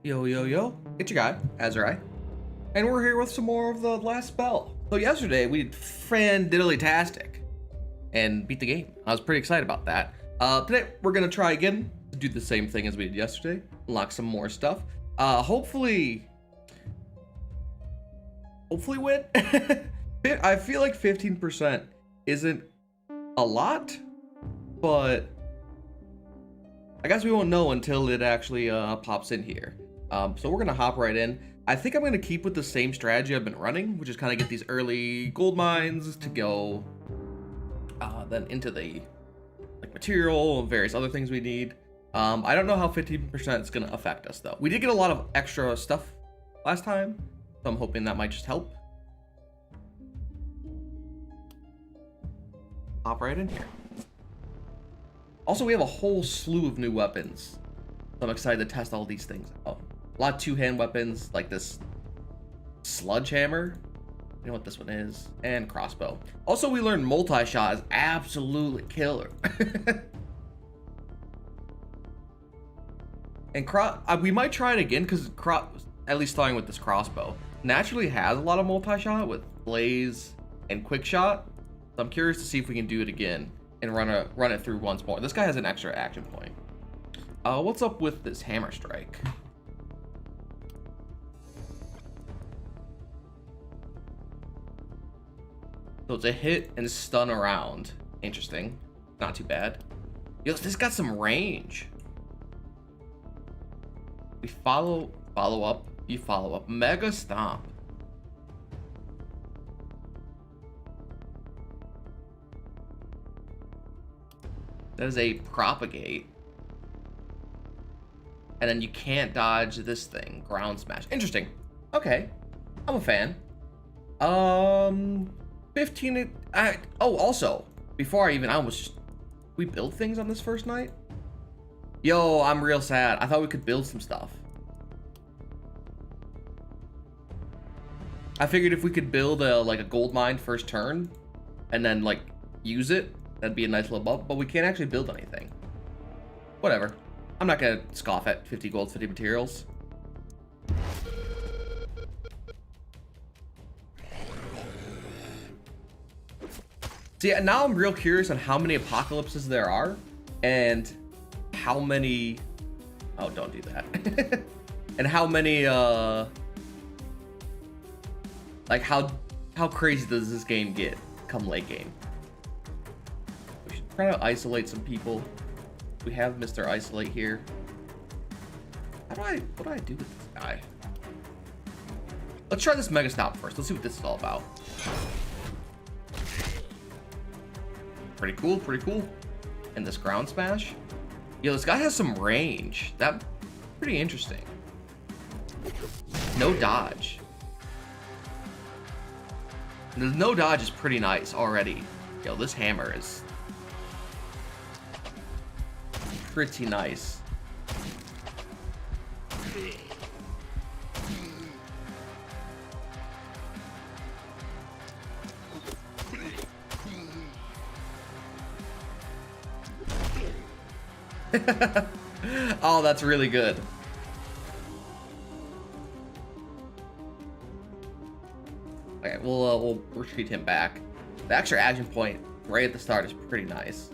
Yo, yo, yo, it's your guy, Azrai, and we're here with some more of the last spell. So yesterday we did fan-diddly-tastic and beat the game. I was pretty excited about that. Today we're gonna try again to do the same thing as we did yesterday, unlock some more stuff. Hopefully win. I feel like 15% isn't a lot, but I guess we won't know until it actually pops in here. So we're gonna hop right in. I think I'm gonna keep with the same strategy I've been running, which is kind of get these early gold mines to go then into the material and various other things we need. I don't know how 15% is gonna affect us though. We did get a lot of extra stuff last time, so I'm hoping that might just help. Hop right in here. Also, we have a whole slew of new weapons. So I'm excited to test all these things out. A lot of two-hand weapons, like this sludge hammer. You know what this one is? And crossbow. Also, we learned multi-shot is absolutely killer. And we might try it again, because at least starting with this crossbow naturally has a lot of multi-shot with blaze and quick shot. So I'm curious to see if we can do it again and run it through once more. This guy has an extra action point. What's up with this hammer strike? So it's a hit and stun around. Interesting. Not too bad. Yo, this got some range. We follow up. You follow up. Mega stomp. That is a propagate. And then you can't dodge this thing. Ground smash. Interesting. Okay. I'm a fan. 15. Oh, also, before we build things on this first night? Yo, I'm real sad. I thought we could build some stuff. I figured if we could build a gold mine first turn and then use it, that'd be a nice little bump, but we can't actually build anything. Whatever. I'm not gonna scoff at 50 gold, 50 materials. See, now I'm real curious on how many apocalypses there are and how many... Oh, don't do that. And how many, how crazy does this game get come late game? We should try to isolate some people. We have Mr. Isolate here. What do I do with this guy? Let's try this Mega Stomp first. Let's see what this is all about. Pretty cool, pretty cool. And this ground smash. Yo, this guy has some range. That's pretty interesting. No dodge. The no dodge is pretty nice already. Yo, this hammer is pretty nice. Oh, that's really good. Okay, we'll retreat him back. The extra action point right at the start is pretty nice.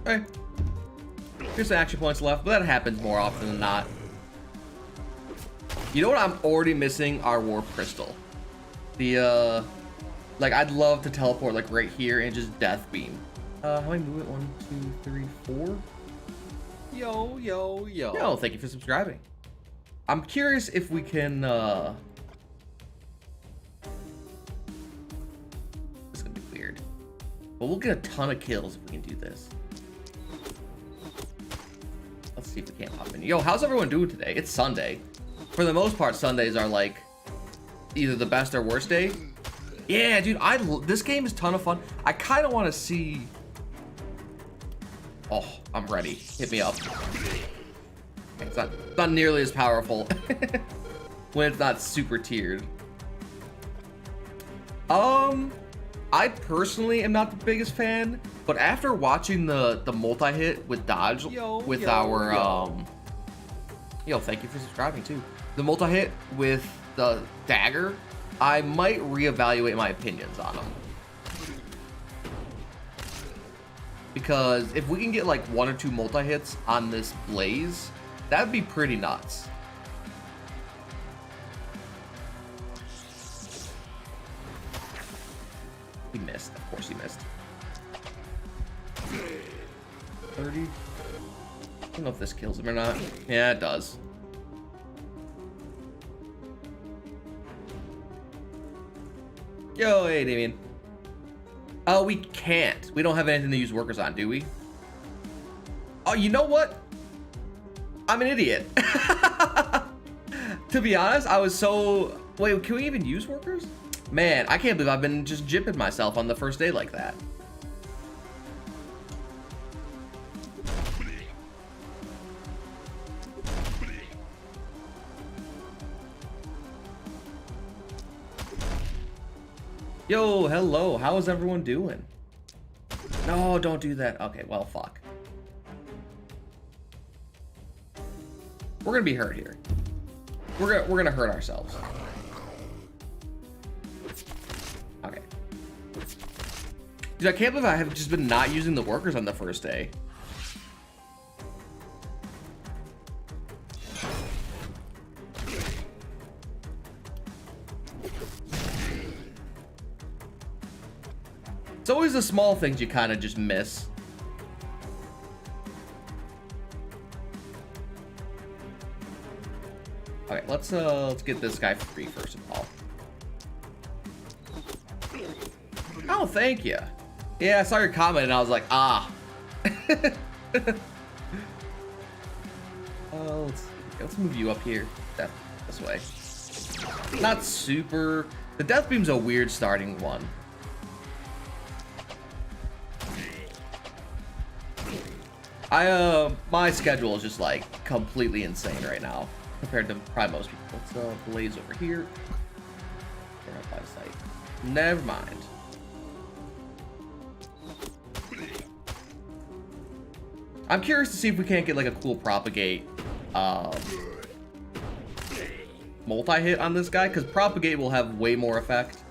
Okay. Here's some action points left, but that happens more often than not. You know what I'm already missing? Our warp crystal. The I'd love to teleport right here and just death beam. How do I move it? 1, 2, 3, 4. Yo, yo, yo. Yo, thank you for subscribing. I'm curious if we can this is gonna be weird. But we'll get a ton of kills if we can do this. Let's see if we can't hop in. Yo, how's everyone doing today? It's Sunday. For the most part, Sundays are either the best or worst day. Yeah, dude, this game is a ton of fun. I kind of want to see... Oh, I'm ready. Hit me up. It's not nearly as powerful. when it's not super tiered. I personally am not the biggest fan, but after watching the multi-hit with dodge with our thank you for subscribing too. The multi-hit with the dagger, I might reevaluate my opinions on them. Because if we can get like 1 or 2 multi-hits on this blaze, that'd be pretty nuts. He missed. Of course he missed. 30. I don't know if this kills him or not. Yeah, it does. Yo, hey, Damien. Oh, we can't. We don't have anything to use workers on, do we? Oh, you know what? I'm an idiot. To be honest, I was so... Wait, can we even use workers? Man, I can't believe I've been just jipping myself on the first day like that. Yo, hello. How is everyone doing? No, don't do that. Okay, well, fuck. We're gonna be hurt here. We're gonna hurt ourselves. Okay. Dude, I can't believe I have just been not using the workers on the first day. It's always the small things you kind of just miss. Okay, let's get this guy free first of all. Oh, thank you. Yeah, I saw your comment and I was like, ah. Let's move you up here. This way. Not super. The death beam's a weird starting one. My schedule is just like completely insane right now compared to probably most people. Let's blaze over here. They're not by sight. Never mind. I'm curious to see if we can't get like a cool propagate multi-hit on this guy, because propagate will have way more effect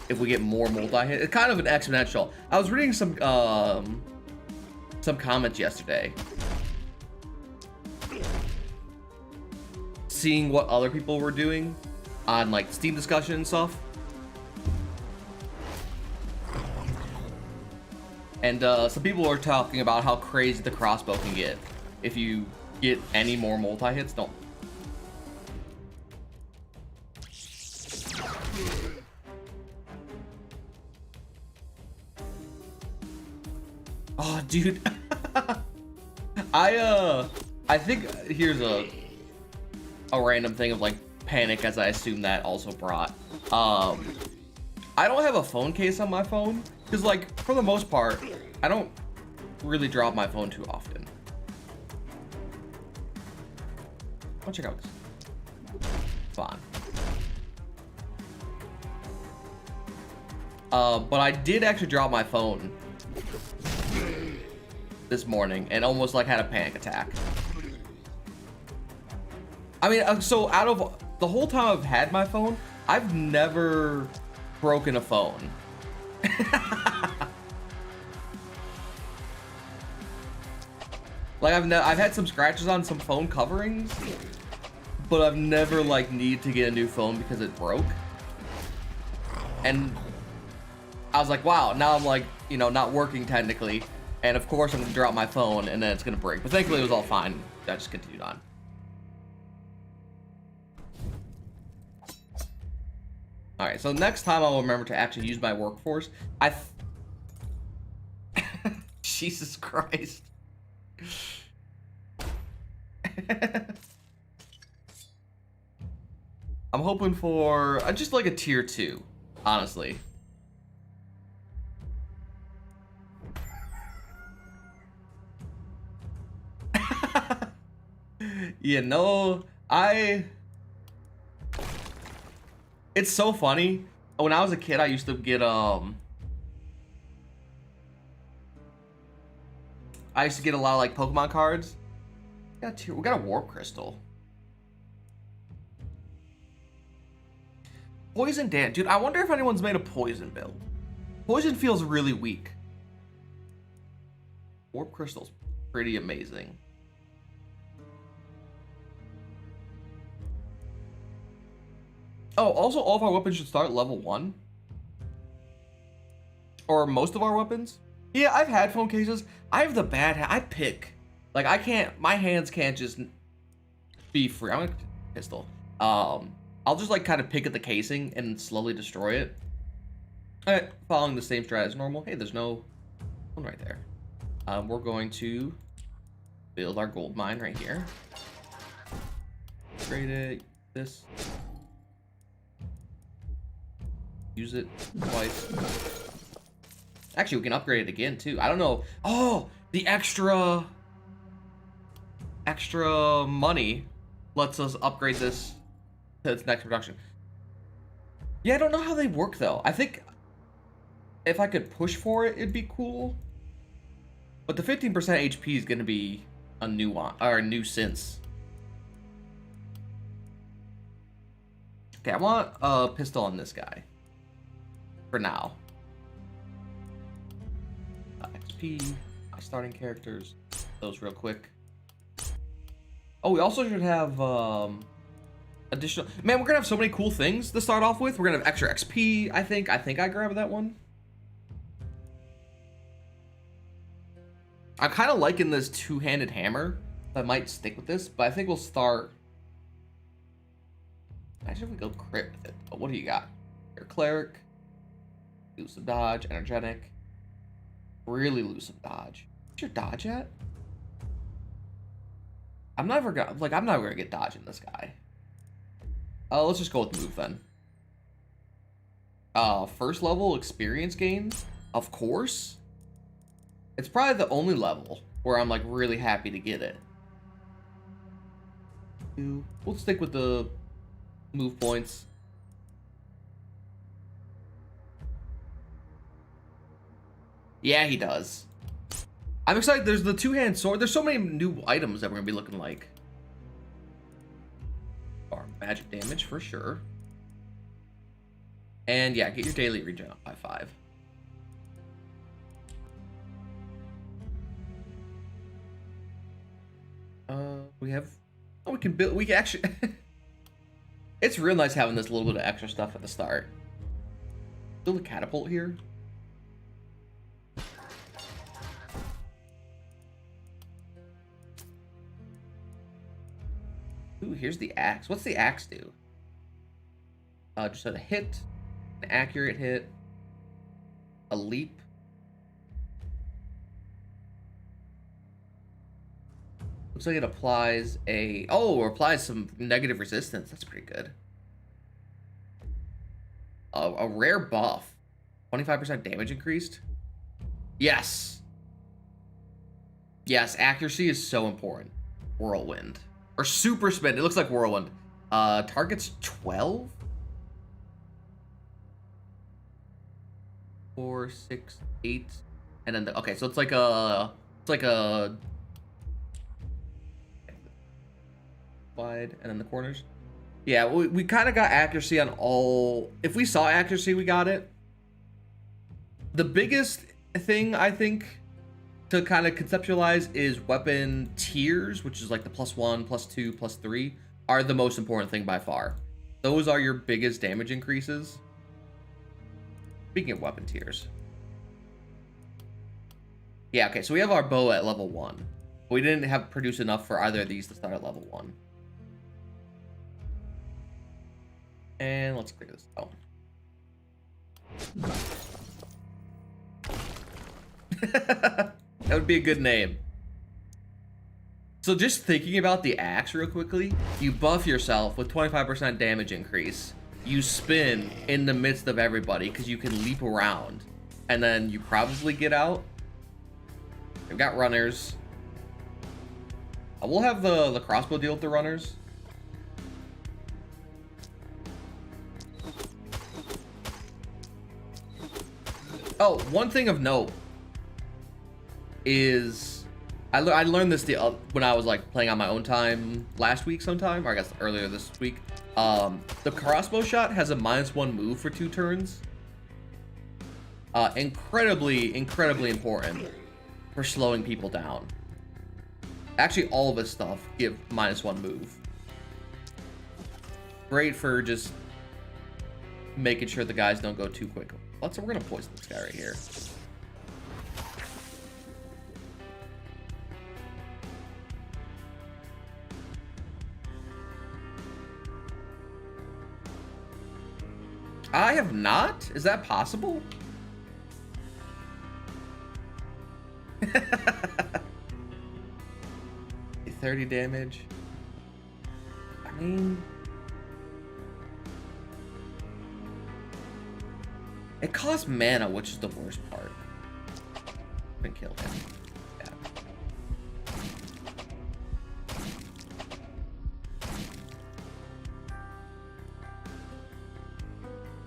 if we get more multi-hit. It's kind of an exponential. I was reading some comments yesterday, seeing what other people were doing on like Steam discussion and stuff, and some people were talking about how crazy the crossbow can get if you get any more multi-hits. Don't. Oh, dude. I think here's a random thing of like panic, as I assume that also brought. I don't have a phone case on my phone because, like, for the most part, I don't really drop my phone too often. I'll check out this. Fine. But I did actually drop my phone this morning and almost like had a panic attack. I mean, so out of the whole time I've had my phone, I've never broken a phone. Like I've had some scratches on some phone coverings, but I've never like needed to get a new phone because it broke. And I was like, wow, now I'm like, you know, not working technically. And of course I'm gonna drop my phone and then it's gonna break. But thankfully it was all fine. I just continued on. All right, so next time I'll remember to actually use my workforce. Jesus Christ. I'm hoping for just like a tier 2, honestly. You know, I It's so funny. When I was a kid, I used to get I used to get a lot of like Pokemon cards. We got a warp crystal. Poison Dan, dude. I wonder if anyone's made a poison build. Poison feels really weak. Warp crystal's pretty amazing. Oh, also all of our weapons should start level 1. Or most of our weapons. Yeah, I've had phone cases. I have the bad I pick. Like, I can't, my hands can't just be free. I'm gonna pistol. I'll just like kind of pick at the casing and slowly destroy it. Alright, following the same strat as normal. Hey, there's no one right there. We're going to build our gold mine right here. Upgrade it. This. Use it twice. Actually, we can upgrade it again too. I don't know. Oh, the extra money lets us upgrade this to its next production. Yeah, I don't know how they work though. I think if I could push for it, it'd be cool. But the 15% HP is gonna be a new one or a nuisance. Okay, I want a pistol on this guy for now. XP, my starting characters, those real quick. Oh, we also should have additional. Man, we're gonna have so many cool things to start off with. We're gonna have extra XP. I think I grabbed that one. I'm kind of liking this two-handed hammer. I might stick with this, but I think we'll start. Imagine if we go crit with it. But what do you got? Your cleric, lose some dodge, energetic, really lose some dodge. What's your dodge at? I'm never gonna get dodge in this guy. Let's just go with move then. First level experience gain, of course. It's probably the only level where I'm like really happy to get it. We'll stick with the move points. Yeah, he does. I'm excited. There's the two-hand sword. There's so many new items that we're gonna be looking like. Our magic damage for sure. And yeah, get your daily regen up by 5. We have. Oh, we can build. We can actually. It's real nice having this little bit of extra stuff at the start. Build a catapult here. Ooh, here's the axe. What's the axe do? Just a hit, an accurate hit, a leap. Looks like it applies applies some negative resistance. That's pretty good. A rare buff. 25% damage increased. Yes. Yes, accuracy is so important. Whirlwind. Or super spin. It looks like whirlwind. Targets 12? 4, 6, 8. And then okay, so it's like a wide, and then the corners. Yeah, we kind of got accuracy on all. If we saw accuracy, we got it. The biggest thing I think to kind of conceptualize is weapon tiers, which is like the +1, +2, +3 are the most important thing by far. Those are your biggest damage increases. Speaking of weapon tiers. Yeah, okay, so we have our bow at level 1. We didn't have produce enough for either of these to start at level 1. And let's clear this out. That would be a good name. So just thinking about the axe real quickly, you buff yourself with 25% damage increase. You spin in the midst of everybody because you can leap around. And then you probably get out. We've got runners. We'll have the crossbow deal with the runners. Oh, one thing of note is I learned this when I was like playing on my own time last week sometime, or I guess earlier this week. The crossbow shot has a -1 move for 2 turns. Incredibly important for slowing people down. Actually, all of his stuff give -1 move. Great for just making sure the guys don't go too quick. We're gonna poison this guy right here. I have not? Is that possible? 30 damage. I mean, it costs mana, which is the worst part. I'm gonna kill him. Yeah.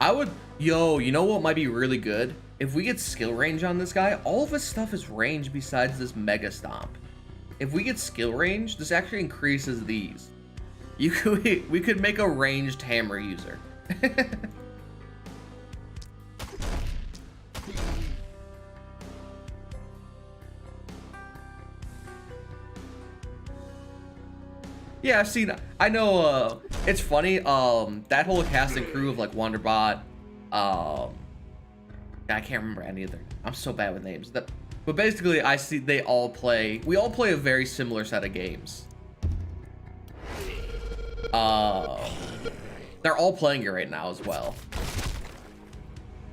I would, you know what might be really good? If we get skill range on this guy, all of his stuff is range besides this mega stomp. If we get skill range, this actually increases these. We could make a ranged hammer user. Yeah, I've seen. I know. It's funny. That whole cast and crew of like Wonderbot. I can't remember any of them. I'm so bad with names. But basically, I see we all play a very similar set of games. They're all playing it right now as well,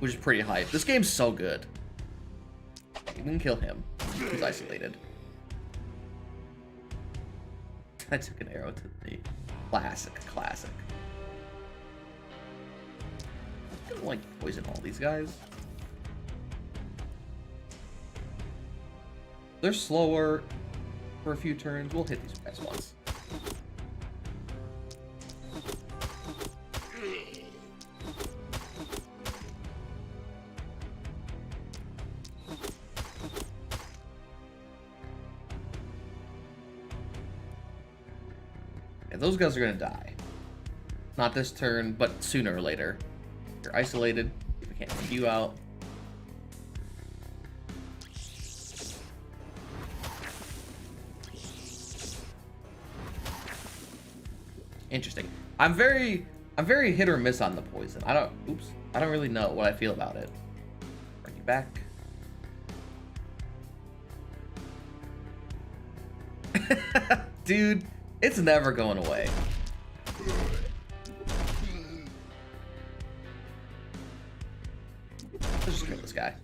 which is pretty hype. This game's so good. You can kill him. He's isolated. I took an arrow to the classic. I don't like poison all these guys. They're slower for a few turns. We'll hit these guys once. And those guys are gonna die. Not this turn, but sooner or later. You're isolated. If we can't take you out. Interesting. I'm very hit or miss on the poison. I don't really know what I feel about it. Bring you back. Dude, it's never going away. Let's just kill this guy.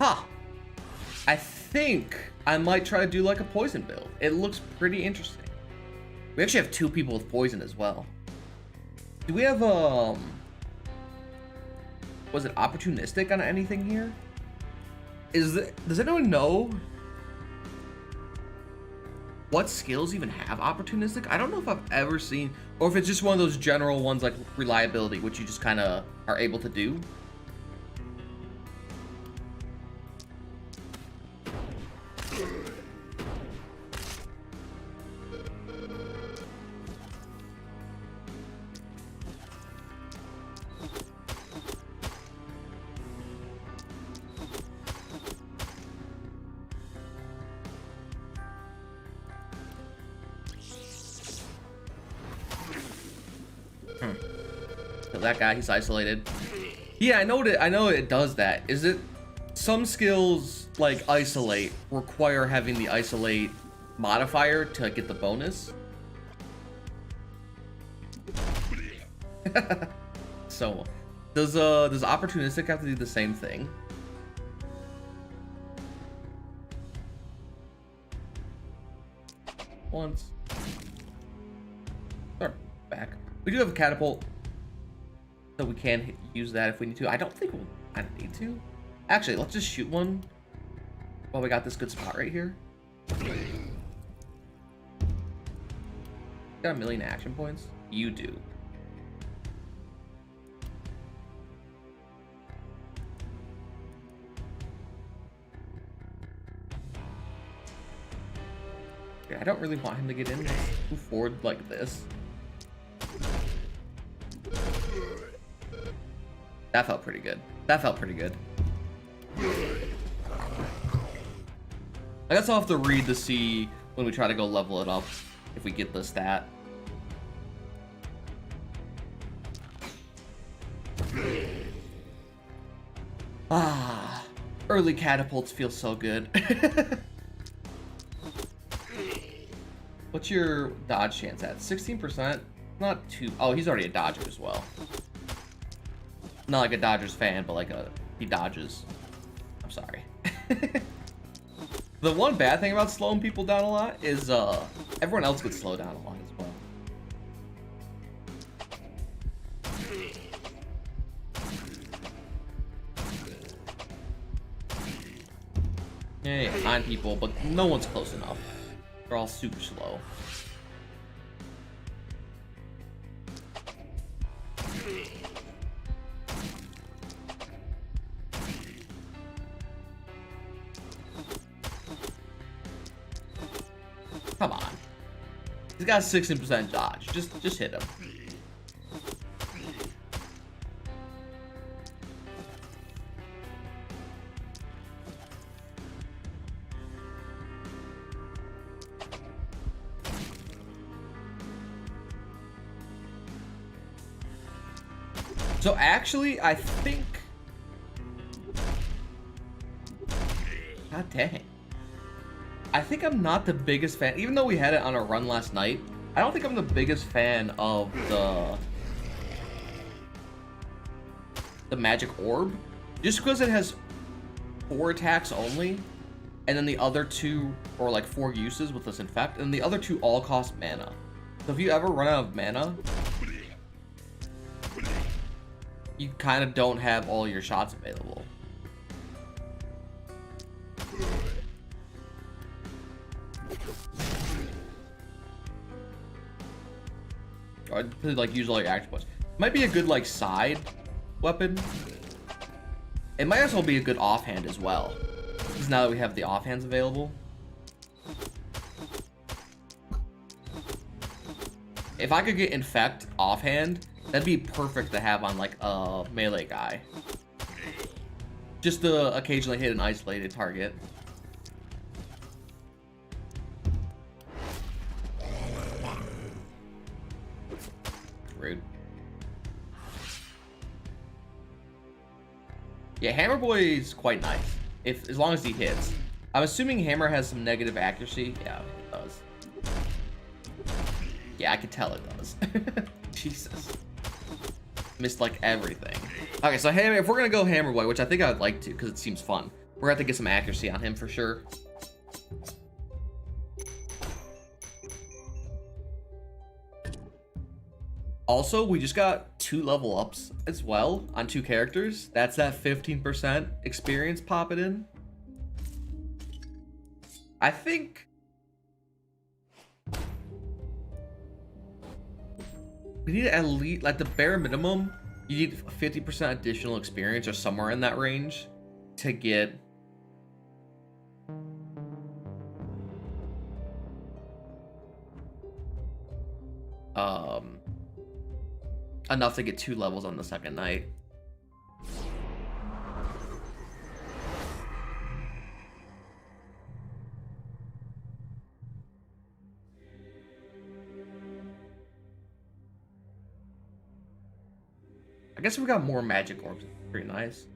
Huh. I think I might try to do like a poison build. It looks pretty interesting. We actually have 2 people with poison as well. Do we have was it opportunistic on anything here? Does anyone know what skills even have opportunistic? I don't know if I've ever seen, or if it's just one of those general ones like reliability, which you just kind of are able to do. That guy, he's isolated. Yeah, I know it does that. Is it some skills like isolate require having the isolate modifier to get the bonus? So does opportunistic have to do the same thing? Once. Start back. We do have a catapult. So we can use that if we need to. I don't think we'll kind of need to. Actually, let's just shoot one while we got this good spot right here. Got 1,000,000 action points? You do. I don't really want him to get in. Let's move forward like this. That felt pretty good. That felt pretty good. I guess I'll have to read to see when we try to go level it up if we get the stat. Ah, early catapults feel so good. What's your dodge chance at? 16%? Not too... Oh, he's already a dodger as well. Not like a Dodgers fan, but like he dodges. I'm sorry. The one bad thing about slowing people down a lot is everyone else gets slowed down a lot as well. Yeah, 9 people, but no one's close enough. They're all super slow. Come on. He's got 16% dodge. Just hit him. So actually, I think... God dang. I think I'm not the biggest fan, even though we had it on a run last night, I don't think I'm the biggest fan of the magic orb. Just because it has 4 attacks only, and then the other 2, or like 4 uses with this infect, and the other 2 all cost mana. So if you ever run out of mana, you kind of don't have all your shots available. I'd like use all your action points. Might be a good like side weapon. It might as well be a good offhand as well, because now that we have the offhands available. If I could get infect offhand, that'd be perfect to have on like a melee guy, just to occasionally hit an isolated target. Rude. Yeah, Hammer Boy is quite nice, as long as he hits. I'm assuming Hammer has some negative accuracy. Yeah, it does. Yeah, I can tell it does. Jesus. Missed like everything. Okay, so Hammer, if we're gonna go Hammer Boy, which I think I would like to because it seems fun, we're gonna have to get some accuracy on him for sure. Also, we just got 2 level ups as well on 2 characters. That's that 15% experience popping in. I think we need at least, like the bare minimum, you need 50% additional experience or somewhere in that range to get enough to get 2 levels on the second night. I guess we got more magic orbs. Pretty nice.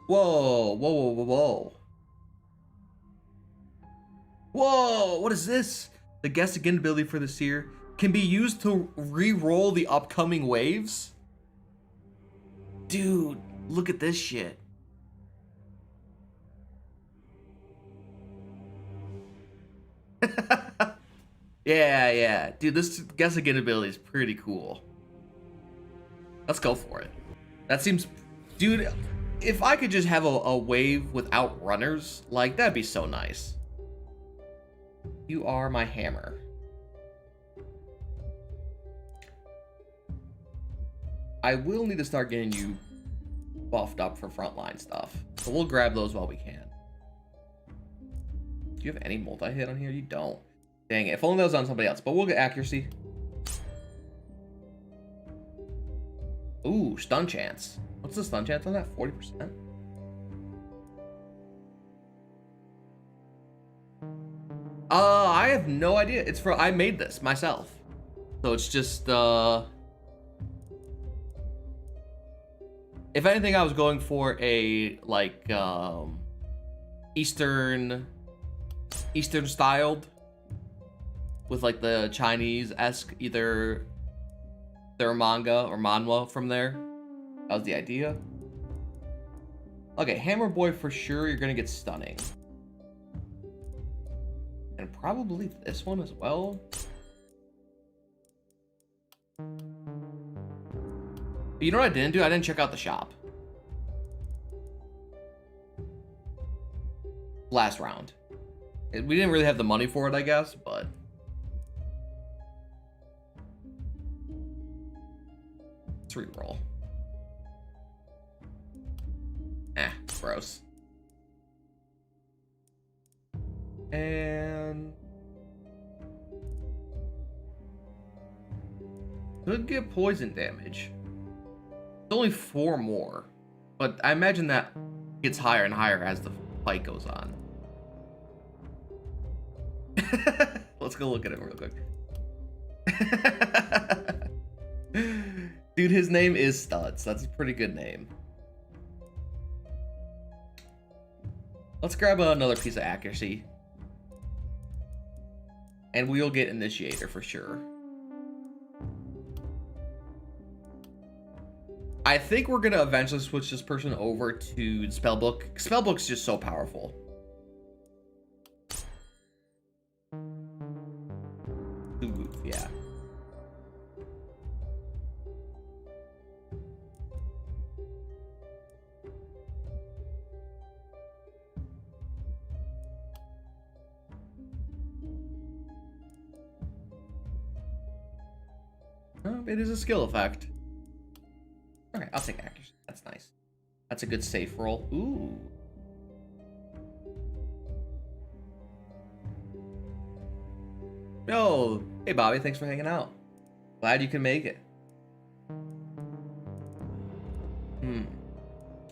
Whoa, whoa, whoa, whoa, whoa. Whoa, what is this? The guess again ability for the seer can be used to re-roll the upcoming waves. Dude, look at this shit. Yeah. Dude, this guess again ability is pretty cool. Let's go for it. That seems... Dude, if I could just have a wave without runners, like, that'd be so nice. You are my hammer. I will need to start getting you buffed up for frontline stuff. So we'll grab those while we can. Do you have any multi-hit on here? You don't. Dang it. If only that was on somebody else. But we'll get accuracy. Ooh, stun chance. What's the stun chance on that? 40%? I have no idea. It's for... I made this myself. So it's just, if anything, I was going for a, like, Eastern styled. With, like, the Chinese-esque, either their manga or manhwa from there. That was the idea. Okay, Hammer Boy for sure, you're gonna get stunning. And probably this one as well. You know what I didn't do? I didn't check out the shop. Last round. We didn't really have the money for it, I guess, but... let's reroll. Gross. And... could get poison damage. It's only 4 more. But I imagine that gets higher and higher as the fight goes on. Let's go look at it real quick. Dude, his name is Studs. That's a pretty good name. Let's grab another piece of accuracy. And we'll get Initiator for sure. I think we're gonna eventually switch this person over to Spellbook. Spellbook's just so powerful. Yeah. Oh, it is a skill effect. Okay, I'll take accuracy. That's nice. That's a good safe roll. Ooh. Yo, hey Bobby, thanks for hanging out. Glad you can make it. You're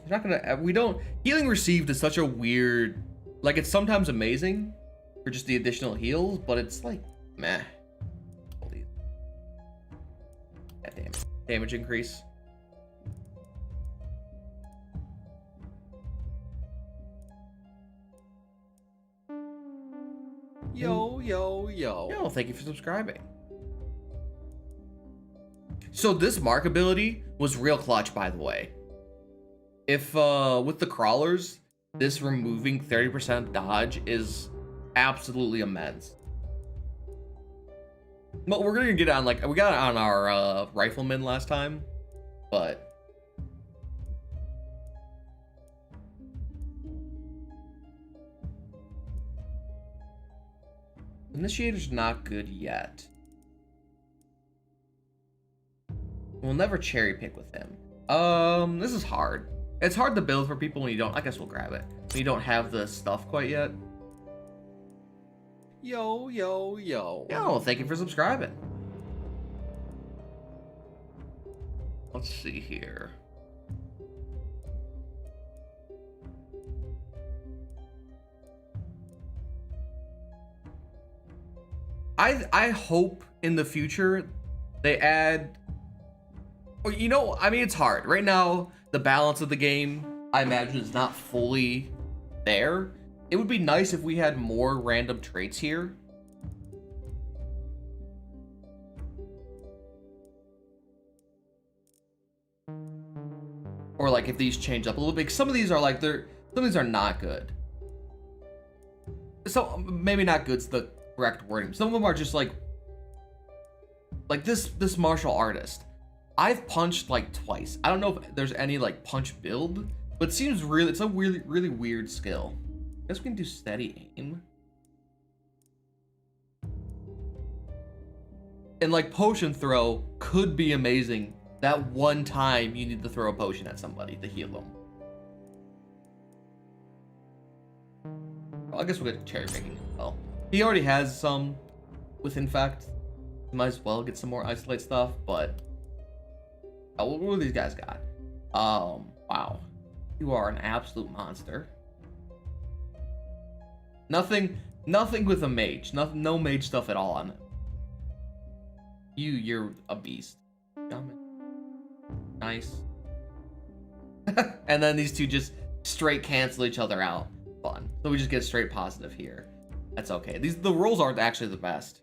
not gonna... we don't... Healing received is such a weird... like, it's sometimes amazing for just the additional heals, but it's like, meh. Holy... God damn it. Damage increase. Yo, yo, yo. Yo, thank you for subscribing. So this mark ability was real clutch, by the way. If, with the crawlers, this removing 30% dodge is absolutely immense. But we're gonna get on, like, we got it on our, rifleman last time, but... Initiator's not good yet. We'll never cherry pick with him. This is hard. It's hard to build for people when you don't... I guess we'll grab it. When you don't have the stuff quite yet. Yo, yo, yo. Yo, thank you for subscribing. Let's see here. I hope in the future they add... Or, you know, I mean, it's hard. Right now, the balance of the game, I imagine, is not fully there. It would be nice if we had more random traits here. Or, like, if these change up a little bit. Some of these are, like, some of these are not good. So, maybe not good's the correct wording. Some of them are just like this martial artist. I've punched like twice. I don't know if there's any like punch build, but it seems really, it's a really, really weird skill. I guess we can do steady aim. And like potion throw could be amazing that one time you need to throw a potion at somebody to heal them. Well, I guess we'll get cherry picking as well. He already has some with Infect. Might as well get some more isolate stuff, but what do these guys got? Wow. You are an absolute monster. Nothing with a mage. No mage stuff at all on it. You're a beast. Nice. And then these two just straight cancel each other out. Fun. So we just get straight positive here. That's okay. The rolls aren't actually the best.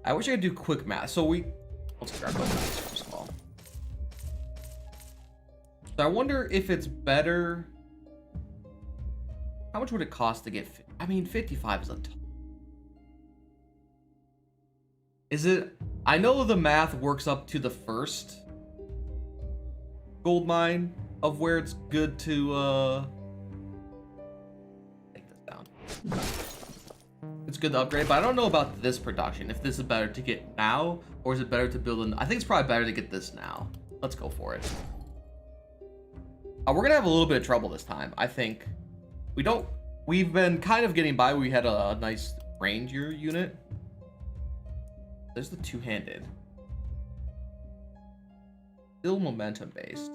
I wish I could do quick math. So let's grab those first of all. So I wonder if it's better. How much would it cost to get? I mean, 55 is a ton. Is it? I know the math works up to the first gold mine of where it's good to take this down. It's good to upgrade, but I don't know about this production. If this is better to get now, or is it better to build an? I think it's probably better to get this now. Let's go for it. We're gonna have a little bit of trouble this time. I think we've been kind of getting by. We had a nice ranger unit. There's the two-handed. Still momentum based.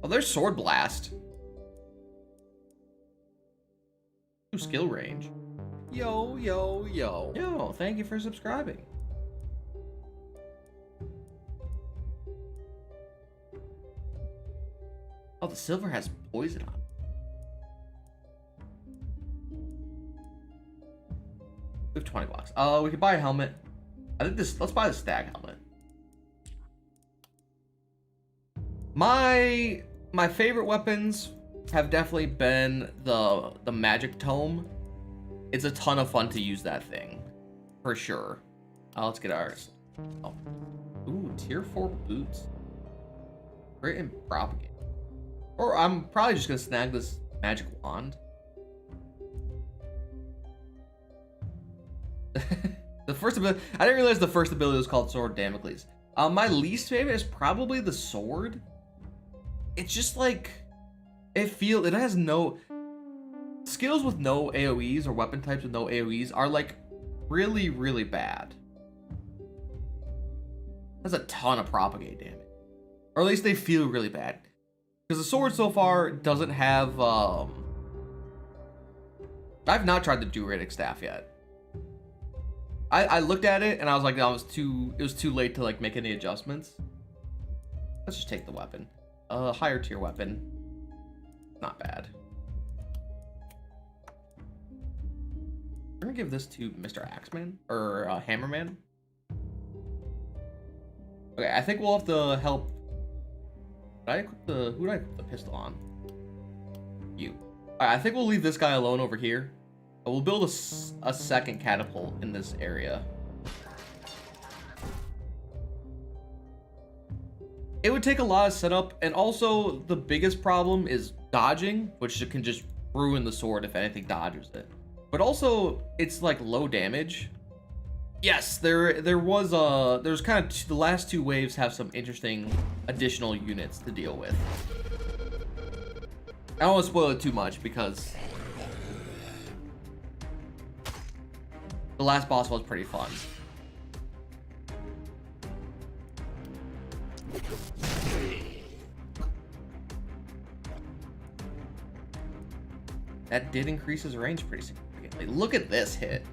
Oh, there's sword blast. Ooh, skill range. Yo. Yo, thank you for subscribing. Oh, the silver has poison on it. We have 20 bucks. We could buy a helmet. I think let's buy the stag helmet. My favorite weapons have definitely been the magic tome. It's a ton of fun to use that thing, for sure. Let's get ours. Oh. Ooh, tier 4 boots. Great and propagate. Or I'm probably just gonna snag this magic wand. The first ability, I didn't realize the first ability was called Sword Damocles. My least favorite is probably the sword. It's just like, it has no skills with no AoEs, or weapon types with no AoEs are like really, really bad. That's a ton of propagate damage, or at least they feel really bad. Because the sword so far doesn't have I've not tried the Druidic staff yet. I looked at it and I was like, no, it was too late to like make any adjustments. Let's just take the weapon. Higher tier weapon. Not bad. We're gonna give this to Mr. Axeman or Hammerman. Okay, I think we'll have to help. Who did I equip the pistol on? You. Alright, I think we'll leave this guy alone over here. We'll build a second catapult in this area. It would take a lot of setup, and also the biggest problem is dodging, which can just ruin the sword if anything dodges it. But also, it's like low damage. Yes, there's kind of the last two waves have some interesting additional units to deal with. I don't want to spoil it too much because the last boss was pretty fun. That did increase his range pretty significantly. Look at this hit.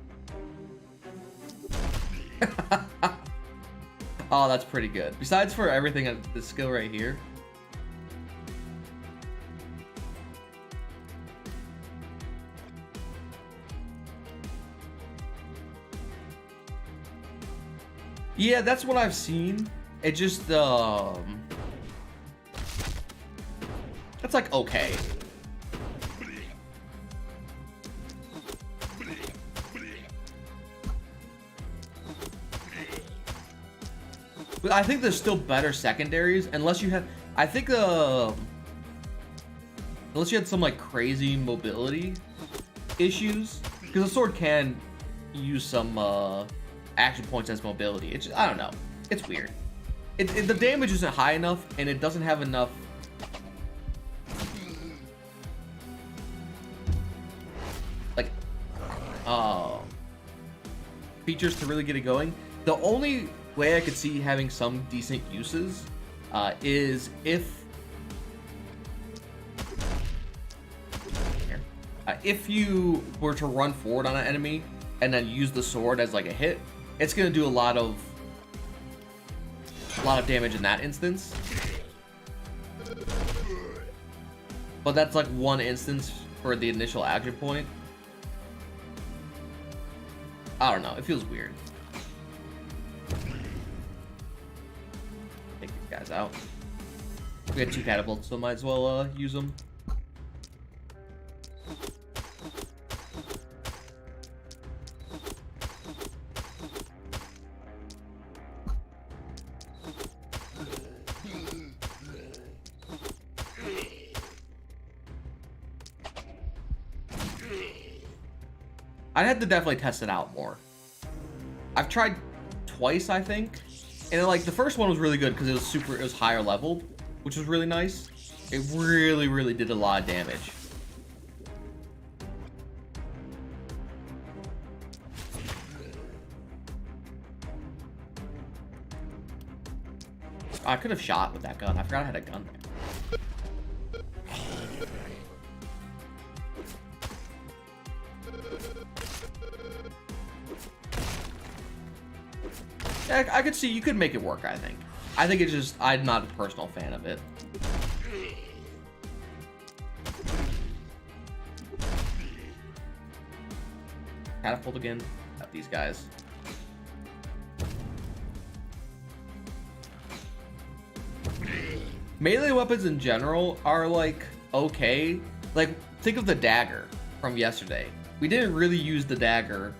Oh, that's pretty good. Besides for everything on this skill right here. Yeah, that's what I've seen. It just that's like okay. But I think there's still better secondaries, unless you have. I think unless you had some like crazy mobility issues, because the sword can use some action points as mobility. It's just, I don't know. It's weird. The damage isn't high enough, and it doesn't have enough. Like, features to really get it going. The only way I could see having some decent uses is if you were to run forward on an enemy and then use the sword as like a hit, it's gonna do a lot of damage in that instance. But that's like one instance for the initial action point. I don't know, it feels weird. Take these guys out. We got 2 catapults, so might as well use them. I'd have to definitely test it out more. I've tried twice, I think, and like the first one was really good because it was higher leveled, which was really nice. It really did a lot of damage. I could have shot with that gun. I forgot I had a gun there. I could see you could make it work, I think. I think it's just, I'm not a personal fan of it. Catapult again. Got these guys. Melee weapons in general are like, okay. Like, think of the dagger from yesterday. We didn't really use the dagger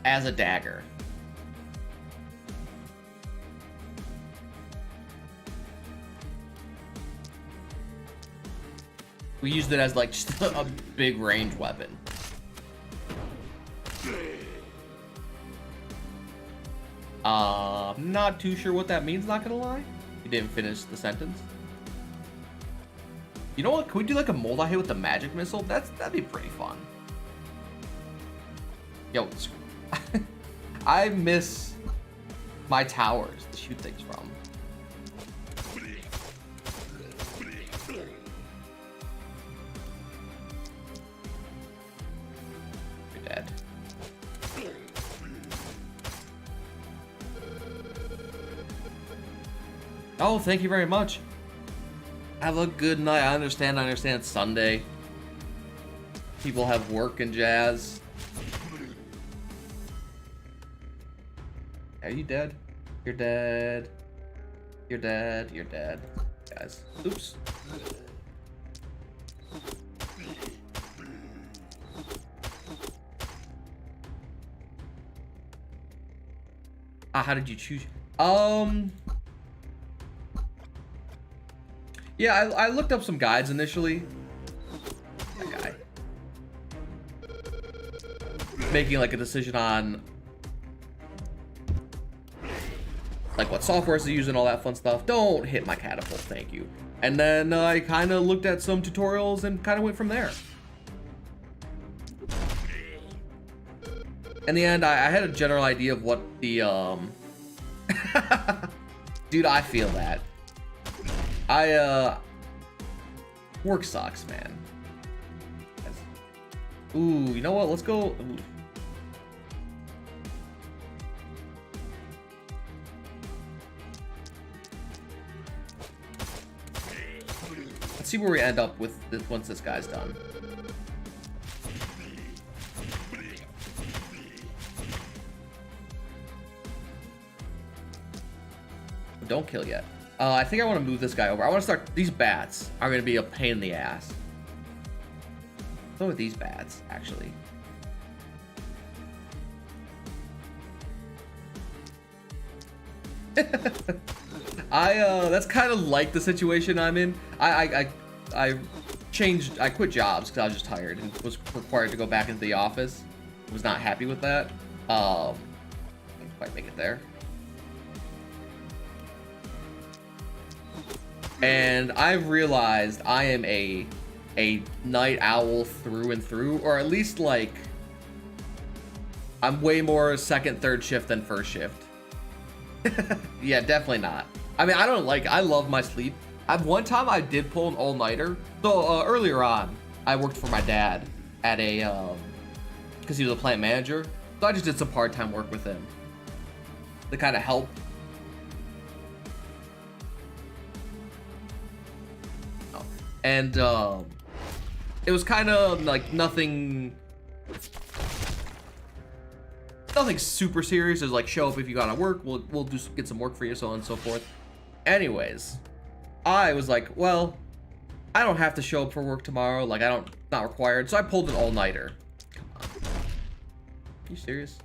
as a dagger. We used it as like just a big range weapon. Not too sure what that means, not gonna lie. You didn't finish the sentence. You know what? Can we do like a multi-hit with the magic missile? That'd be pretty fun. Yo, I miss my towers to shoot things from. You're dead. Oh, thank you very much. Have a good night. I understand it's Sunday. People have work and jazz. Are you dead? You're dead. You're dead. You're dead. Guys. Oops. How did you choose? Yeah, I looked up some guides initially. That guy. Making like a decision on like what softwares to use and all that fun stuff. Don't hit my catapult, thank you. And then I kind of looked at some tutorials and kind of went from there. In the end, I had a general idea of what the dude, I feel that. Work sucks, man. Ooh, you know what? Let's go. Ooh. Let's see where we end up with this once this guy's done. Don't kill yet. I think I want to move this guy over. I want to start. These bats are going to be a pain in the ass. Go with these bats, actually. That's kind of like the situation I'm in. I quit jobs because I was just tired and was required to go back into the office. Was not happy with that. I didn't quite make it there. And I've realized I am a night owl through and through, or at least like I'm way more second, third shift than first shift. Yeah, definitely not. I mean, I love my sleep. One time I did pull an all-nighter. So earlier on, I worked for my dad at a, because he was a plant manager. So I just did some part-time work with him to kind of help. And it was kind of like nothing super serious. It was like, show up if you gotta work, we'll just get some work for you, so on and so forth. Anyways, I was like, well, I don't have to show up for work tomorrow. Like, not required. So I pulled an all-nighter. Come on. Are you serious?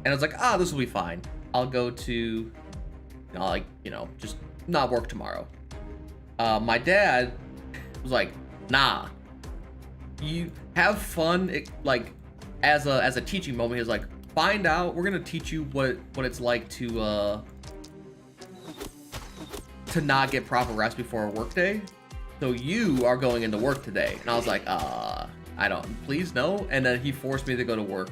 And I was like, this will be fine. I'll go to, just not work tomorrow. My dad was like, nah, you have fun. As a teaching moment, he was like, find out, we're gonna teach you what it's like to not get proper rest before a work day. So you are going into work today. And I was like, I don't, please no. And then he forced me to go to work.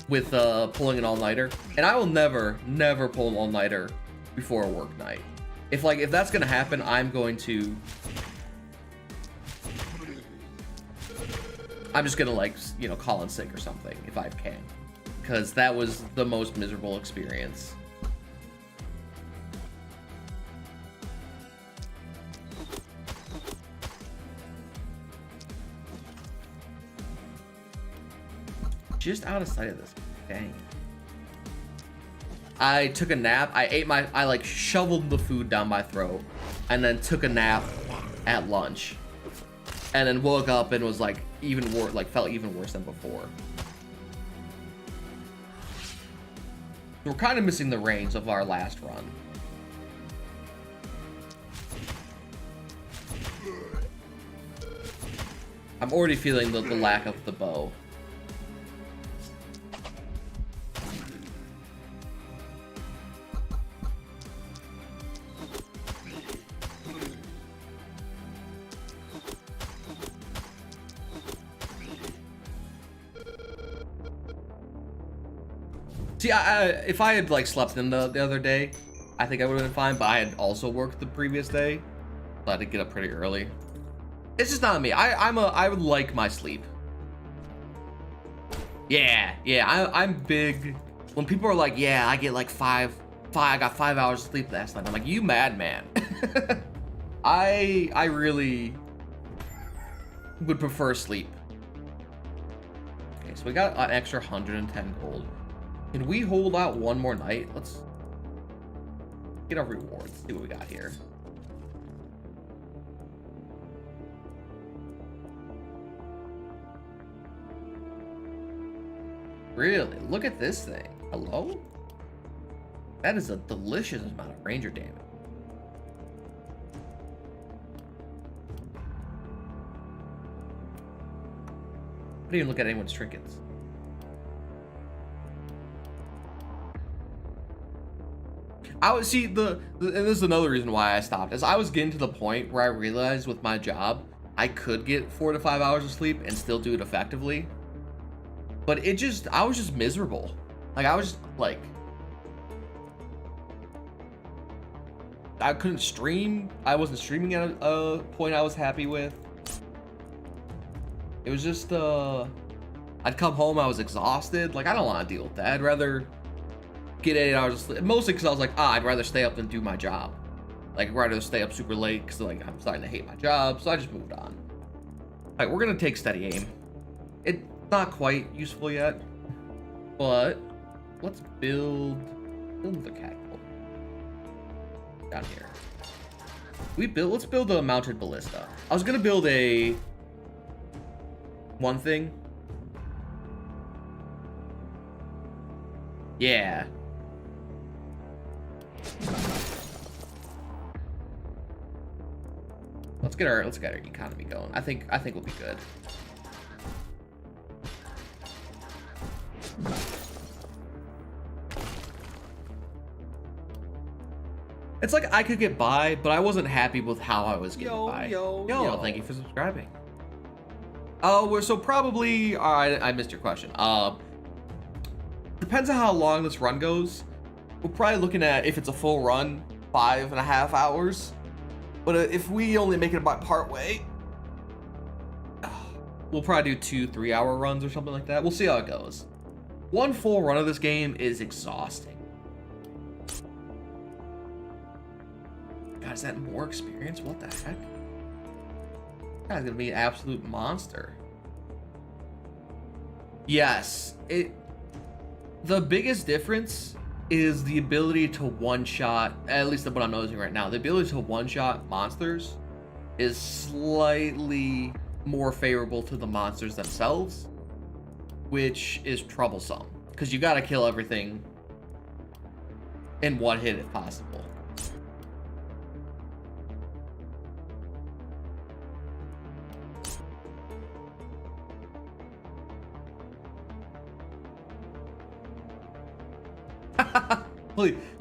With pulling an all-nighter. And I will never pull an all-nighter before a work night. If that's gonna happen, I'm just gonna call in sick or something if I can, because that was the most miserable experience. Just out of sight of this. Dang. I took a nap. I shoveled the food down my throat and then took a nap at lunch. And then woke up and was like even worse, felt even worse than before. We're kind of missing the range of our last run. I'm already feeling the lack of the bow. See, if I had slept in the other day, I think I would have been fine, but I had also worked the previous day, so I had to get up pretty early. It's just not me. I would like my sleep. Yeah, I'm big. When people are like, yeah, I get I got 5 hours of sleep last night. I'm like, you madman. I really would prefer sleep. Okay, so we got an extra 110 gold. Can we hold out one more night? Let's get our rewards. See what we got here. Really? Look at this thing. Hello? That is a delicious amount of ranger damage. I didn't even look at anyone's trinkets. I would see and this is another reason why I stopped, is I was getting to the point where I realized with my job I could get 4 to 5 hours of sleep and still do it effectively, but I was just miserable. I was just I couldn't stream. I wasn't streaming at a point I was happy with. It was just I'd come home, I was exhausted. I don't want to deal with that. I'd rather get 8 hours of sleep, mostly because I was like, I'd rather stay up than do my job. I'd rather stay up super late because I'm starting to hate my job, so I just moved on. Alright, we're gonna take steady aim. It's not quite useful yet, but let's build the catapult down here. Let's build a mounted ballista. I was gonna build one thing, Yeah. Let's get our economy going. I think we'll be good. It's like I could get by, but I wasn't happy with how I was getting by. Yo, thank you for subscribing. Oh, we're so probably. I missed your question. Depends on how long this run goes. We're probably looking at, if it's a full run, 5.5 hours. But if we only make it about part way, we'll probably do 2 3-hour runs or something like that. We'll see how it goes. One full run of this game is exhausting. God, is that more experience? What the heck? Guy's gonna be an absolute monster. Yes, the biggest difference is the ability to one-shot, at least what I'm noticing right now, the ability to one-shot monsters is slightly more favorable to the monsters themselves, which is troublesome, because you gotta kill everything in one hit if possible.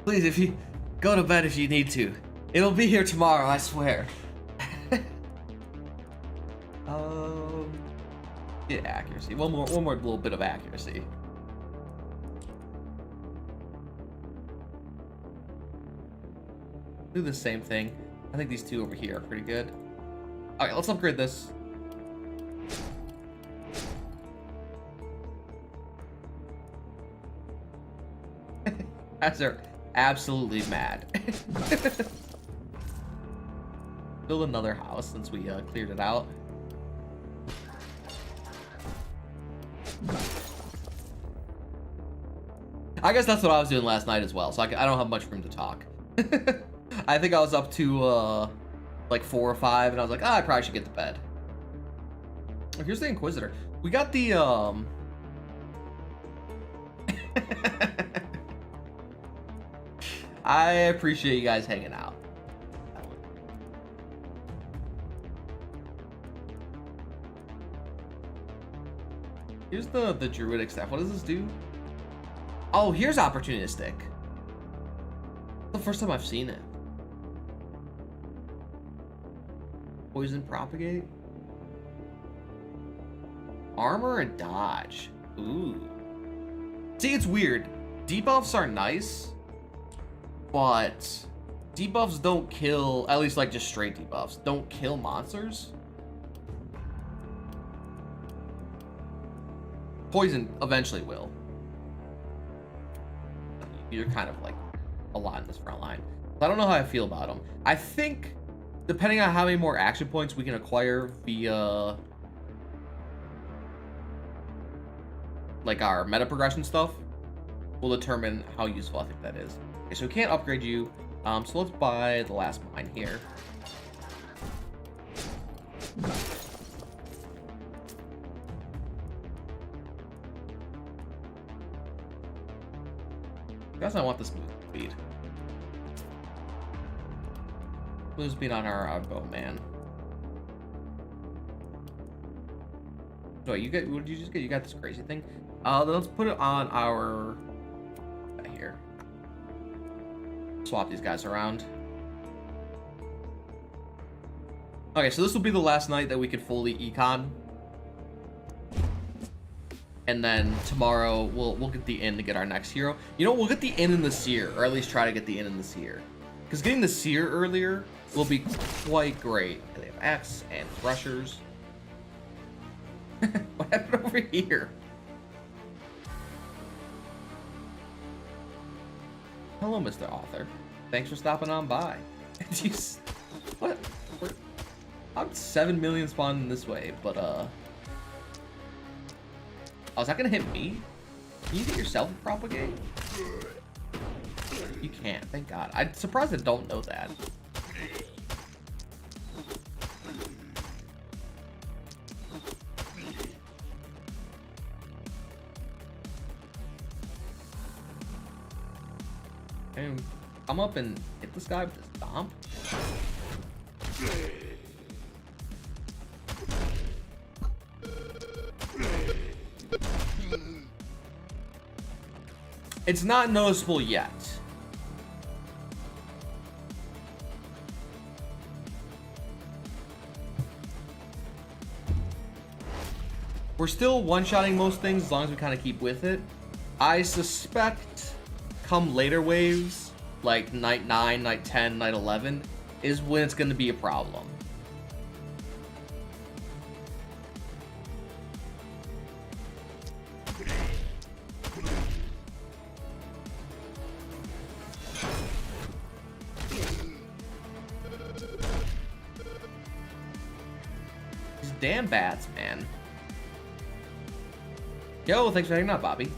Please, if you go to bed if you need to. It'll be here tomorrow, I swear. Get accuracy. One more little bit of accuracy. Do the same thing. I think these two over here are pretty good. All right, let's upgrade this. Guys are absolutely mad. Build another house since we cleared it out. I guess that's what I was doing last night as well, so I don't have much room to talk. I think I was up to like 4 or 5, and I was like, I probably should get to bed. Here's the Inquisitor. We got the I appreciate you guys hanging out. Here's the druidic staff. What does this do? Oh, here's opportunistic. The first time I've seen it. Poison propagate. Armor and dodge. Ooh. See, it's weird. Debuffs are nice, but debuffs don't kill, at least like just straight debuffs, don't kill monsters. Poison eventually will. You're kind of like a lot in this front line. I don't know how I feel about them. I think depending on how many more action points we can acquire via like our meta progression stuff will determine how useful I think that is. Okay, so we can't upgrade you. So let's buy the last mine here. I guess I want this move speed. Move speed on our bowman. Wait, you get? What did you just get? You got this crazy thing. Then let's put it on our here. Swap these guys around. Okay, so this will be the last night that we can fully econ. And then tomorrow we'll get the inn to get our next hero. You know, we'll get the inn in the seer, or at least try to get the inn in the seer. Because getting the seer earlier will be quite great. They have axe and threshers. What happened over here? Hello, Mr. Author. Thanks for stopping on by. What? I'm 7 million spawning this way, but oh, is that gonna hit me? Can you get yourself a propagate? You can't, thank God. I'm surprised I don't know that. And come up and hit this guy with the stomp. It's not noticeable yet. We're still one-shotting most things as long as we kind of keep with it. I suspect come later waves, like night 9, night 10, night 11, is when it's going to be a problem. These damn bats, man. Yo, thanks for hanging out, Bobby.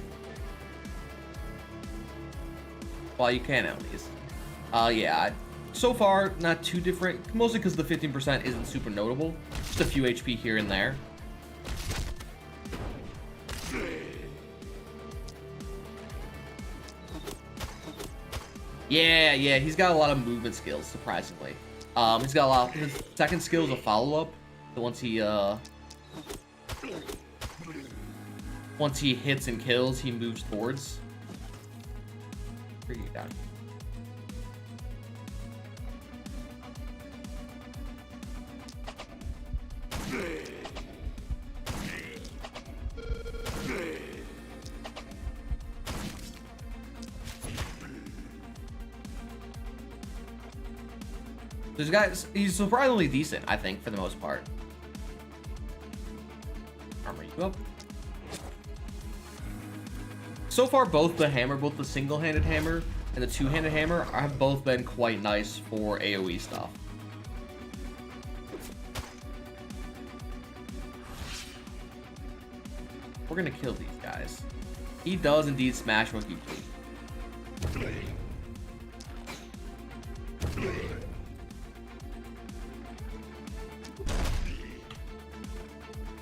Well, you can at least. Yeah, so far, not too different. Mostly because the 15% isn't super notable. Just a few HP here and there. Yeah, he's got a lot of movement skills, surprisingly. He's got a lot of, his second skill is a follow-up. So once he hits and kills, he moves towards. Where are you down? This guy's, he's surprisingly decent, I think, for the most part. Armor you up. So far, both the single-handed hammer and the two-handed hammer have both been quite nice for AoE stuff. We're gonna kill these guys. He does indeed smash Monkey P.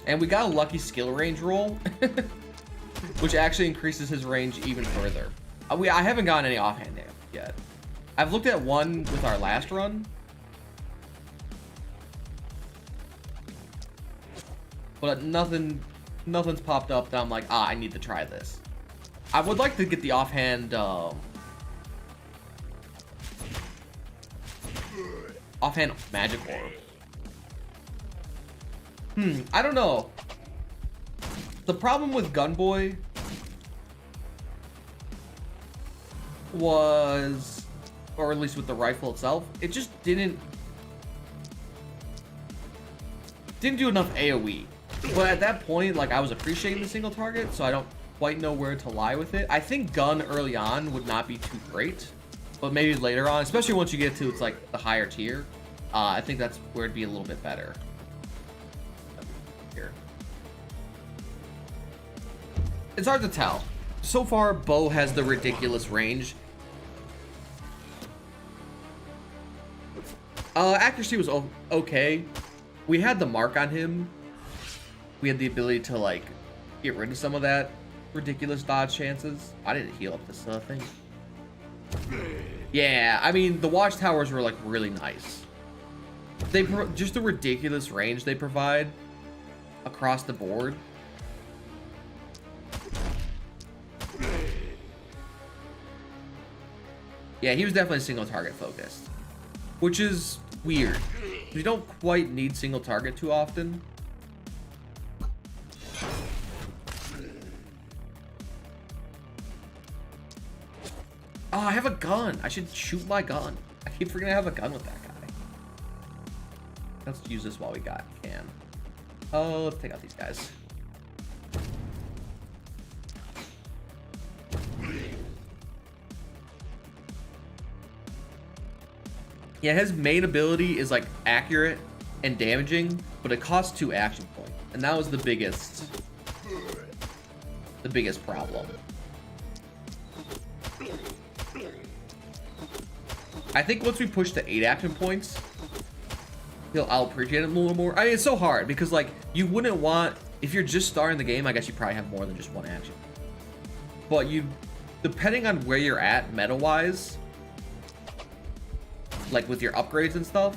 And we got a lucky skill range roll, which actually increases his range even further. I haven't gotten any offhand damage yet. I've looked at one with our last run, but nothing's popped up that I'm like, I need to try this. I would like to get the offhand magic orb. I don't know. The problem with Gunboy was, or at least with the rifle itself, it just didn't do enough AoE. But at that point, like, I was appreciating the single target, so I don't quite know where to lie with it. I think gun early on would not be too great, but maybe later on, especially once you get to it's like the higher tier, I think that's where it'd be a little bit better. Here. It's hard to tell. So far, Bo has the ridiculous range. Accuracy was okay. We had the mark on him. We had the ability to, like, get rid of some of that ridiculous dodge chances. I didn't heal up this thing. Yeah, I mean, the watchtowers were, like, really nice. Just the ridiculous range they provide across the board. Yeah, he was definitely single target focused, which is weird. We don't quite need single target too often. Oh, I have a gun. I should shoot my gun. I keep forgetting I have a gun with that guy. Let's use this while we can. Oh, let's take out these guys. Yeah, his main ability is, like, accurate and damaging, but it costs 2 action points, and that was the biggest problem. I think once we push to 8 action points, I'll appreciate it a little more. I mean, it's so hard because, like, you wouldn't want, if you're just starting the game, I guess you probably have more than just 1 action. But depending on where you're at meta-wise, like with your upgrades and stuff,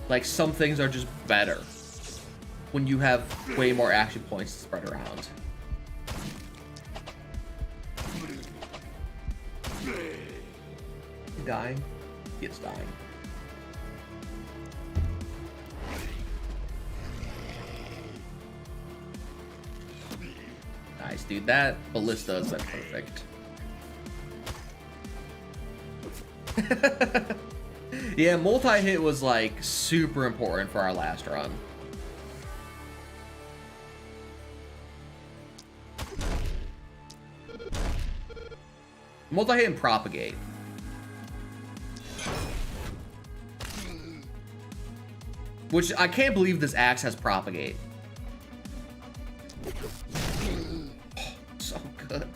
like some things are just better when you have way more action points to spread around. Dying? He is dying. Nice, dude. That ballista is like perfect. Yeah, multi-hit was like super important for our last run. Multi-hit and propagate. Which I can't believe this axe has propagate. Oh, so good.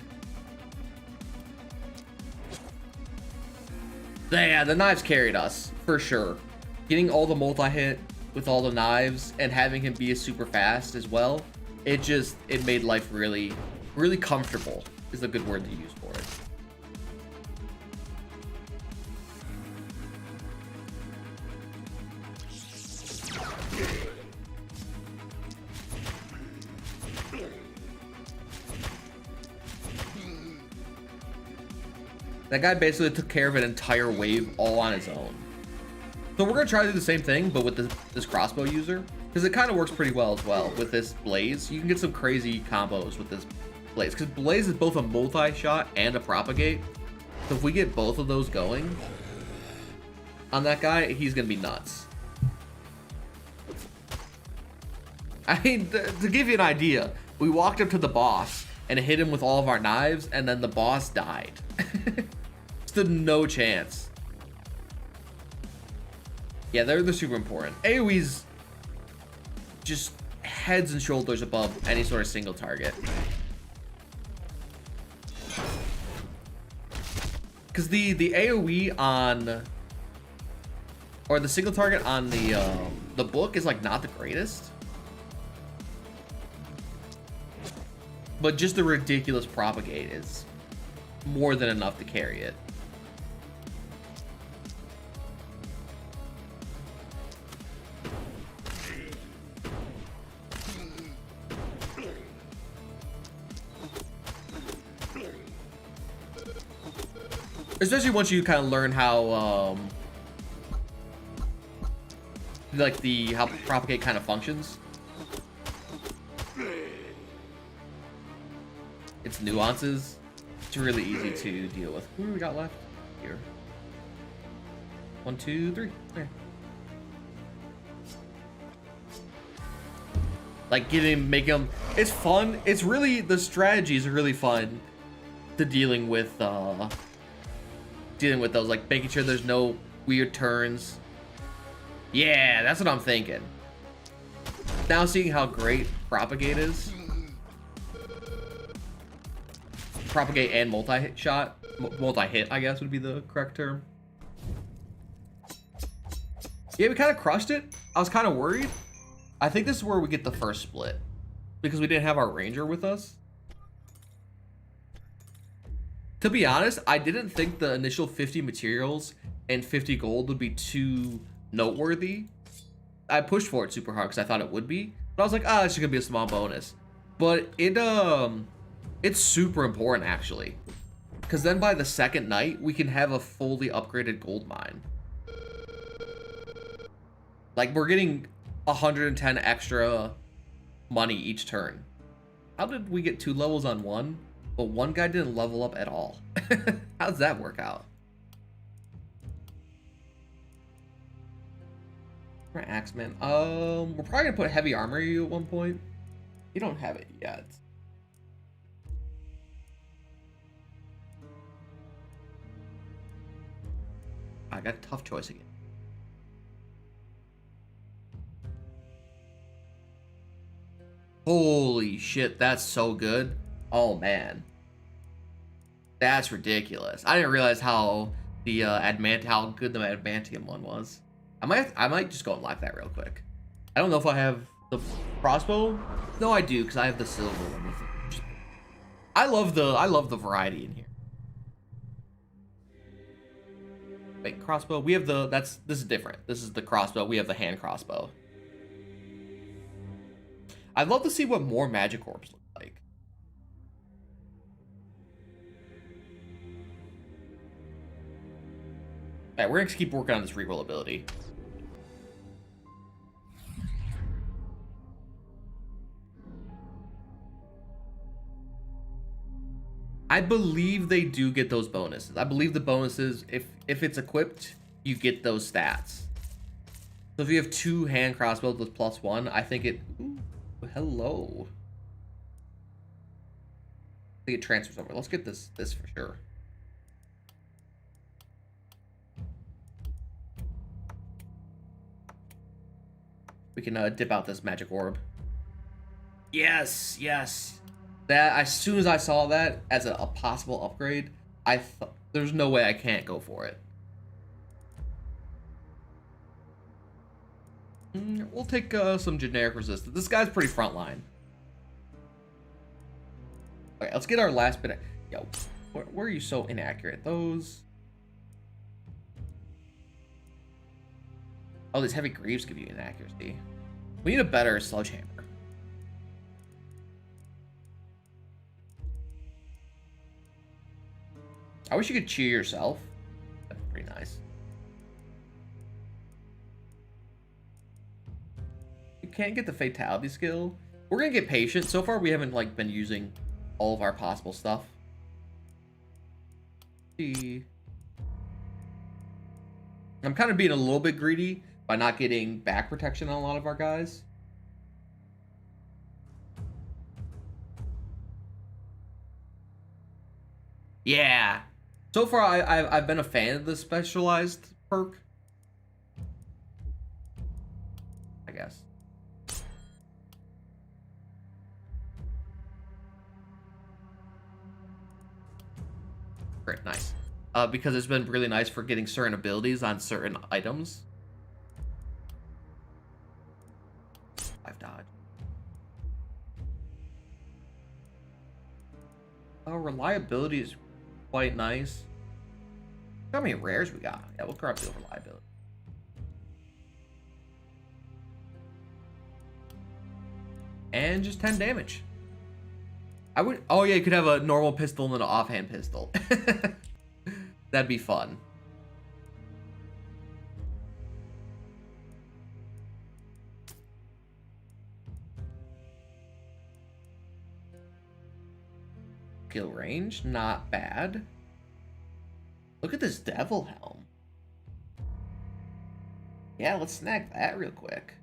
Yeah, the knives carried us, for sure. Getting all the multi-hit with all the knives and having him be super fast as well, it made life really, really comfortable, is a good word to use for it. That guy basically took care of an entire wave all on his own. So we're gonna try to do the same thing, but with this crossbow user, because it kind of works pretty well as well with this blaze. You can get some crazy combos with this blaze, because blaze is both a multi-shot and a propagate. So if we get both of those going on that guy, he's gonna be nuts. I mean, to give you an idea, we walked up to the boss and hit him with all of our knives, and then the boss died. Stood no chance. Yeah, they're super important. AoE's just heads and shoulders above any sort of single target. Because the AoE on, or the single target on the book is like not the greatest. But just the ridiculous propagate is more than enough to carry it. Especially once you kind of learn how how propagate kind of functions. Its nuances. It's really easy to deal with. Who do we got left? Here. 1, 2, 3. Okay. Like make him. It's fun. It's really, the strategies are really fun to dealing with those, like making sure there's no weird turns. Yeah, that's what I'm thinking. Now seeing how great propagate is. Propagate and multi-hit, I guess would be the correct term. Yeah, we kind of crushed it. I was kind of worried. I think this is where we get the first split, because we didn't have our ranger with us. To be honest, I didn't think the initial 50 materials and 50 gold would be too noteworthy. I pushed for it super hard because I thought it would be, but I was like, it's just gonna be a small bonus. But it's super important actually, because then by the second night we can have a fully upgraded gold mine. Like, we're getting 110 extra money each turn. How did we get 2 levels on one, but one guy didn't level up at all? How does that work out? For Axeman, we're probably gonna put heavy armor you at one point. You don't have it yet. I got a tough choice again. Holy shit, that's so good. Oh man, that's ridiculous. I didn't realize how the how good the adamantium one was. I might just go and live that real quick. I don't know if I have the crossbow. No, I do, because I have the silver one with it. I love the variety in here. Wait, crossbow. We have the this is different. This is the crossbow. We have the hand crossbow. I'd love to see what more magic orbs look like. Alright, we're gonna keep working on this reroll ability. I believe they do get those bonuses. I believe the bonuses, if it's equipped, you get those stats. So if you have 2 hand crossbows with +1, I think it... Ooh, hello. I think it transfers over. Let's get this for sure. We can dip out this magic orb. Yes, yes. That, as soon as I saw that as a possible upgrade, I thought there's no way I can't go for it. We'll take some generic resistance. This guy's pretty frontline. Okay, let's get our last bit of... Yo, where are you so inaccurate? Those... Oh, these heavy greaves give you inaccuracy. We need a better sledgehammer. I wish you could cheer yourself. That'd be pretty nice. You can't get the fatality skill. We're gonna get patient. So far, we haven't like been using all of our possible stuff. See, I'm kind of being a little bit greedy by not getting back protection on a lot of our guys. Yeah. So far, I've been a fan of the specialized perk. I guess. Great, nice. Because it's been really nice for getting certain abilities on certain items. I've dodged. Reliability is quite nice. How many rares we got? Yeah, we'll grab the reliability. And just 10 damage. I would... Oh yeah, you could have a normal pistol and an offhand pistol. That'd be fun. Kill range, not bad. Look at this devil helm. Yeah, let's snag that real quick.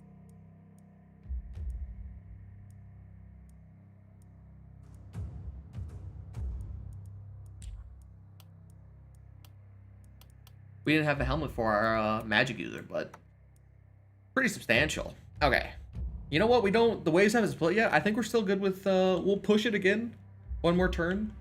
We didn't have a helmet for our magic user, but pretty substantial. Okay. You know what? We don't... The waves haven't split yet. I think we're still good with... We'll push it again. One more turn.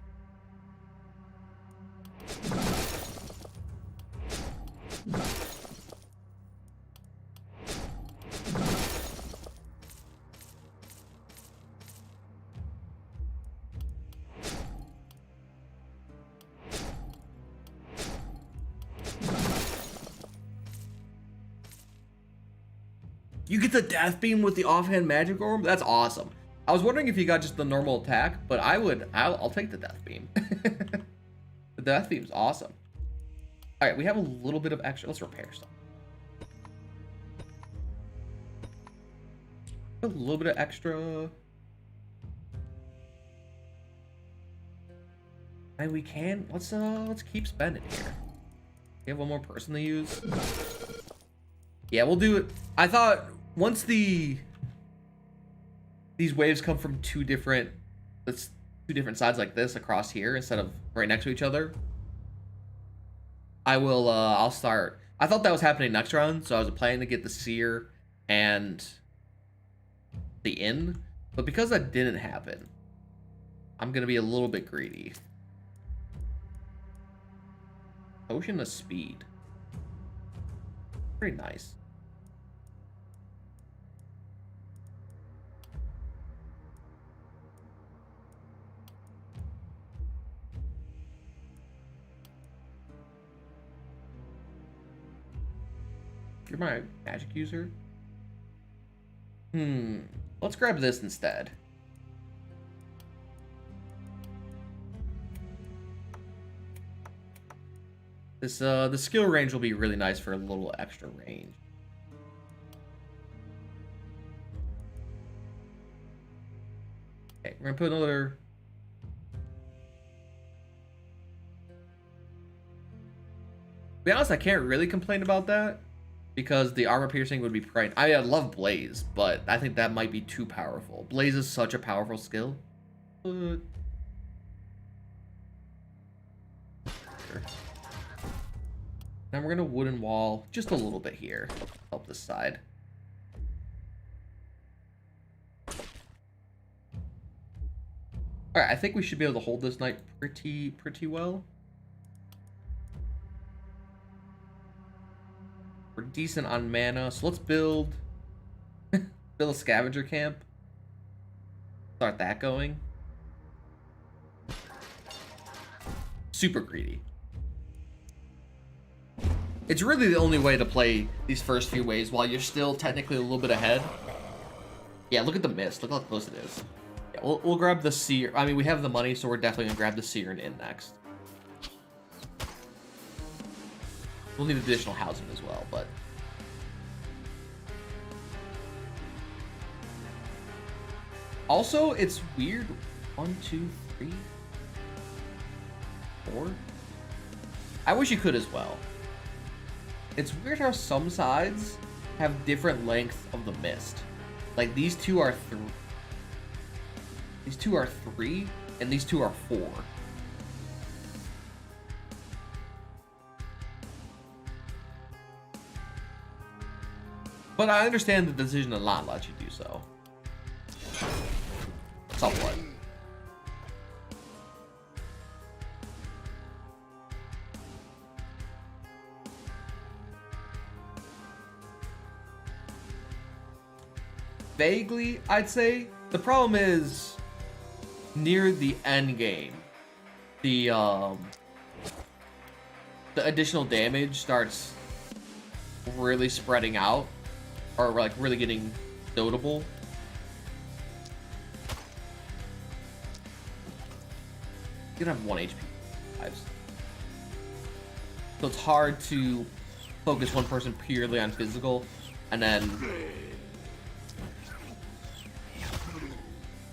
You get the death beam with the offhand magic orb? That's awesome. I was wondering if you got just the normal attack, but I'll take the death beam. The death beam's awesome. All right, we have a little bit of extra. Let's repair stuff. A little bit of extra. And we can, let's keep spending here. We have one more person to use. Yeah, we'll do it. I thought once these waves come from two different sides like this across here instead of right next to each other, I'll start. I thought that was happening next round, so I was planning to get the seer and the inn, but because that didn't happen, I'm gonna be a little bit greedy. Potion of speed. Pretty nice. You're my magic user. Let's grab this instead. This the skill range will be really nice for a little extra range. Okay, we're gonna put another. To be honest, I can't really complain about that because the armor piercing would be prime. I love Blaze, but I think that might be too powerful. Blaze is such a powerful skill. Sure. Now we're gonna wooden wall just a little bit here. Help this side. Alright, I think we should be able to hold this knight pretty well. We're decent on mana, so let's build a scavenger camp. Start that going. Super greedy. It's really the only way to play these first few waves while you're still technically a little bit ahead. Yeah, look at the mist. Look how close it is. Yeah, we'll grab the seer. I mean, we have the money, so we're definitely gonna grab the seer and inn next. We'll need additional housing as well, but also it's weird. 1, 2, 3, 4. I wish you could as well. It's weird how some sides have different length of the mist. Like these two are 3. These two are 3, and these two are 4. But I understand the decision to not let you do so. Somewhat. Vaguely, I'd say. The problem is near the end game, the additional damage starts really spreading out, or like really getting notable. You don't have 1 HP lives. So it's hard to focus one person purely on physical, and then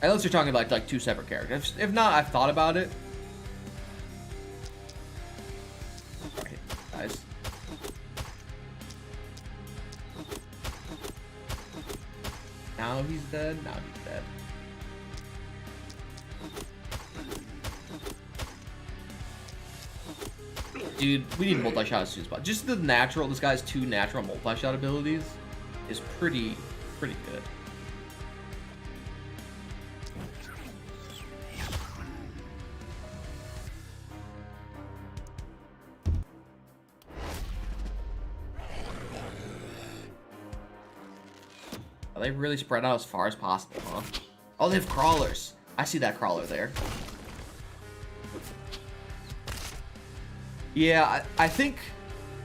unless you're talking about like 2 separate characters. If not, I've thought about it. Okay, guys. Now he's dead. Now he's dead. Dude, we need multi-shot as soon as possible. Just the natural. This guy's 2 natural multi-shot abilities is pretty good. They really spread out as far as possible, huh? Oh, they have crawlers. I see that crawler there. Yeah, I think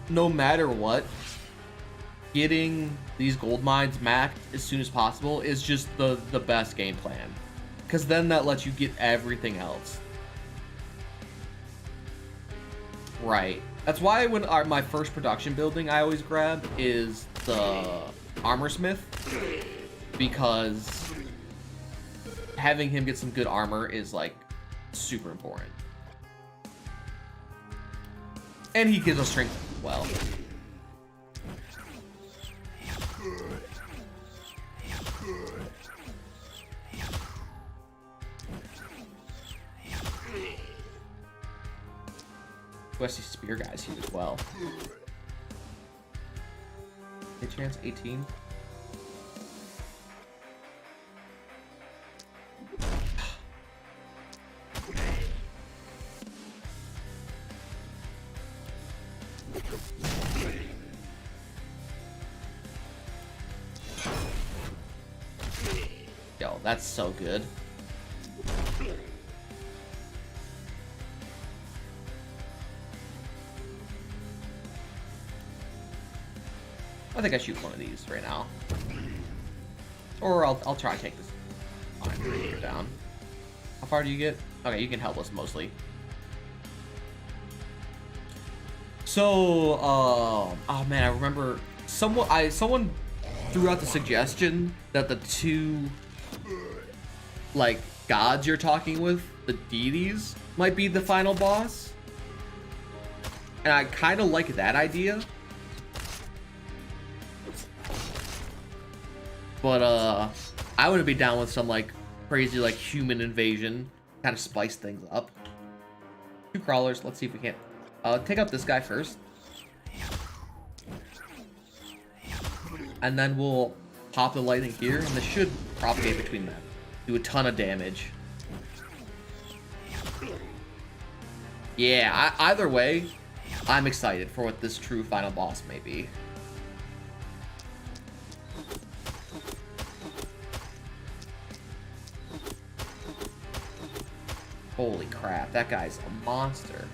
no matter what, getting these gold mines maxed as soon as possible is just the best game plan. Because then that lets you get everything else. Right. That's why when my first production building I always grab is the armor smith, because having him get some good armor is like super important, and he gives us strength as well. Westy spear guys here as well. Hit chance 18. Yo, that's so good. I think I shoot one of these right now. Or I'll try and take this line down. How far do you get? Okay, you can help us mostly. So, oh man, I remember someone threw out the suggestion that the two, like, gods you're talking with, the deities, might be the final boss. And I kind of like that idea. But, I wouldn't be down with some, like, crazy, like, human invasion. Kind of spice things up. 2 crawlers. Let's see if we can't take out this guy first. And then we'll pop the lightning here, and this should propagate between them. Do a ton of damage. Yeah, either way, I'm excited for what this true final boss may be. Holy crap, that guy's a monster.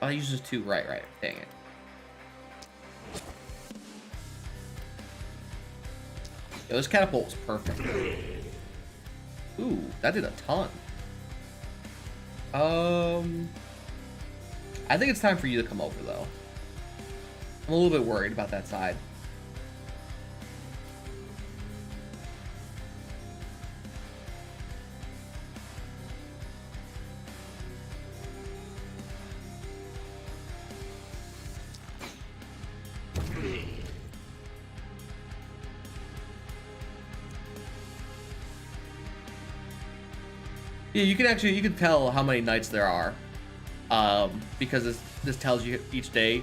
Oh, he uses 2. Right. Dang it. Yo, this catapult was perfect. Ooh, that did a ton. I think it's time for you to come over, though. I'm a little bit worried about that side. Yeah, you can tell how many nights there are, because this tells you each day.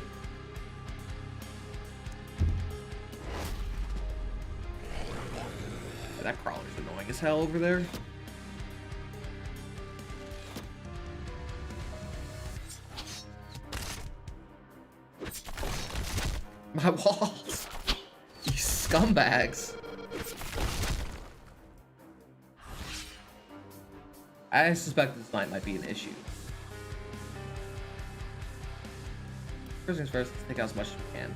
That crawler's annoying as hell over there. My walls, you scumbags. I suspect this might be an issue. First things first, let's take out as much as we can.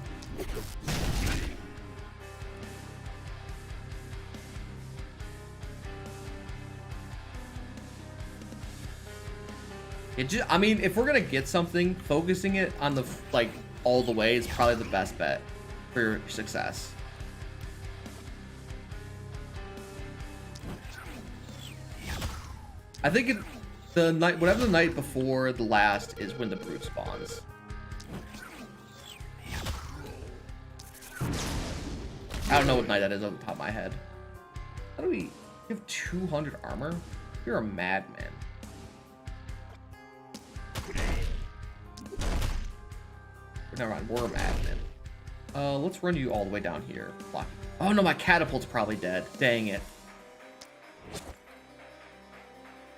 I mean, if we're gonna get something, focusing it on the, like, all the way is probably the best bet for your success. I think whatever the night before the last is when the brute spawns. I don't know what night that is off the top of my head. How do we... You have 200 armor? You're a madman. Never mind, we're madmen. Let's run you all the way down here. Block. Oh no, my catapult's probably dead. Dang it.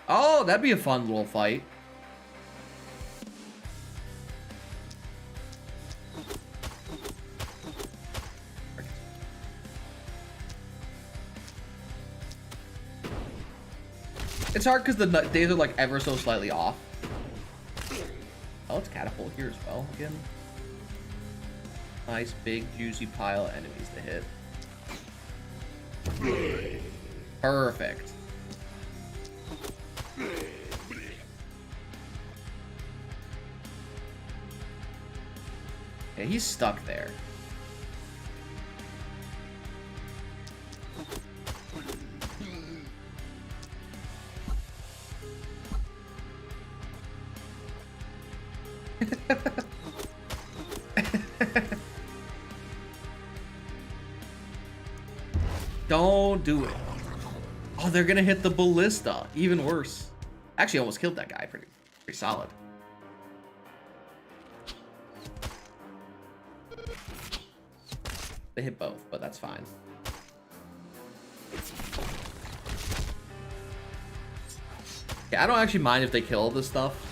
Oh, that'd be a fun little fight. It's hard because the days are like ever so slightly off. Oh, it's catapult here as well again. Nice big juicy pile of enemies to hit. Perfect. Yeah, he's stuck there. Don't do it. Oh, they're gonna hit the ballista. Even worse. Actually, almost killed that guy. Pretty solid. They hit both, but that's fine. Yeah, I don't actually mind if they kill all this stuff.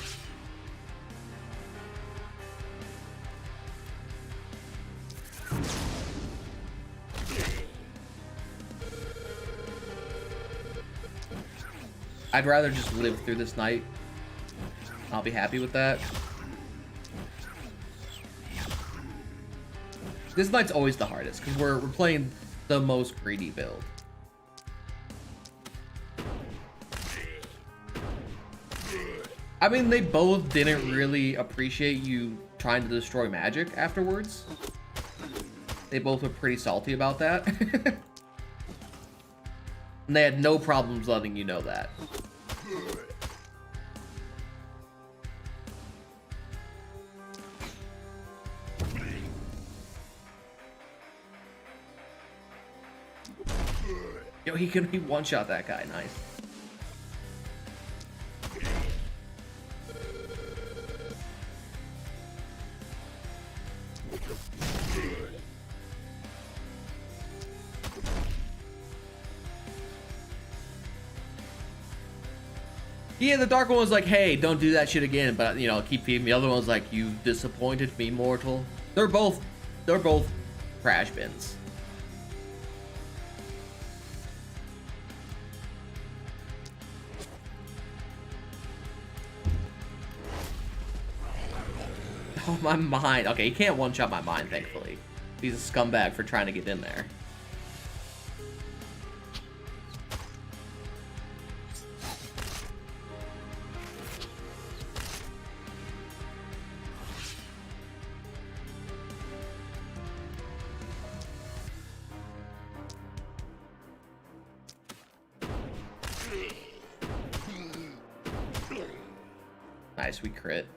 I'd rather just live through this night. I'll be happy with that. This night's always the hardest because we're playing the most greedy build. I mean, they both didn't really appreciate you trying to destroy magic afterwards. They both were pretty salty about that. And they had no problems letting you know that. Yo, he one-shot that guy. Nice. Yeah, the dark one was like, hey, don't do that shit again, but, you know, keep feeding me. The other one was like, you disappointed me, mortal. They're both trash bins. Oh, my mind. Okay, he can't one-shot my mind, thankfully. He's a scumbag for trying to get in there. Nice, we crit.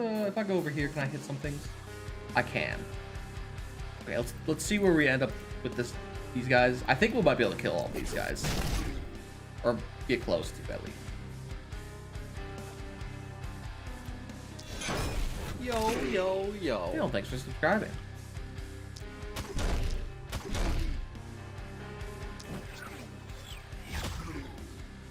If I go over here, can I hit some things? I can. Okay, let's see where we end up with these guys. I think we might be able to kill all these guys. Or get close to, at least. Yo, thanks for subscribing.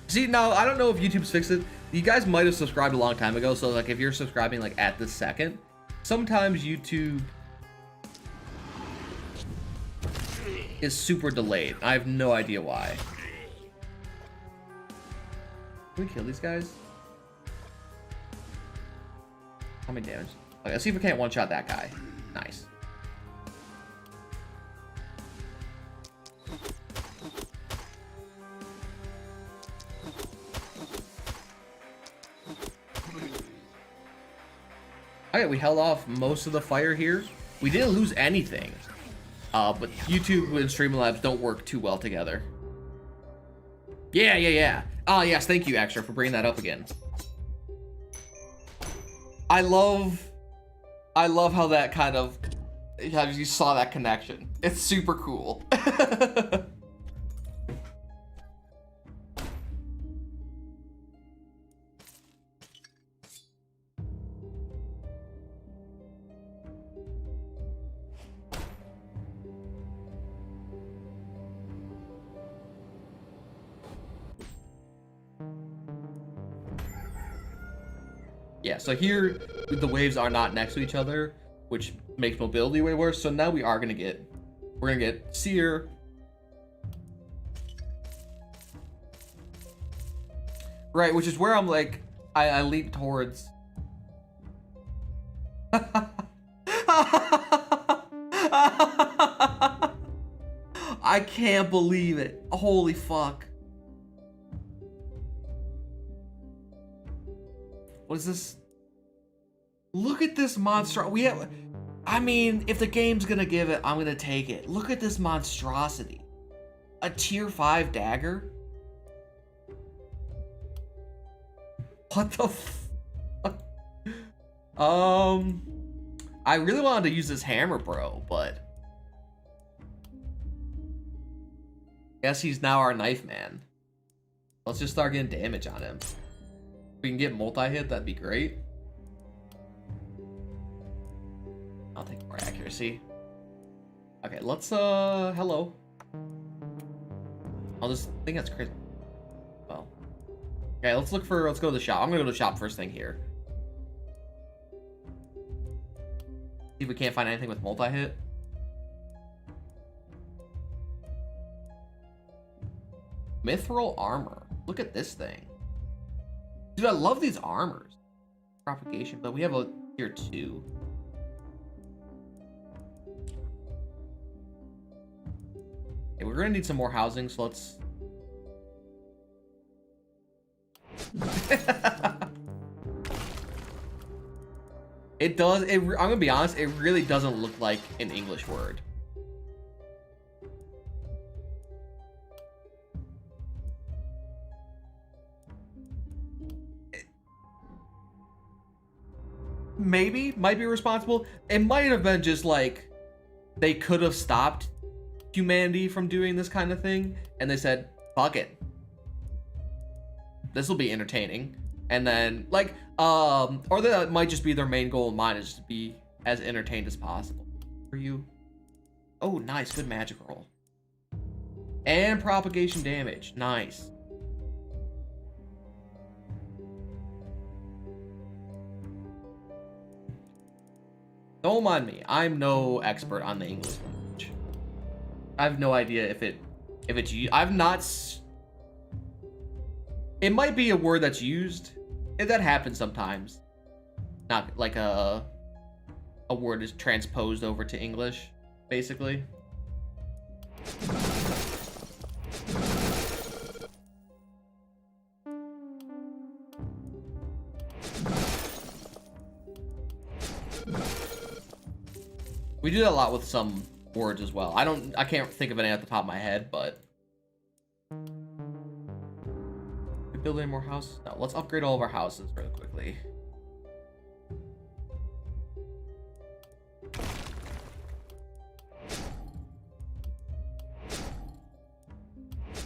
See, now, I don't know if YouTube's fixed it. You guys might have subscribed a long time ago, so like if you're subscribing like at this second, sometimes YouTube is super delayed. I have no idea why. Can we kill these guys? How many damage? Okay, let's see if we can't one-shot that guy. Nice. Okay, we held off most of the fire here. We didn't lose anything. But YouTube and Streamlabs don't work too well together. Yeah. Ah, yes, thank you, Extra, for bringing that up again. I love how that kind of, how you saw that connection. It's super cool. Yeah, so here the waves are not next to each other, which makes mobility way worse. So now we're gonna get Seer. Right, which is where I'm like, I lean towards. I can't believe it. Holy fuck. What is this? Look at this monster. I mean, if the game's gonna give it, I'm gonna take it. Look at this monstrosity. A tier 5 dagger? What the fuck? I really wanted to use this hammer, bro, but guess he's now our knife man. Let's just start getting damage on him. If we can get multi-hit, that'd be great. I'll take more accuracy. Okay, let's hello. I'll just think that's crazy. Well. Okay, let's go to the shop. I'm gonna go to the shop first thing here. See if we can't find anything with multi-hit. Mithril armor. Look at this thing. Dude, I love these armors. Propagation, but we have a tier 2. Okay, we're gonna need some more housing, so let's... It does, I'm gonna be honest, it really doesn't look like an English word. Maybe, might be responsible. It might have been just like, they could have stopped humanity from doing this kind of thing, and they said, fuck it. This will be entertaining. And then, like, or that might just be their main goal in mind, is to be as entertained as possible. For you. Oh, nice, good magic roll. And propagation damage, nice. Don't mind me, I'm no expert on the English language. I have no idea if it's used. I've not. It might be a word that's used. That happens sometimes. Not like a word is transposed over to English, basically. We do that a lot with some words as well. I can't think of any at the top of my head, but we build any more houses? No, let's upgrade all of our houses really quickly.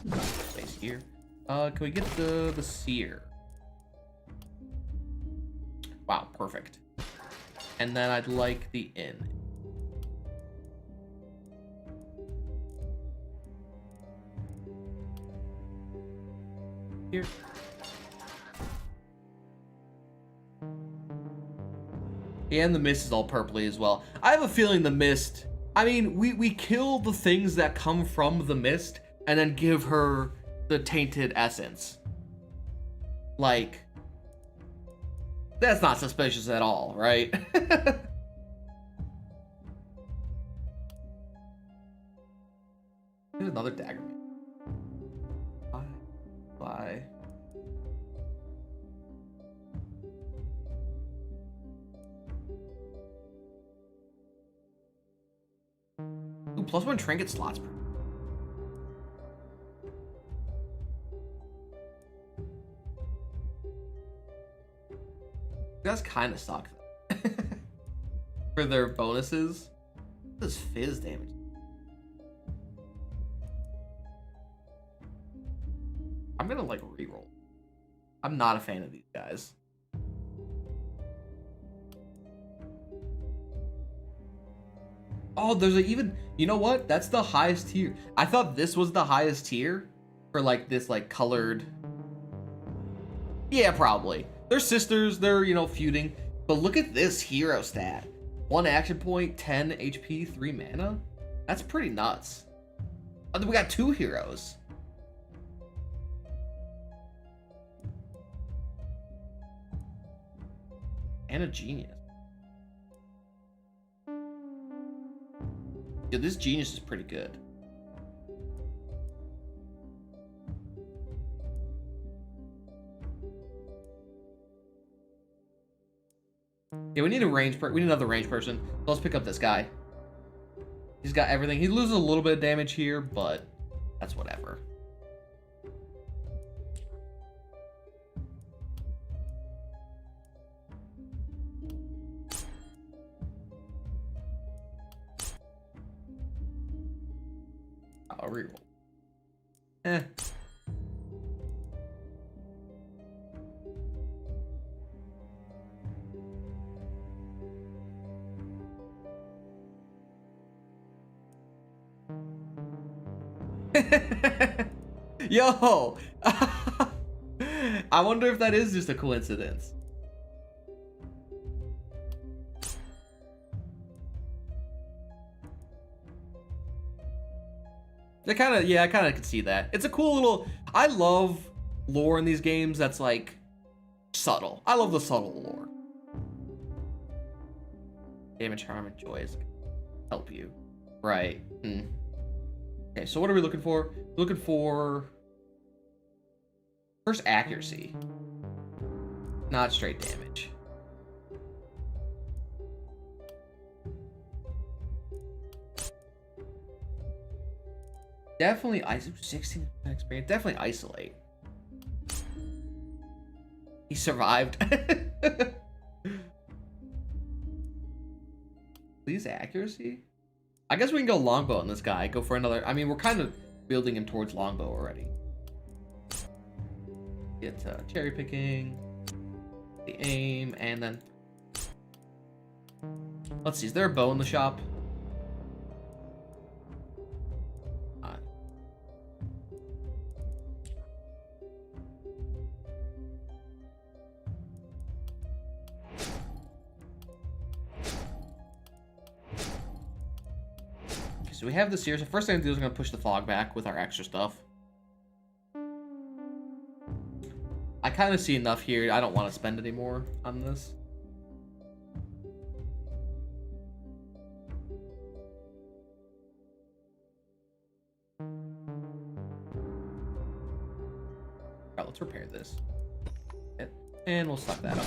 Space here. Can we get the seer? Wow, perfect. And then I'd like the inn. Here. And the mist is all purpley as well. I have a feeling the mist, I mean, we kill the things that come from the mist and then give her the tainted essence. Like, that's not suspicious at all, right? There's another dagger. Fly. Ooh, +1 trinket slots. You guys kind of suck for their bonuses. What does fizz damage? I'm gonna like reroll. I'm not a fan of these guys. Oh, there's even, you know what? That's the highest tier. I thought this was the highest tier for like this like colored. Yeah, probably. They're sisters, they're, you know, feuding. But look at this hero stat. 1 action point, 10 HP, 3 mana. That's pretty nuts. Oh, we got 2 heroes. And a genius. Dude, this genius is pretty good. Yeah, we need another range person. So let's pick up this guy. He's got everything. He loses a little bit of damage here, but that's whatever. I'll reroll. Eh. Yo! I wonder if that is just a coincidence. I kind of could see that. It's a cool little... I love lore in these games that's like subtle. I love the subtle lore. Damage, harm, and joy is help you. Right. Okay, so what are we looking for? Looking for first accuracy, not straight damage. Definitely 16 experience. Definitely isolate. He survived. Please accuracy. I guess we can go longbow on this guy. Go for another. I mean, we're kind of building him towards longbow already. Get cherry picking, the aim, and then let's see. Is there a bow in the shop? So we have this here. So first thing I'm gonna do is I'm gonna push the fog back with our extra stuff. I kind of see enough here. I don't want to spend any more on this. Alright, let's repair this. And we'll suck that up.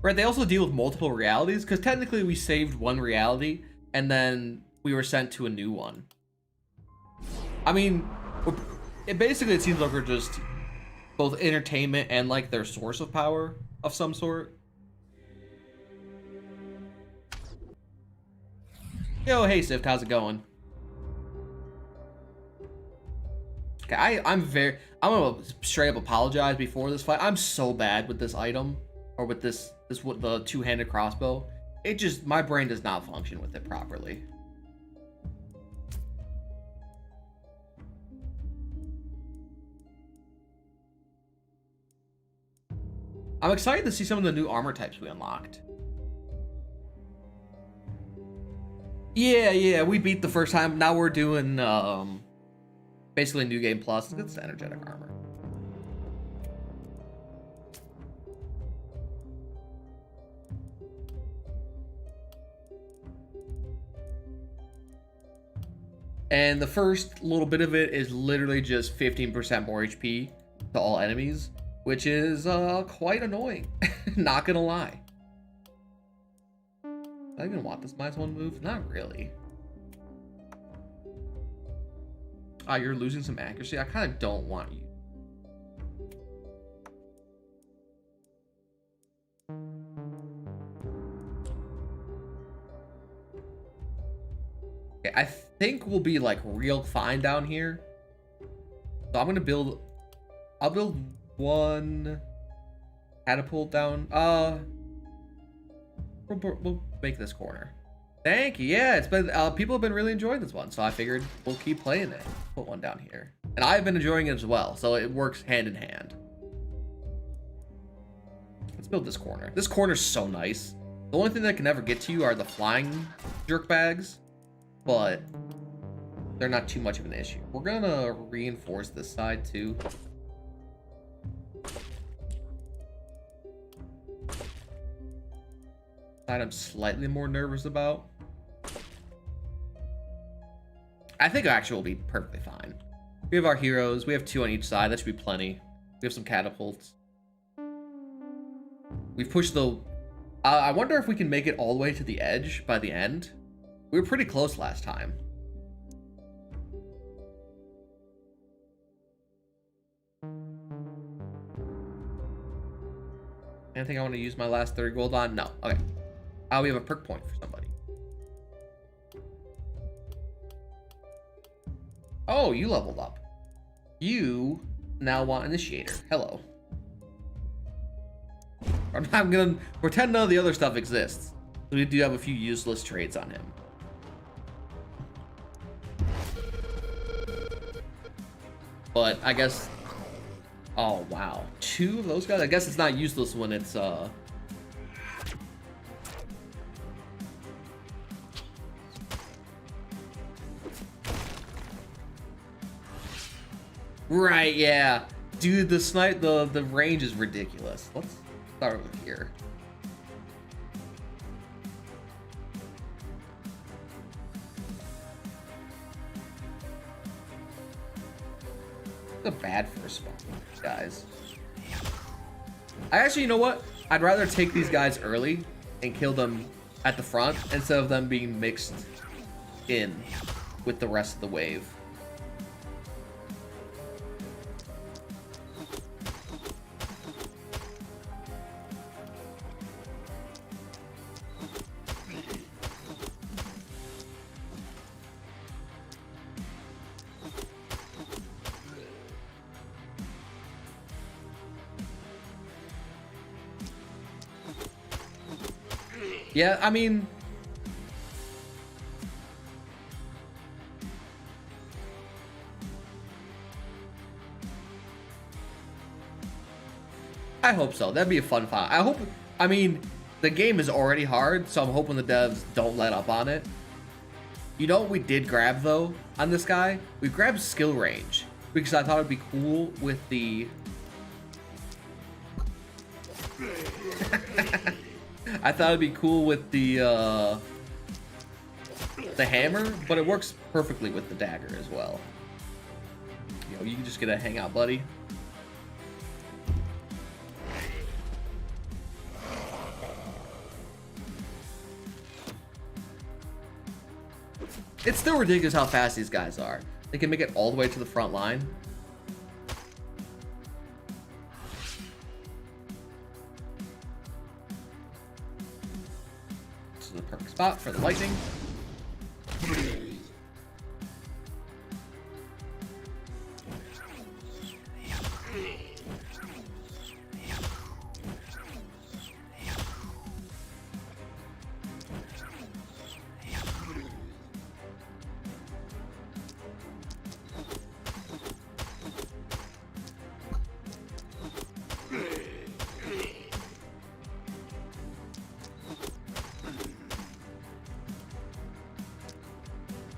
Right, they also deal with multiple realities, because technically we saved one reality, and then we were sent to a new one. I mean, it seems like we're just both entertainment and like their source of power of some sort. Yo, hey Sift, how's it going? Okay, I'm gonna straight up apologize before this fight. I'm so bad with this item, or with the two-handed crossbow. It just, my brain does not function with it properly. I'm excited to see some of the new armor types we unlocked. Yeah, we beat the first time. Now we're doing basically New Game Plus. It's energetic armor. And the first little bit of it is literally just 15% more HP to all enemies, which is quite annoying. Not gonna lie. Do I even want this -1 move? Not really. Ah, you're losing some accuracy. I kind of don't want you. Okay, I think we'll be like real fine down here. So I'm gonna build. I'll build one catapult down. We'll make this corner. Thank you. Yeah, it's been people have been really enjoying this one, so I figured we'll keep playing it. Put one down here, and I've been enjoying it as well, so it works hand in hand. Let's build this corner. This corner's so nice. The only thing that can never get to you are the flying jerk bags, but they're not too much of an issue. We're gonna reinforce this side too. That I'm slightly more nervous about. I think actually will be perfectly fine. We have our heroes. We have 2 on each side. That should be plenty. We have some catapults. We've pushed the... I wonder if we can make it all the way to the edge by the end. We were pretty close last time. Anything I want to use my last 30 gold on? No. Okay. We have a perk point for somebody. Oh, you leveled up. You now want initiator. Hello. I'm gonna pretend none of the other stuff exists. We do have a few useless traits on him. But I guess, oh wow, 2 of those guys? I guess it's not useless when it's right, yeah. Dude, the range is ridiculous. Let's start over here. A bad first spawn, guys. I actually, you know what? I'd rather take these guys early and kill them at the front instead of them being mixed in with the rest of the wave. Yeah, I mean, I hope so. That'd be a fun fight. I mean, the game is already hard, so I'm hoping the devs don't let up on it. You know what we did grab, though, on this guy? We grabbed skill range, because I thought it'd be cool with the... I thought it'd be cool with the hammer, but it works perfectly with the dagger as well. You know, you can just get a hangout, buddy. It's still ridiculous how fast these guys are. They can make it all the way to the front line. This is the perfect spot for the lightning.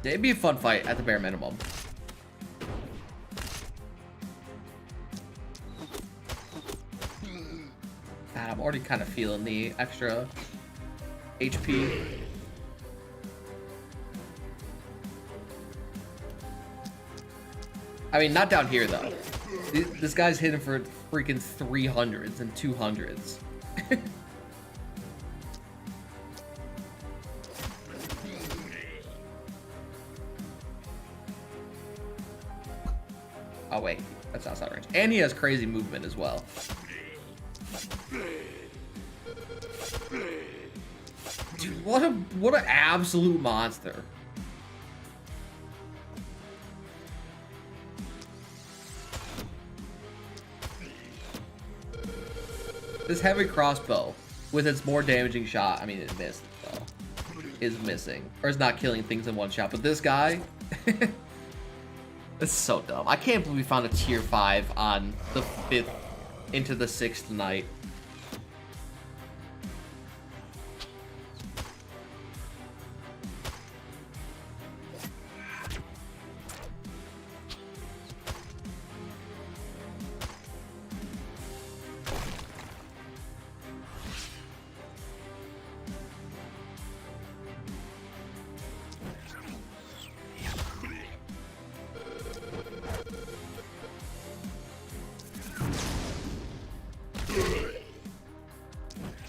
It'd be a fun fight at the bare minimum. God, I'm already kind of feeling the extra HP. I mean, not down here though. This guy's hitting for freaking 300s and 200s. Oh wait, that's outside range. And he has crazy movement as well. Dude, what an absolute monster. This heavy crossbow with its more damaging shot, I mean it missed though, is missing. Or is not killing things in one shot. But this guy it's so dumb. I can't believe we found a tier 5 on the 5th into the 6th night.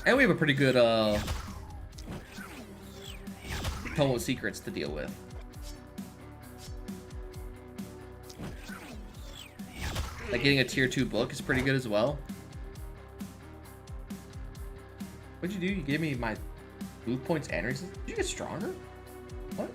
And we have a pretty good Tome of Secrets to deal with. Like getting a tier 2 book is pretty good as well. What'd you do? You gave me my move points and resistance? Did you get stronger? What?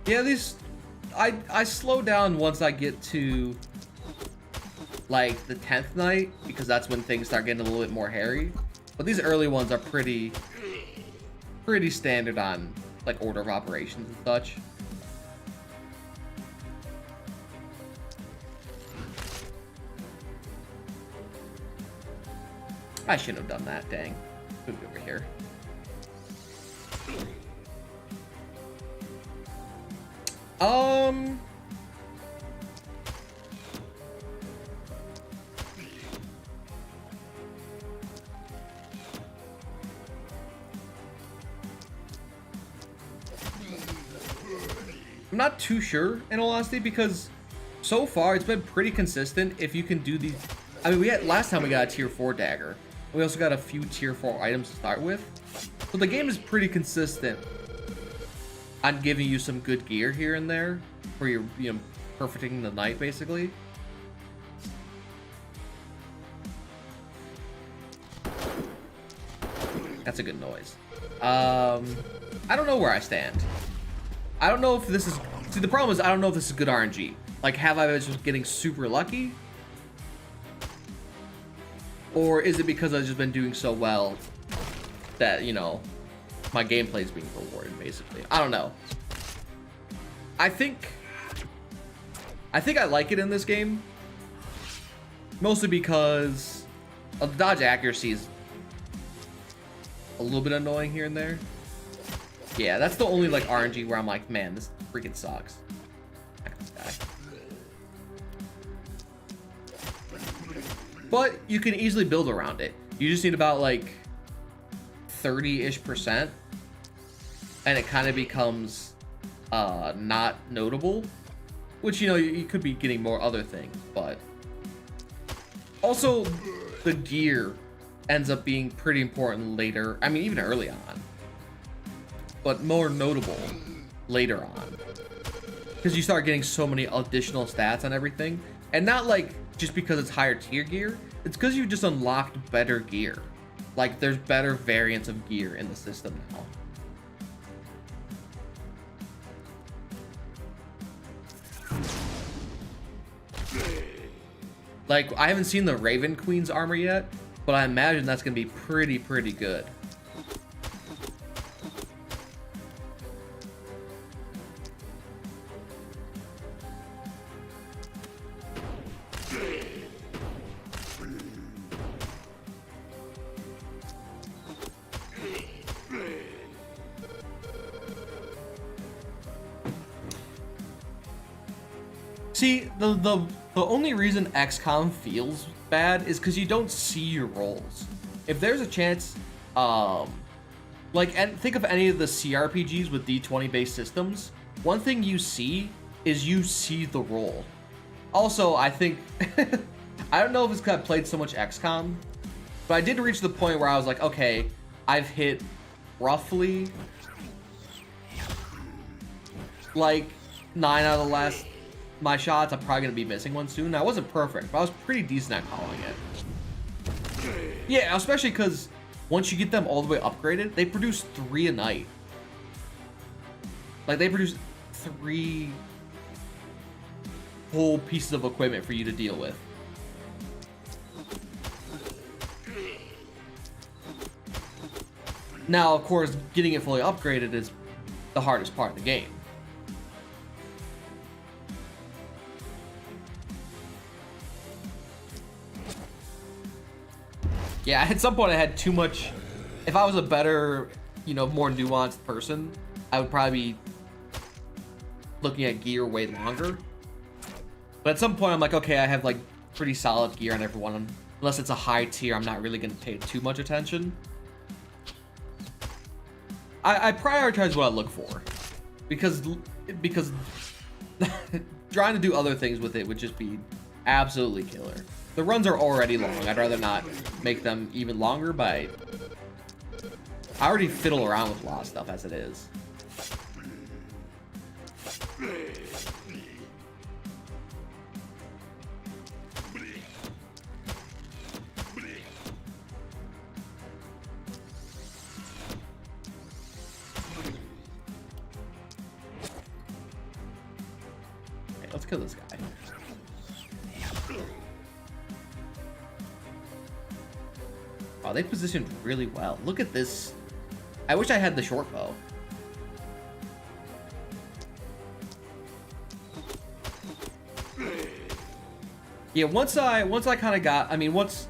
Yeah, these I slow down once I get to like the 10th night, because that's when things start getting a little bit more hairy. But these early ones are pretty standard on like order of operations and such. I shouldn't have done that, dang. Move over here. I'm not too sure, in all honesty, because so far it's been pretty consistent. If you can do these, I mean, last time we got a tier 4 dagger. We also got a few tier 4 items to start with. So the game is pretty consistent on giving you some good gear here and there for your, you know, perfecting the night, basically. That's a good noise. I don't know where I stand. I don't know if this is... See, the problem is I don't know if this is good RNG. Like, have I been just getting super lucky? Or is it because I've just been doing so well that, you know, my gameplay is being rewarded, basically? I don't know. I think I like it in this game. Mostly because the dodge accuracy is a little bit annoying here and there. Yeah, that's the only, like, RNG where I'm like, man, this freaking sucks. But you can easily build around it. You just need about, like, 30-ish%. And it kind of becomes not notable. Which, you know, you could be getting more other things, but... Also, the gear ends up being pretty important later. I mean, even early on. But more notable later on. Because you start getting so many additional stats on everything. And not like just because it's higher tier gear. It's because you just unlocked better gear. Like, there's better variants of gear in the system now. Like, I haven't seen the Raven Queen's armor yet, but I imagine that's going to be pretty good. See, the only reason XCOM feels bad is because you don't see your rolls. If there's a chance, like, and think of any of the CRPGs with D20 based systems, one thing you see is you see the roll. Also, I think, I don't know if it's because I played so much XCOM, but I did reach the point where I was like, okay, I've hit roughly like 9 out of the last my shots. I'm probably gonna be missing one soon. I wasn't perfect, but I was pretty decent at calling it. Yeah, especially because once you get them all the way upgraded, they produce 3 a night. Like, they produce 3 whole pieces of equipment for you to deal with. Now, of course, getting it fully upgraded is the hardest part of the game. Yeah, at some point I had too much. If I was a better, you know, more nuanced person, I would probably be looking at gear way longer. But at some point I'm like, okay, I have like pretty solid gear on everyone. Unless it's a high tier, I'm not really going to pay too much attention. I prioritize what I look for. Because trying to do other things with it would just be absolutely killer. The runs are already long. I'd rather not make them even longer, but I already fiddle around with a lot of stuff as it is. let's kill this guy. Wow, they positioned really well. Look at this. I wish I had the short bow. Yeah, once I kind of got, I mean, once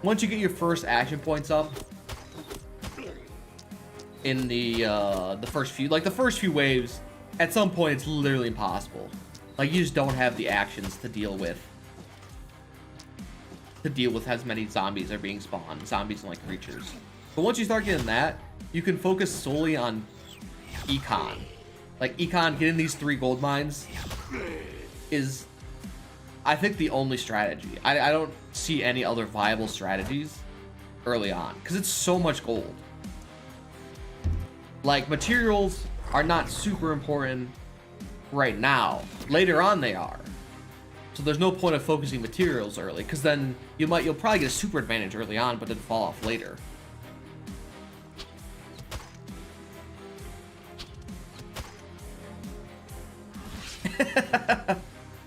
you get your first action points up in the first few waves, at some point it's literally impossible. Like, you just don't have the actions to deal with as many zombies are being spawned, zombies and like creatures. But once you start getting that, you can focus solely on econ. Like, econ, getting these 3 gold mines is, I think, the only strategy. I don't see any other viable strategies early on, because it's so much gold. Like, materials are not super important right now. Later on they are. So there's no point of focusing materials early, because then you'll probably get a super advantage early on, but then fall off later.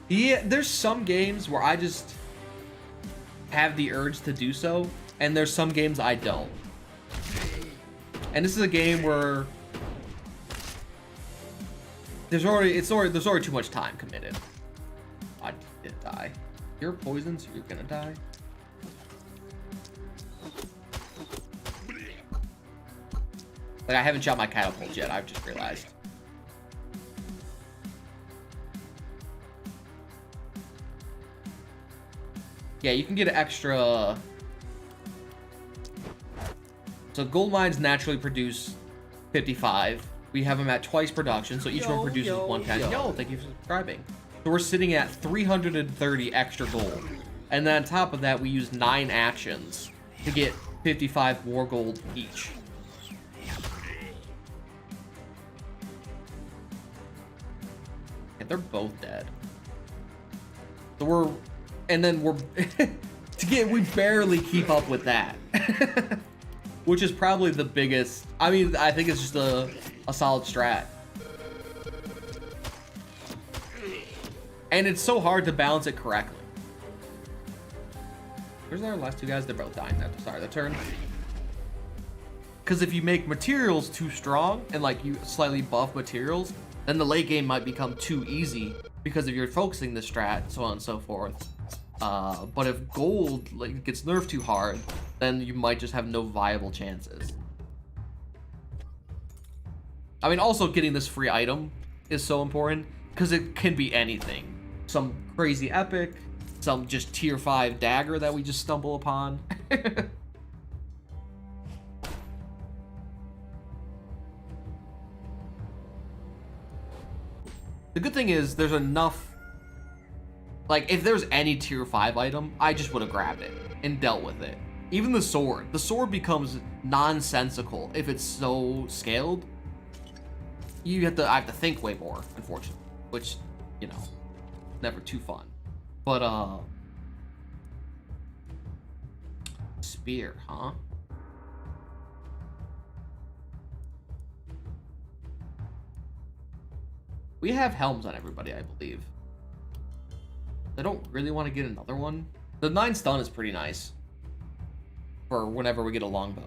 Yeah, there's some games where I just have the urge to do so, and there's some games I don't. And this is a game where there's already too much time committed. I did die. You're poisoned, so you're gonna die. Like, I haven't shot my catapult yet, I've just realized. Yeah, you can get an extra. So gold mines naturally produce 55. We have them at twice production, so each one produces 110. Yo, thank you for subscribing. So we're sitting at 330 extra gold. And then on top of that, we use 9 actions to get 55 more gold each. And they're both dead. So we barely keep up with that. Which is probably the biggest. I mean, I think it's just a solid strat. And it's so hard to balance it correctly. Where's our last 2 guys? They're both dying at the start of the turn. Because if you make materials too strong and like you slightly buff materials, then the late game might become too easy because if you're focusing the strat, so on and so forth. But if gold like gets nerfed too hard, then you might just have no viable chances. I mean, also getting this free item is so important because it can be anything. Some crazy epic, some just tier 5 dagger that we just stumble upon. The good thing is there's enough. Like, if there's any tier 5 item, I just would have grabbed it and dealt with it. Even the sword. The sword becomes nonsensical if it's so scaled. I have to think way more, unfortunately. Which, you know, never too fun. But, spear, huh? We have helms on everybody, I believe. I don't really want to get another one. The 9 stun is pretty nice for whenever we get a longbow.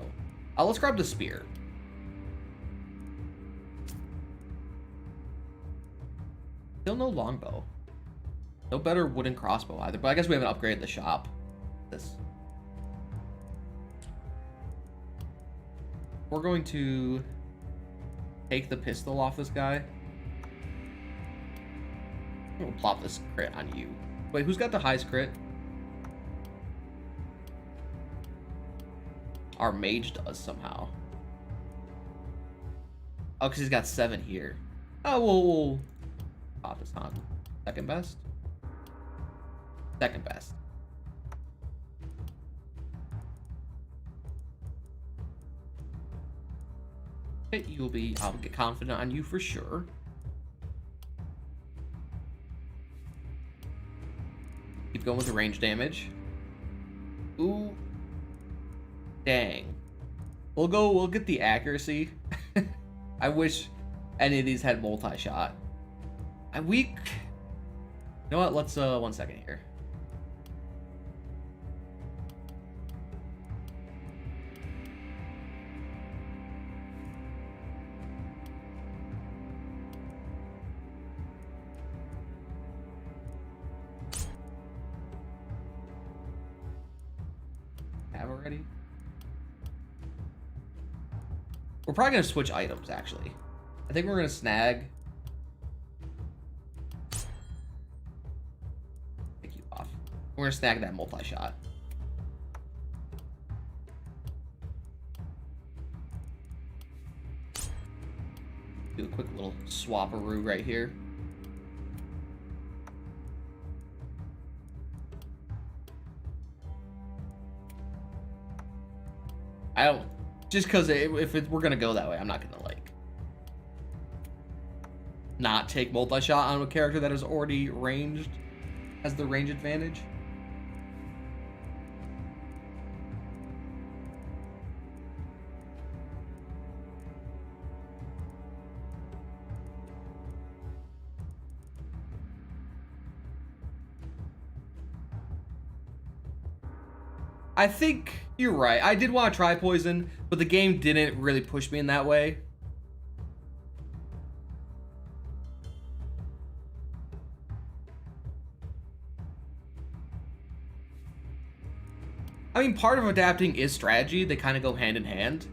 Let's grab the spear. Still no longbow. No better wooden crossbow either, but I guess we haven't upgraded the shop. We're going to take the pistol off this guy. I'm gonna plop this crit on you. Wait, who's got the highest crit? Our mage does somehow. Oh, because he's got 7 here. Oh, we'll pop this on. Second best? Second best. Okay, I'll get confident on you for sure. Keep going with the range damage. Ooh. Dang. We'll get the accuracy. I wish any of these had multi-shot. You know what? Let's 1 second here. Have already. We're probably gonna switch items actually. I think we're gonna snag. Take you off. We're gonna snag that multi-shot. Do a quick little swap-a-roo right here. I don't, just because we're gonna go that way, I'm not gonna like not take multi-shot on a character that is already ranged, has the range advantage. I think you're right. I did want to try poison, but the game didn't really push me in that way. I mean, part of adapting is strategy. They kind of go hand in hand.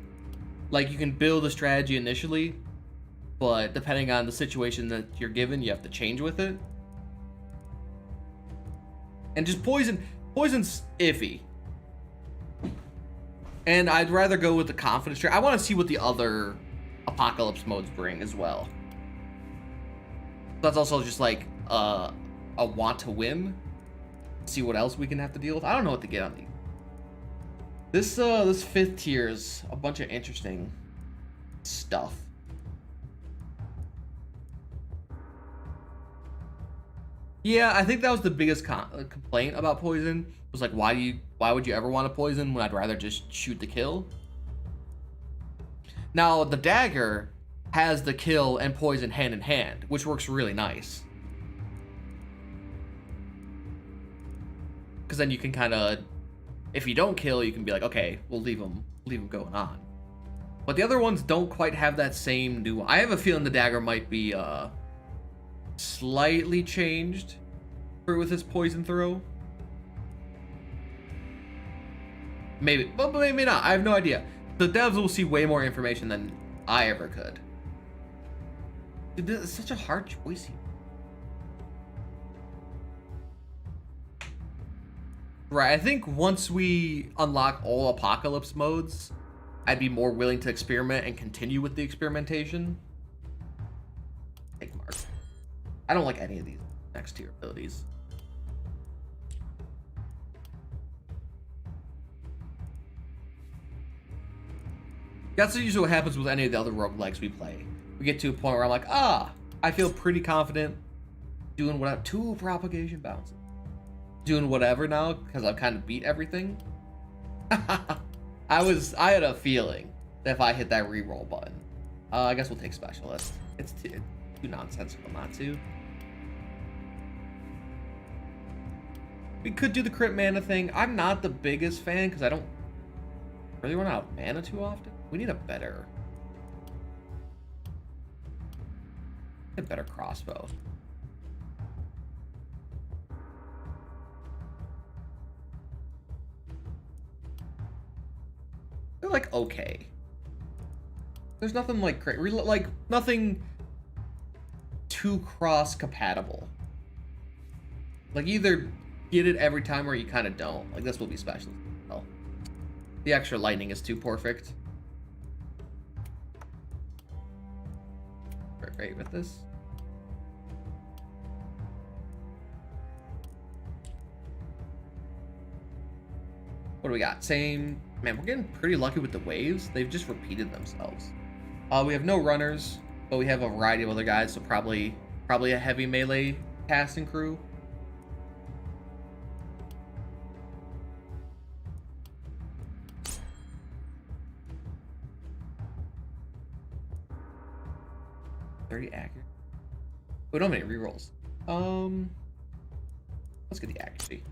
Like, you can build a strategy initially, but depending on the situation that you're given, you have to change with it. And just poison's iffy. And I'd rather go with the confidence trade. I want to see what the other apocalypse modes bring as well. That's also just like a want to win. See what else we can have to deal with. I don't know what to get on these. This 5th tier is a bunch of interesting stuff. Yeah, I think that was the biggest complaint about poison. Was like, why would you ever want to poison when I'd rather just shoot the kill? Now the dagger has the kill and poison hand in hand, which works really nice. Because then you can kind of, if you don't kill, you can be like, okay, we'll leave them going on. But the other ones don't quite have that same new. I have a feeling the dagger might be slightly changed with his poison throw. Maybe, but maybe not. I have no idea. The devs will see way more information than I ever could. Dude, this is such a hard choice here. Right, I think once we unlock all apocalypse modes, I'd be more willing to experiment and continue with the experimentation. Take mark. I don't like any of these next tier abilities. That's usually what happens with any of the other roguelikes we play. We get to a point where I'm like, I feel pretty confident doing whatever. 2 propagation bounces. Doing whatever now because I've kind of beat everything. I had a feeling that if I hit that reroll button, I guess we'll take specialist. It's too nonsensical not to. We could do the crit mana thing. I'm not the biggest fan because I don't really run out of mana too often. We need a better crossbow. They're like okay. There's nothing like nothing too cross compatible. Like either get it every time or you kind of don't. Like this will be special. Oh, the extra lightning is too perfect. Right with this. What do we got? Same. Man, we're getting pretty lucky with the waves. They've just repeated themselves. We have no runners, but we have a variety of other guys, so probably a heavy melee casting crew. Very accurate. We don't have any rerolls. Let's get the accuracy.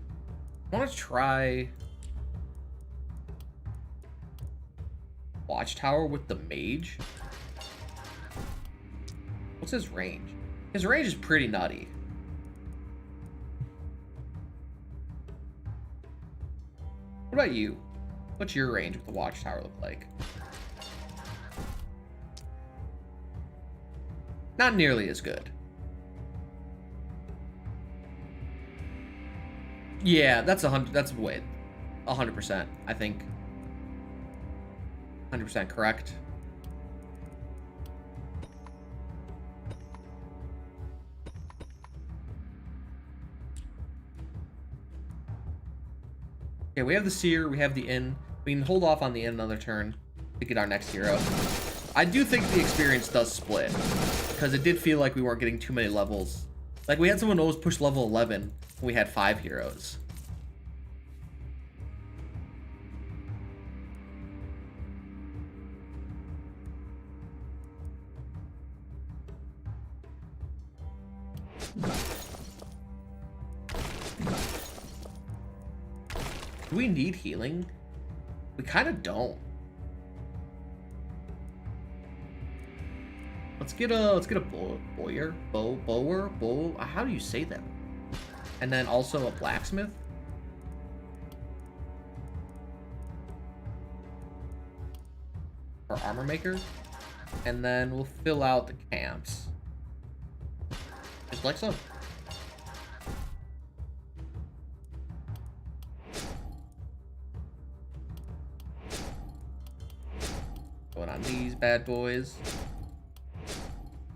I want to try Watchtower with the mage. What's his range? His range is pretty nutty. What about you? What's your range with the Watchtower look like? Not nearly as good. Yeah, that's 100. That's way 100%. I think 100% correct. Okay, we have the Seer, we have the Inn. We can hold off on the Inn another turn to get our next hero. I do think the experience does split, because it did feel like we weren't getting too many levels. Like, we had someone always push level 11 when we had 5 heroes. Do we need healing? We kind of don't. Let's get a bower. How do you say that? And then also a blacksmith. Or armor maker. And then we'll fill out the camps. Just like so. Going on these bad boys.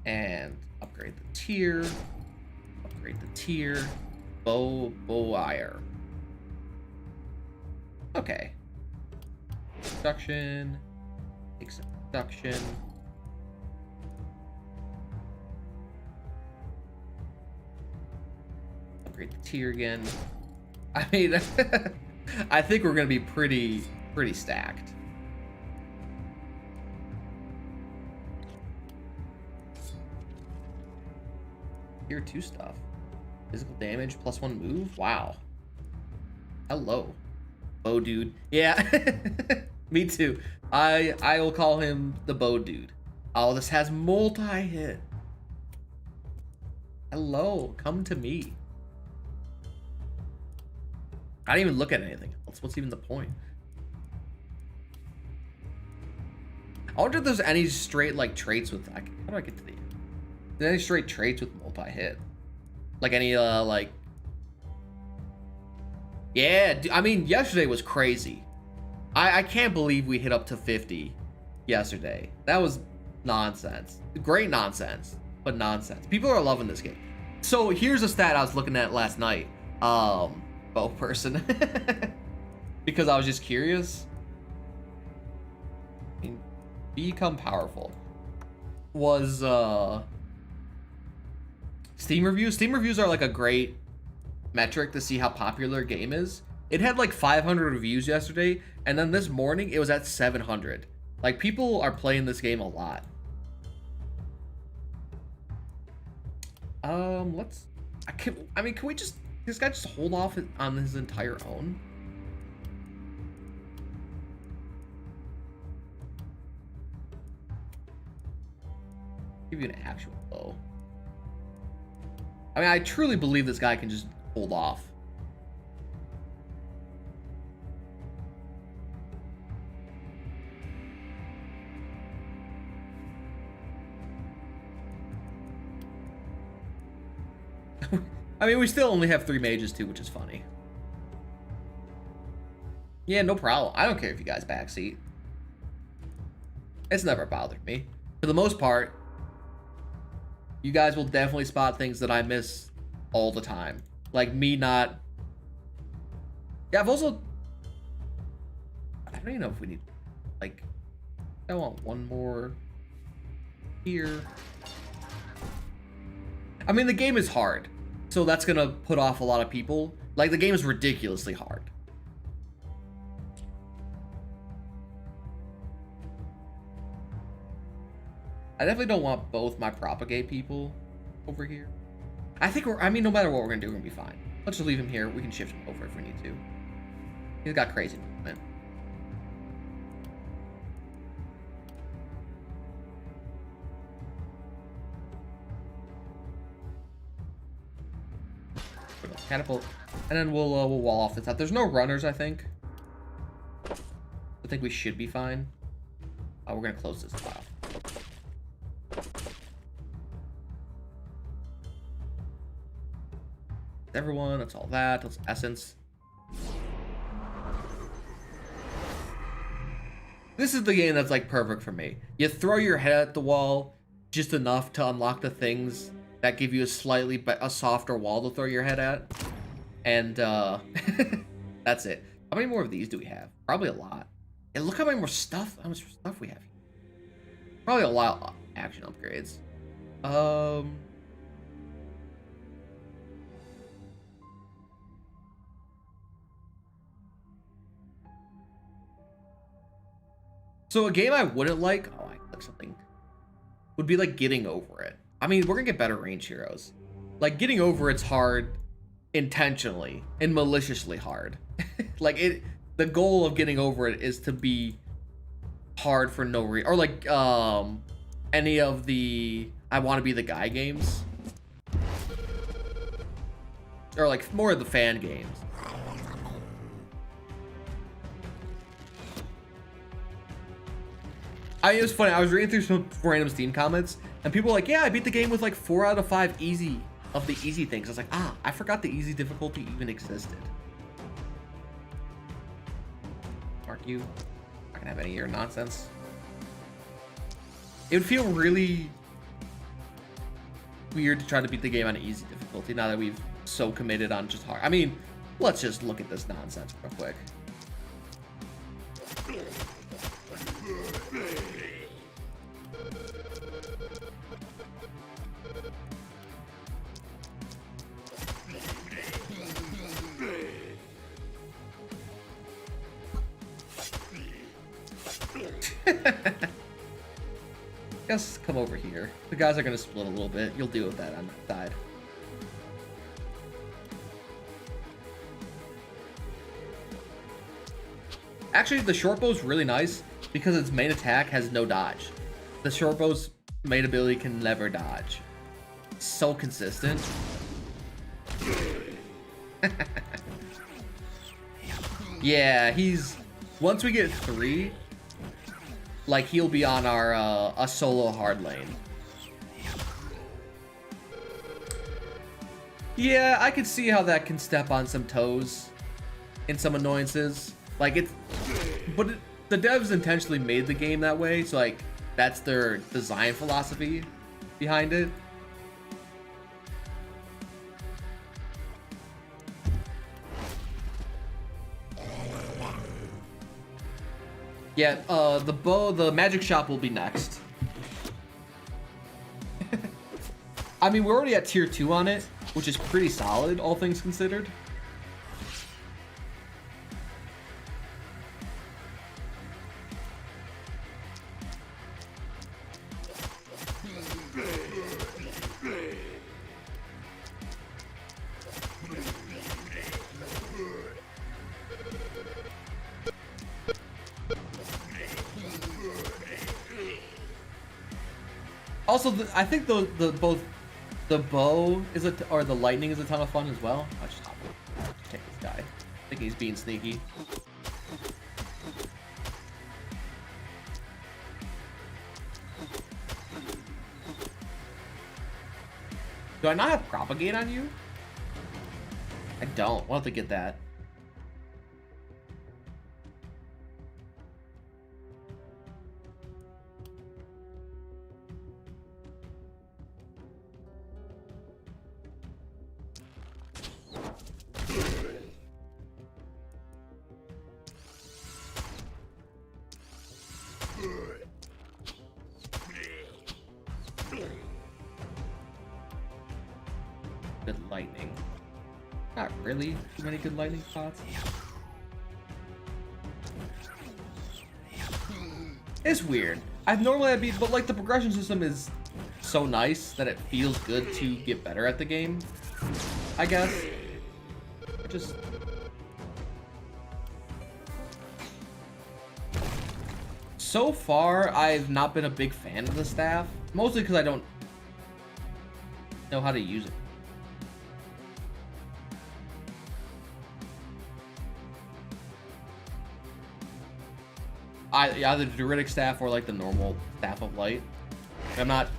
And upgrade the tier. Upgrade the tier. Bowire. Okay. Production. Take some production. Upgrade the tier again. I mean, I think we're gonna be pretty stacked. Tier 2 stuff. Physical damage +1 move. Wow. Hello, bow dude. Yeah, me too. I will call him the bow dude. Oh, this has multi-hit. Hello, come to me. I didn't even look at anything else. What's even the point? I wonder if there's any straight like traits with. How do I get to the end? There's any straight traits with multi-hit? Like any like. Yeah, I mean yesterday was crazy. I can't believe we hit up to 50 yesterday. That was nonsense. Great nonsense, but nonsense. People are loving this game. So here's a stat I was looking at last night. Bow person. Because I was just curious. I mean, become powerful. Was Steam reviews? Steam reviews are like a great metric to see how popular a game is. It had like 500 reviews yesterday, and then this morning it was at 700. Like, people are playing this game a lot. I mean, can we just, this guy just hold off on his entire own? Give you an actual bow. I mean, I truly believe this guy can just hold off. I mean, we still only have 3 mages too, which is funny. Yeah, no problem. I don't care if you guys backseat. It's never bothered me. For the most part, you guys will definitely spot things that I miss all the time. Like me not... Yeah, I've also... I don't even know if we need... Like, I want one more here. I mean, the game is hard. So that's gonna put off a lot of people. Like, the game is ridiculously hard. I definitely don't want both my propagate people over here. I think I mean, no matter what we're gonna do, we're gonna be fine. Let's just leave him here. We can shift him over if we need to. He's got crazy movement. Catapult, and then we'll wall off the top. There's no runners, I think. I think we should be fine. We're gonna close this off. Everyone, that's all that. That's essence. This is the game that's like perfect for me. You throw your head at the wall just enough to unlock the things that give you a softer wall to throw your head at, and that's it. How many more of these do we have? Probably a lot. And look how much more stuff we have here. Probably a lot of action upgrades. So a game I wouldn't like, I clicked something, would be like Getting Over It. I mean, we're gonna get better range heroes. Like, Getting Over It's hard intentionally and maliciously hard. Like, the goal of Getting Over It is to be hard for no reason. Or like any of the I Want to Be the Guy games. Or like more of the fan games. It was funny. I was reading through some random Steam comments, and people were like, "Yeah, I beat the game with like 4 out of 5 easy of the easy things." I was like, I forgot the easy difficulty even existed. Mark you. Not gonna have any of your nonsense. It would feel really weird to try to beat the game on easy difficulty now that we've so committed on just hard. I mean, let's just look at this nonsense real quick. Guess come over here. The guys are gonna split a little bit. You'll deal with that on that side. Actually, the short bow is really nice because its main attack has no dodge. The short bow's main ability can never dodge. So consistent. Yeah, once we get 3, like, he'll be on our a solo hard lane. Yeah, I could see how that can step on some toes in some annoyances. Like, the devs intentionally made the game that way, so like that's their design philosophy behind it. Yeah, the magic shop will be next. I mean, we're already at tier 2 on it, which is pretty solid, all things considered. Also, I think both the bow or the lightning is a ton of fun as well. I'll just take this guy. I think he's being sneaky. Do I not have propagate on you? I don't. We'll have to get that. Good lightning. Not really too many good lightning spots. It's weird. I'd be, but like the progression system is so nice that it feels good to get better at the game, I guess. Just... So far, I've not been a big fan of the staff. Mostly because I don't know how to use it. Either the Druidic staff or like the normal Staff of Light. I'm not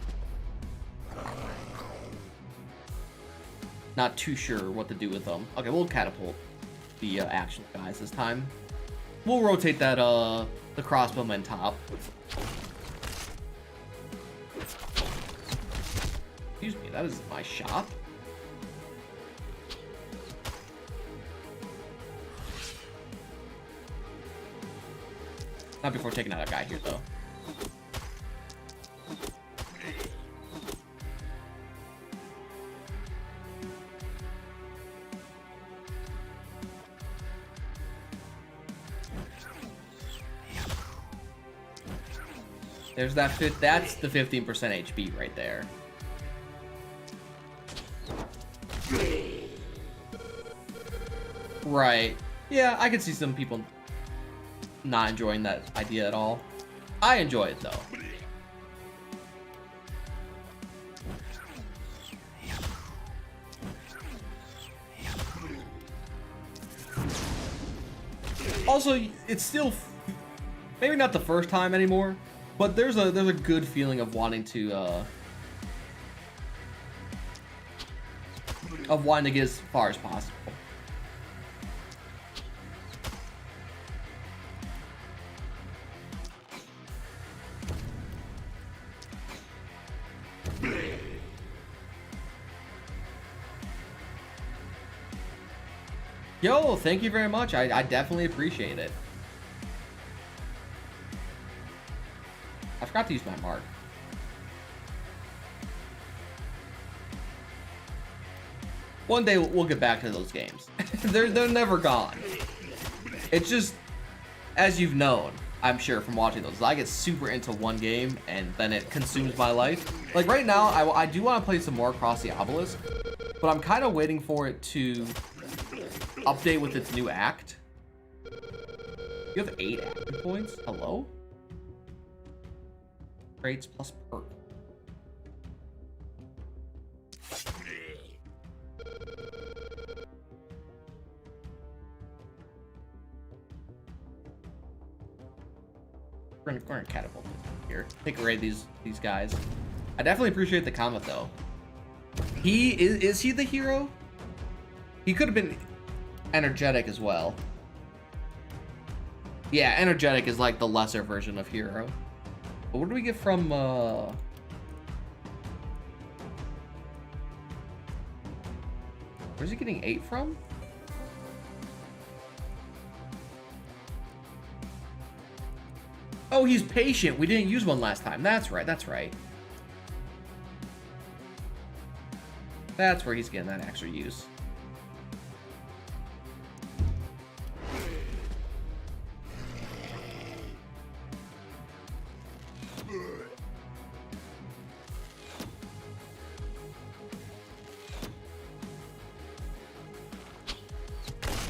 too sure what to do with them. Okay, we'll catapult the action guys this time. We'll rotate that the crossbowman top. Excuse me, that is my shop. Not before taking out a guy here, though. There's that fit. That's the 15% HP right there. Right. Yeah, I could see some people not enjoying that idea at all. I enjoy it though. Also, it's still maybe not the first time anymore, but there's a good feeling of wanting to get as far as possible. Yo, thank you very much. I definitely appreciate it. I forgot to use my mark. One day we'll get back to those games. they're never gone. It's just, as you've known, I'm sure from watching those, I get super into one game and then it consumes my life. Like right now, I do want to play some more Across the Obelisk, but I'm kind of waiting for it to update with its new act. You have 8 action points? Hello? Traits plus perk. We're gonna catapult here. Take away these guys. I definitely appreciate the comment though. Is he the hero? He could have been energetic as well. Yeah, energetic is like the lesser version of hero. But what do we get from where's he getting 8 from? Oh, he's patient. We didn't use one last time. That's right. That's right. That's where he's getting that extra use.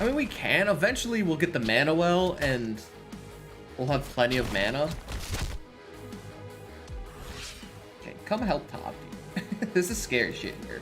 I mean, we can. Eventually, we'll get the mana well, and we'll have plenty of mana. Okay, come help Top. This is scary shit here.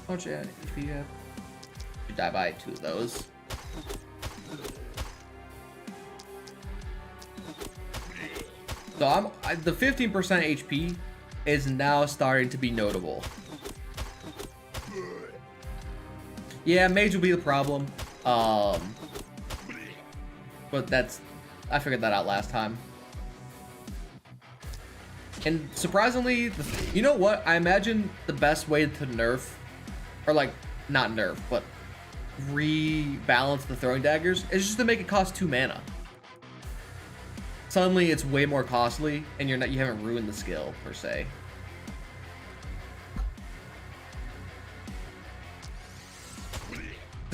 How much HP you have? You die by 2 of those. So the 15% HP is now starting to be notable. Yeah, mage will be the problem. But I figured that out last time. And surprisingly, you know what? I imagine the best way to nerf, or like, not nerf, but rebalance the throwing daggers is just to make it cost 2 mana. Suddenly it's way more costly, and you haven't ruined the skill per se.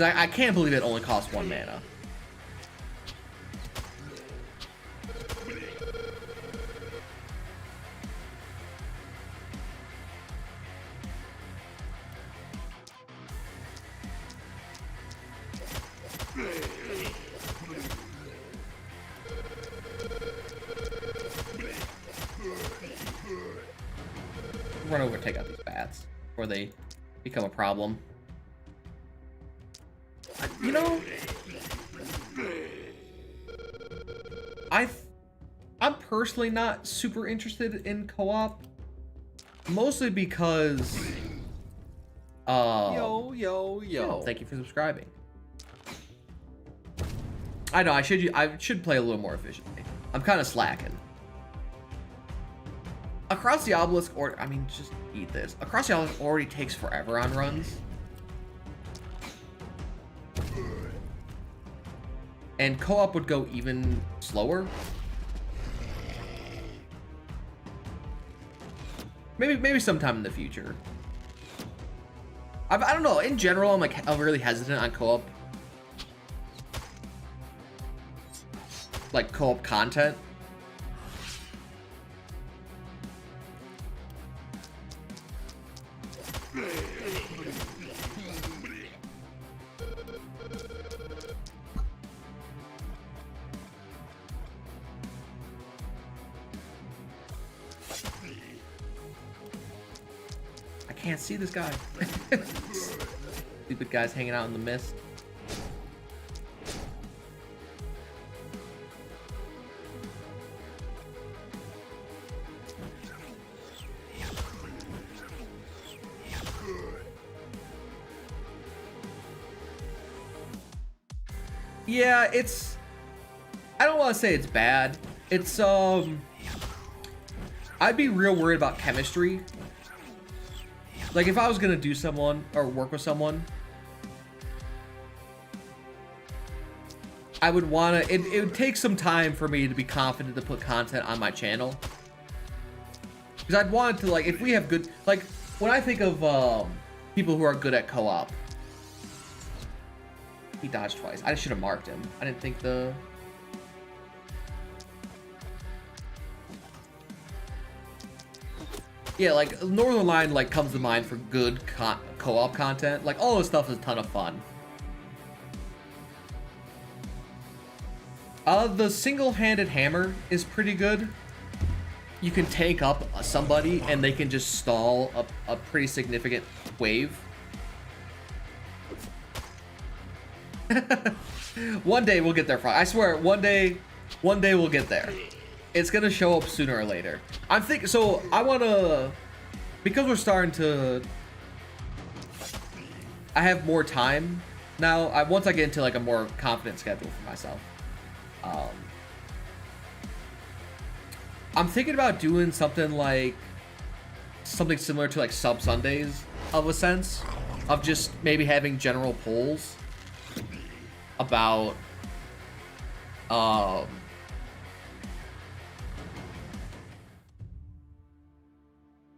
I can't believe it only costs 1 mana. Run over and take out these bats before they become a problem. You know, I'm personally not super interested in co-op, mostly because yo, thank you for subscribing. I know I should play a little more efficiently. I'm kind of slacking. Across the Obelisk, or I mean, just eat this. Across the Obelisk already takes forever on runs. And co-op would go even slower. Maybe sometime in the future. I don't know. In general, I'm really hesitant on co-op. Like co-op content. I can't see this guy. Stupid guy's hanging out in the mist. Yeah, I don't want to say it's bad. It's I'd be real worried about chemistry. Like if I was gonna do someone or work with someone, I would wanna, it would take some time for me to be confident to put content on my channel. Because I'd want it to, like, if we have good, like when I think of people who are good at co-op. He dodged twice. I should have marked him. I didn't think the... Yeah, like, Northern Line, like, comes to mind for good co-op content. Like, all this stuff is a ton of fun. The single-handed hammer is pretty good. You can tank up somebody, and they can just stall a pretty significant wave. One day we'll get there. I swear, one day we'll get there. It's gonna show up sooner or later. I'm thinking. So I wanna, because we're starting to. I have more time now. Once I get into like a more confident schedule for myself. I'm thinking about doing something similar to like sub Sundays, of a sense, of just maybe having general polls about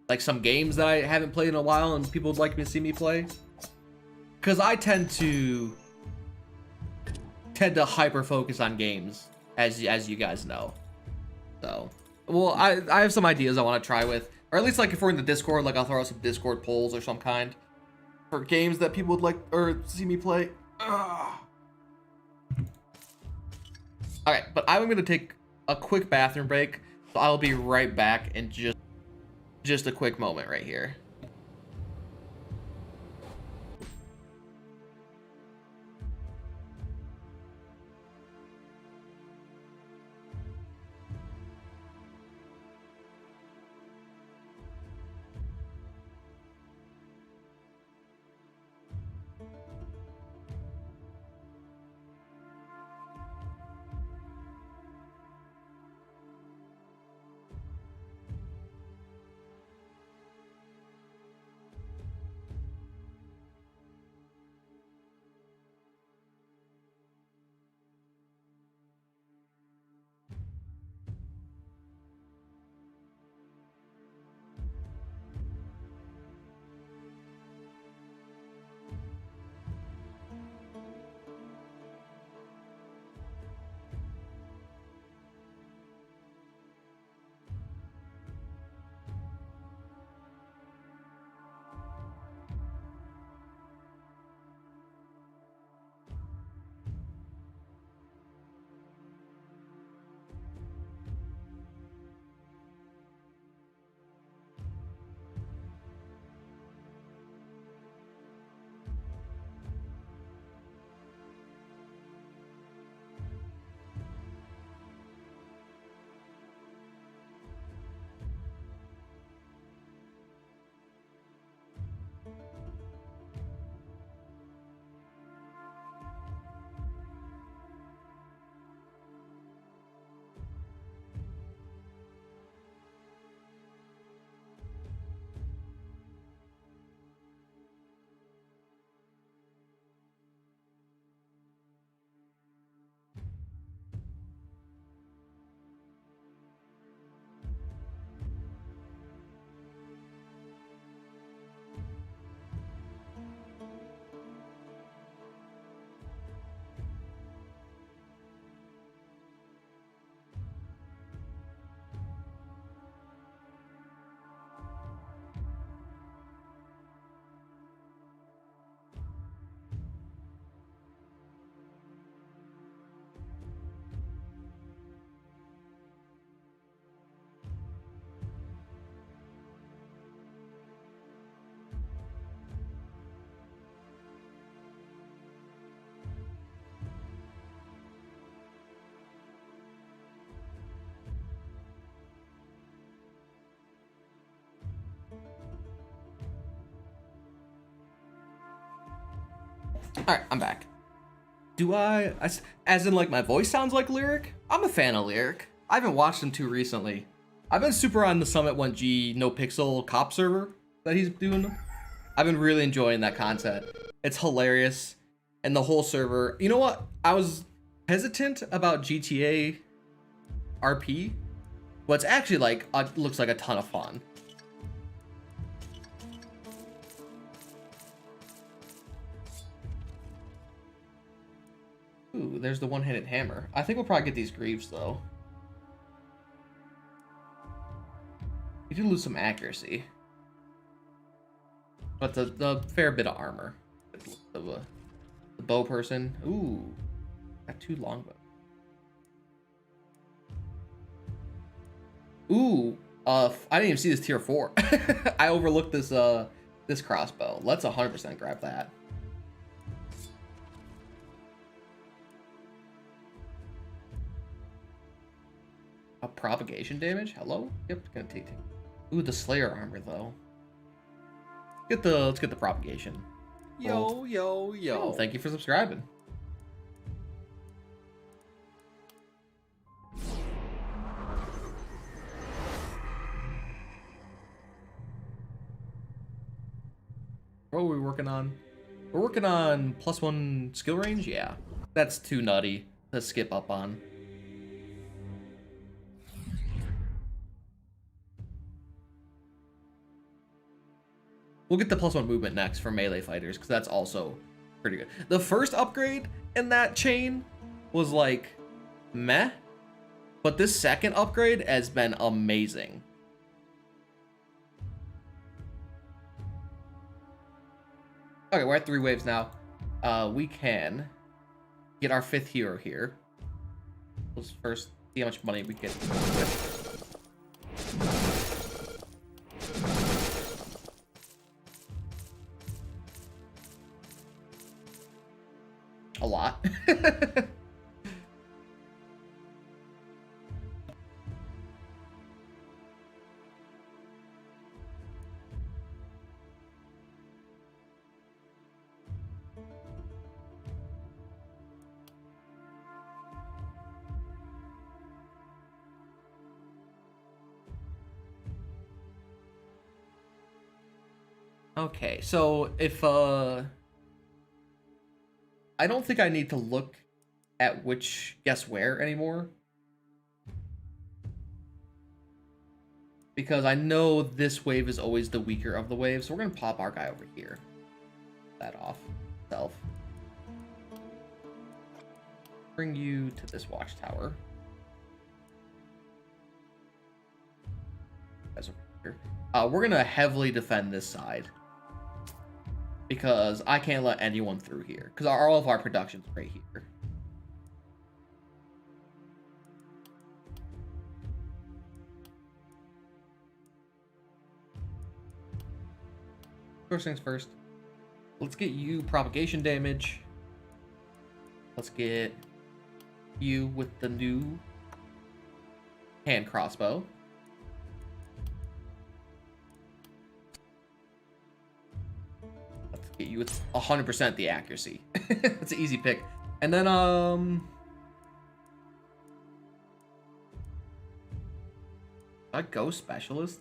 like some games that I haven't played in a while and people would like me to see me play, because I tend to hyper focus on games, as you guys know. So well, I have some ideas I want to try with, or at least like if we're in the Discord, like I'll throw out some Discord polls or some kind for games that people would like or see me play. Alright, but I'm going to take a quick bathroom break, so I'll be right back in just a quick moment right here. Alright, I'm back. Do as in like my voice sounds like Lyric? I'm a fan of Lyric. I haven't watched him too recently. I've been super on the Summit 1G no pixel cop server that he's doing. I've been really enjoying that content. It's hilarious. And the whole server, you know what? I was hesitant about GTA RP, but it's actually like, looks like a ton of fun. Ooh, there's the one-handed hammer. I think we'll probably get these greaves though. We do lose some accuracy, but the fair bit of armor. The bow person. Ooh, got 2 longbows. Ooh, I didn't even see this tier 4. I overlooked this this crossbow. Let's 100% grab that. A propagation damage? Hello? Yep, gonna take. Ooh, the Slayer armor though. Let's get the propagation. Yo. Oh, thank you for subscribing. What are we working on? We're working on +1 skill range? Yeah. That's too nutty to skip up on. We'll get the +1 movement next for melee fighters, because that's also pretty good. The first upgrade in that chain was like meh, but this second upgrade has been amazing. Okay, we're at 3 waves now. We can get our 5th hero here. Let's first see how much money we get with. A lot. Okay, so if I don't think I need to look at which guess where anymore, because I know this wave is always the weaker of the waves, so we're gonna pop our guy over here. That off. Self. Bring you to this watchtower. That's over here. We're gonna heavily defend this side, because I can't let anyone through here, because all of our production's right here. First things first, let's get you propagation damage. Let's get you with the new hand crossbow. Get you with 100% the accuracy. That's an easy pick. And then I go specialist.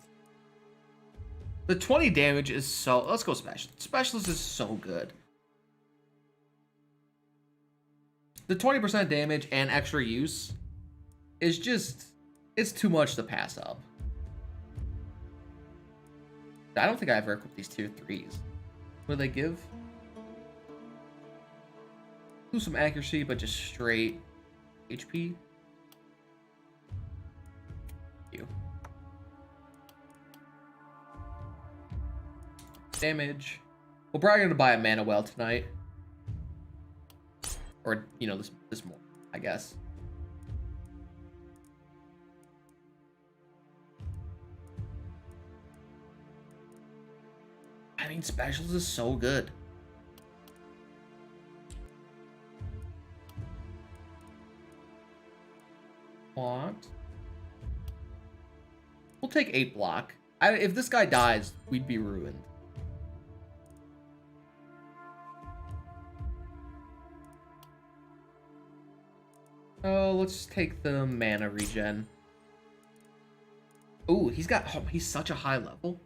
The 20 damage is so, let's go specialist. Specialist is so good. The 20% damage and extra use is just, it's too much to pass up. I don't think I ever equipped these tier 3s. What do they give? Do some accuracy, but just straight HP. You. Damage. We're probably gonna buy a mana well tonight, or you know this morning, I guess. I mean, specials is so good. What? We'll take 8 block. If this guy dies, we'd be ruined. Oh, let's take the mana regen. Ooh, he's such a high level.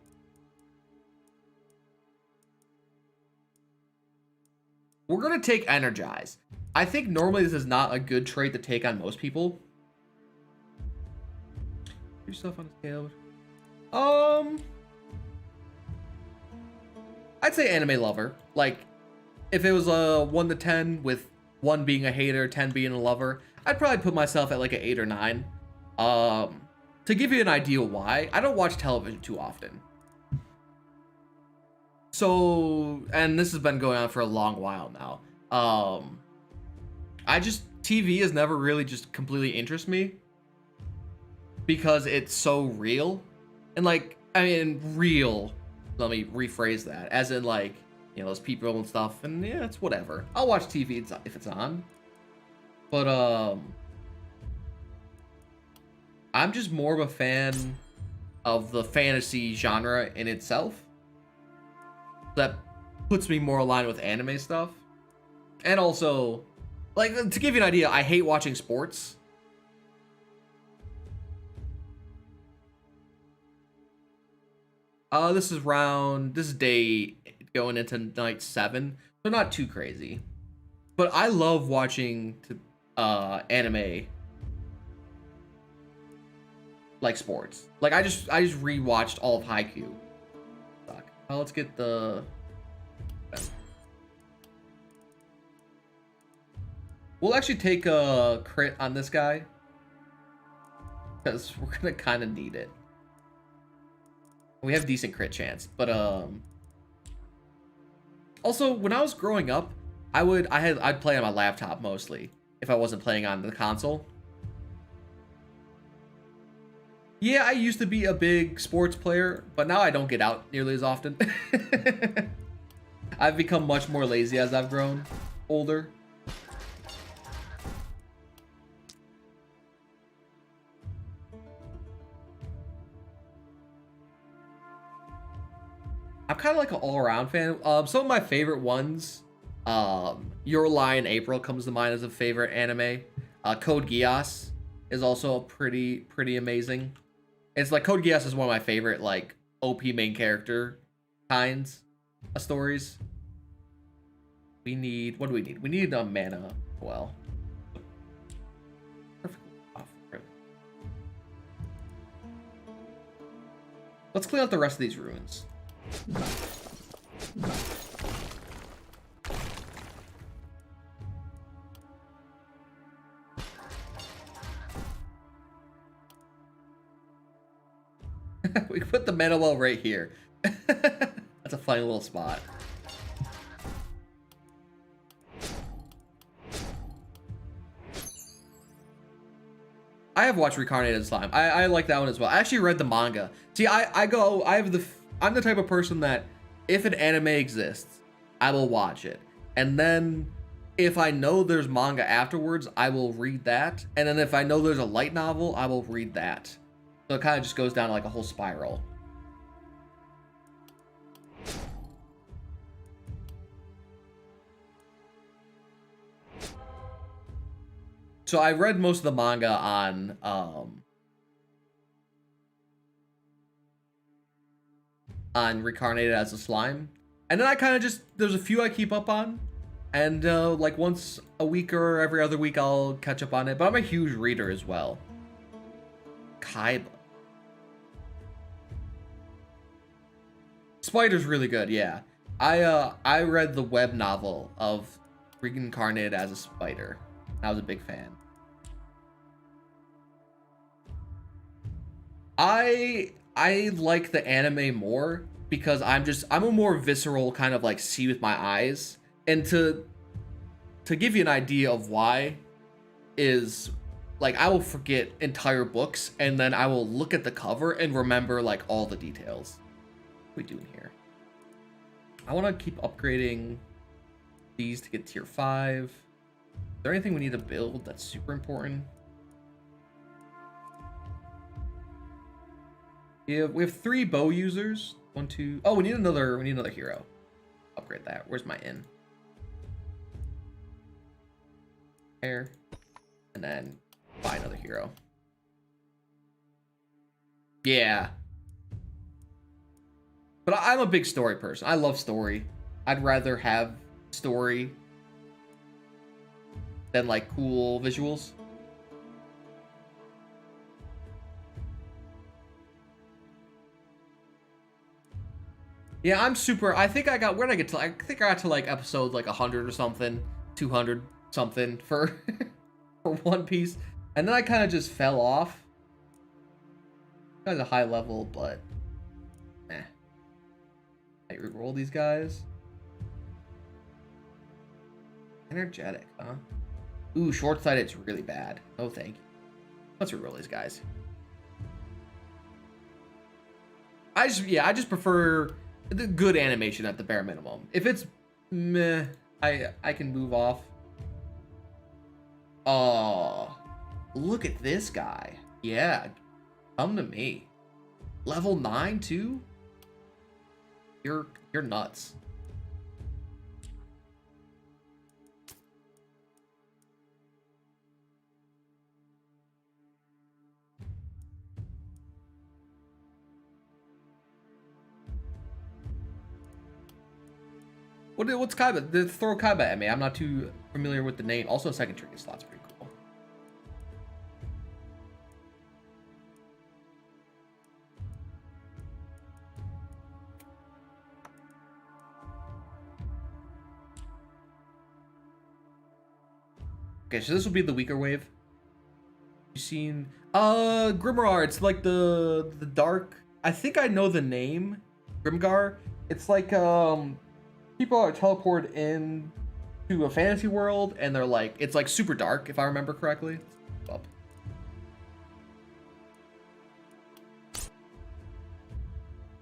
We're gonna take Energize. I think normally this is not a good trait to take on most people. Yourself on a scale. I'd say anime lover. Like, if it was a 1 to 10 with 1 being a hater, 10 being a lover, I'd probably put myself at like an 8 or 9. To give you an idea why, I don't watch television too often. So, and this has been going on for a long while now. TV has never really just completely interested me because it's so real. And like, I mean, real, let me rephrase that, as in like, you know, those people and stuff, and yeah, it's whatever. I'll watch TV if it's on. But, I'm just more of a fan of the fantasy genre in itself. That puts me more aligned with anime stuff. And also, like, to give you an idea, I hate watching sports. This is day going into night 7, so not too crazy. But I love watching anime like sports. Like I just rewatched all of Haikyuu. Fuck. Let's get the. We'll actually take a crit on this guy because we're gonna kind of need it. We have decent crit chance, but also when I was growing up, I'd play on my laptop mostly if I wasn't playing on the console. Yeah, I used to be a big sports player, but now I don't get out nearly as often. I've become much more lazy as I've grown older. I'm kind of like an all-around fan. Some of my favorite ones, Your Lie in April comes to mind as a favorite anime. Code Geass is also pretty amazing. It's like Code Geass is one of my favorite like OP main character kinds of stories. We need, what do we need? We need a mana. Well, perfect. Let's clean out the rest of these ruins. We put the mana well right here. That's a funny little spot. I have watched Reincarnated Slime. I like that one as well. I actually read the manga. See, I'm the type of person that if an anime exists, I will watch it. And then if I know there's manga afterwards, I will read that. And then if I know there's a light novel, I will read that. So it kind of just goes down like a whole spiral. So I read most of the manga on Reincarnated as a Slime. And then I kind of just, there's a few I keep up on. And like once a week or every other week, I'll catch up on it. But I'm a huge reader as well. Kaiba. Spider's really good, yeah. I read the web novel of Reincarnated as a Spider. I was a big fan. I like the anime more because I'm a more visceral kind of like see with my eyes. And to give you an idea of why is like I will forget entire books and then I will look at the cover and remember like all the details. What are we doing here? I want to keep upgrading these to get tier 5. Is there anything we need to build that's super important? Yeah, we have 3 bow users. 1, 2. Oh, we need another hero. Upgrade that. Where's my inn? Hair. and then buy another hero. Yeah. But I'm a big story person. I love story. I'd rather have story than like cool visuals. Yeah, I'm super. I think I got, where did I get to? I think I got to like episode like 100 or something, 200 something for for One Piece, and then I kind of just fell off. That was a high level, but I reroll these guys. Energetic, huh? Ooh, short-sighted's really bad. Oh, thank you. Let's reroll these guys. I just prefer the good animation at the bare minimum. If it's meh, I can move off. Oh, look at this guy. Yeah, come to me. Level 9 too? You're nuts. What's Kaiba? Throw Kaiba at me. I'm not too familiar with the name. Also, second trigger slot's pretty cool. Okay, so this will be the weaker wave. You seen Grimgar? It's like the dark. I think I know the name. Grimgar. It's like people are teleported in to a fantasy world, and they're like, it's like super dark, if I remember correctly. Up.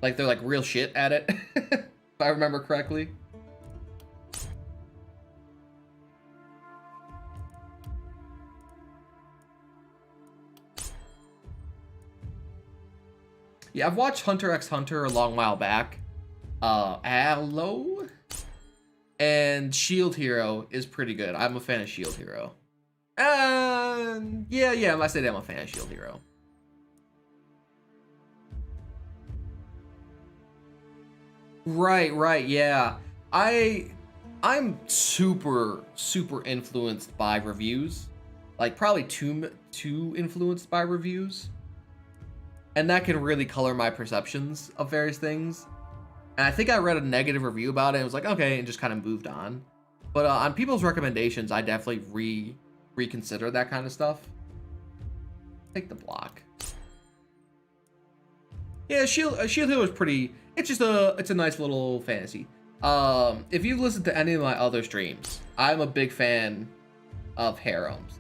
Like they're like real shit at it, if I remember correctly. Yeah, I've watched Hunter x Hunter a long while back. Hello? And Shield Hero is pretty good. I'm a fan of Shield Hero. Yeah, I say that I'm a fan of Shield Hero. Right, yeah. I'm super influenced by reviews. Like probably too influenced by reviews. And that can really color my perceptions of various things. And I think I read a negative review about it and was like, okay, and just kind of moved on. But on people's recommendations, I definitely reconsider that kind of stuff. Take the block. Yeah, Shield Hero is pretty. It's a nice little fantasy. If you've listened to any of my other streams, I'm a big fan of harems.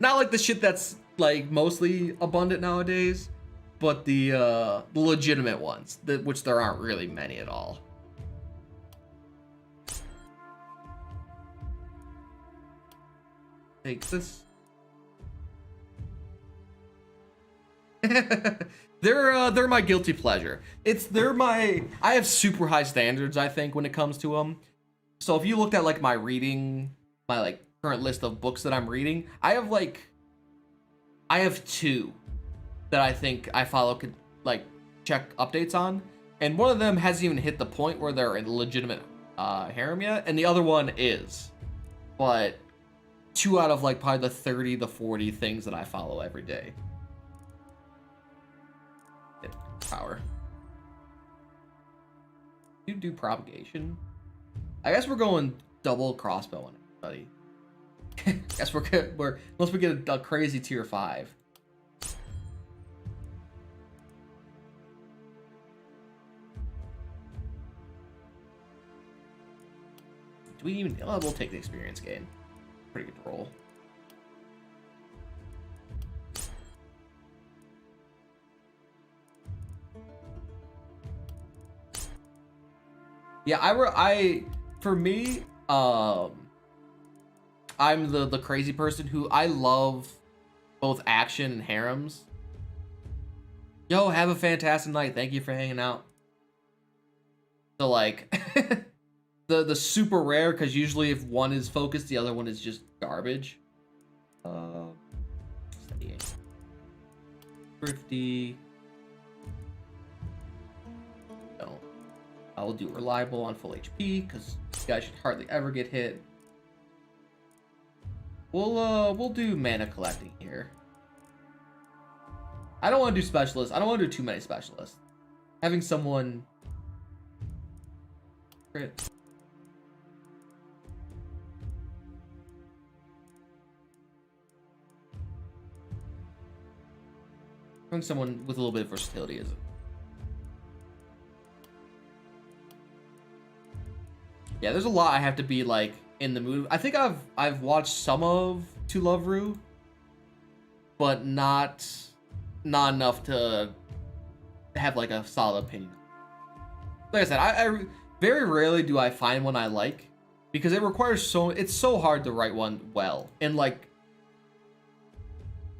Not like the shit that's like mostly abundant nowadays, but the legitimate ones, which there aren't really many at all. Take this. They're my guilty pleasure. I have super high standards, I think, when it comes to them. So if you looked at like my current list of books that I'm reading, I have two that I think I follow, could like check updates on, and one of them hasn't even hit the point where they're a legitimate harem yet, and the other one is. But 2 out of like probably the 30 to 40 things that I follow every day. Power. You do propagation. I guess we're going double crossbow on everybody. Guess we're good. Unless we get a crazy tier 5. Do we even? Oh, we'll take the experience gain. Pretty good roll. Yeah, for me, I'm the crazy person who I love both action and harems. Yo, have a fantastic night. Thank you for hanging out. So like the super rare, because usually if one is focused, the other one is just garbage. Thrifty. No. I will do reliable on full HP because this guy should hardly ever get hit. We'll do mana collecting here. I don't want to do specialists. I don't want to do too many specialists. Having someone crit. Having someone with a little bit of versatility is. Yeah, there's a lot I have to be like in the mood. I think I've watched some of To Love Ru, but not enough to have like a solid opinion. Like I said, I very rarely do I find one I like because it requires it's so hard to write one well and like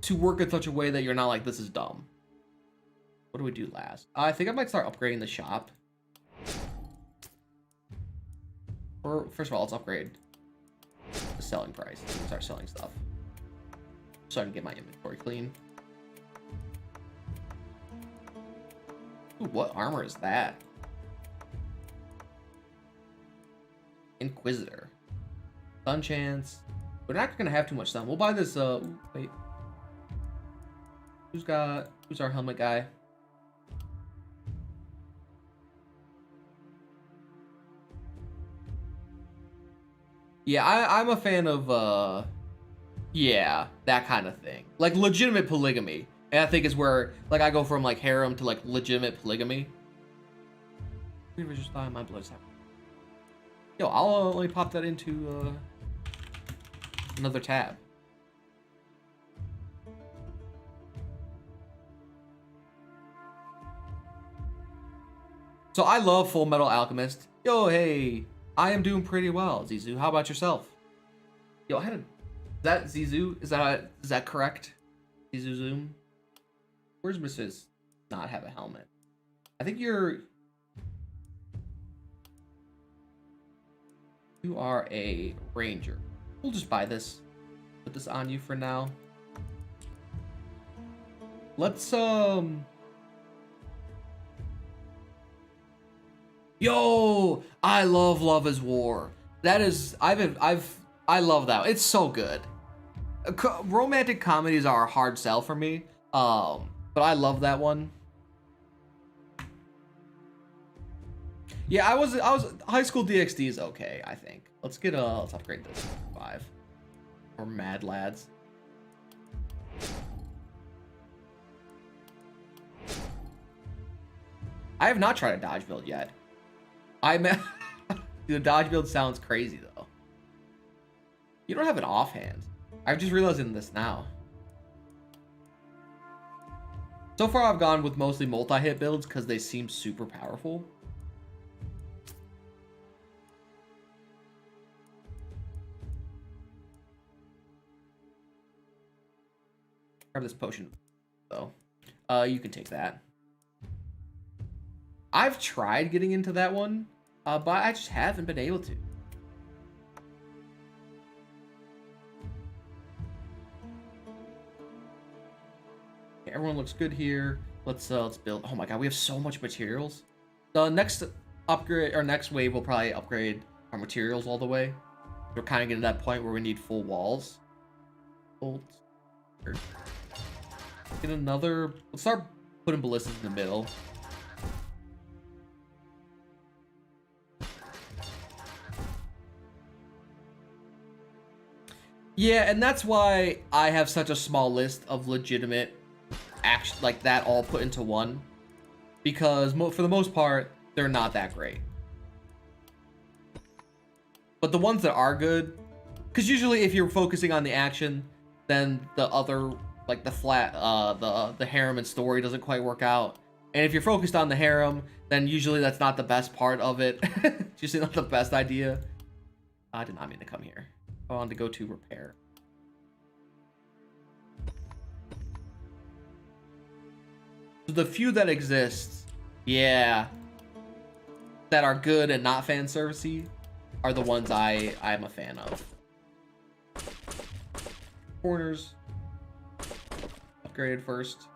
to work in such a way that you're not like, this is dumb. What do we do last? I think I might start upgrading the shop. Or first of all, let's upgrade the selling price. Start selling stuff so I can get my inventory clean. Ooh, what armor is that? Inquisitor. Sun chance. We're not gonna have too much sun. We'll buy this. Wait. Who's our helmet guy? Yeah, I'm a fan of yeah, that kind of thing. Like legitimate polygamy. And I think is where like I go from like harem to like legitimate polygamy. My blood's happening. Yo, I'll only pop that into another tab. So I love Full Metal Alchemist. Yo, hey, I am doing pretty well, Zizu. How about yourself? Yo, I had a... Is that Zizu? Is that correct? Zizu Zoom? Where's Mrs. Not have a helmet? I think you are a ranger. We'll just buy this. Put this on you for now. Let's Yo, I love Love is War. That is, I love that. It's so good. Romantic comedies are a hard sell for me. But I love that one. Yeah, I was High School DxD is okay, I think. Let's upgrade this to 5. Or Mad Lads. I have not tried a dodge build yet. The dodge build sounds crazy though. You don't have an offhand. I'm just realizing this now. So far I've gone with mostly multi-hit builds because they seem super powerful. Grab this potion though. You can take that. I've tried getting into that one, but I just haven't been able to. Okay, everyone looks good here. Let's build. Oh my god, we have so much materials. The next upgrade or next wave will probably upgrade our materials all the way. We're kind of getting to that point where we need full walls. Bolts. Get another. Let's start putting ballistas in the middle. Yeah, and that's why I have such a small list of legitimate action like that all put into one. Because for the most part, they're not that great. But the ones that are good, because usually if you're focusing on the action, then the other, like the harem and story doesn't quite work out. And if you're focused on the harem, then usually that's not the best part of it. It's usually not the best idea. I did not mean to come here. I wanted to go to repair. So the few that exist, yeah, that are good and not fan servicey are the ones I'm a fan of. Corners upgraded first.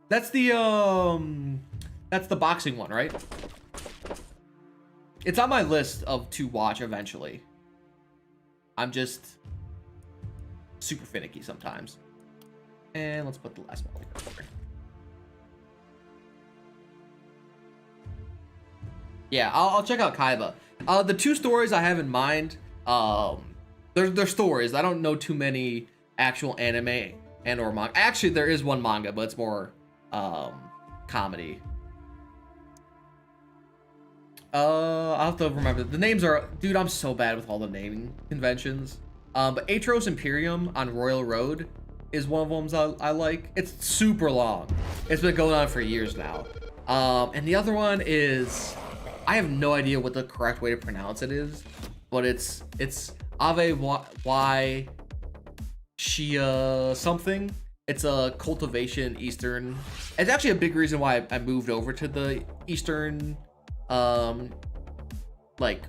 That's the boxing one, right? It's on my list of to watch eventually. I'm just super finicky sometimes. And let's put the last one over. Yeah, I'll check out Kaiba. The two stories I have in mind, they're stories. I don't know too many actual anime and or manga. Actually, there is one manga, but it's more comedy. I'll have to remember. The names are... Dude, I'm so bad with all the naming conventions. But Atros Imperium on Royal Road is one of them I like. It's super long. It's been going on for years now. And the other one is... I have no idea what the correct way to pronounce it is, but it's Ave Y Shia something. It's a cultivation Eastern. It's actually a big reason why I moved over to the Eastern, like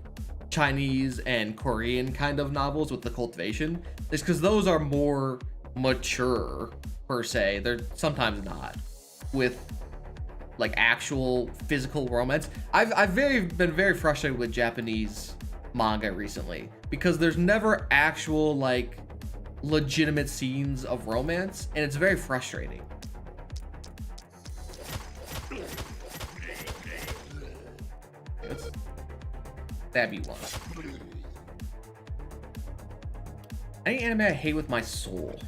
Chinese and Korean kind of novels with the cultivation. Is because those are more mature per se. They're sometimes not with like actual physical romance. I've been very frustrated with Japanese manga recently because there's never actual like legitimate scenes of romance, and it's very frustrating. Let's stab you once. Any anime I hate with my soul.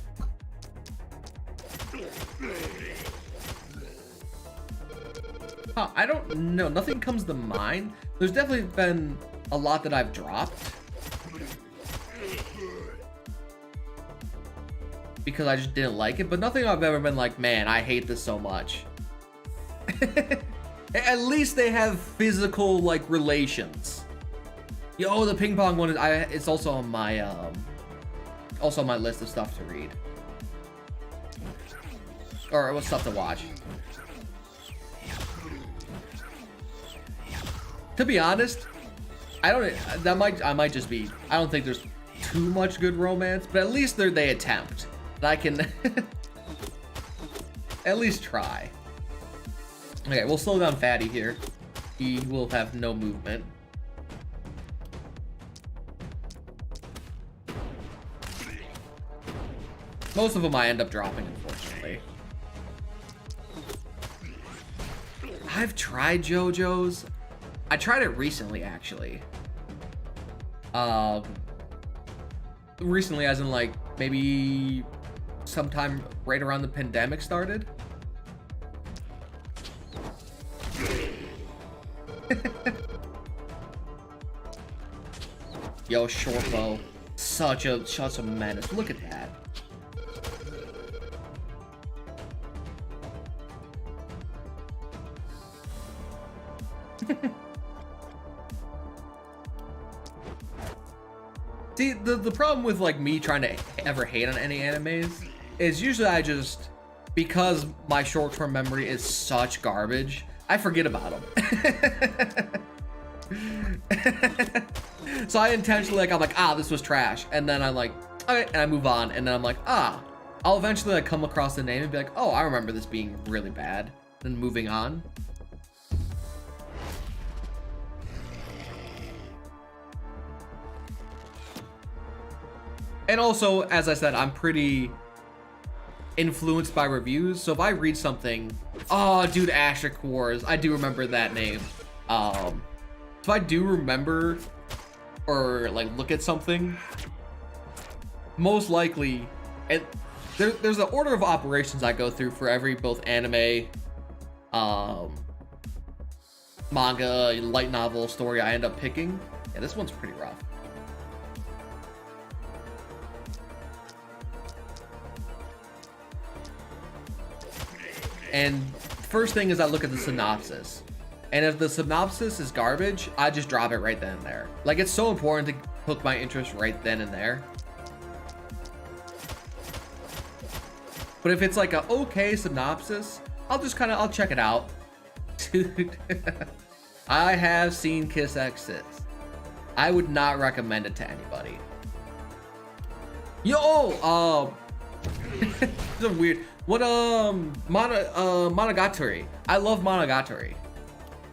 I don't know. Nothing comes to mind. There's definitely been a lot that I've dropped because I just didn't like it, but nothing I've ever been like, man, I hate this so much. At least they have physical like relations. Yo, the ping pong one is it's also on my list of stuff to read or what stuff to watch. To be honest, I might just be, I don't think there's too much good romance, but at least they attempt. I can at least try. Okay, we'll slow down Fatty here. He will have no movement. Most of them I end up dropping, unfortunately. I've tried JoJo's. I tried it recently, actually. Recently, as in like maybe sometime right around the pandemic started. Yo, short bow, such a menace. Look at that. See, the problem with like me trying to ever hate on any animes is usually I just, because my short-term memory is such garbage, I forget about them. So I intentionally I'm like, this was trash, and then I'm like, okay, and I move on, and then I'm like, I'll eventually like come across the name and be like, oh, I remember this being really bad, then moving on. And also, as I said, I'm pretty influenced by reviews. So if I read something, oh, dude, Ashik Wars, I do remember that name. If I do remember or like look at something, most likely, and there's an order of operations I go through for every both anime, manga, light novel, story I end up picking. Yeah, this one's pretty rough. And first thing is I look at the synopsis. And if the synopsis is garbage, I just drop it right then and there. Like, it's so important to hook my interest right then and there. But if it's like a okay synopsis, I'll check it out. Dude, I have seen Kiss X6. I would not recommend it to anybody. Yo, it's a weird. What Monogatari. I love Monogatari.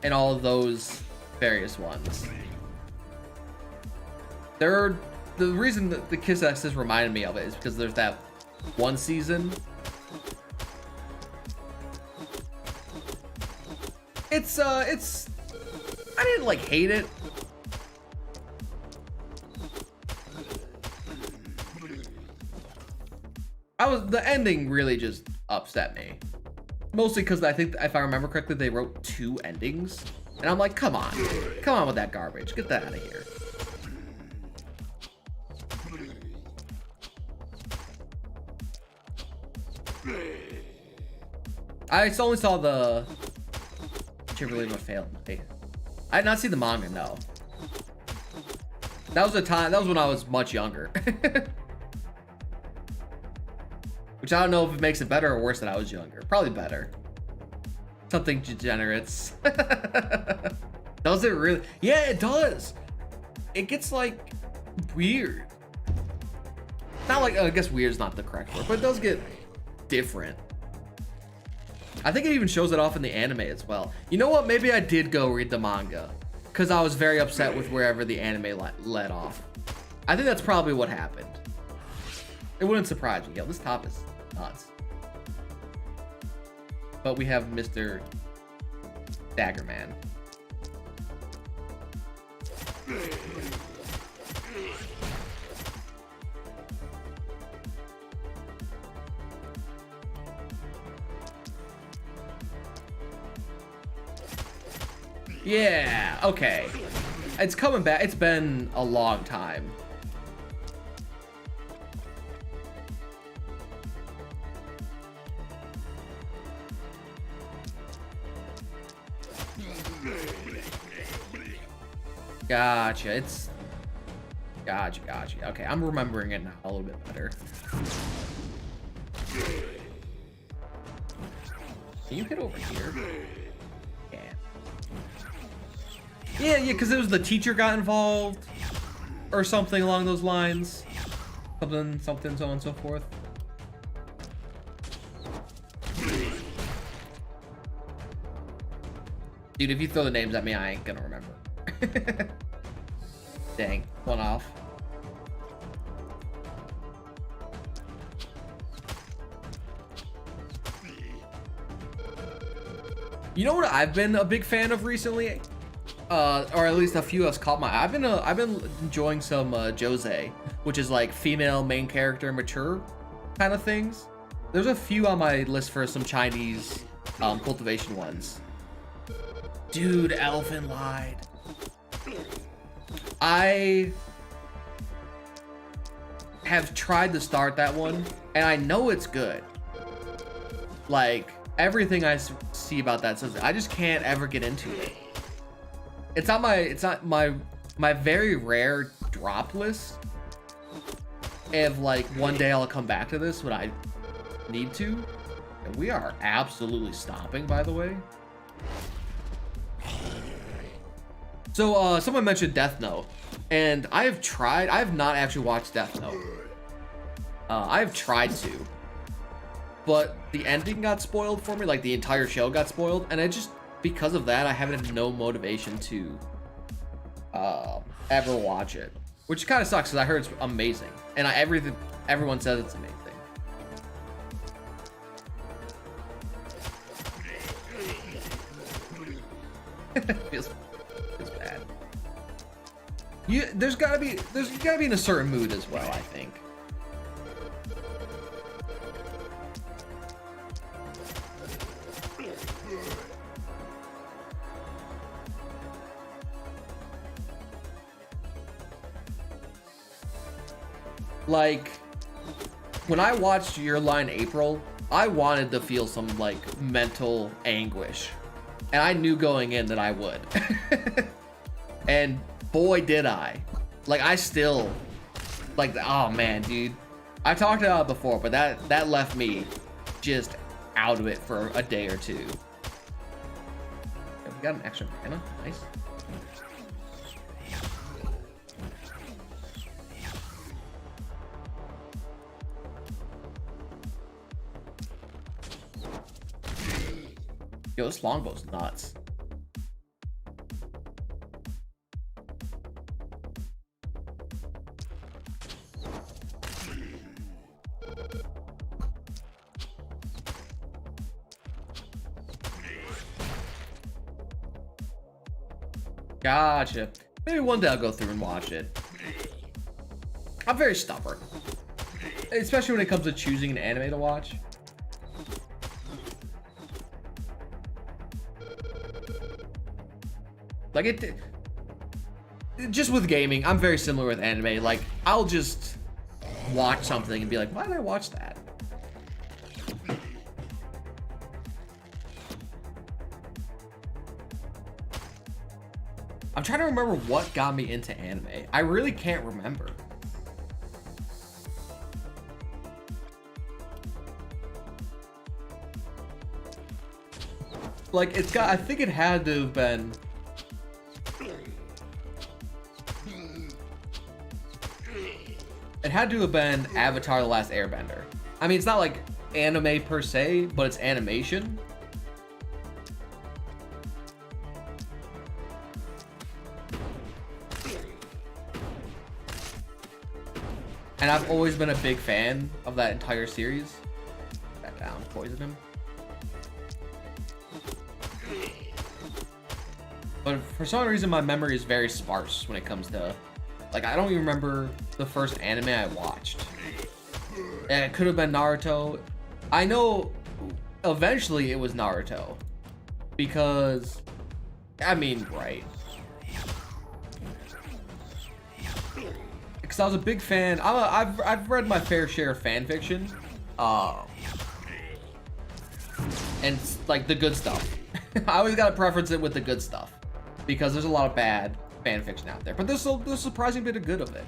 And all of those various ones. The reason that the Kiss X's reminded me of it is because there's that one season. It's I didn't like hate it. The ending really just upset me. Mostly because I think, if I remember correctly, they wrote 2 endings. And I'm like, come on with that garbage. Get that out of here. I only saw the Cheerleader failed. I did not see the manga, no. That was when I was much younger. Which I don't know if it makes it better or worse that I was younger. Probably better. Something degenerates. Does it really? Yeah, it does. It gets like weird. Not like, I guess weird is not the correct word, but it does get different. I think it even shows it off in the anime as well. You know what? Maybe I did go read the manga because I was very upset with wherever the anime led off. I think that's probably what happened. It wouldn't surprise me. Yo, this top is nuts. But we have Mr. Daggerman. Yeah, okay. It's coming back. It's been a long time. Gotcha. It's gotcha. Okay, I'm remembering it now a little bit better. Can you get over here? Yeah, because it was the teacher got involved or something along those lines. Something, so on and so forth. Dude, if you throw the names at me, I ain't gonna remember. Dang, one off. You know what I've been a big fan of recently? Or at least a few has caught my eye. I've been enjoying some Jose, which is like female main character mature kind of things. There's a few on my list for some Chinese cultivation ones. Dude, Elephant lied. I have tried to start that one, and I know it's good. Like, everything I see about that says I just can't ever get into it. It's not my very rare drop list. If like one day I'll come back to this when I need to. And we are absolutely stomping, by the way. So someone mentioned Death Note, and I have not actually watched Death Note. I have tried to, but the ending got spoiled for me, like the entire show got spoiled, and because of that, I have no motivation to ever watch it, which kind of sucks because I heard it's amazing, and everyone says it's amazing. feels bad. There's gotta be in a certain mood as well, I think. Like, when I watched Your Line April, I wanted to feel some, like, mental anguish. And I knew going in that I would. And boy, did I. Like, I still... Like, oh, man, dude. I talked about it before, but that left me just out of it for a day or two. Yeah, we got an extra mana. Nice. this longbow's nuts. Gotcha. Maybe one day I'll go through and watch it. I'm very stubborn, especially when it comes to choosing an anime to watch. Like just with gaming, I'm very similar with anime. Like, I'll just watch something and be like, why did I watch that? I'm trying to remember what got me into anime. I really can't remember. Like, I think it had to have been... It had to have been Avatar: The Last Airbender. I mean, it's not like anime per se, but it's animation. And I've always been a big fan of that entire series. That down, poison him. But for some reason, my memory is very sparse when it comes to... Like, I don't even remember the first anime I watched. And it could have been Naruto. I know eventually it was Naruto. Because, I mean, right. Because I was a big fan. I've read my fair share of fan fiction. And, like, the good stuff. I always gotta preference it with the good stuff. Because there's a lot of bad fan fiction out there, but there's a surprising bit of good of it.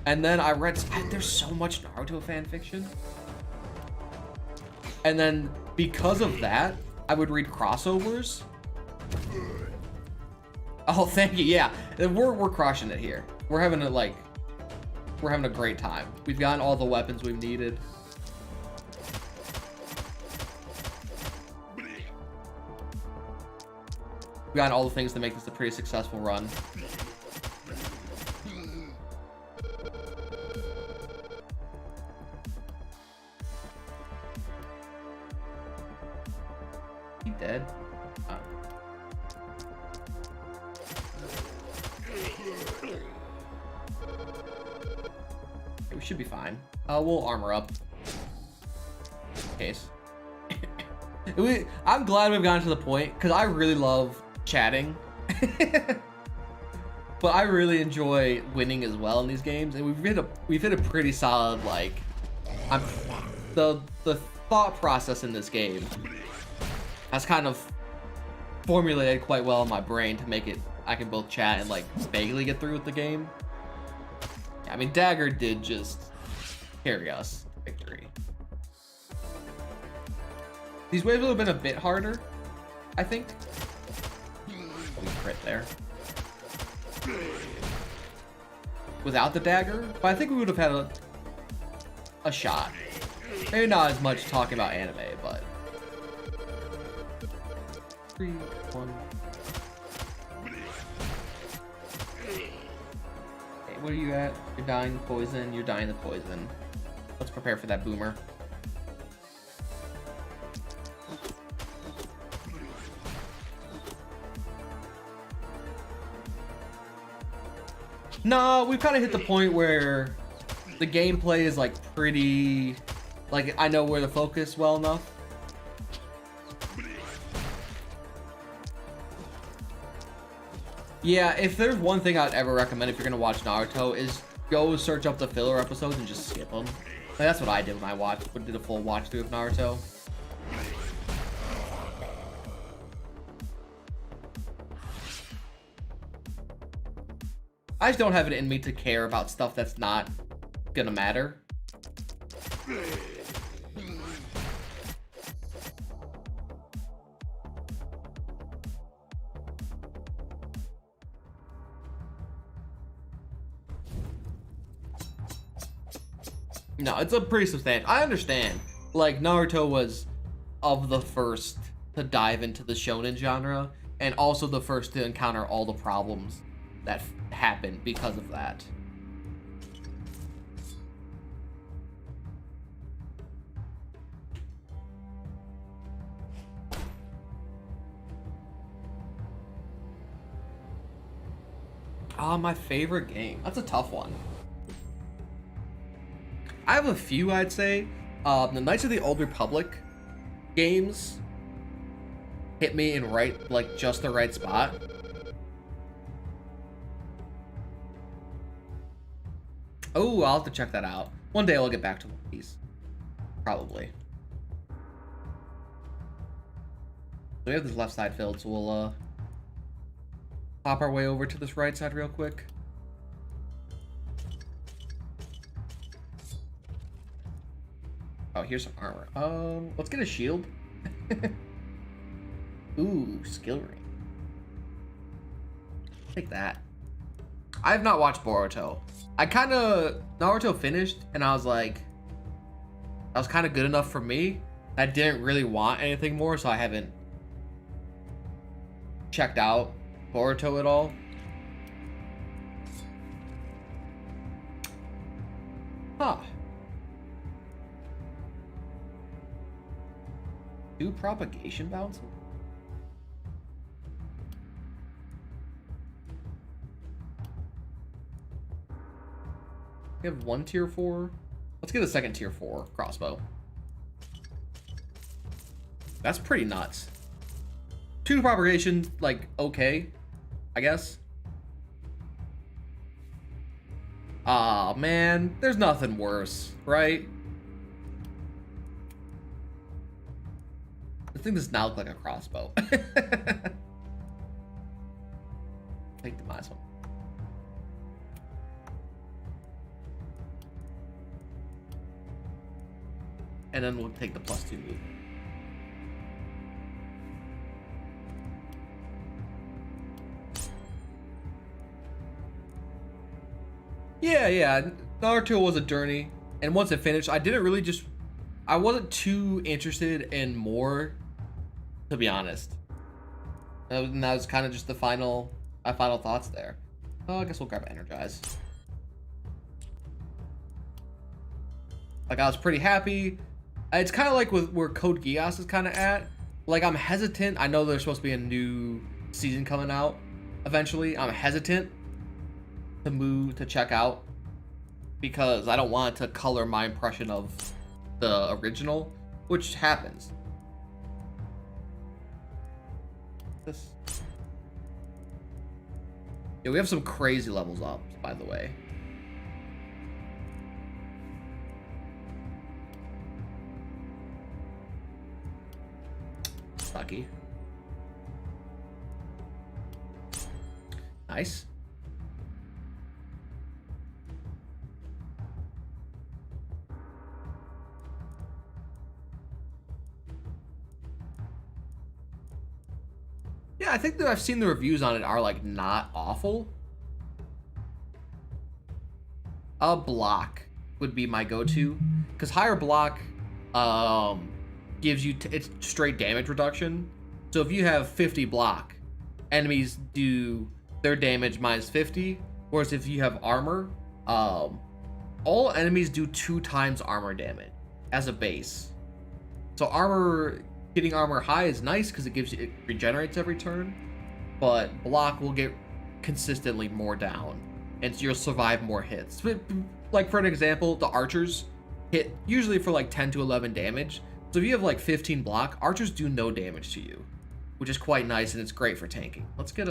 And then I read, there's so much Naruto fan fiction. And then because of that, I would read crossovers. Oh, thank you. Yeah, we're crushing it here. We're having a great time. We've gotten all the weapons we've needed. We got all the things to make this a pretty successful run. He dead? Oh. We should be fine. We'll armor up. In case. I'm glad we've gotten to the point, because I really love chatting. But I really enjoy winning as well in these games, and we've hit a pretty solid, like, the thought process in this game has kind of formulated quite well in my brain to make it I can both chat and, like, vaguely get through with the game. Yeah, I mean, Dagger did just carry us to victory. These waves would have been a bit harder, I think. We crit there. Without the dagger, but I think we would have had a shot. Maybe not as much talking about anime, but 3, 1. Hey, what are you at? You're dying to poison. You're dying to poison. Let's prepare for that boomer. No, we've kind of hit the point where the gameplay is, like, pretty... Like, I know where to focus well enough. Yeah, if there's one thing I'd ever recommend if you're gonna watch Naruto is go search up the filler episodes and just skip them. Like, that's what I did when I did a full watch through of Naruto. I just don't have it in me to care about stuff that's not gonna matter. No, it's a pretty substantial. I understand. Like, Naruto was of the first to dive into the shonen genre, and also the first to encounter all the problems that happened because of that. My favorite game. That's a tough one. I have a few, I'd say. The Knights of the Old Republic games hit me in just the right spot. Oh, I'll have to check that out. One day I'll get back to one of these. Probably. We have this left side filled, so we'll pop our way over to this right side real quick. Oh, here's some armor. Let's get a shield. Ooh, skill ring. Take that. I have not watched Boruto. Naruto finished, and I was like, that was kind of good enough for me. I didn't really want anything more, so I haven't checked out Boruto at all. Huh. 2 propagation bounces? We have 1 tier 4. Let's get a second tier 4 crossbow. That's pretty nuts. 2 propagation, like, okay, I guess. Aw, man, there's nothing worse, right? The thing does not look like a crossbow. Take the last one. And then we'll take the +2 move. Yeah. Naruto was a journey, and once it finished, I wasn't too interested in more, to be honest. And that was kind of just my final thoughts there. Oh, I guess we'll grab Energize. Like, I was pretty happy. It's kind of like where Code Geass is kind of at. Like, I'm hesitant. I know there's supposed to be a new season coming out eventually. I'm hesitant to check out because I don't want to color my impression of the original, which happens. This. Yeah, we have some crazy levels up, by the way. Lucky. Nice. Yeah, I think that I've seen the reviews on it are like not awful. A block would be my go-to, because higher block gives you it's straight damage reduction. So if you have 50 block, enemies do their damage minus 50, whereas if you have armor, all enemies do 2 times armor damage as a base. So getting armor high is nice because it regenerates every turn, but block will get consistently more down, and so you'll survive more hits. Like, for an example, the archers hit usually for like 10 to 11 damage. So if you have like 15 block, archers do no damage to you, which is quite nice, and it's great for tanking. Let's get.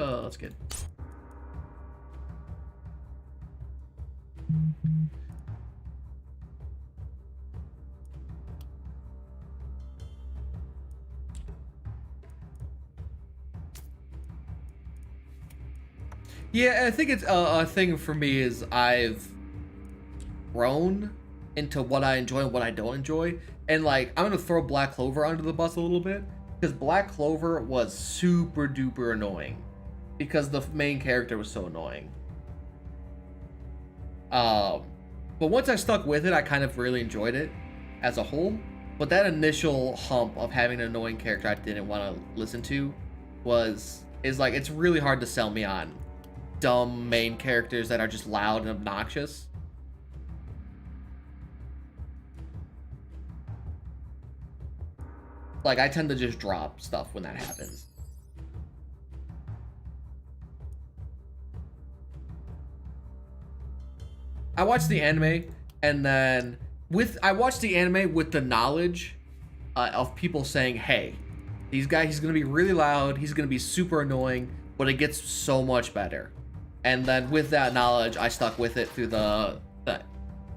Yeah, I think it's a thing for me is I've grown into what I enjoy and what I don't enjoy. And like, I'm gonna throw Black Clover under the bus a little bit, because Black Clover was super duper annoying because the main character was so annoying. But once I stuck with it, I kind of really enjoyed it as a whole. But that initial hump of having an annoying character I didn't want to listen to is like, it's really hard to sell me on dumb main characters that are just loud and obnoxious. Like, I tend to just drop stuff when that happens. I watched the anime, and then I watched the anime with the knowledge of people saying, hey, he's gonna be really loud, he's gonna be super annoying, but it gets so much better. And then with that knowledge, I stuck with it through the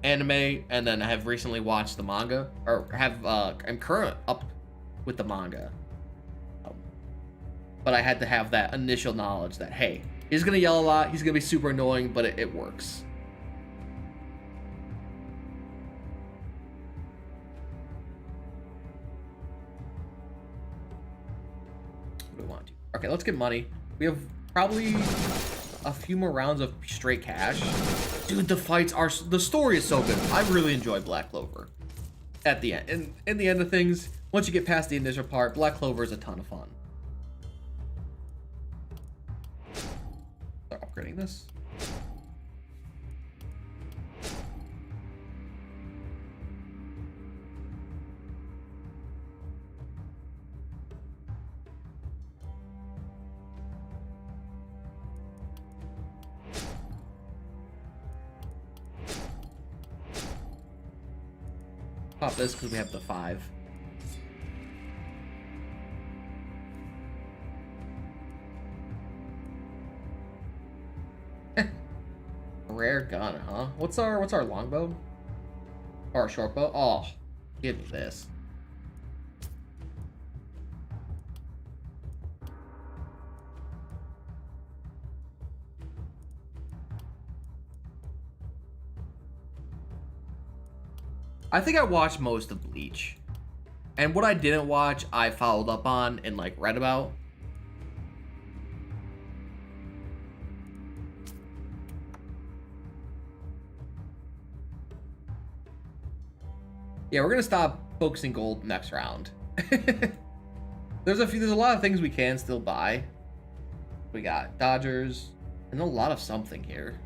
anime, and then I have recently watched the manga, or I'm current up with the manga. But I had to have that initial knowledge that, hey, he's gonna yell a lot, he's gonna be super annoying, but it works. What do we want to? Okay, let's get money. We have probably a few more rounds of straight cash. Dude, the story is so good. I really enjoy Black Clover. At the end, in the end of things, once you get past the initial part, Black Clover is a ton of fun. Start upgrading this. Pop this because we have the 5. Rare gun, huh? What's our longbow? Or our short bow? Oh, give me this. I think I watched most of Bleach. And what I didn't watch, I followed up on and like read about. Yeah, we're gonna stop focusing gold next round. There's a lot of things we can still buy. We got Dodgers and a lot of something here.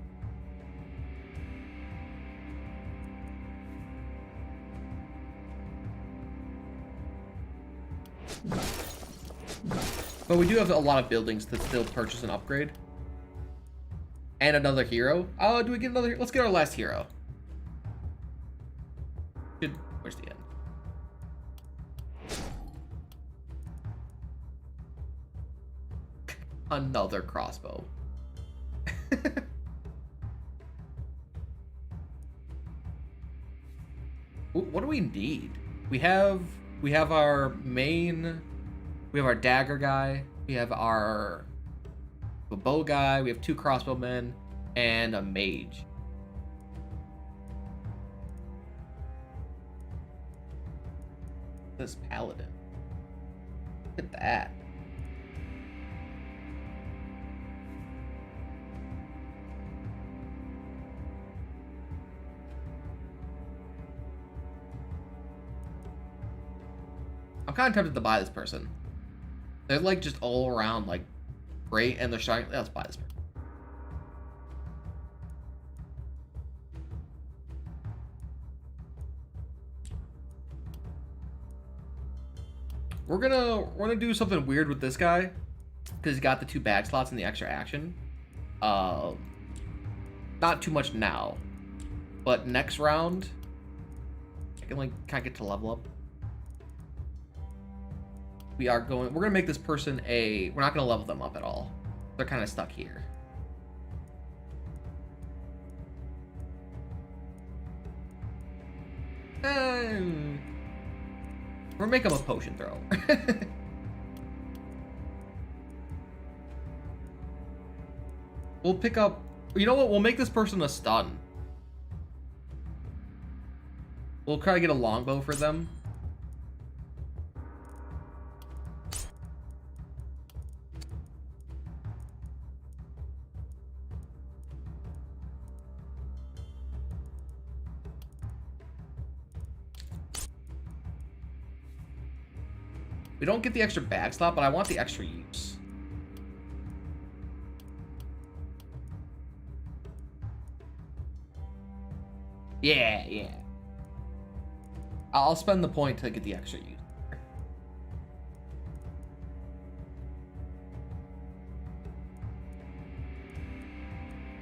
But we do have a lot of buildings to still purchase and upgrade. And another hero. Oh, do we get another? Let's get our last hero. Where's the end? Another crossbow. What do we need? We have our main. We have our dagger guy. We have our bow guy. We have 2 crossbowmen and a mage. This paladin. Look at that. I'm kind of tempted to buy this person. They're like just all around like great, and they're starting. Let's buy this person. We're gonna do something weird with this guy because he's got the 2 bag slots and the extra action. Not too much now, but next round I can like kind of get to level up. We're gonna make this person we're not gonna level them up at all. They're kind of stuck here. We're making him a potion thrower. We'll pick up, you know what, we'll make this person a stun. We'll try to get a longbow for them. We don't get the extra bag slot, but I want the extra use. Yeah, yeah. I'll spend the point to get the extra use.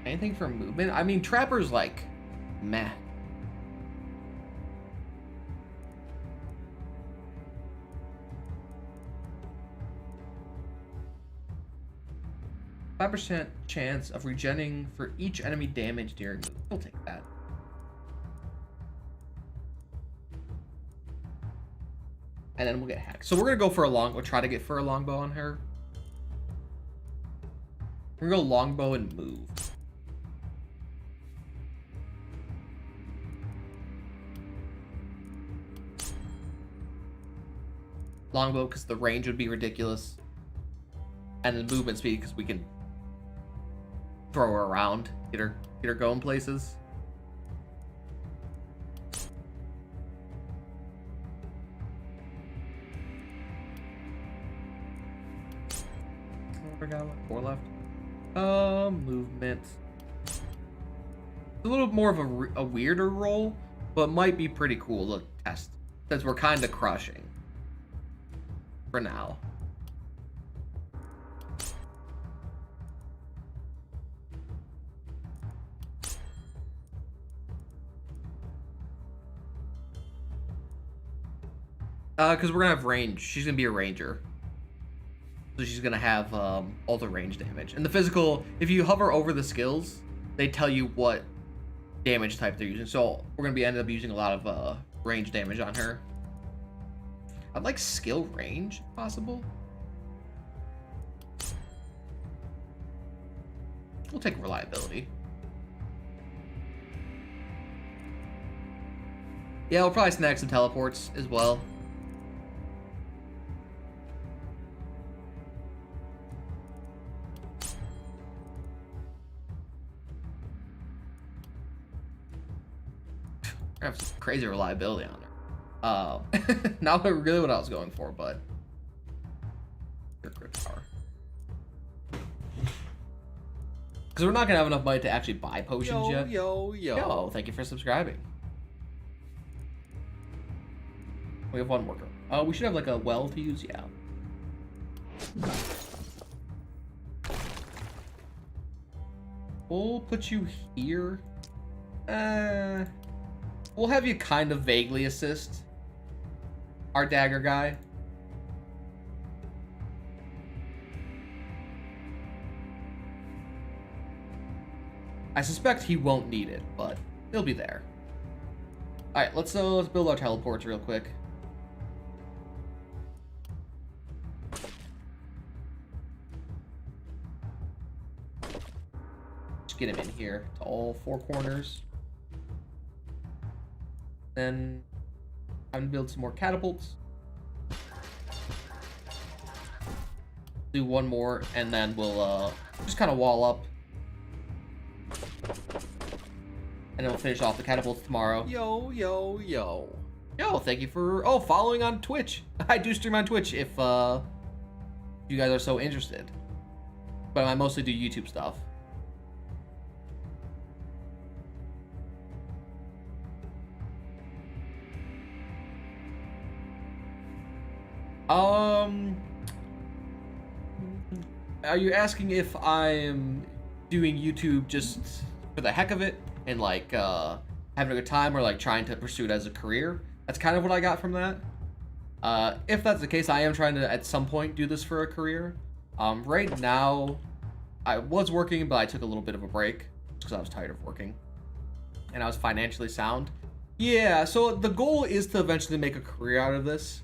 Anything for movement? I mean, Trapper's like, meh. %5 chance of regenerating for each enemy damage during move. We'll take that. And then we'll get hacked. So we're gonna go for a we'll try to get for a longbow on her. We're gonna go longbow and move. Longbow because the range would be ridiculous. And then movement speed because we can throw her around, get her going places. I forgot what 4 left. Movement. It's a little more of a weirder roll, but might be pretty cool to test since we're kind of crushing for now. Because we're gonna have range. She's gonna be a ranger. So she's gonna have all the range damage. And the physical, if you hover over the skills, they tell you what damage type they're using. So we're gonna be ended up using a lot of range damage on her. I'd like skill range, if possible. We'll take reliability. Yeah, we'll probably snag some teleports as well. I have some crazy reliability on her. Not really what I was going for, but your crit power. Because we're not gonna have enough money to actually buy potions yet. Yo, thank you for subscribing. We have one more girl. We should have like a well to use, yeah. We'll put you here. We'll have you kind of vaguely assist our dagger guy. I suspect he won't need it, but he'll be there. All right, let's build our teleports real quick. Just get him in here to all 4 corners. Then I'm gonna build some more catapults. Do one more, and then we'll just kind of wall up. And then we'll finish off the catapults tomorrow. Yo, thank you for following on Twitch. I do stream on Twitch if you guys are so interested. But I mostly do YouTube stuff. Are you asking if I'm doing YouTube just for the heck of it and like having a good time, or like trying to pursue it as a career? That's kind of what I got from that. If that's the case, I am trying to at some point do this for a career. Right now, I was working, but I took a little bit of a break because I was tired of working and I was financially sound. Yeah, so the goal is to eventually make a career out of this.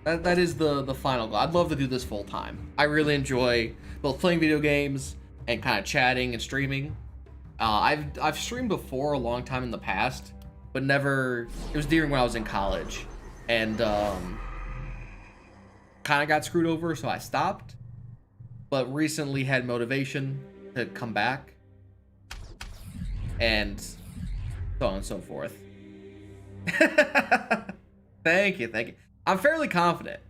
That is the final goal. I'd love to do this full time. I really enjoy both playing video games and kind of chatting and streaming. I've streamed before a long time in the past, but never. It was during when I was in college, and kind of got screwed over, so I stopped. But recently had motivation to come back, and so on and so forth. Thank you. I'm fairly confident.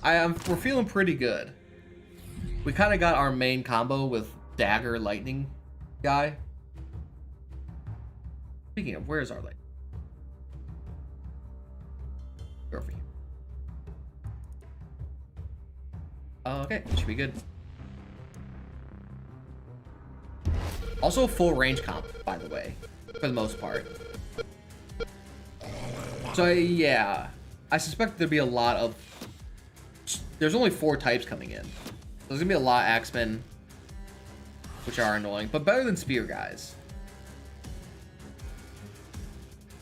We're feeling pretty good. We kind of got our main combo with dagger lightning guy. Speaking of, where's our light? Over here. Okay, should be good. Also full range comp, by the way, for the most part. So yeah, I suspect there'll be a lot of... There's only 4 types coming in. There's gonna be a lot of axemen, which are annoying, but better than spear guys.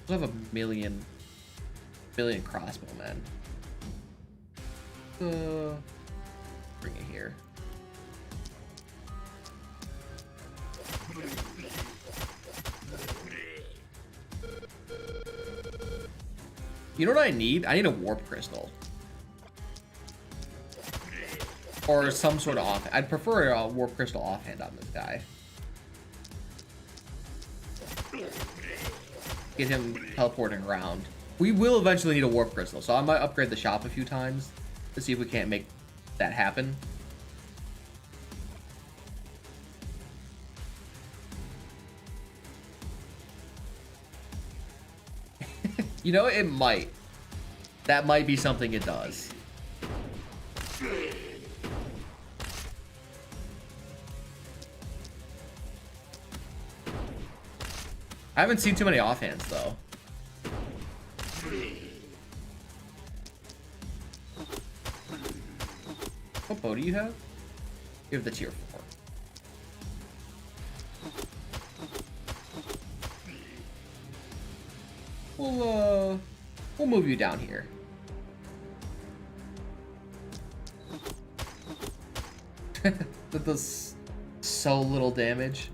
We'll have a million crossbow men. Bring it here. You know what I need? I need a warp crystal. Or some sort of off. I'd prefer a warp crystal offhand on this guy. Get him teleporting around. We will eventually need a warp crystal, so I might upgrade the shop a few times to see if we can't make that happen. You know, it might. That might be something it does. I haven't seen too many offhands, though. What bow do you have? You have the tier 4. We'll move you down here. That does so little damage.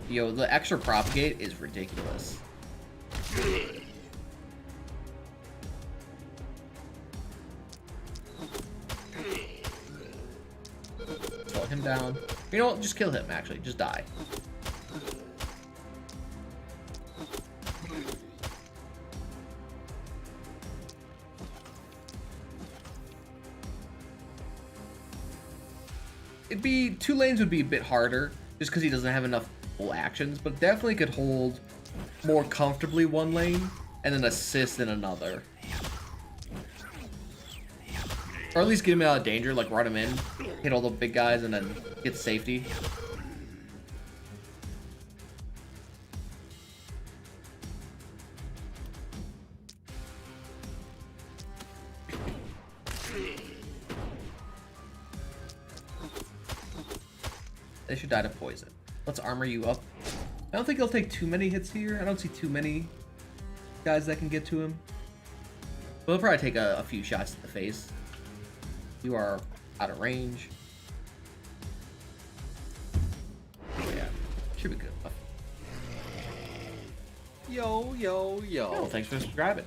Yo, the extra propagate is ridiculous. Slow him down. You know what? Just kill him, actually. Just die. It'd be... 2 lanes would be a bit harder, just because he doesn't have enough full actions, but definitely could hold more comfortably 1 lane, and then assist in another. Or at least get him out of danger, like run him in, hit all the big guys, and then get safety. They should die to poison. Let's armor you up. I don't think he'll take too many hits here. I don't see too many guys that can get to him. But he'll probably take a few shots to the face. You are out of range. Oh, yeah, should be good. Yo. Oh, thanks for subscribing.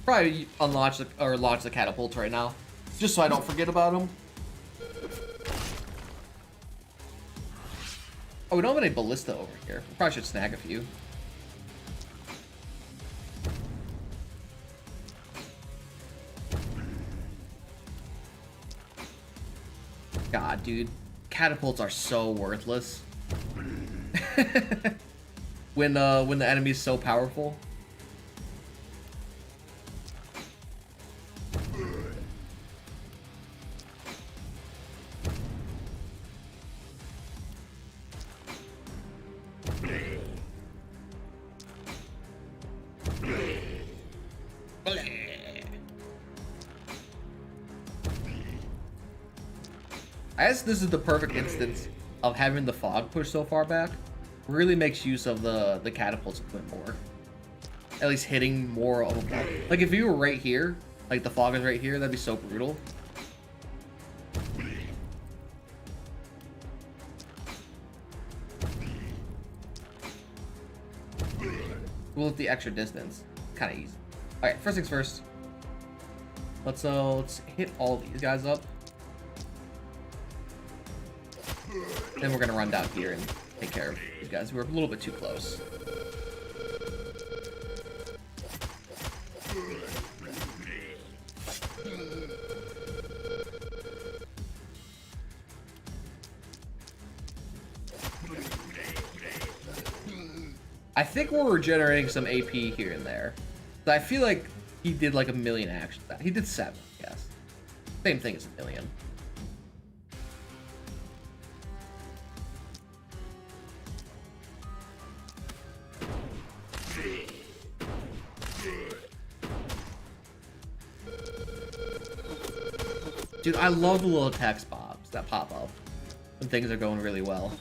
Probably launch the catapults right now, just so I don't forget about them. Oh, we don't have any ballista over here. We probably should snag a few. God, dude. Catapults are so worthless. when the enemy's so powerful. I guess this is the perfect instance of having the fog push so far back. Really makes use of the catapults a bit more. At least hitting more of them. Like if you were right here, like the fog is right here, that'd be so brutal. We'll hit the extra distance. Kind of easy. Alright, first things first. Let's hit all these guys up. Then we're gonna run down here and take care of these guys. We're a little bit too close. I think we're regenerating some AP here and there. But I feel like he did like a million actions. He did 7, yes. Same thing as a million. Dude, I love the little text bobs that pop up when things are going really well.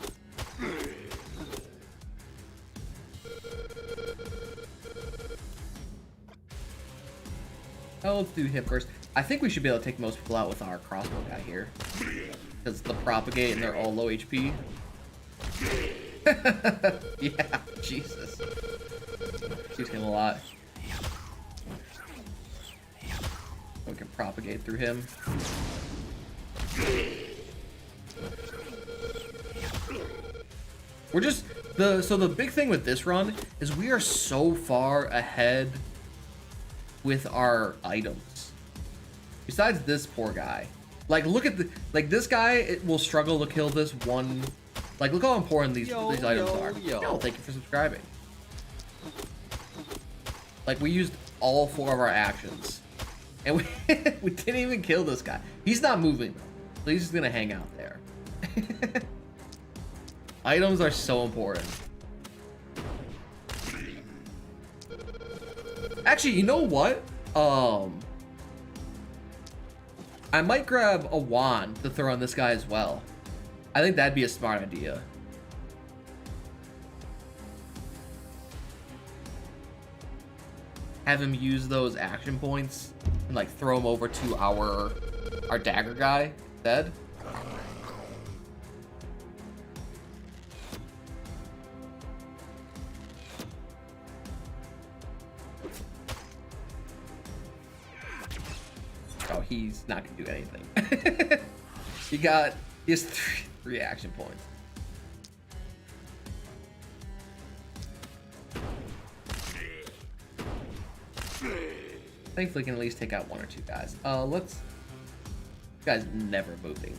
Oh, let's do him first. I think we should be able to take most people out with our crossbow guy here. Because the propagate and they're all low HP. Yeah, Jesus. Shoots him a lot. We can propagate through him. We're just so the big thing with this run is we are so far ahead with our items. Besides this poor guy. Like look at the this guy will struggle to kill this one. Like look how important these items are. Yo, thank you for subscribing. Like we used all 4 of our actions. And we didn't even kill this guy. He's not moving though. So he's just gonna hang out there. Items are so important. Actually, you know what? I might grab a wand to throw on this guy as well. I think that'd be a smart idea. Have him use those action points and like throw him over to our dagger guy instead. Oh, he's not gonna do anything. he has three action points. Thankfully, can at least take out 1 or 2 guys. This guy's never moving.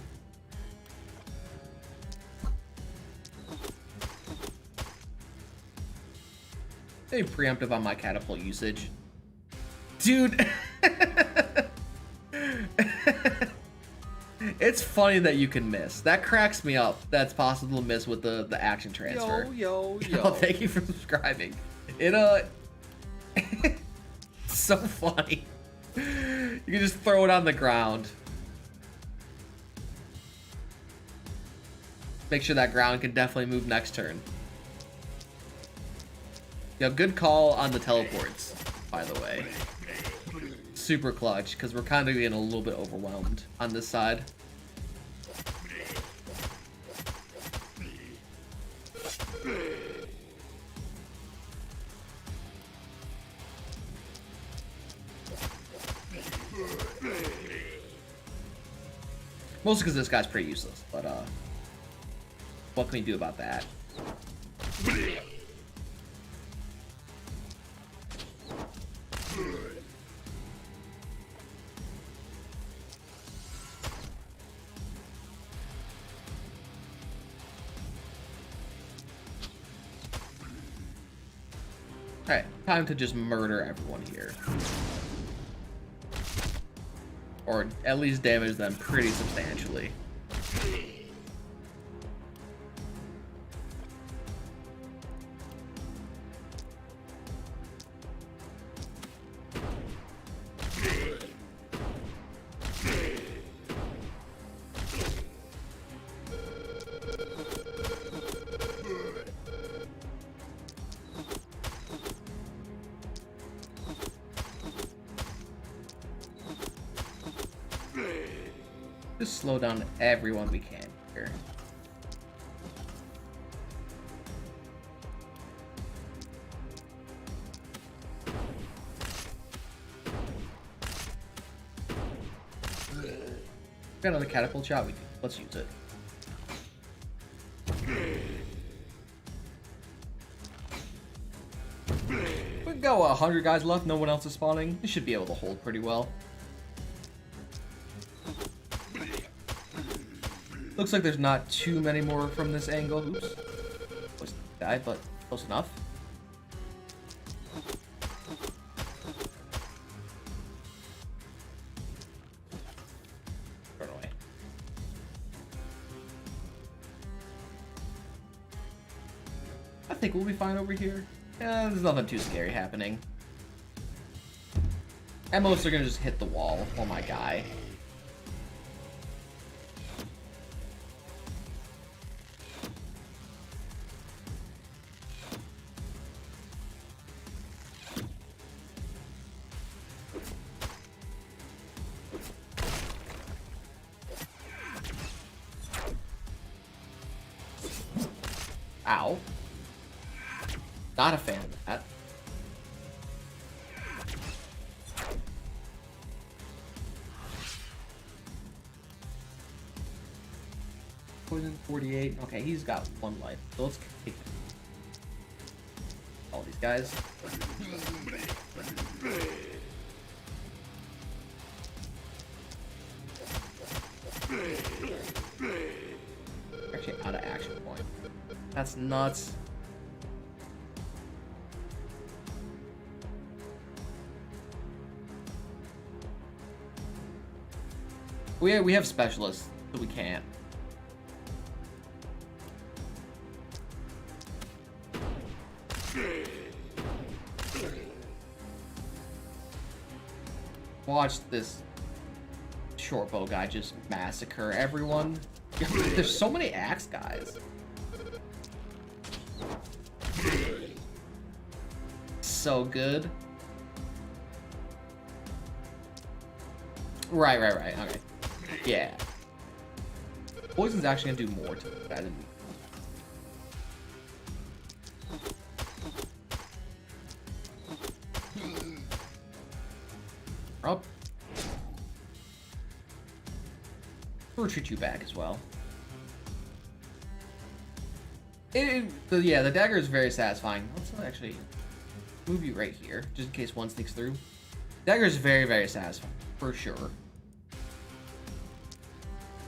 Very preemptive on my catapult usage. Dude! It's funny that you can miss. That cracks me up. That's possible to miss with the action transfer. Yo. Thank you for subscribing. So funny. You can just throw it on the ground. Make sure that ground can definitely move next turn. Yo, good call on the teleports, by the way. Super clutch, because we're kind of getting a little bit overwhelmed on this side. Mostly because this guy's pretty useless, but what can we do about that? Alright, time to just murder everyone here. Or at least damage them pretty substantially. Just slow down everyone we can here. Got another catapult shot. We do. Let's use it. We go 100 guys left. No one else is spawning. We should be able to hold pretty well. Looks like there's not too many more from this angle. Oops. Close to die, but close enough. Run away. I think we'll be fine over here. Yeah, there's nothing too scary happening. At most, they're gonna just hit the wall. Oh my guy. Ow. Not a fan of that. Poison 48. Okay, he's got 1 life. So let's take all these guys. Actually, out of action point. That's nuts. We have specialists, so we can't. Watch this short bow guy just massacre everyone. There's so many axe guys. So good. Right. Okay. Yeah. Poison's actually gonna do more to it. I didn't. Up. We'll retreat you back as well. Yeah, the dagger is very satisfying. Let's actually move you right here, just in case one sneaks through. Dagger is very, very satisfying, for sure.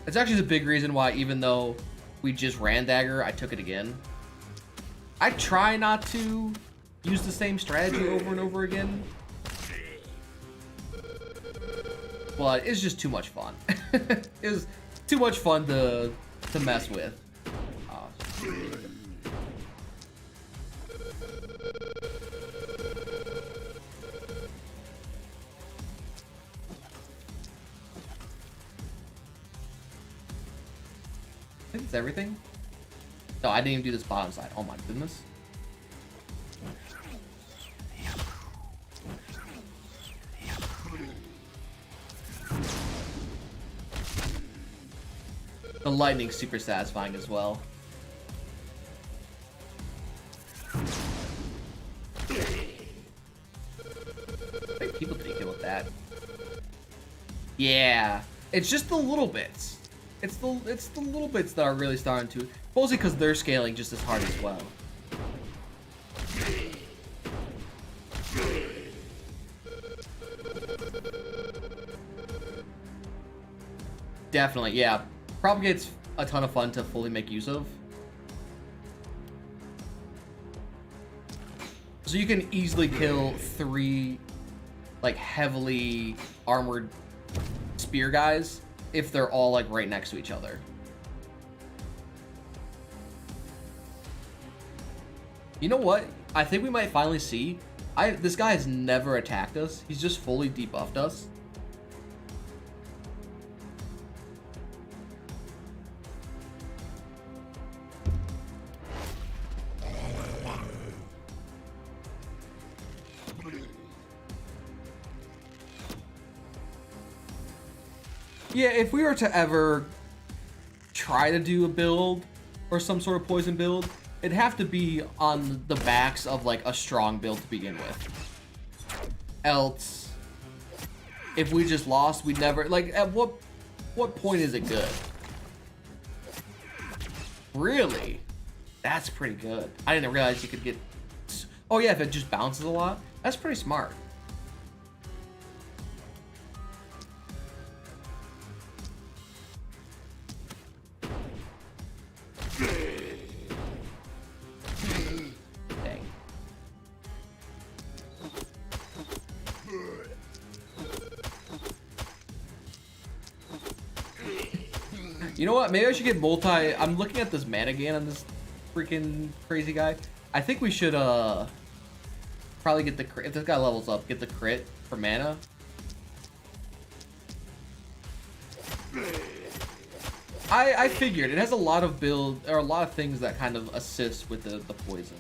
It's actually the big reason why, even though we just ran dagger, I took it again. I try not to use the same strategy over and over again, but it's just too much fun. It was too much fun to mess with. I think it's everything. No, I didn't even do this bottom side. Oh my goodness. The lightning's super satisfying as well. Wait, people didn't kill with that. Yeah, it's just the little bits. It's the little bits that are really starting to, mostly because they're scaling just as hard as well. Definitely, yeah. Propagate's a ton of fun to fully make use of. So you can easily kill 3 like heavily armored spear guys if they're all like right next to each other. You know what? I think we might finally see. This guy has never attacked us. He's just fully debuffed us. Yeah, if we were to ever try to do a build or some sort of poison build, it'd have to be on the backs of like a strong build to begin with. Else, if we just lost, we'd never, like, at what what point is it good? Really? That's pretty good. I didn't realize you could get... Oh yeah, if it just bounces a lot? That's pretty smart. Dang. You know what? Maybe I should get multi... I'm looking at this mana gain on this freaking crazy guy. I think we should probably get the crit. If this guy levels up, get the crit for mana. I figured it has a lot of build or a lot of things that kind of assist with the poison.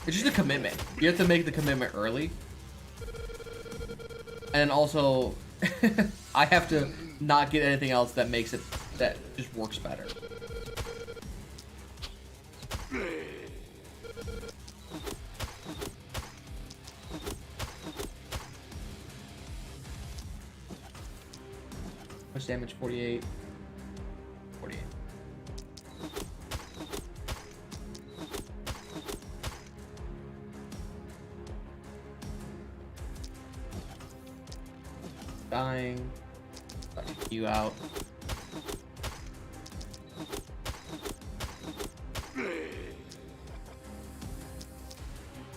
It's just a commitment. You have to make the commitment early. And also, I have to not get anything else that makes it, that just works better. Much damage? 48. 48. Dying. Let you out.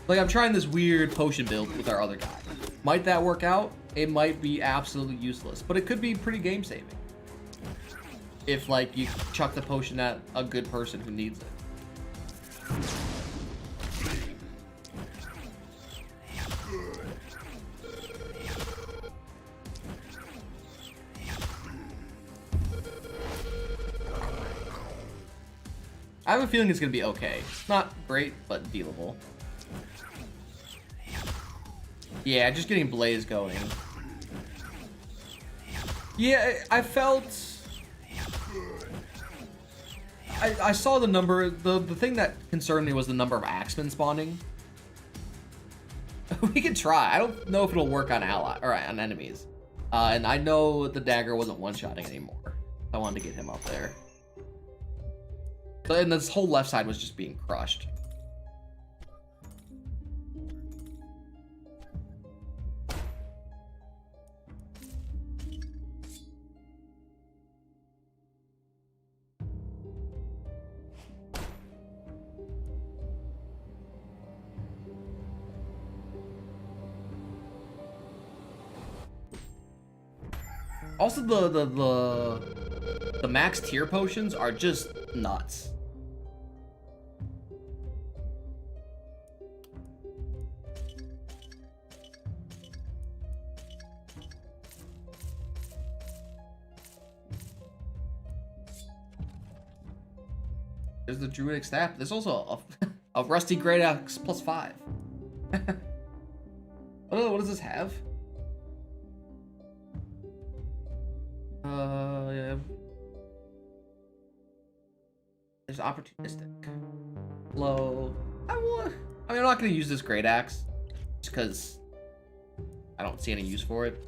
Like, I'm trying this weird potion build with our other guy. Might that work out? It might be absolutely useless, but it could be pretty game saving. If, like, you chuck the potion at a good person who needs it. I have a feeling it's gonna be okay. Not great, but dealable. Yeah, just getting Blaze going. Yeah, I felt... I saw the number, the thing that concerned me was the number of axemen spawning. We could try. I don't know if it'll work on ally or on enemies. And I know the dagger wasn't one-shotting anymore. I wanted to get him up there. And this whole left side was just being crushed. Also, the max tier potions are just nuts. There's the druidic staff. There's also a rusty great axe +5. What does this have? Yeah. There's opportunistic. Low. I mean, I'm not gonna use this great axe just because I don't see any use for it.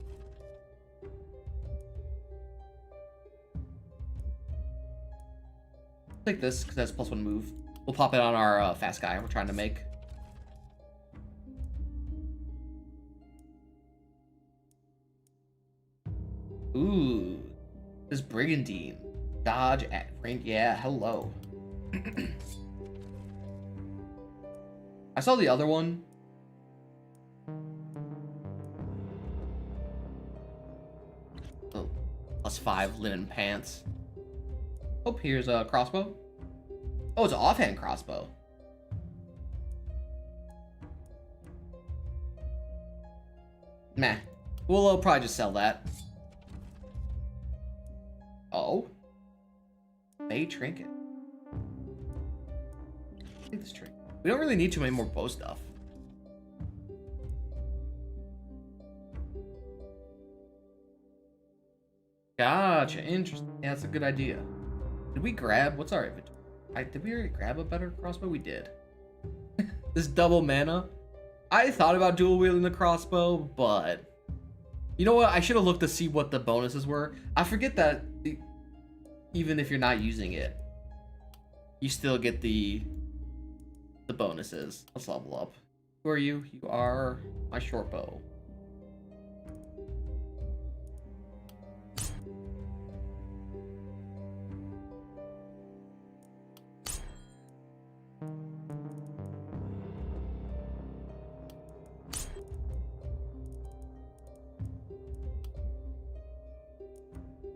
Take this because that's +1 move. We'll pop it on our fast guy we're trying to make. Ooh, this brigandine. Dodge at range. Yeah, hello. I saw the other one. Oh, +5 linen pants. Oh, here's a crossbow. Oh, it's an offhand crossbow. Meh. We'll probably just sell that. Oh. Bay trinket. Take this trinket. We don't really need too many more bow stuff. Gotcha. Interesting. Yeah, that's a good idea. Did we grab... What's our inventory? Did we already grab a better crossbow? We did. This double mana. I thought about dual wielding the crossbow, but you know what? I should have looked to see what the bonuses were. I forget that even if you're not using it, you still get the bonuses. Let's level up. Who are you? You are my short bow.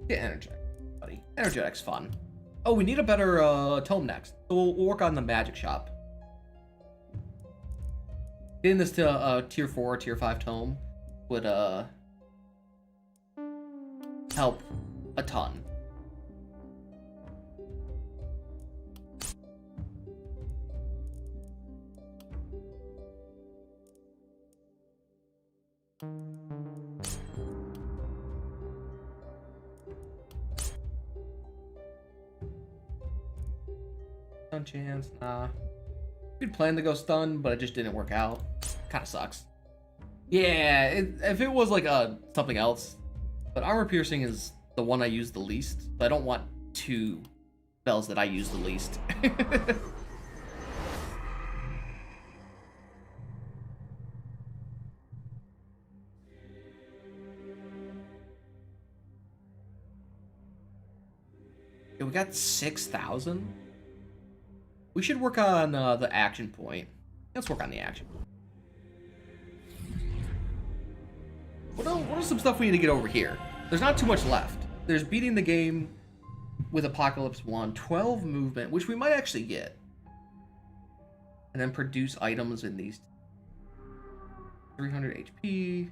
Get energetic, buddy. Energetic's fun. Oh, we need a better tome next. So we'll work on the magic shop. Getting this to tier 4, tier 5 tome would help a ton. Stun chance, nah. We'd plan to go stun, but it just didn't work out. Kind of sucks. Yeah, if it was like something else, but armor piercing is the one I use the least. So I don't want 2 spells that I use the least. Yeah, we got 6,000. We should work on the action point. Let's work on the action. What are some stuff we need to get over here? There's not too much left. There's beating the game with Apocalypse 1, 12 movement, which we might actually get. And then produce items in these. 300 HP.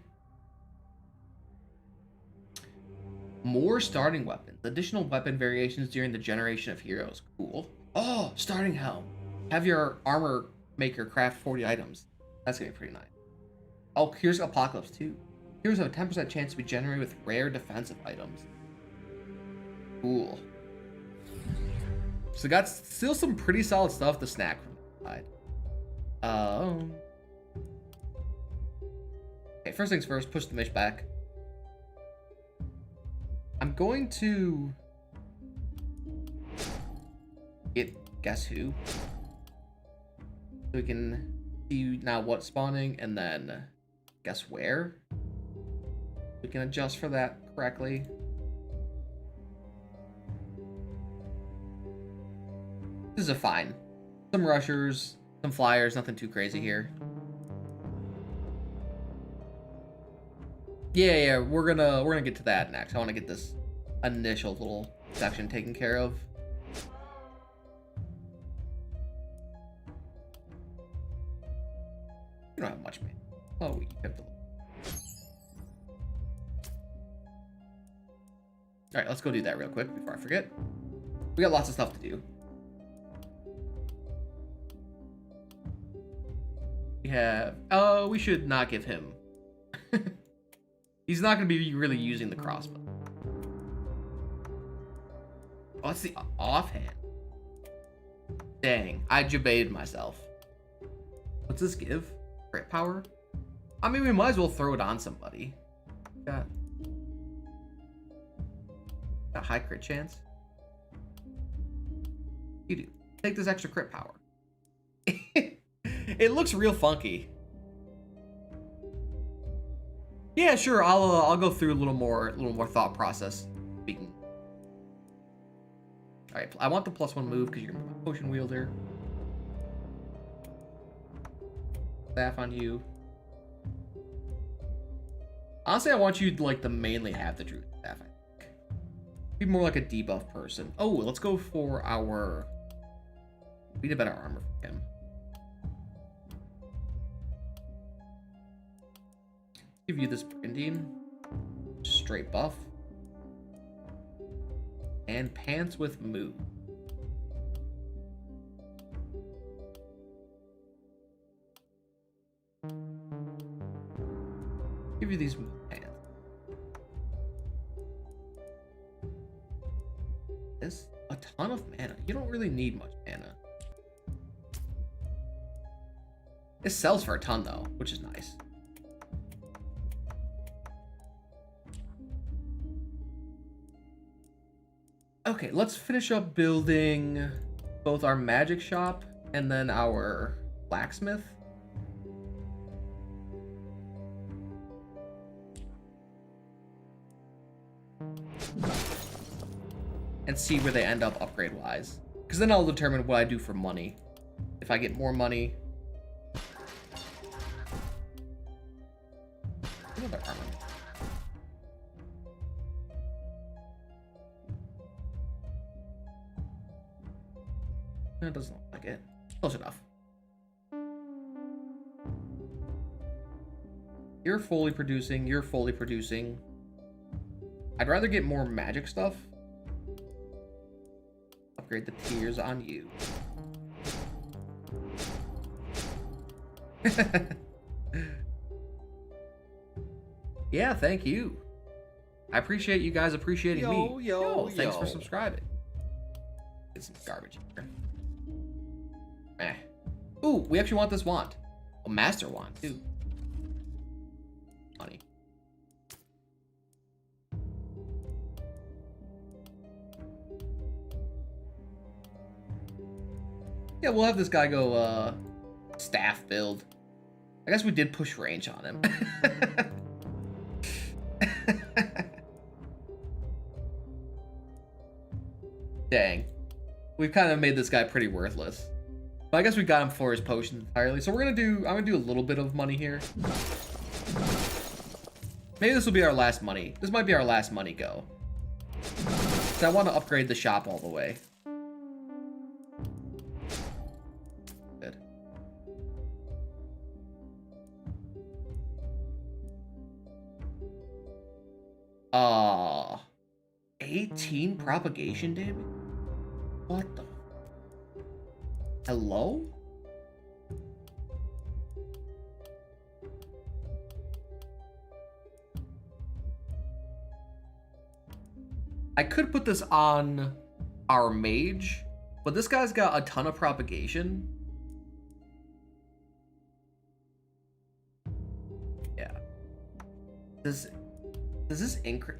More starting weapons. Additional weapon variations during the generation of heroes. Cool. Oh, starting helm. Have your armor maker craft 40 items. That's gonna be pretty nice. Oh, here's Apocalypse 2. Heroes have a 10% chance to be generated with rare defensive items. Cool. So got still some pretty solid stuff to snack from the side. Okay, first things first, push the mish back. I'm going to get guess who. So we can see now what's spawning and then guess where. We can adjust for that correctly. This is a fine. Some rushers, some flyers, nothing too crazy here. Yeah, we're gonna get to that next. I want to get this initial little section taken care of. You don't have much, man. Oh, you have to. All right, let's go do that real quick before I forget. We got lots of stuff to do. We have. Oh, we should not give him. He's not going to be really using the crossbow. Oh, that's the offhand. Dang, I debated myself. What's this give? Crit power? I mean, we might as well throw it on somebody. Got high crit chance. You do. Take this extra crit power. It looks real funky. Yeah, sure. I'll go through a little more thought process. Speaking. All right, I want the +1 move because you're my potion wielder. Staff on you. Honestly, I want you to mainly have the druid staff. I think. Be more like a debuff person. Oh, let's go for our. We need a better armor for him. Give you this branding, straight buff, and pants with move. Give you these pants. This a ton of mana. You don't really need much mana. It sells for a ton though, which is nice. Okay, let's finish up building both our magic shop and then our blacksmith. And see where they end up upgrade wise. Because then I'll determine what I do for money. If I get more money. Another armor. That doesn't look like it. Close enough. You're fully producing. You're fully producing. I'd rather get more magic stuff. Upgrade the tiers on you. Yeah, thank you. I appreciate you guys appreciating me. Thanks for subscribing. Get some garbage here. Eh. Ooh, we actually want this wand. A master wand, too. Money. Yeah, we'll have this guy go, staff build. I guess we did push range on him. Dang. We've kind of made this guy pretty worthless. But I guess we got him for his potions entirely. So I'm gonna do a little bit of money here. Maybe this will be our last money. This might be our last money go. So I want to upgrade the shop all the way. Good. 18 propagation damage? What the? Hello? I could put this on our mage, but this guy's got a ton of propagation. Yeah. Does this increase?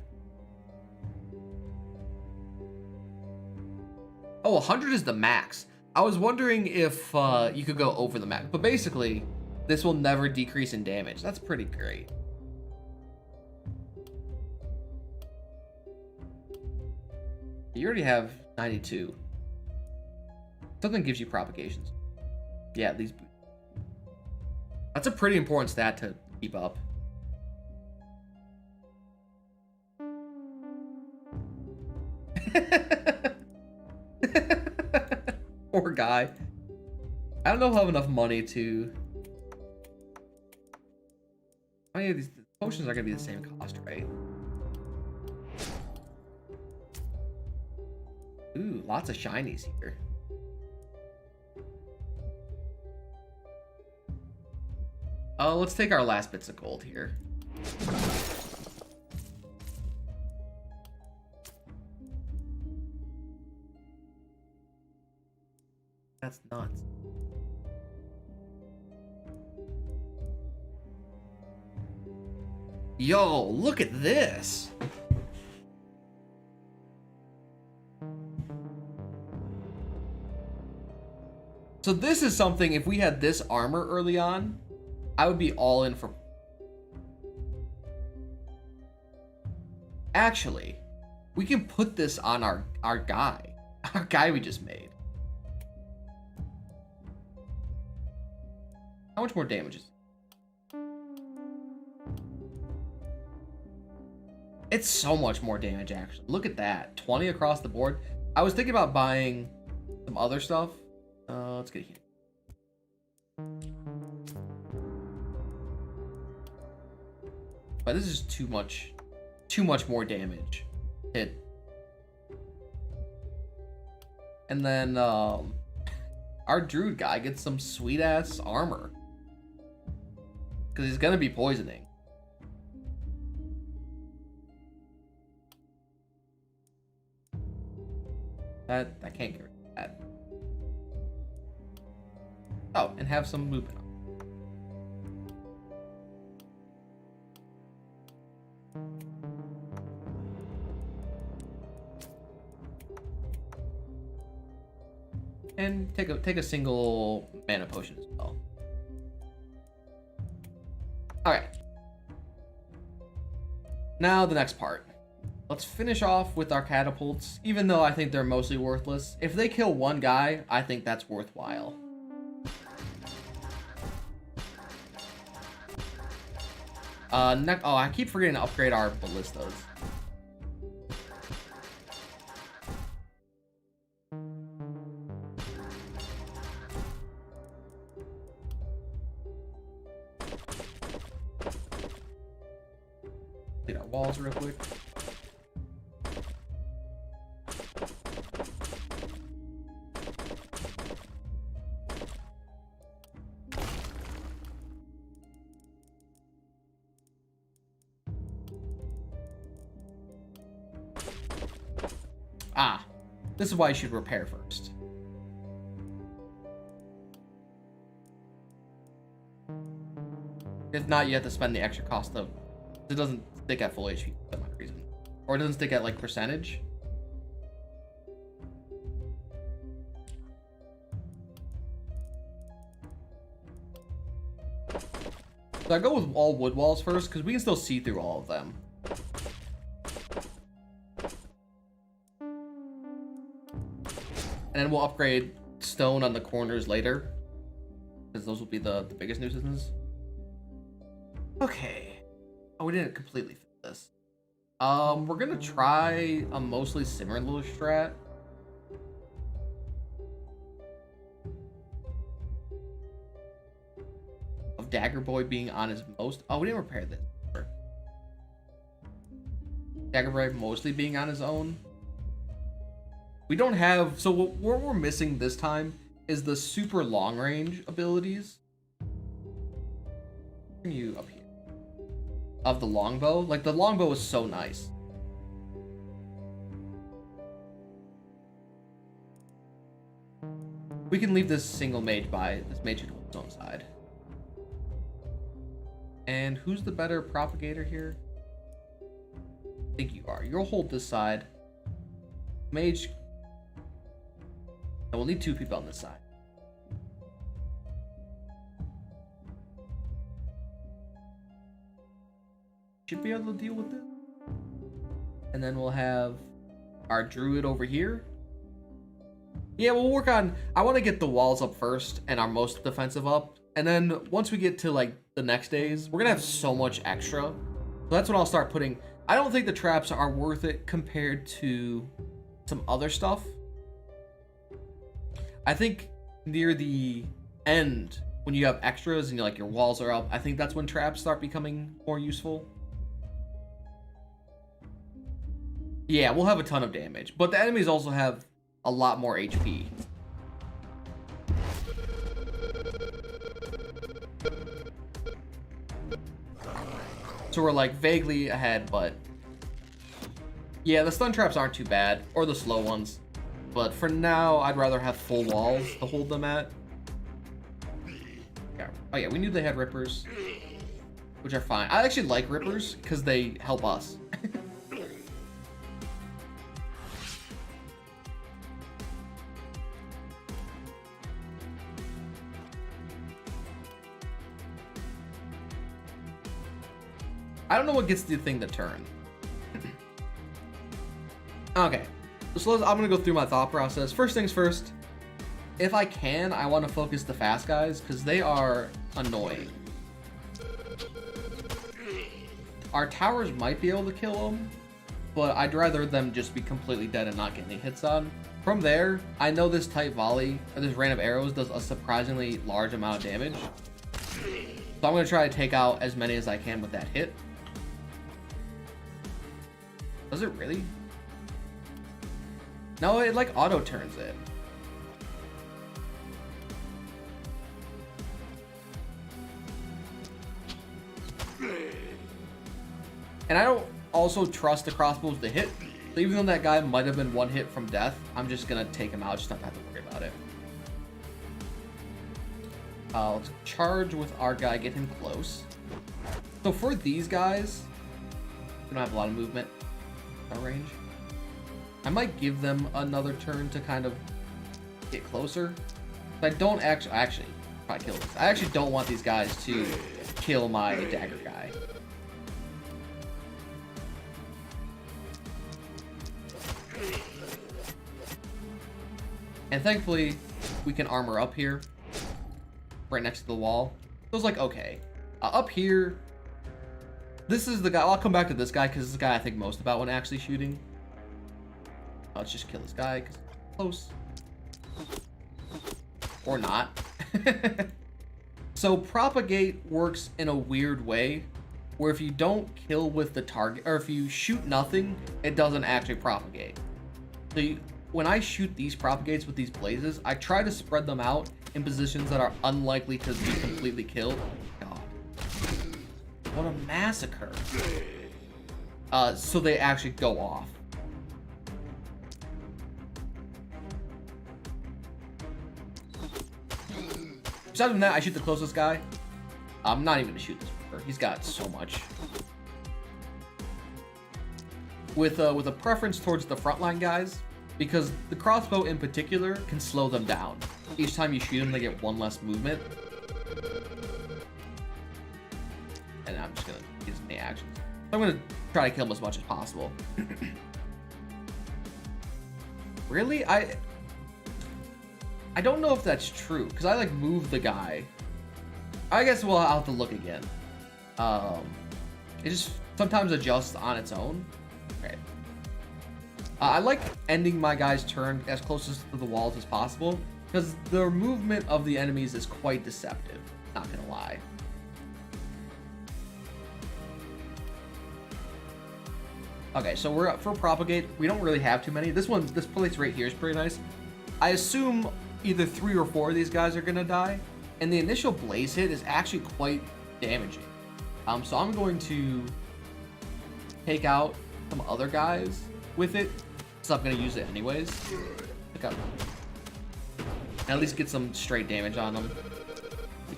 Oh, 100 is the max. I was wondering if you could go over the max, but basically, this will never decrease in damage. That's pretty great. You already have 92. Something gives you propagations. Yeah, these. That's a pretty important stat to keep up. Poor guy. I don't know if I have enough money to. How many of these potions are gonna be the same cost, right? Ooh, lots of shinies here. Oh, let's take our last bits of gold here. That's nuts. Yo, look at this. So this is something, if we had this armor early on, I would be all in for. Actually, we can put this on our guy. Our guy we just made. How much more damage is it? It's so much more damage, actually. Look at that. 20 across the board. I was thinking about buying some other stuff. Let's get here. But this is too much more damage. Hit. And then our druid guy gets some sweet ass armor. Because he's gonna be poisoning. I can't get rid of that. Oh, and have some movement. And take a single mana potion as well. Alright. Now the next part. Let's finish off with our catapults, even though I think they're mostly worthless. If they kill one guy, I think that's worthwhile. Oh, I keep forgetting to upgrade our ballistas. Clean our walls real quick. Ah, this is why you should repair first. If not, you have to spend the extra cost of... It doesn't stick at full HP for some reason. Or it doesn't stick at, like, percentage. So I go with all wood walls first, because we can still see through all of them. And then we'll upgrade stone on the corners later, because those will be the biggest nuisances. Okay. Oh, we didn't completely fit this. We're gonna try a mostly similar strat. Of Dagger Boy being on his most... Oh, we didn't repair this. Dagger Boy mostly being on his own. We don't have... So what we're missing this time is the super long range abilities. Bring you up here. Of the longbow. Like, the longbow is so nice. We can leave this single mage by... This mage can hold his own side. And who's the better propagator here? I think you are. You'll hold this side. Mage... And we'll need 2 people on this side. Should be able to deal with it. And then we'll have our druid over here. Yeah, we'll work on... I want to get the walls up first and our most defensive up. And then once we get to, like, the next days, we're going to have so much extra. So that's when I'll start putting... I don't think the traps are worth it compared to some other stuff. I think near the end, when you have extras and like your walls are up, I think that's when traps start becoming more useful. Yeah, we'll have a ton of damage, but the enemies also have a lot more HP. So we're like vaguely ahead, but yeah, the stun traps aren't too bad, or the slow ones. But for now, I'd rather have full walls to hold them at. Yeah. Oh yeah, we knew they had rippers, which are fine. I actually like rippers because they help us. I don't know what gets the thing to turn. Okay. So I'm going to go through my thought process. First things first, if I can, I want to focus the fast guys because they are annoying. Our towers might be able to kill them, but I'd rather them just be completely dead and not get any hits on. From there, I know this tight volley, or this rain of arrows, does a surprisingly large amount of damage. So I'm going to try to take out as many as I can with that hit. Does it really? No, it like auto turns it. And I don't also trust the crossbows to hit. So even though that guy might have been one hit from death, I'm just gonna take him out, just not have to worry about it. Let's charge with our guy, get him close. So for these guys, We don't have a lot of movement at range. I might give them another turn to kind of get closer. But I don't actually probably kill this. I actually don't want these guys to kill my dagger guy. And thankfully, we can armor up here, right next to the wall. So I was like, okay, up here, this is the guy. I'll come back to this guy because this is the guy I think most about when actually shooting. Let's just kill this guy because close. Or not. So propagate works in a weird way where if you don't kill with the target, or if you shoot nothing, it doesn't actually propagate. So when I shoot these propagates with these blazes, I try to spread them out in positions that are unlikely to be completely killed. God. What a massacre. So they actually go off. Besides from that, I shoot the closest guy. I'm not even gonna shoot this fucker. He's got so much. With a preference towards the frontline guys, because the crossbow in particular can slow them down. Each time you shoot them, they get one less movement. And I'm just gonna use the actions. So I'm gonna try to kill him as much as possible. Really? I don't know if that's true, because I like move the guy. I guess I'll have to look again. It just sometimes adjusts on its own. Okay. I like ending my guy's turn as closest to the walls as possible, because the movement of the enemies is quite deceptive. Not gonna lie. Okay, so we're up for propagate. We don't really have too many. This place right here is pretty nice. I assume either 3 or 4 of these guys are gonna die, and the initial blaze hit is actually quite damaging. So I'm going to take out some other guys with it, so I'm gonna use it anyways. Pick up. And at least get some straight damage on them.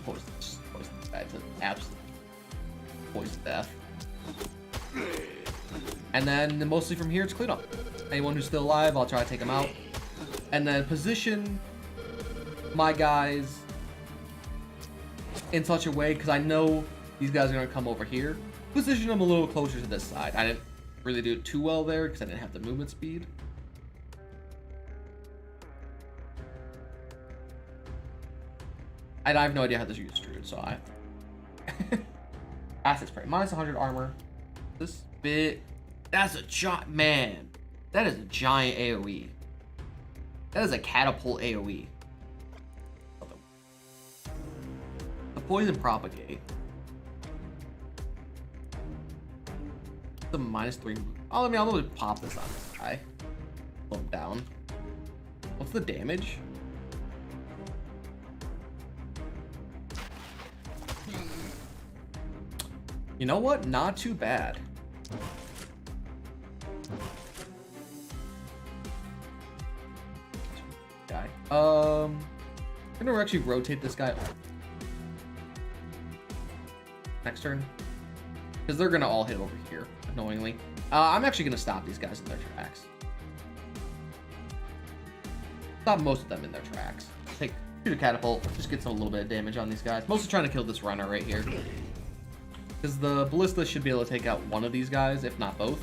Poison this guy to absolute poison death. And then mostly from here, it's clean up. Anyone who's still alive, I'll try to take them out. And then position my guys in such a way, because I know these guys are going to come over here. Position them a little closer to this side. I didn't really do it too well there because I didn't have the movement speed. And I have no idea how this use Druid, so I... Acid spray. Minus 100 armor. This bit... That's a giant... Man. That is a giant AoE. That is a catapult AoE. The poison propagate. The -3. Oh, I'm gonna pop this on this guy. Slow him down. What's the damage? You know what? Not too bad. Guy. I'm gonna actually rotate this guy next turn, because they're gonna all hit over here annoyingly. I'm actually gonna stop these guys in their tracks. Stop most of them in their tracks. Shoot a catapult, just get some little bit of damage on these guys. Mostly trying to kill this runner right here, because the ballista should be able to take out one of these guys, if not both.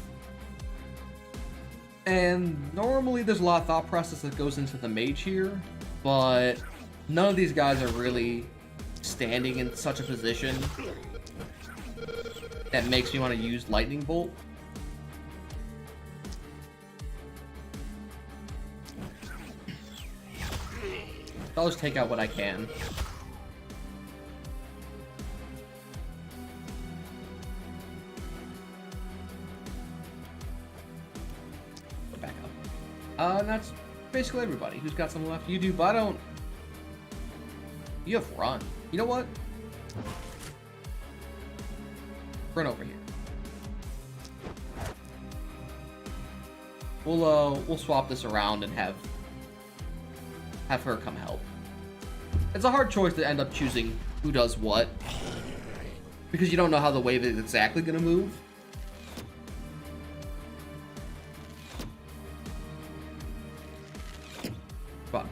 And normally there's a lot of thought process that goes into the mage here, but none of these guys are really standing in such a position that makes me want to use lightning bolt. I'll just take out what I can. Back up. And that's basically everybody who's got some left. You do, but I don't. You have run. You know what? Run over here. We'll swap this around and have her come help. It's a hard choice to end up choosing who does what, because you don't know how the wave is exactly gonna move.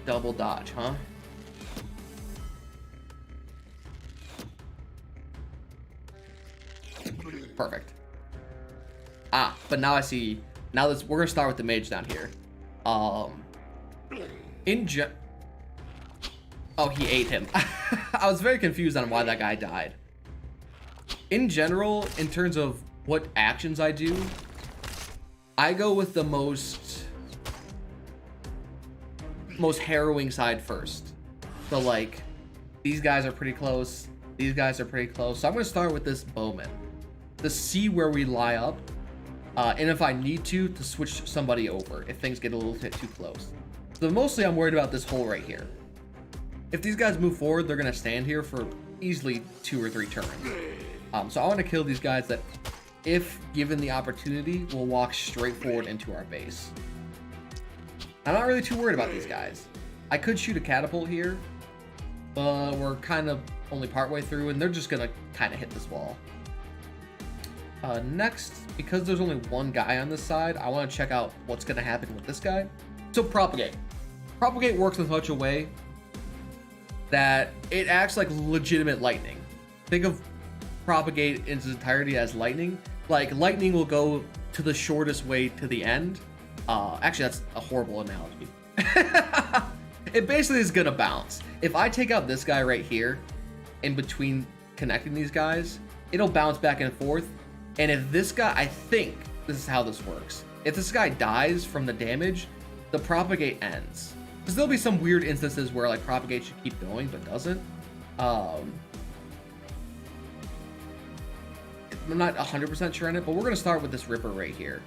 double dodge, huh? Perfect. Ah, but now I see. Now we're gonna start with the mage down here. Oh, he ate him. I was very confused on why that guy died. In general, in terms of what actions I do, I go with the most harrowing side first. So like, these guys are pretty close. These guys are pretty close. So I'm gonna start with this bowman to see where we lie up. And if I need to switch somebody over if things get a little bit too close. So mostly I'm worried about this hole right here. If these guys move forward, they're gonna stand here for easily 2 or 3 turns. So I want to kill these guys that, if given the opportunity, will walk straight forward into our base. I'm not really too worried about these guys. I could shoot a catapult here, but we're kind of only partway through, and they're just gonna kind of hit this wall. Next, because there's only one guy on this side, I want to check out what's going to happen with this guy. So propagate. Propagate works in such a way that it acts like legitimate lightning. Think of propagate in its entirety as lightning. Like lightning will go to the shortest way to the end. Actually, that's a horrible analogy. It basically is going to bounce. If I take out this guy right here, in between connecting these guys, it'll bounce back and forth. And if this guy, I think this is how this works. If this guy dies from the damage, the propagate ends. Because there'll be some weird instances where like propagate should keep going, but doesn't. I'm not 100% sure on it, but we're gonna start with this Ripper right here.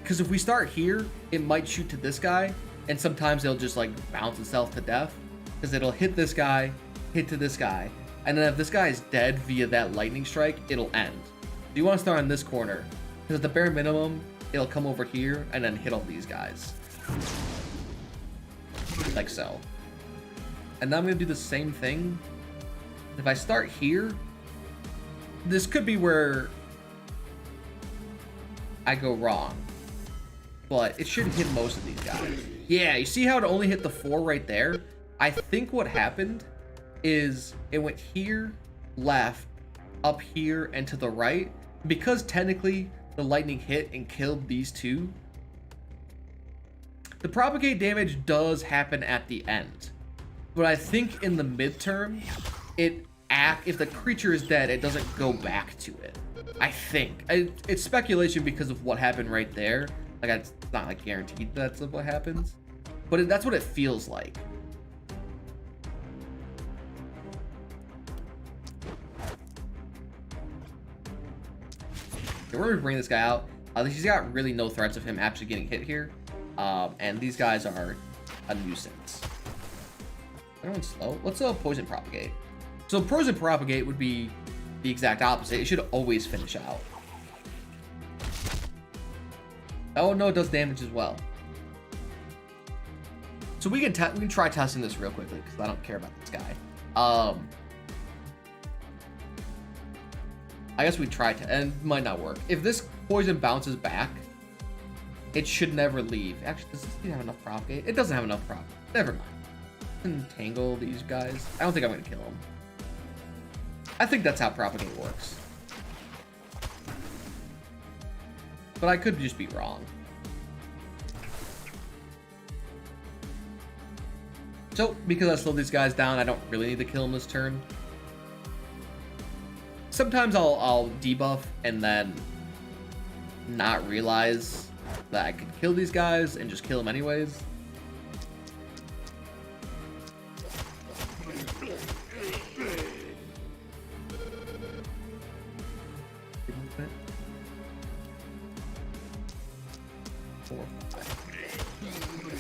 Because if we start here, it might shoot to this guy, and sometimes it'll just like bounce itself to death. Because it'll hit this guy, hit to this guy, and then if this guy is dead via that lightning strike, it'll end. You want to start on this corner, because at the bare minimum, it'll come over here and then hit all these guys. Like so. And now I'm going to do the same thing. If I start here, this could be where I go wrong. But it should hit most of these guys. Yeah, you see how it only hit the 4 right there? I think what happened is it went here, left, up here, and to the right. Because technically the lightning hit and killed these two, the propagate damage does happen at the end. But I think in the midterm, if the creature is dead, it doesn't go back to it. I think. It's speculation because of what happened right there. Like, it's not like guaranteed that's what happens. But that's what it feels like. We're gonna bring this guy out. He's got really no threats of him actually getting hit here. And these guys are a nuisance. Everyone's slow. Let's poison propagate. So poison propagate would be the exact opposite. It should always finish out. Oh no, it does damage as well. So we can try testing this real quickly because I don't care about this guy. I guess we try to, and it might not work. If this poison bounces back, it should never leave. Actually, does this thing have enough propagate? It doesn't have enough propagate. Never mind. Entangle these guys. I don't think I'm gonna kill them. I think that's how propagate works. But I could just be wrong. So, because I slowed these guys down, I don't really need to kill them this turn. Sometimes I'll debuff and then not realize that I could kill these guys and just kill them anyways.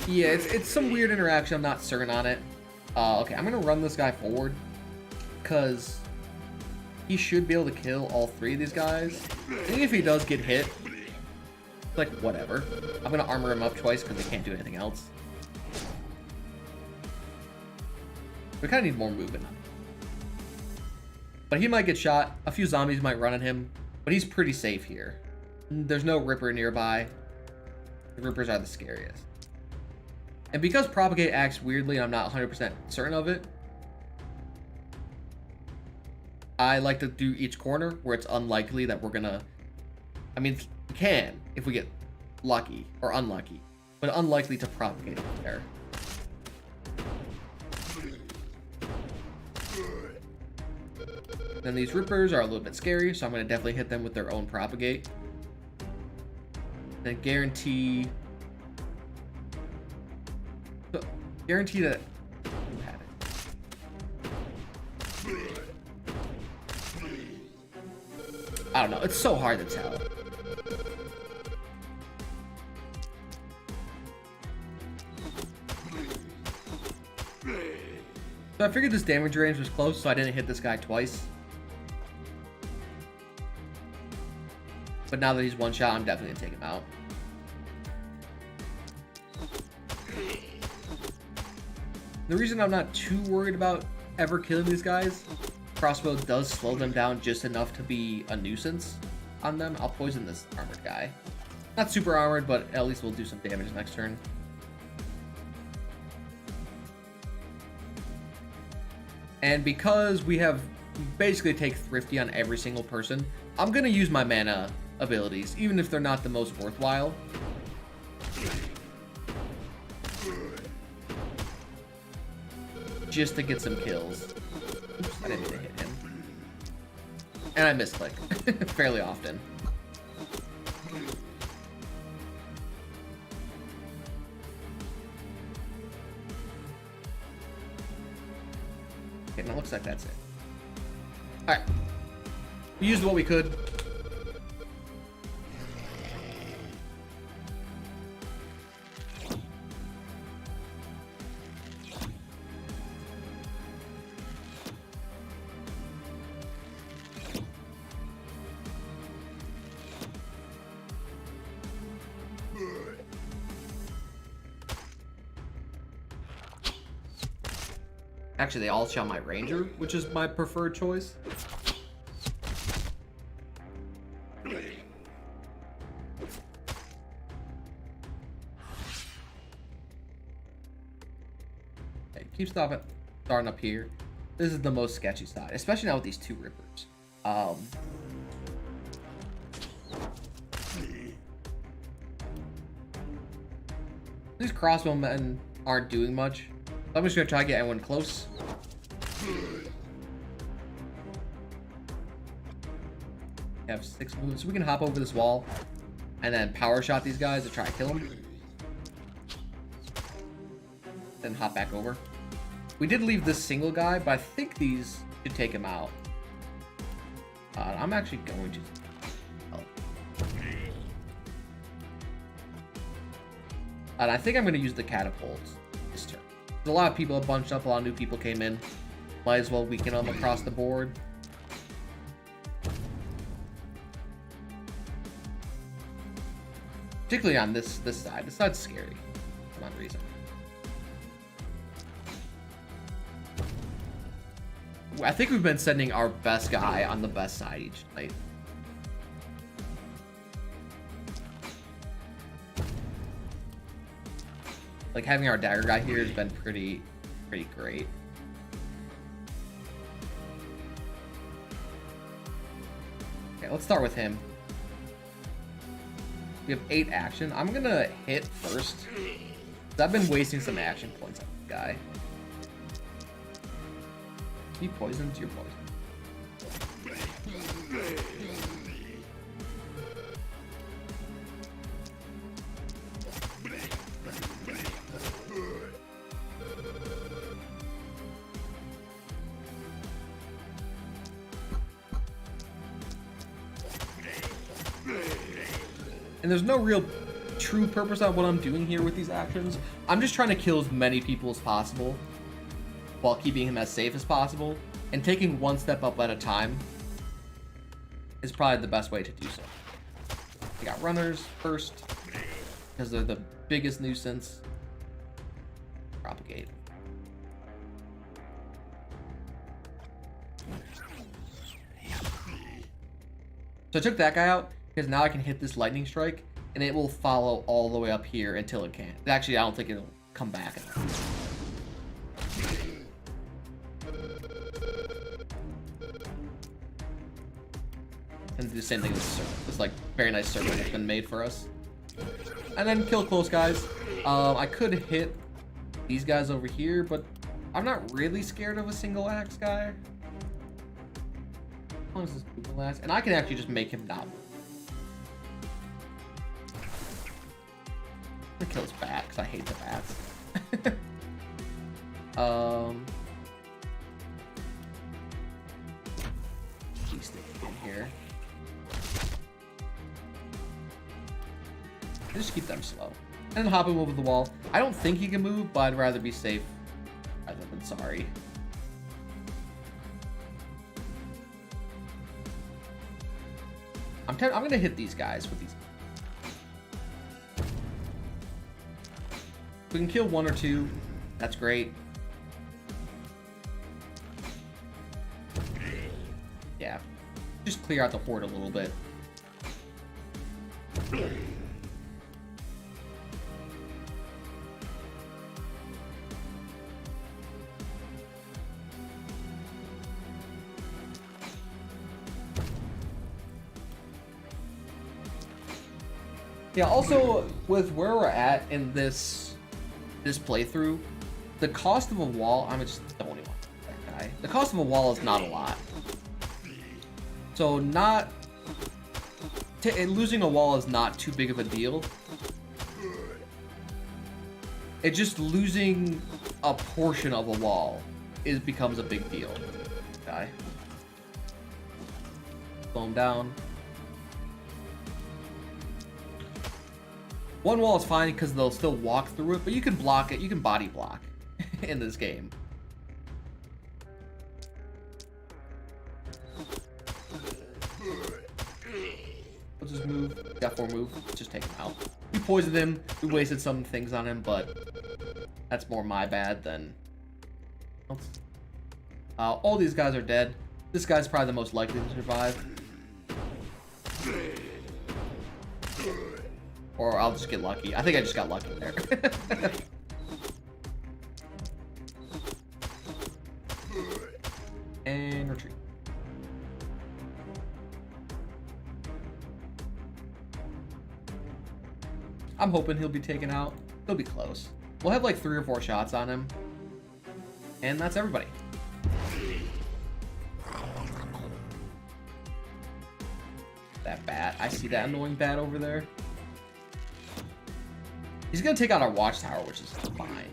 Yeah, it's some weird interaction. I'm not certain on it. Okay, I'm gonna run this guy forward because he should be able to kill all 3 of these guys. And if he does get hit, like whatever. I'm gonna armor him up twice because they can't do anything else. We kind of need more movement. But he might get shot. A few zombies might run at him, but he's pretty safe here. There's no Ripper nearby. The Rippers are the scariest. And because propagate acts weirdly and I'm not 100% certain of it, I like to do each corner where it's unlikely that we're gonna, I mean, we can if we get lucky or unlucky, but unlikely to propagate there. Then these rippers are a little bit scary, so I'm gonna definitely hit them with their own propagate. Then guarantee that who had it? I don't know. It's so hard to tell. So I figured this damage range was close, so I didn't hit this guy twice. But now that he's one shot, I'm definitely gonna take him out. The reason I'm not too worried about ever killing these guys, crossbow does slow them down just enough to be a nuisance on them. I'll poison this armored guy. Not super armored, but at least we'll do some damage next turn. And because we basically take thrifty on every single person, I'm gonna use my mana abilities, even if they're not the most worthwhile. Just to get some kills. Oops, I didn't mean to hit him. And I misclick fairly often. Okay, now looks like that's it. Alright. We used what we could. Actually, they all shot my ranger, which is my preferred choice. Okay, keep starting up here. This is the most sketchy side, especially now with these two rippers. These crossbowmen aren't doing much. I'm just gonna try to get everyone close. We have 6 movements, so we can hop over this wall and then power shot these guys to try to kill them. Then hop back over. We did leave this single guy, but I think these should take him out. I'm actually going to. And I think I'm going to use the catapults this turn. There's a lot of people bunched up, a lot of new people came in. Might as well weaken them across the board. Particularly on this side. This side's scary for some reason. I think we've been sending our best guy on the best side each night. Like, having our dagger guy here has been pretty great. Okay, let's start with him. We have 8 action. I'm gonna hit first. I've been wasting some action points on this guy. He poisons, you're poisoned. And there's no real true purpose on what I'm doing here with these actions. I'm just trying to kill as many people as possible while keeping him as safe as possible, and taking one step up at a time is probably the best way to do so. We got runners first because they're the biggest nuisance. Propagate. So I took that guy out because now I can hit this lightning strike and it will follow all the way up here until it can't. Actually, I don't think it'll come back. And do the same thing with the serpent. This like very nice serpent that's been made for us. And then kill close guys. I could hit these guys over here, but I'm not really scared of a single axe guy. How long does this movement last? And I can actually just make him not move. I'm gonna kill his bat because I hate the bats. Please stay in here. Just keep them slow. And then hop him over the wall. I don't think he can move, but I'd rather be safe rather than sorry. I'm gonna hit these guys with these. If we can kill one or two, that's great. Yeah. Just clear out the horde a little bit. Yeah, also, with where we're at in this playthrough, the cost of a wall, I'm just don't even want that guy. The cost of a wall is not a lot. So losing a wall is not too big of a deal. It's just losing a portion of a wall becomes a big deal. Guy. Slow him down. One wall is fine because they'll still walk through it, but you can block it. You can body block in this game. Let's just move. Got 4 move. Let's just take him out. We poisoned him. We wasted some things on him, but that's more my bad than else. All these guys are dead. This guy's probably the most likely to survive. Or I'll just get lucky. I think I just got lucky there. And retreat. I'm hoping he'll be taken out. He'll be close. We'll have like 3 or 4 shots on him. And that's everybody. That bat. I see that annoying bat over there. He's gonna take out our watchtower, which is fine.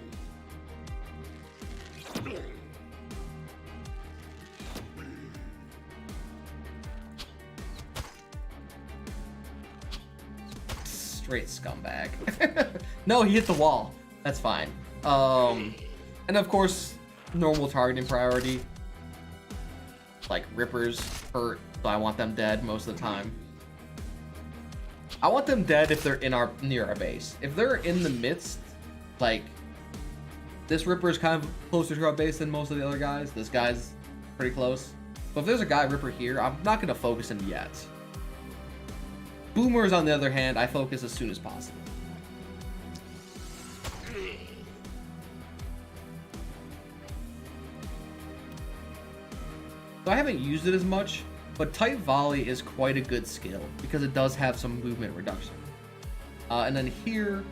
Straight scumbag. No, he hit the wall. That's fine. And of course, normal targeting priority. Like rippers hurt, so I want them dead most of the time. I want them dead if they're near our base. If they're in the midst, like this Ripper is kind of closer to our base than most of the other guys. This guy's pretty close. But if there's a guy Ripper here, I'm not gonna focus him yet. Boomers, on the other hand, I focus as soon as possible. So I haven't used it as much. But tight volley is quite a good skill because it does have some movement reduction. And then here,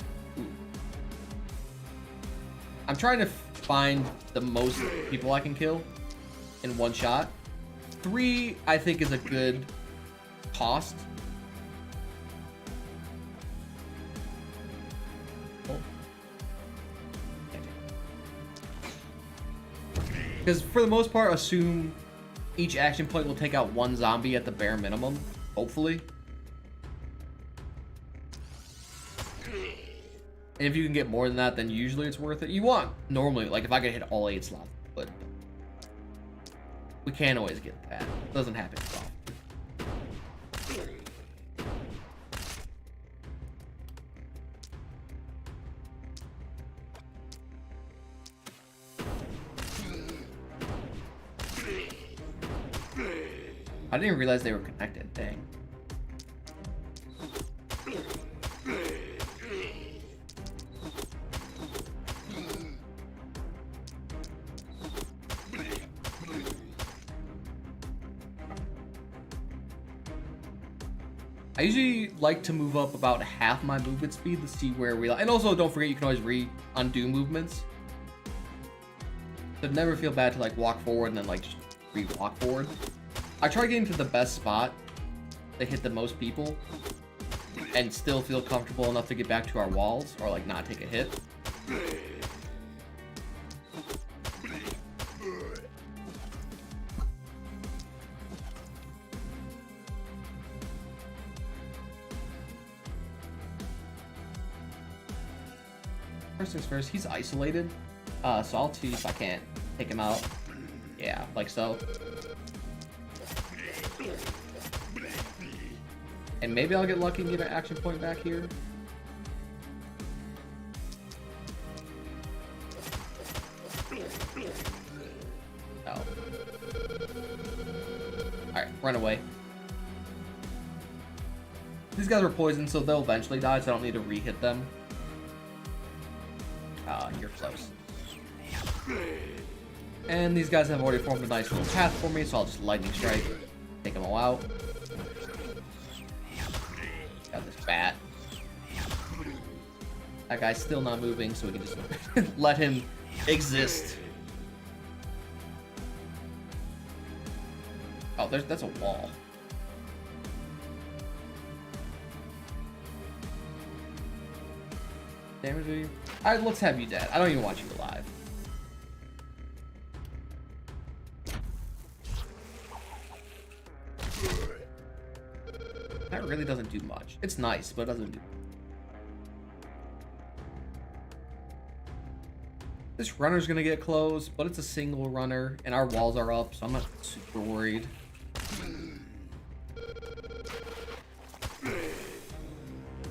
I'm trying to find the most people I can kill in one shot. 3, I think, is a good cost. Because for the most part, assume each action point will take out 1 zombie at the bare minimum, hopefully. And if you can get more than that, then usually it's worth it. You want, normally, like if I could hit all 8 slots, but we can't always get that. It doesn't happen as often. I didn't even realize they were connected. Dang. I usually like to move up about half my movement speed to see where we... And also, don't forget, you can always undo movements. So never feel bad to, like, walk forward and then, like, just re-walk forward. I try getting to the best spot to hit the most people and still feel comfortable enough to get back to our walls or, like, not take a hit. First things first, he's isolated, so I'll see if I can't take him out. Yeah, like so. And maybe I'll get lucky and get an action point back here. Oh. Alright, run away. These guys are poisoned, so they'll eventually die, so I don't need to re-hit them. You're close. And these guys have already formed a nice little path for me, so I'll just lightning strike, take them all out. Got this bat. That guy's still not moving, so we can just let him exist. Oh, that's a wall. Damage you? Alright, let's have you dead. I don't even want you alive. That really doesn't do much. It's nice, but it doesn't do... This runner's gonna get close, but it's a single runner, and our walls are up, so I'm not super worried. And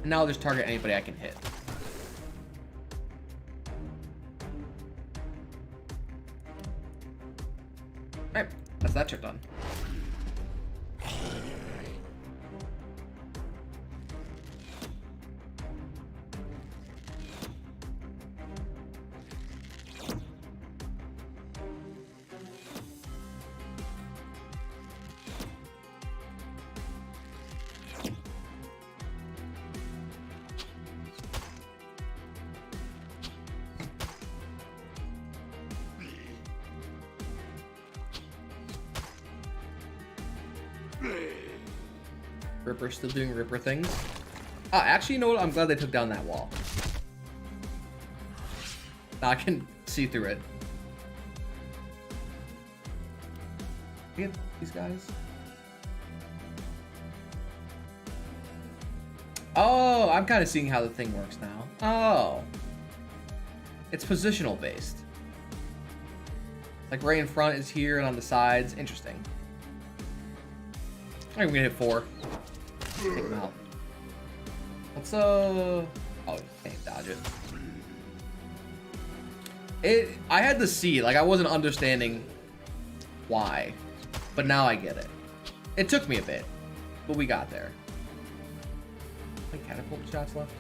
now I'll just target anybody I can hit. Alright, that's that trick done. Ripper's still doing Ripper things. Actually, you know what? I'm glad they took down that wall. Now I can see through it. Get these guys. Oh, I'm kind of seeing how the thing works now. Oh. It's positional based. Like right in front is here and on the sides. Interesting. I'm gonna hit 4. Take him out. Let's oh, can't dodge it. I had to see, like I wasn't understanding why, but now I get it. It took me a bit, but we got there. Like catapult shots left.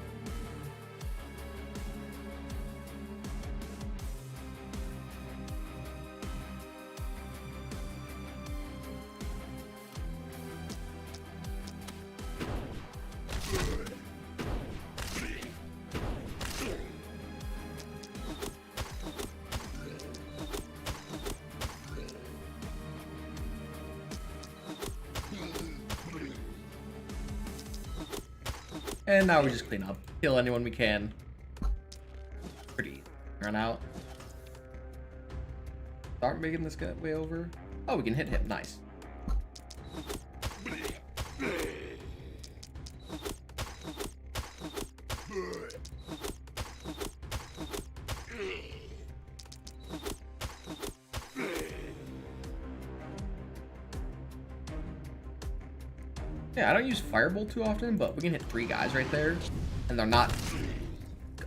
And now we just clean up. Kill anyone we can. Pretty easy. Run out. Start making this guy way over. Oh, we can hit him. Nice. Yeah, I don't use Firebolt too often, but we can hit 3 guys right there, and they're not,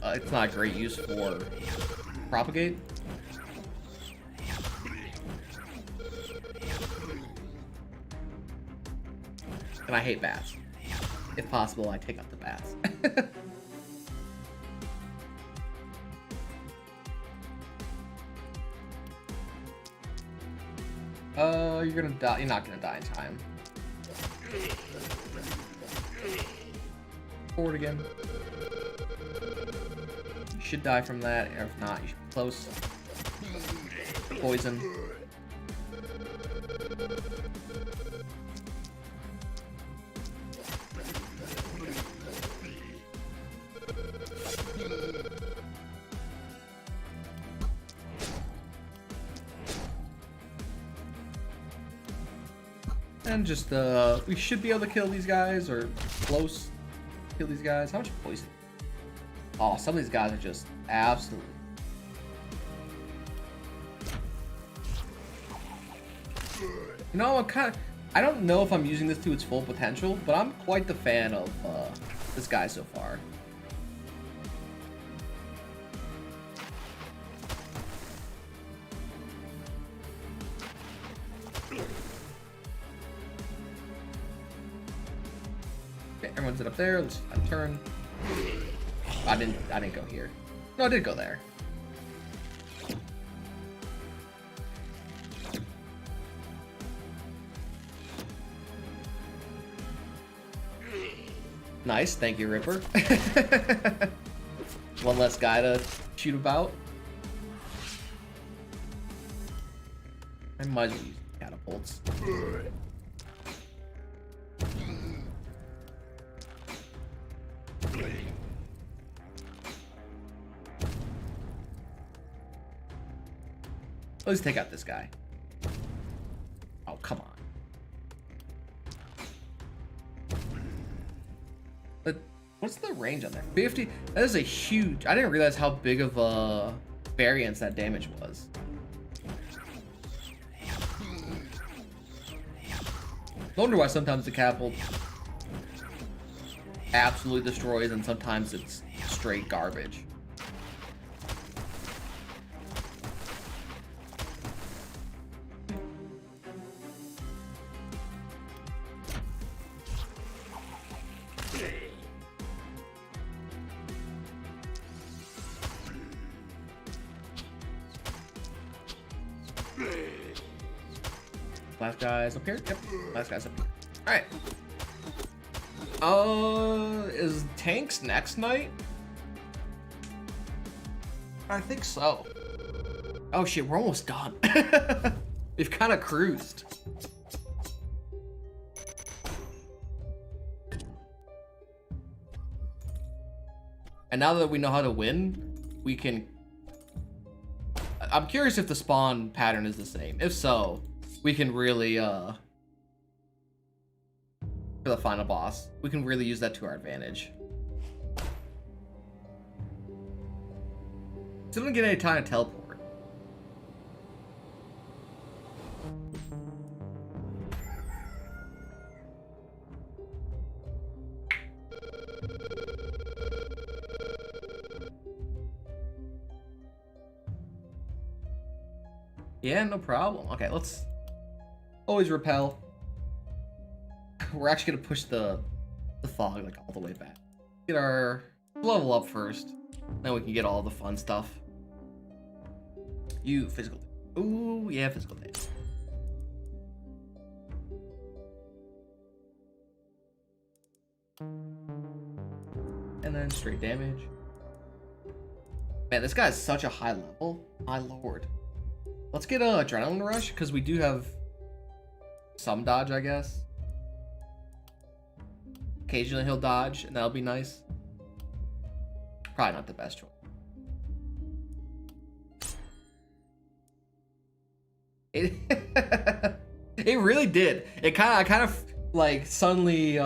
it's not a great use for Propagate. And I hate bats. If possible, I take out the bats. You're gonna die. You're not gonna die in time. Forward again. You should die from that, or if not, you should be close. Poison. And just, we should be able to kill these guys, or close kill these guys. How much poison? Oh, some of these guys are just absolutely. You know, I don't know if I'm using this to its full potential, but I'm quite the fan of this guy so far. Okay, everyone's up there. Let's turn. I didn't go here. No, I did go there. Nice, thank you, Ripper. One less guy to shoot about. I might as well use catapults. Let's take out this guy. Oh, come on. But what's the range on there? 50? That is a huge... I didn't realize how big of a variance that damage was. No wonder why sometimes the catapult absolutely destroys and sometimes it's straight garbage. Last guy's up here. Yep. Last guy's up here. Alright. Is tanks next night? I think so. Oh shit, we're almost done. We've kind of cruised. And now that we know how to win, we can... I'm curious if the spawn pattern is the same. If so, we can really, for the final boss, we can really use that to our advantage. Still don't get any time to teleport. Yeah, no problem. Okay, let's always repel. We're actually gonna push the fog like all the way back. Get our level up first, then we can get all the fun stuff. You physical. Ooh, yeah, physical damage. And then straight damage. Man, this guy's such a high level. My lord. Let's get a adrenaline rush because we do have some dodge, I guess. Occasionally he'll dodge, and that'll be nice. Probably not the best choice. It really did. I kind of like suddenly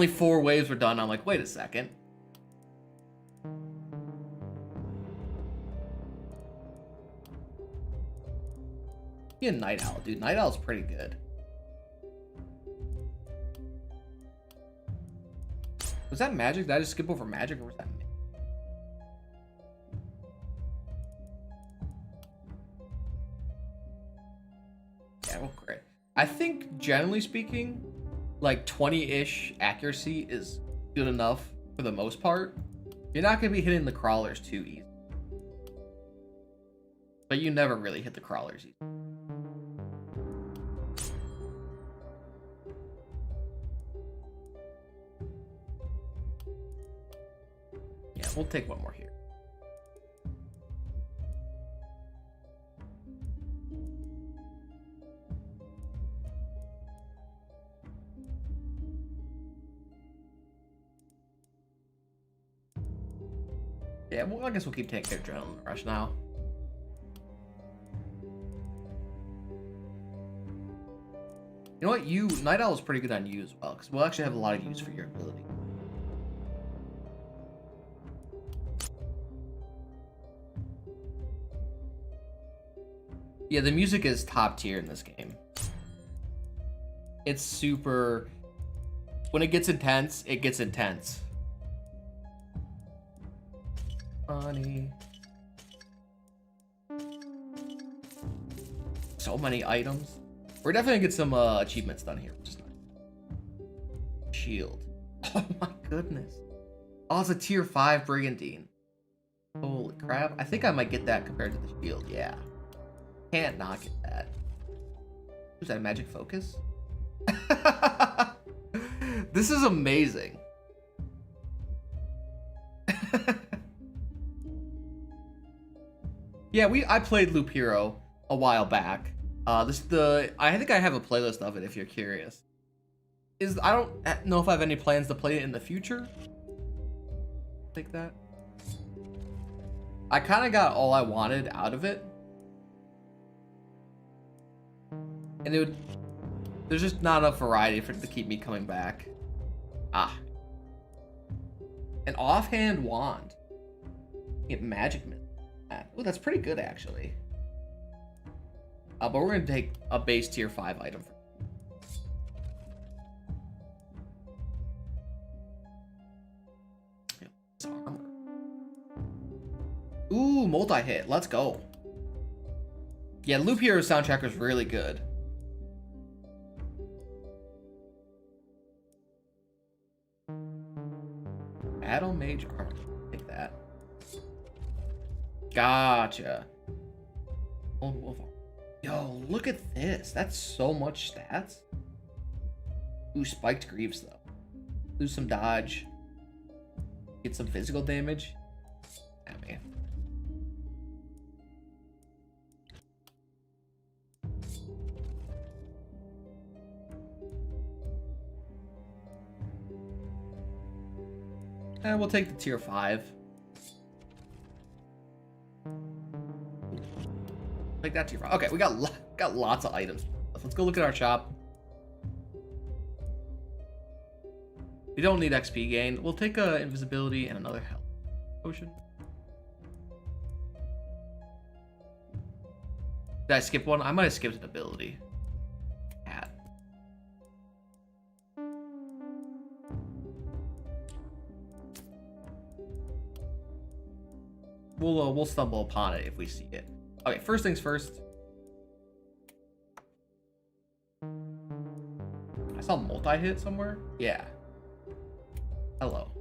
4 waves were done. I'm like, wait a second. Be a Night Owl, dude. Night Owl's pretty good. Was that magic? Did I just skip over magic, or was that me? Yeah, well, great. I think, generally speaking, like 20-ish accuracy is good enough for the most part. You're not going to be hitting the crawlers too easy. But you never really hit the crawlers easy. we'll take one more here. Yeah, well, I guess we'll keep taking Adrenaline Rush now. You know what? Night Owl is pretty good on you as well, because we'll actually have a lot of use for your ability. Yeah, the music is top tier in this game. It's super... When it gets intense, it gets intense. Funny. So many items. We're definitely gonna get some achievements done here, which is nice. Shield. Oh my goodness. Oh, it's a tier 5 Brigandine. Holy crap. I think I might get that compared to the shield, yeah. Can't not get that. Is that a magic focus? This is amazing. Yeah, I played Loop Hero a while back. I think I have a playlist of it if you're curious. I don't know if I have any plans to play it in the future. Like that. I kind of got all I wanted out of it. And there's just not enough variety for it to keep me coming back. Ah. An offhand wand. Get magic missile. Oh, that's pretty good actually. But we're gonna take a base tier 5 item. Armor. Ooh, multi-hit. Let's go. Yeah, Loop Hero's soundtrack was really good. Battle Mage Armor. Take that. Gotcha. Old Wolf Armor. Yo, look at this. That's so much stats. Ooh, spiked greaves though. Lose some dodge. Get some physical damage. Ah, man. And we'll take the tier 5. Take that tier 5. Okay, we got lots of items. Let's go look at our shop. We don't need XP gain. We'll take invisibility and another health potion. Did I skip one? I might have skipped an ability. Hat. We'll stumble upon it if we see it. Okay, first things first. I saw multi-hit somewhere. Yeah. Hello.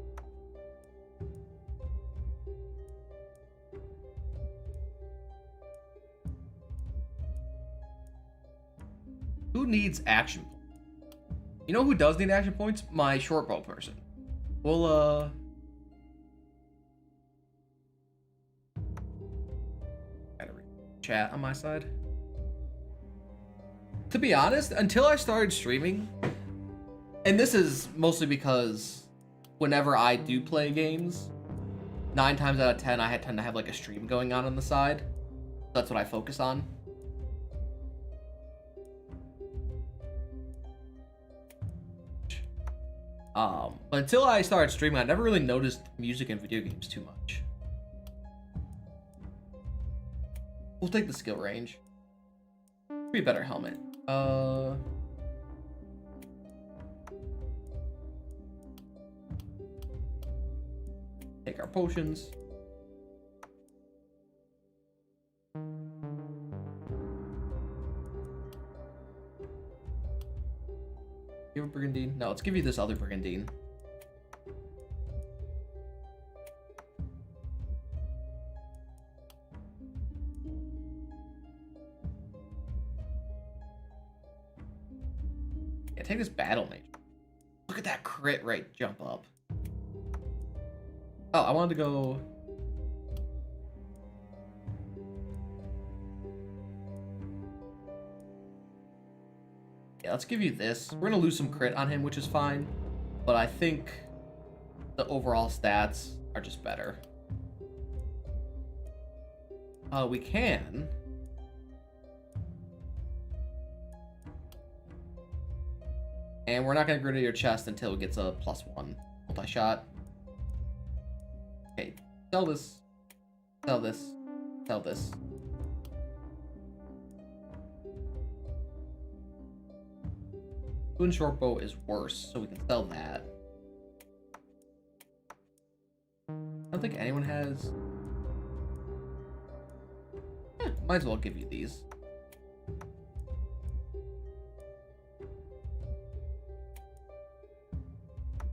Who needs action points? You know who does need action points? My short bow person. We'll gotta read chat on my side. To be honest, until I started streaming, and this is mostly because whenever I do play games, 9 times out of 10, I tend to have like a stream going on the side. That's what I focus on. But until I started streaming, I never really noticed music in video games too much. We'll take the skill range. Be a better helmet. Take our potions. Give a Brigandine? No, let's give you this other Brigandine. Yeah, take this battle mage. Look at that crit rate jump up. Oh, I wanted to go. Yeah, let's give you this. We're gonna lose some crit on him, which is fine. But I think the overall stats are just better. We can. And we're not gonna go to your chest until it gets a +1 multi-shot. Okay, sell this. Sell this. Sell this. Twin shortbow is worse, so we can sell that. I don't think anyone has. Might as well give you these.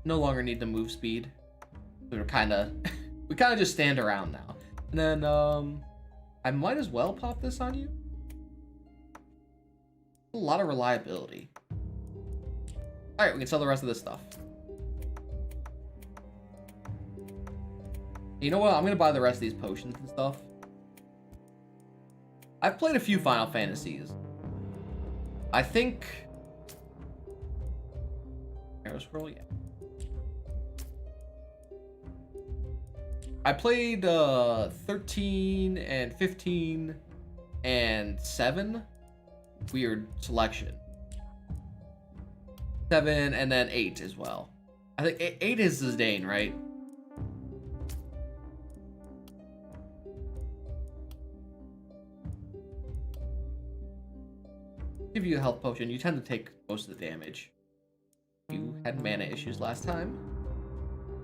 No longer need the move speed. We're we kind of just stand around now. And then I might as well pop this on you. A lot of reliability. All right, we can sell the rest of this stuff. You know what? I'm gonna buy the rest of these potions and stuff. I've played a few Final Fantasies. I think Arrow Scroll, yeah. I played 13 and 15 and 7. Weird selection. 7 and then 8 as well. I think 8 is Zidane, right? Give you a health potion. You tend to take most of the damage. You had mana issues last time,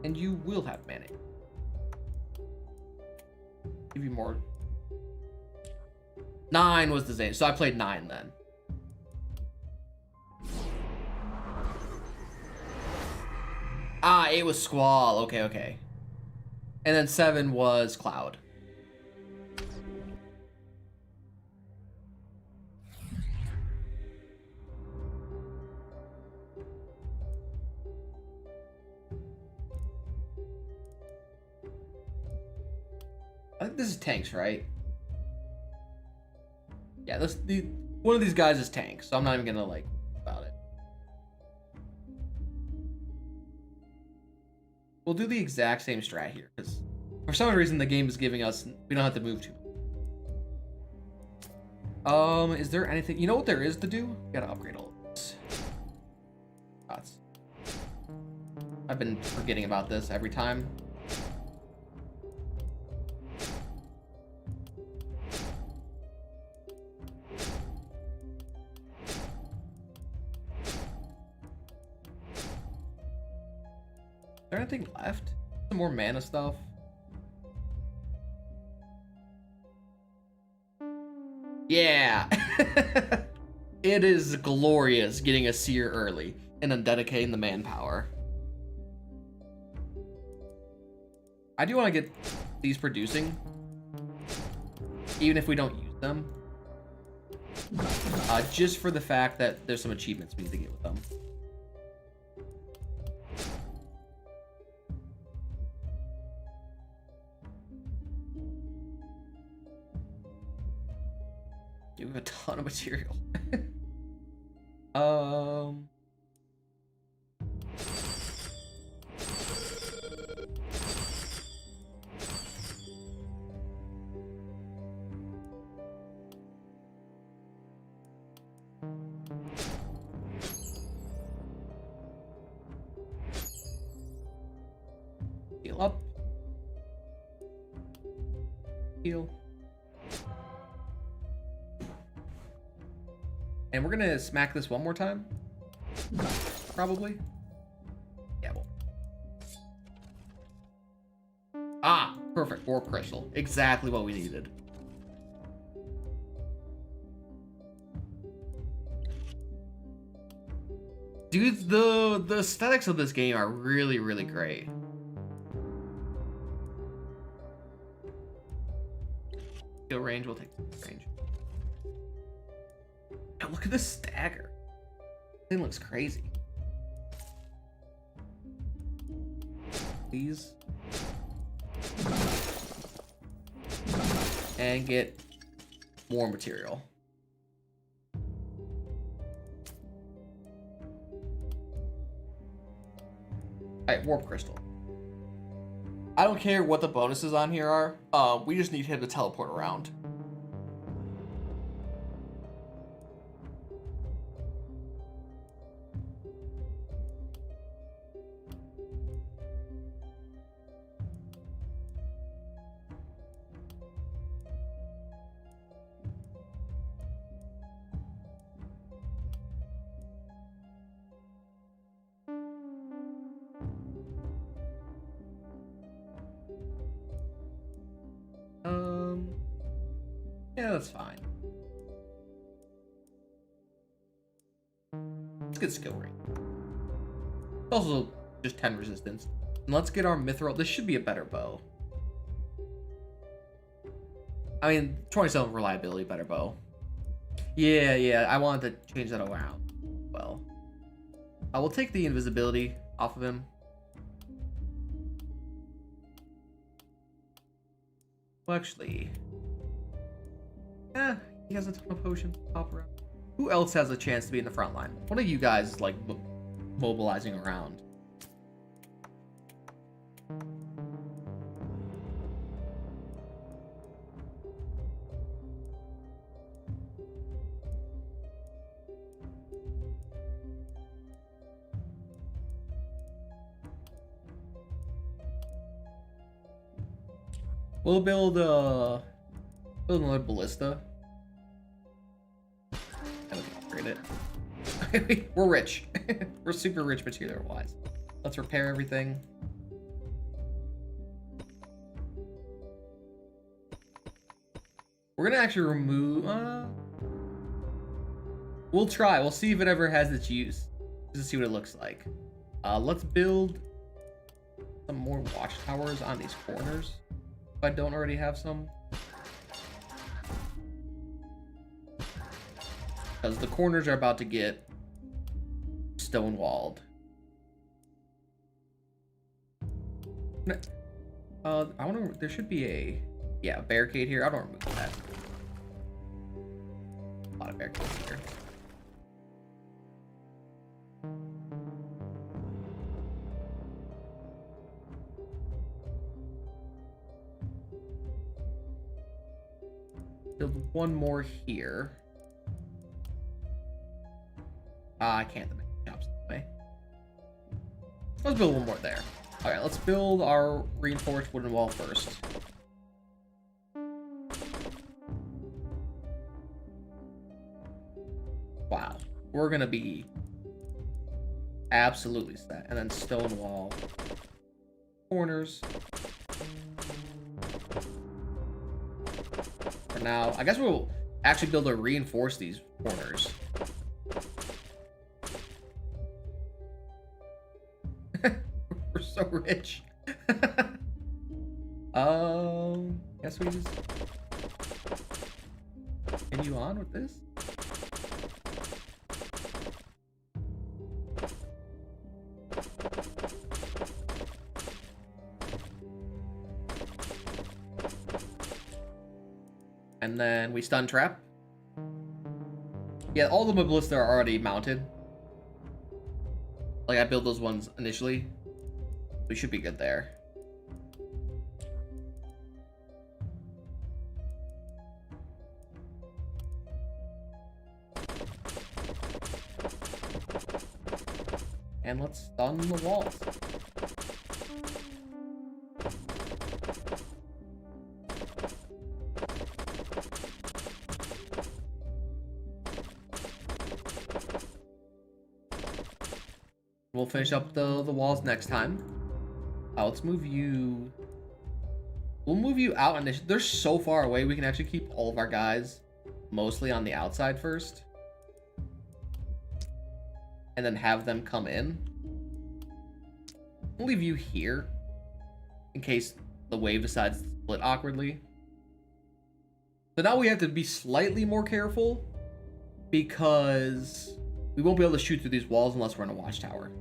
and you will have mana. Give you more. 9 was the Zidane, so I played 9 then. Ah, 8 was Squall. Okay, okay. And then 7 was Cloud. I think this is tanks, right? Yeah, one of these guys is tank, so I'm not even gonna like about it. We'll do the exact same strat here, because for some reason the game is giving us we don't have to move too much. Is there anything you know what there is to do? Gotta upgrade all of this. Shots. I've been forgetting about this every time. Is there anything left? Some more mana stuff. Yeah. It is glorious getting a seer early and then dedicating the manpower. I do want to get these producing, even if we don't use them. Just for the fact that there's some achievements we need to get with them. You have a ton of material. Heal up. Heal. And we're gonna smack this one more time. Probably. Yeah, well. Ah, perfect. Warp crystal. Exactly what we needed. Dude, the aesthetics of this game are really, really great. Skill range, we'll take range. Oh, look at this stagger. This thing looks crazy. Please. and get more material. Alright, warp crystal. I don't care what the bonuses on here are. We just need him to teleport around. Yeah, that's fine. Let's get skill rate. Also, just 10 resistance. And let's get our mithril. This should be a better bow. I mean, 27 reliability, better bow. Yeah, I wanted to change that around. Well, I will take the invisibility off of him. Well, actually, he has a ton of potions to pop around. Who else has a chance to be in the front line? One of you guys is like mobilizing around. We'll build another ballista. And we can upgrade it. We're rich. We're super rich material wise. Let's repair everything. We're gonna actually remove. We'll try. We'll see if it ever has its use. Just to see what it looks like. Let's build some more watchtowers on these corners. If I don't already have some. Because the corners are about to get stone walled. I wonder, there should be a barricade here. I don't remove that. A lot of barricades here. Build one more here. I can't make jobs that way. Let's build one more there. Alright, let's build our reinforced wooden wall first. Wow. We're gonna be absolutely set. And then stone wall. Corners. For now, I guess we'll actually be able to reinforce these corners. We're so rich. Guess we just continue on with this. And then we stun trap. Yeah, all the ballista are already mounted. Like, I built those ones initially. We should be good there. And let's stun the walls. We'll finish up the walls next time. Let's move you. We'll move you out initially. They're so far away, we can actually keep all of our guys mostly on the outside first. And then have them come in. We'll leave you here in case the wave decides to split awkwardly. So now we have to be slightly more careful because we won't be able to shoot through these walls unless we're in a watchtower.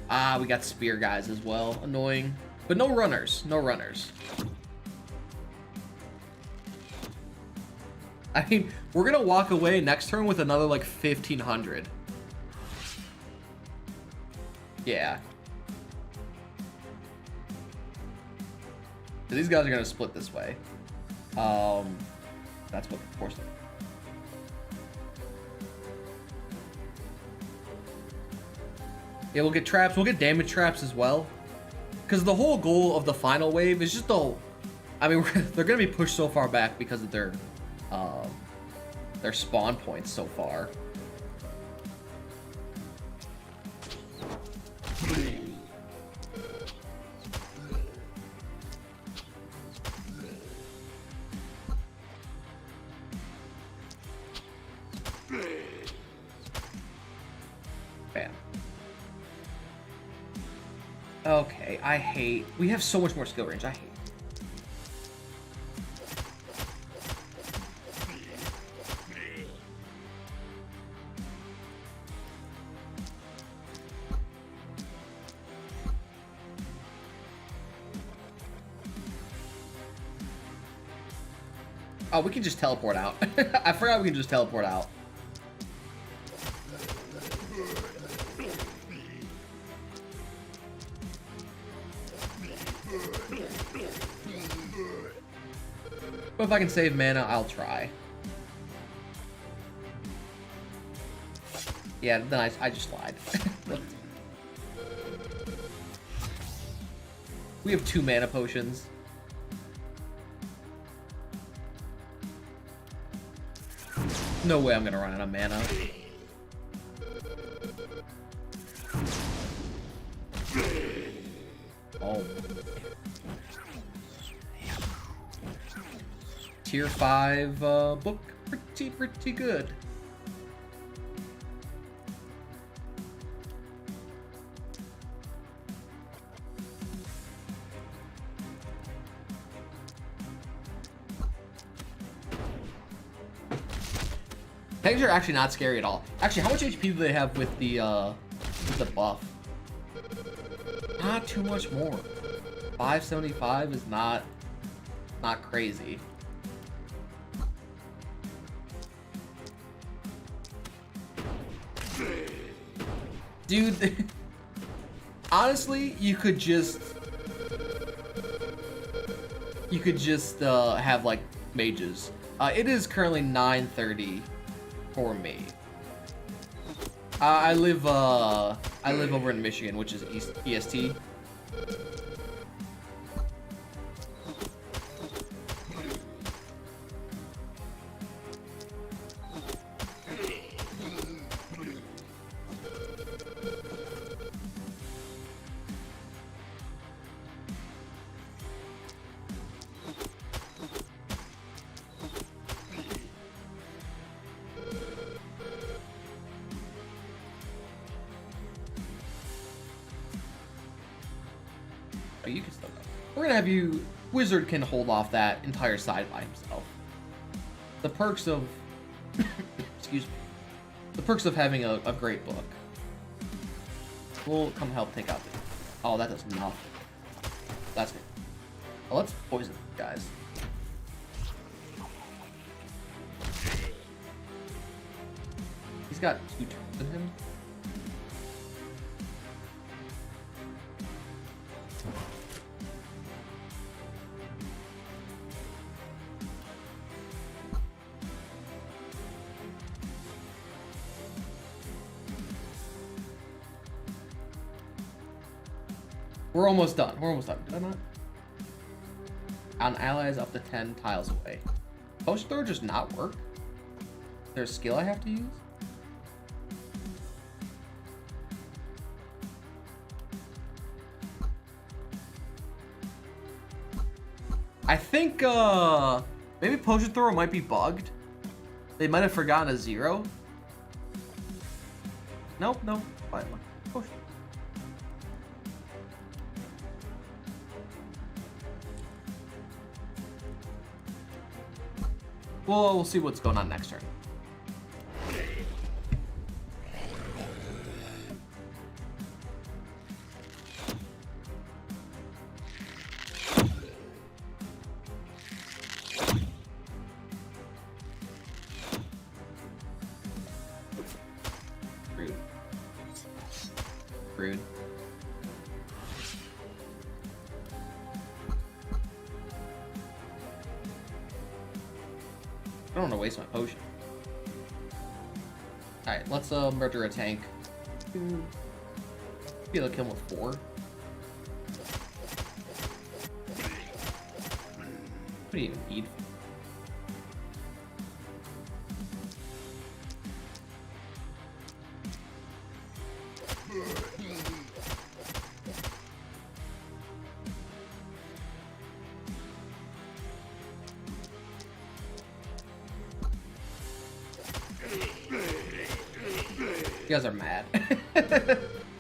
Ah, we got spear guys as well. Annoying. But no runners. No runners. I mean, we're gonna walk away next turn with another like 1,500. Yeah. These guys are gonna split this way. That's what forced them. Yeah, we'll get traps. We'll get damage traps as well. Because the whole goal of the final wave is just the... I mean, they're going to be pushed so far back because of their spawn points so far. Bam. Okay, I hate... We have so much more skill range. I hate... Oh, we can just teleport out. I forgot we can just teleport out. But if I can save mana, I'll try. Yeah, then I just lied. We have 2 mana potions. No way I'm gonna run out of mana. Oh. Tier 5 book, pretty good. Tanks are actually not scary at all. Actually, how much HP do they have with the buff? Not too much more. 575 is not crazy. Dude, honestly, you could just have like mages. It is currently 9:30 for me. I live over in Michigan, which is EST. You can still go. We're gonna have you... Wizard can hold off that entire side by himself. The perks of... excuse me. The perks of having a great book. We'll come help take out the... Oh, that does nothing. That's good. Oh, let's poison these guys. He's got 2 turns in him. We're almost done. We're almost done. Did I not? On allies up to 10 tiles away. Post throw just not work? Is there a skill I have to use? I think maybe potion thrower might be bugged. They might have forgotten a 0. Nope, no. Fine. Potion. Well, we'll see what's going on next turn. don't want to waste my potion. Alright, let's murder a tank. Be able to kill him with 4. What do you even need? You guys are mad.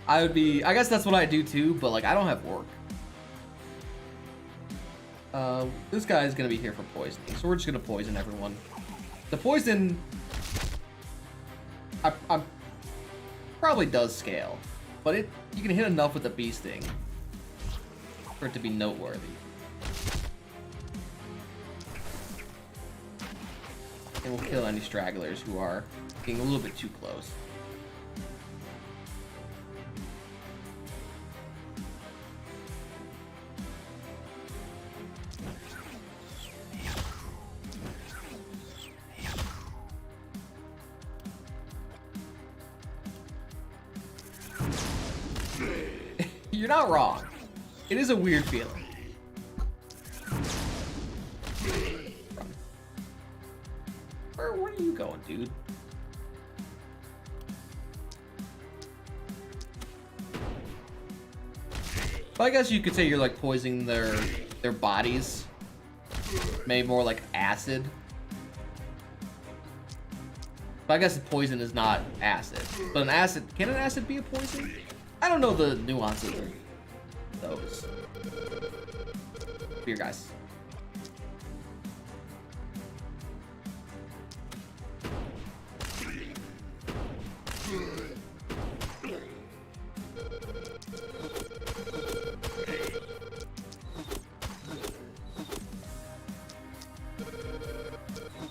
I guess that's what I do too, but like I don't have work. This guy is gonna be here for poisoning, so we're just gonna poison everyone. The poison, I probably does scale, but you can hit enough with the bee sting for it to be noteworthy. And we'll kill any stragglers who are getting a little bit too close. You're not wrong. It is a weird feeling. Where are you going, dude? Well, I guess you could say you're like poisoning their bodies. Maybe more like acid. But I guess the poison is not acid. But can an acid be a poison? I don't know the nuances of those. Here, guys.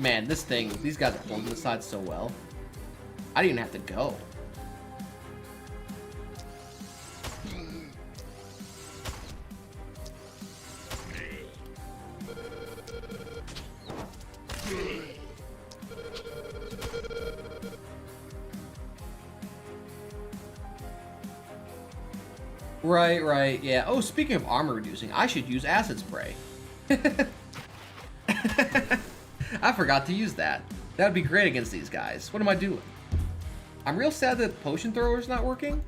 Man, these guys are holding the side so well. I didn't even have to go. Right, yeah. Oh, speaking of armor reducing, I should use acid spray. I forgot to use that. That would be great against these guys. What am I doing? I'm real sad that potion thrower's not working.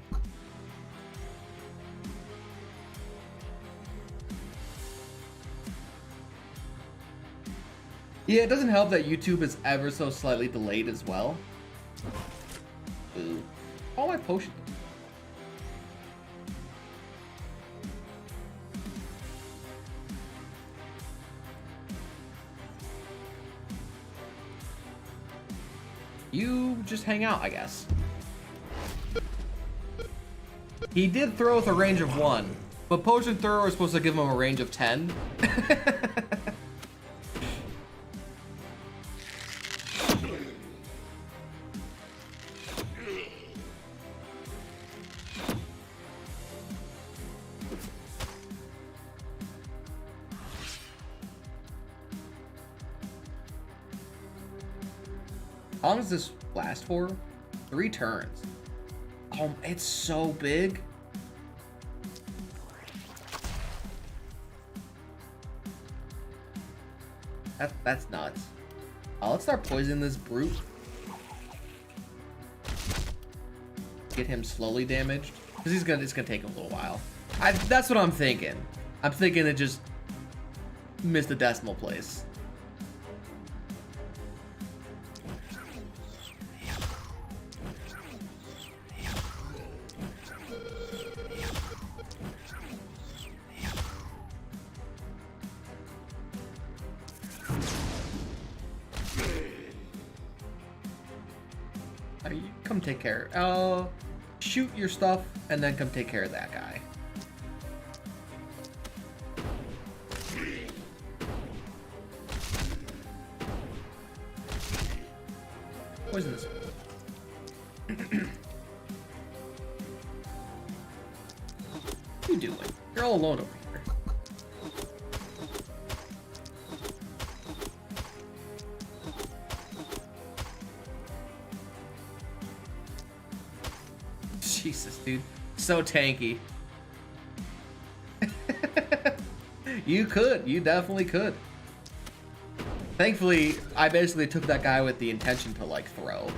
Yeah, it doesn't help that YouTube is ever so slightly delayed as well. Ooh. All my potions. You just hang out, I guess. He did throw with a range of 1, but potion thrower is supposed to give him a range of 10. How long does this last for? 3 turns. Oh, it's so big. That's nuts. Let's start poisoning this brute. Get him slowly damaged. Because it's gonna take a little while. That's what I'm thinking. I'm thinking it just missed the decimal place. Come take care. Shoot your stuff and then come take care of that guy. Poison this. What are you doing? You're all alone over here. Jesus, dude. So tanky. You could. You definitely could. Thankfully, I basically took that guy with the intention to, like, throw.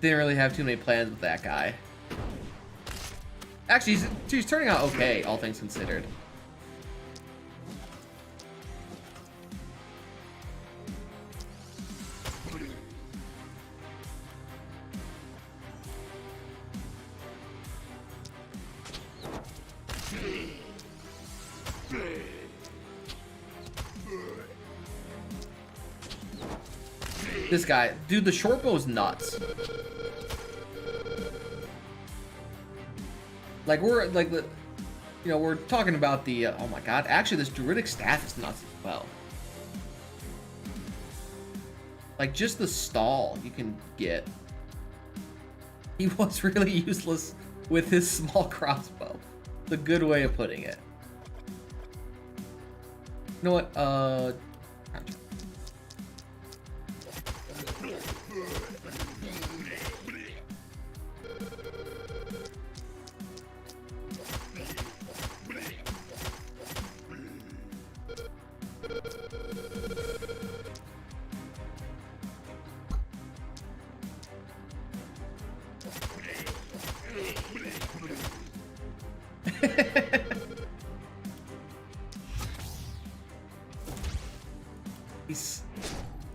Didn't really have too many plans with that guy. Actually, he's turning out okay, all things considered. This guy, dude, the short bow is nuts. Like, we're like the, you know, we're talking about the. Oh my god! Actually, this druidic staff is nuts as well. Like, just the stall you can get. He was really useless with his small crossbow. The good way of putting it. You know what?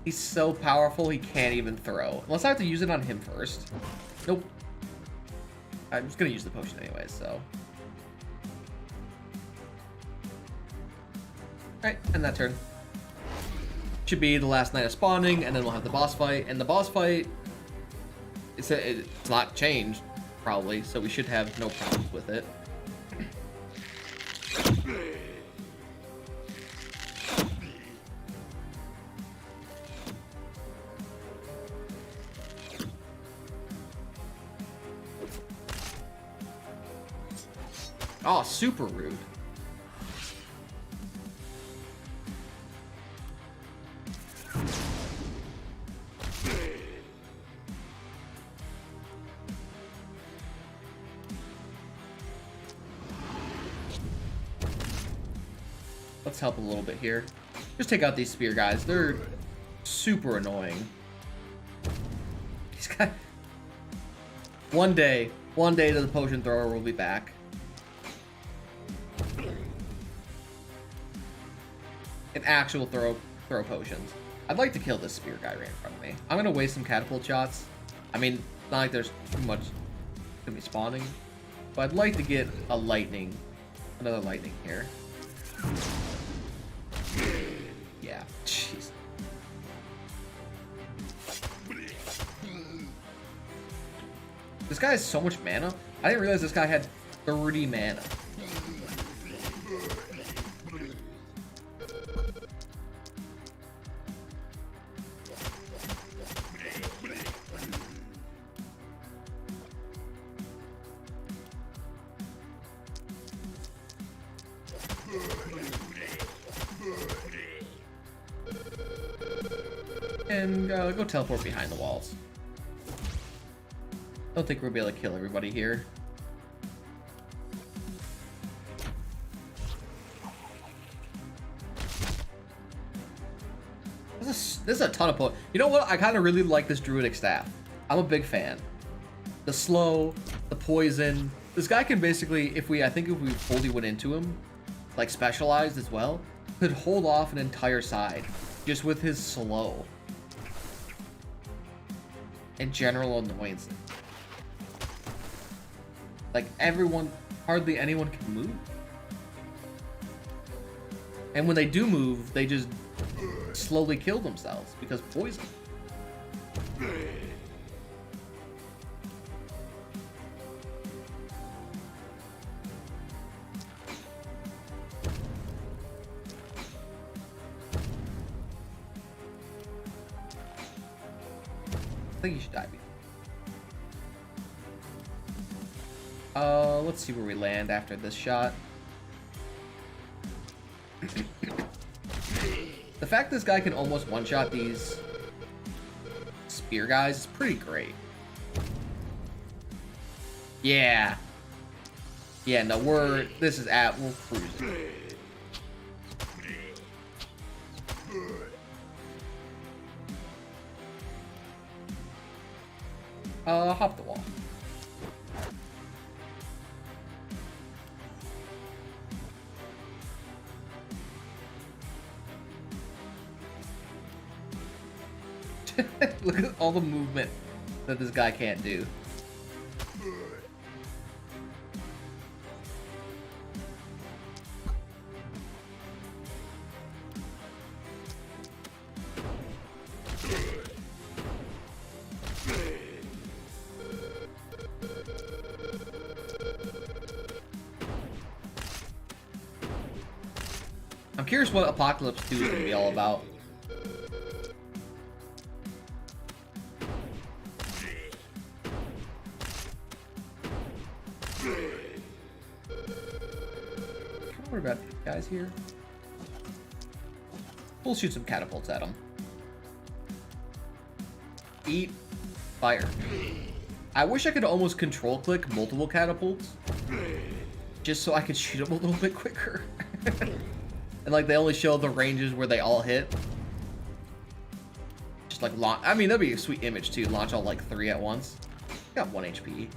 He's so powerful he can't even throw. Unless I have to use it on him first. Nope. I'm just gonna use the potion anyway, so. Alright, end that turn. Should be the last night of spawning, and then we'll have the boss fight. And the boss fight, it's not changed, probably, so we should have no problems with it. Oh, super rude. Let's help a little bit here. Just take out these spear guys. They're super annoying. These guys. One day the potion thrower will be back. An actual throw potions. I'd like to kill this spear guy right in front of me. I'm gonna waste some catapult shots. I mean, it's not like there's too much gonna be spawning, but I'd like to get a lightning, another lightning here. Yeah, jeez. This guy has so much mana. I didn't realize this guy had 30 mana. And go teleport behind the walls. I don't think we'll be able to kill everybody here. This is a ton of potion. You know what? I kind of really like this druidic staff. I'm a big fan. The slow, the poison. This guy can basically, I think if we fully went into him, like specialized as well, could hold off an entire side just with his slow and general annoyance. Like, hardly anyone can move. And when they do move, they just slowly kill themselves because poison. I think you should die. Let's see where we land after this shot. The fact this guy can almost one-shot these spear guys is pretty great. Yeah. Yeah, no, we're cruising. Hop the wall. Look at all the movement that this guy can't do. I'm curious what Apocalypse 2 is going to be all about. What about these guys here? We'll shoot some catapults at them. Eat fire. I wish I could almost control click multiple catapults, just so I could shoot them a little bit quicker. And like they only show the ranges where they all hit. Just like launch. I mean, that'd be a sweet image too. Launch all like 3 at once. Got 1 HP.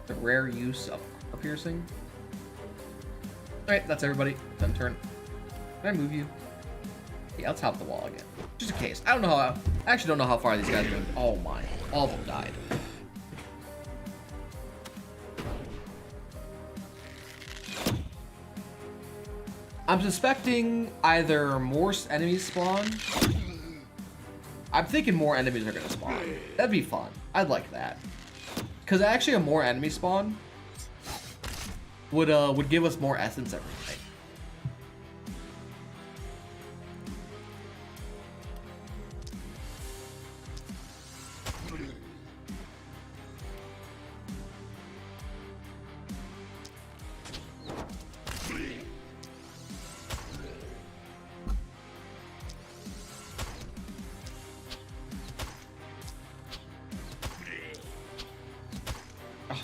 The rare use of armor piercing. Alright, that's everybody. Then turn. Can I move you? Yeah, let's hop the wall again. Just in case. I actually don't know how far these guys are going. Oh my. All of them died. I'm suspecting either more enemies spawn. I'm thinking more enemies are going to spawn. That'd be fun. I'd like that. Because actually a more enemy spawn would give us more essence every night.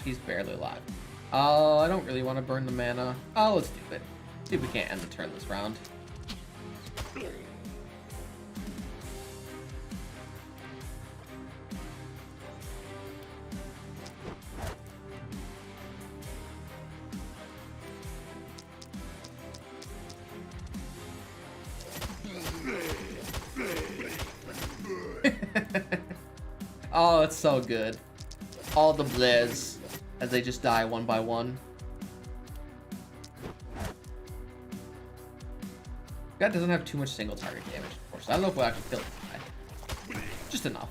He's barely alive. I don't really want to burn the mana. Oh, let's do it. See if we can't end the turn this round. Oh, it's so good. All the blizz as they just die one by one. That doesn't have too much single target damage, of course. I don't know if we'll actually kill this guy. Just enough.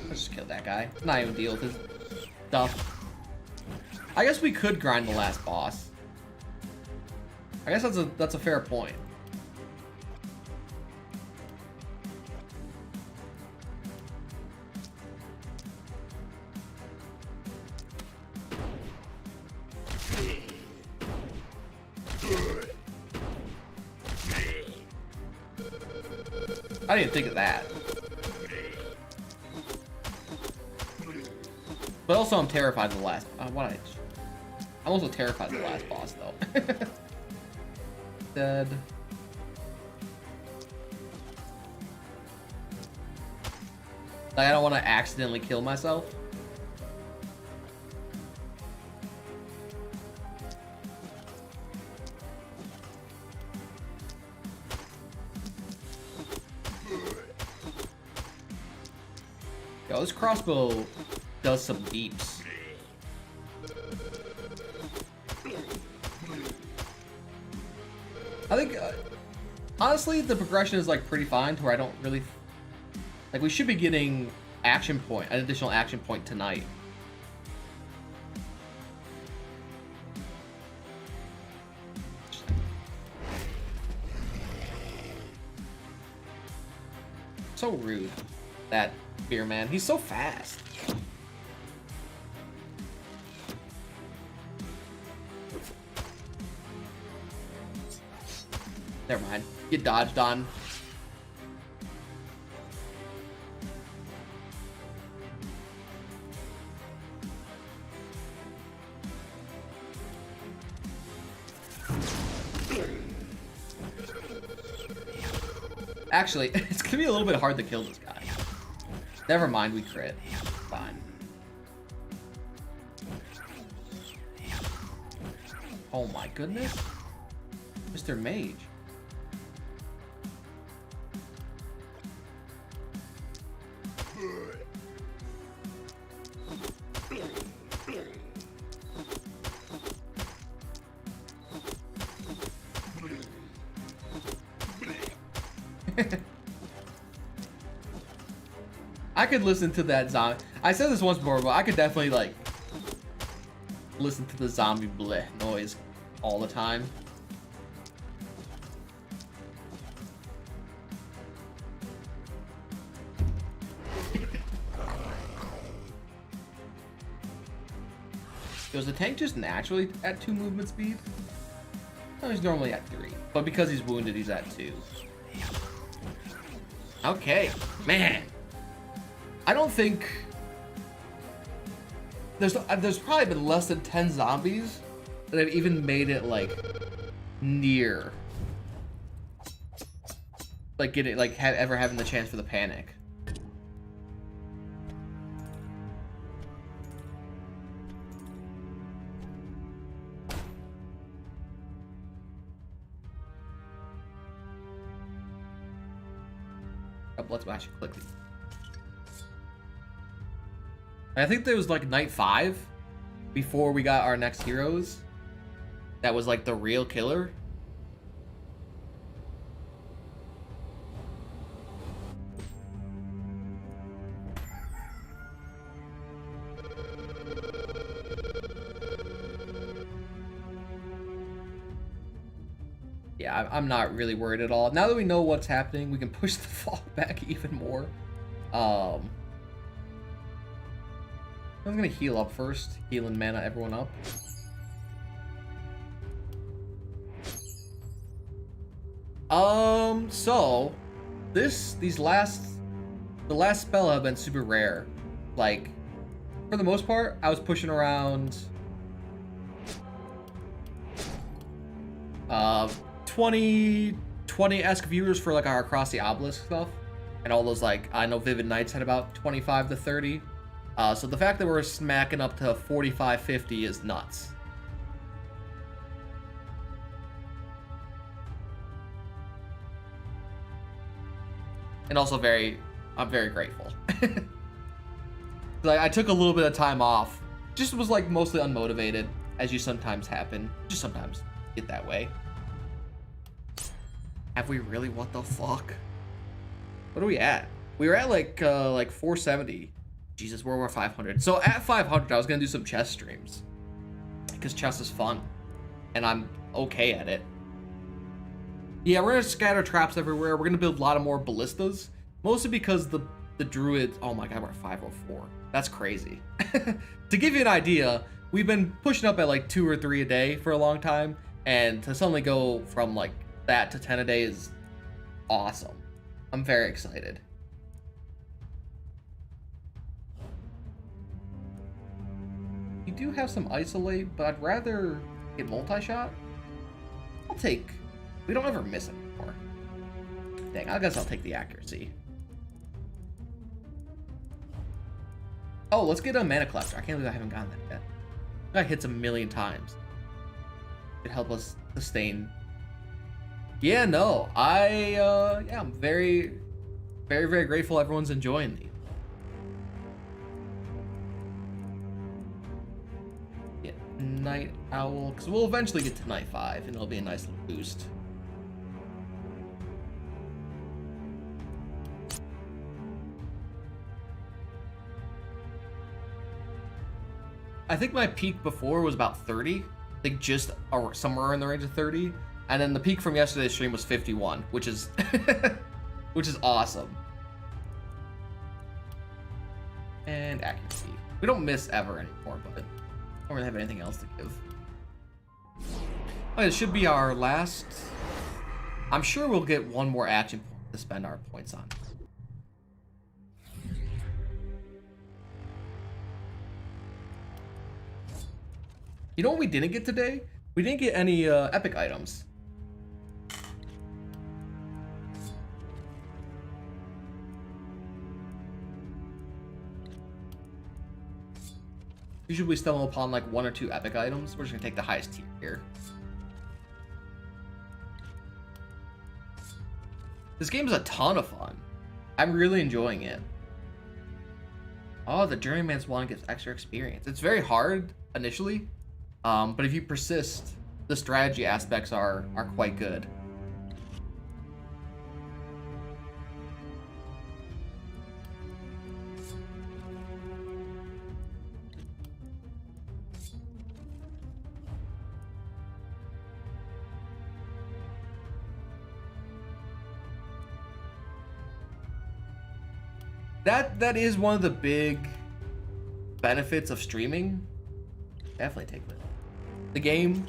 Let's just kill that guy. Not even deal with his stuff. I guess we could grind the last boss. I guess that's a fair point. I didn't think of that. But also I'm terrified of the last I'm also terrified of the last boss, though. Dead. Like, I don't want to accidentally kill myself. Yo, this crossbow does some deeps. I think, honestly, the progression is, like, pretty fine to where I don't really... Like, we should be getting an additional action point tonight. So rude. That Spearman. He's so fast. Never mind. Get dodged on. Actually, it's gonna be a little bit hard to kill this guy. Never mind, we crit. Fine. Oh my goodness. Mr. Mage. I could listen to that zombie. I said this once before, but I could definitely like listen to the zombie bleh noise all the time. Was the tank just naturally at 2 movement speed? No, he's normally at 3, but because he's wounded, he's at 2. Okay, man. I don't think there's probably been less than 10 zombies that have even made it like near like getting like ever having the chance for the panic. Let's actually click these. I think there was like night 5 before we got our next heroes. That was like the real killer. Yeah, I'm not really worried at all. Now that we know what's happening, we can push the fall back even more. I'm gonna heal up first. Healing mana everyone up. So the last spell have been super rare. Like, for the most part, I was pushing around 20-esque viewers for like our Across the Obelisk stuff, and all those like I know Vivid Knights had about 25 to 30. So the fact that we're smacking up to 45-50 is nuts. And also I'm very grateful. Like, I took a little bit of time off, just was like mostly unmotivated, as you sometimes happen. Just sometimes get that way. Have we really? What the fuck? What are we at? We were at like 470. Jesus, we're over 500. So at 500, I was gonna do some chess streams because chess is fun, and I'm okay at it. Yeah, we're gonna scatter traps everywhere. We're gonna build a lot of more ballistas, mostly because the druid. Oh my god, we're at 504. That's crazy. To give you an idea, we've been pushing up at like 2 or 3 a day for a long time, and to suddenly go from like that to 10 a day is awesome. I'm very excited. We do have some isolate, but I'd rather get multi-shot. We don't ever miss it anymore. Dang, I guess I'll take the accuracy. Oh, let's get a mana collector. I can't believe I haven't gotten that yet. That guy hits a million times. It'd help us sustain. Yeah, no, I'm very, very, very grateful everyone's enjoying these. Yeah, Night Owl, because we'll eventually get to Night 5, and it'll be a nice little boost. I think my peak before was about 30. I think just somewhere in the range of 30. And then the peak from yesterday's stream was 51, which is which is awesome. And accuracy. We don't miss ever anymore, but I don't really have anything else to give. Okay, this should be our last. I'm sure we'll get one more action point to spend our points on. You know what we didn't get today? We didn't get any epic items. Usually we stumble upon like 1 or 2 epic items. We're just gonna take the highest tier here. This game is a ton of fun. I'm really enjoying it. Oh, the journeyman's one gets extra experience. It's very hard initially, but if you persist, the strategy aspects are quite good. That is one of the big benefits of streaming. Definitely take that. The game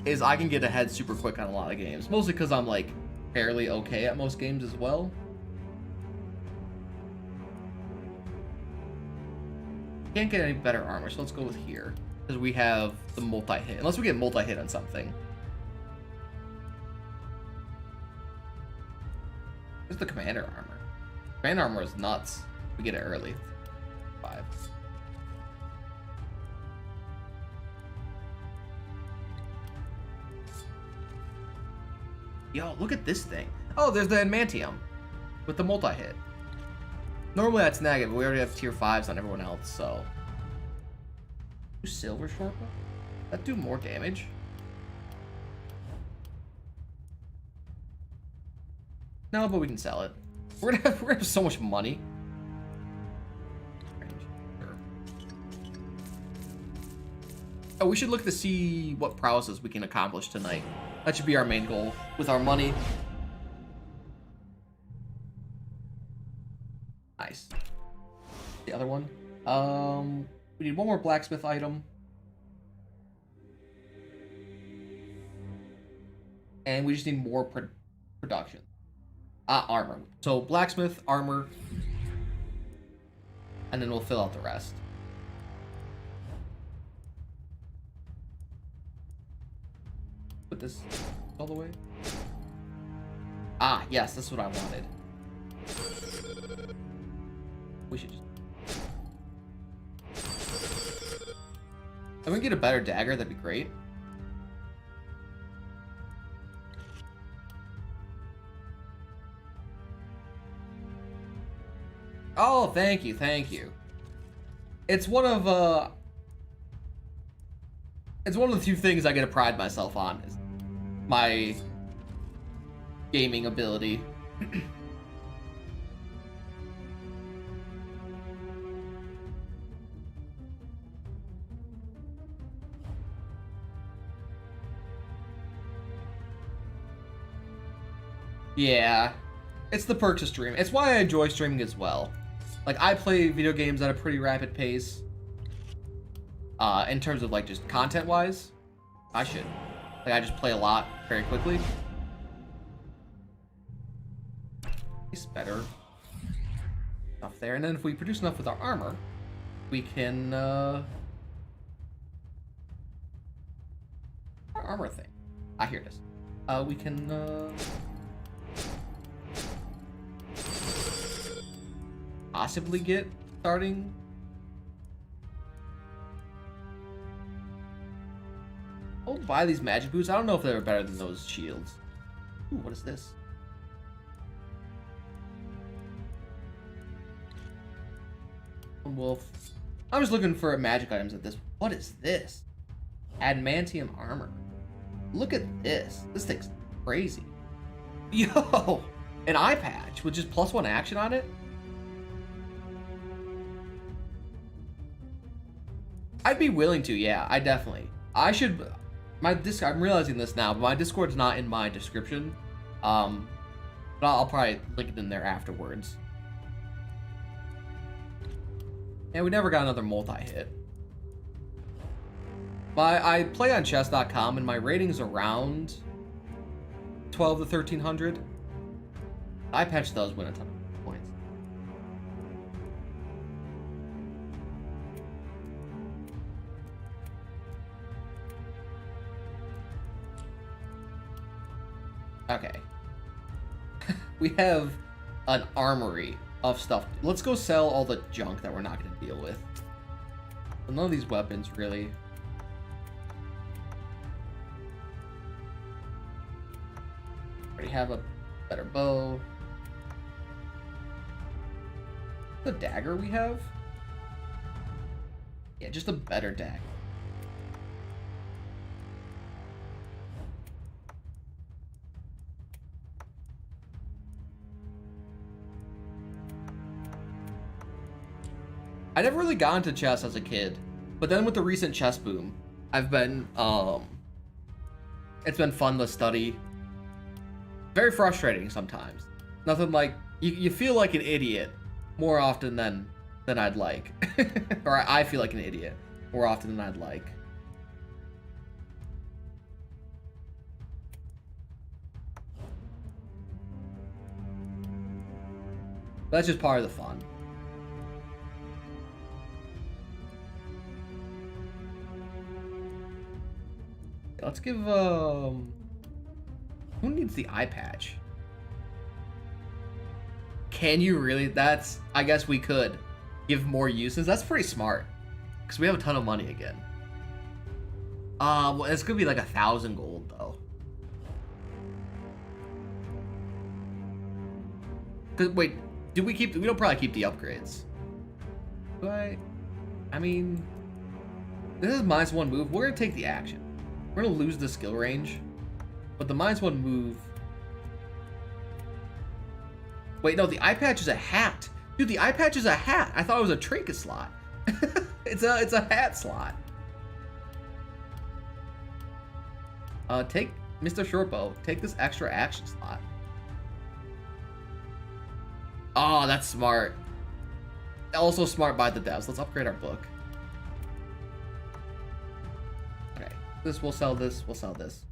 is I can get ahead super quick on a lot of games, mostly because I'm like fairly okay at most games as well. Can't get any better armor, so let's go with here because we have the multi-hit. Unless we get multi-hit on something. Where's the commander armor? Commander armor is nuts. We get it early. 5. Yo, look at this thing. Oh, there's the adamantium with the multi-hit. Normally that's negative, but we already have tier 5s on everyone else, so. Silver short bow? That do more damage? No, but we can sell it. We're gonna have so much money. Sure. Oh, we should look to see what prowesses we can accomplish tonight. That should be our main goal with our money. Nice. The other one. We need one more blacksmith item. And we just need more production. Armor. So blacksmith, armor, and then we'll fill out the rest. Put this all the way. Ah, yes, that's what I wanted. We should just... If we can get a better dagger, that'd be great. Oh, thank you, thank you. It's one of the few things I get to pride myself on is my gaming ability. Yeah, it's the perks of streaming. It's why I enjoy streaming as well. Like, I play video games at a pretty rapid pace. In terms of, like, just content-wise. I should. Like, I just play a lot very quickly. It's better. Enough there. And then if we produce enough with our armor, we can, Our armor thing. Ah, here it is. We can, possibly get starting. I'll buy these magic boots. I don't know if they're better than those shields. Ooh, what is this? Wolf. I was looking for magic items at this. What is this? Adamantium armor. Look at this. This thing's crazy. Yo! An eye patch with just +1 action on it? I'd be willing to, yeah, I definitely. I should, I'm realizing this now, but my Discord's not in my description. But I'll probably link it in there afterwards. And we never got another multi-hit. I play on chess.com and my rating's around 12 to 1300. Eye patch does win a ton of points. Okay. We have an armory of stuff. Let's go sell all the junk that we're not going to deal with. But none of these weapons really. Already have a better bow. The dagger we have? Yeah, just a better dagger. I never really got into chess as a kid, but then with the recent chess boom, I've been, it's been fun to study. Very frustrating sometimes. Nothing like, you feel like an idiot more often than I'd like. Or I feel like an idiot more often than I'd like. That's just part of the fun. Let's give, who needs the eye patch? Can you really? That's, I guess we could give more uses. That's pretty smart. Because we have a ton of money again. Well, it's gonna be like 1,000 gold, though. Cause, wait, do we keep, we don't probably keep the upgrades. But, I mean, this is -1 move. We're gonna take the action. We're gonna lose the skill range, but the -1 move. Wait, no, the eye patch is a hat, dude. The eye patch is a hat. I thought it was a trinket slot. it's a hat slot. Take Mr. Shortbow. Take this extra action slot. Oh, that's smart. Also smart by the devs. Let's upgrade our book. This, we'll sell this, we'll sell this.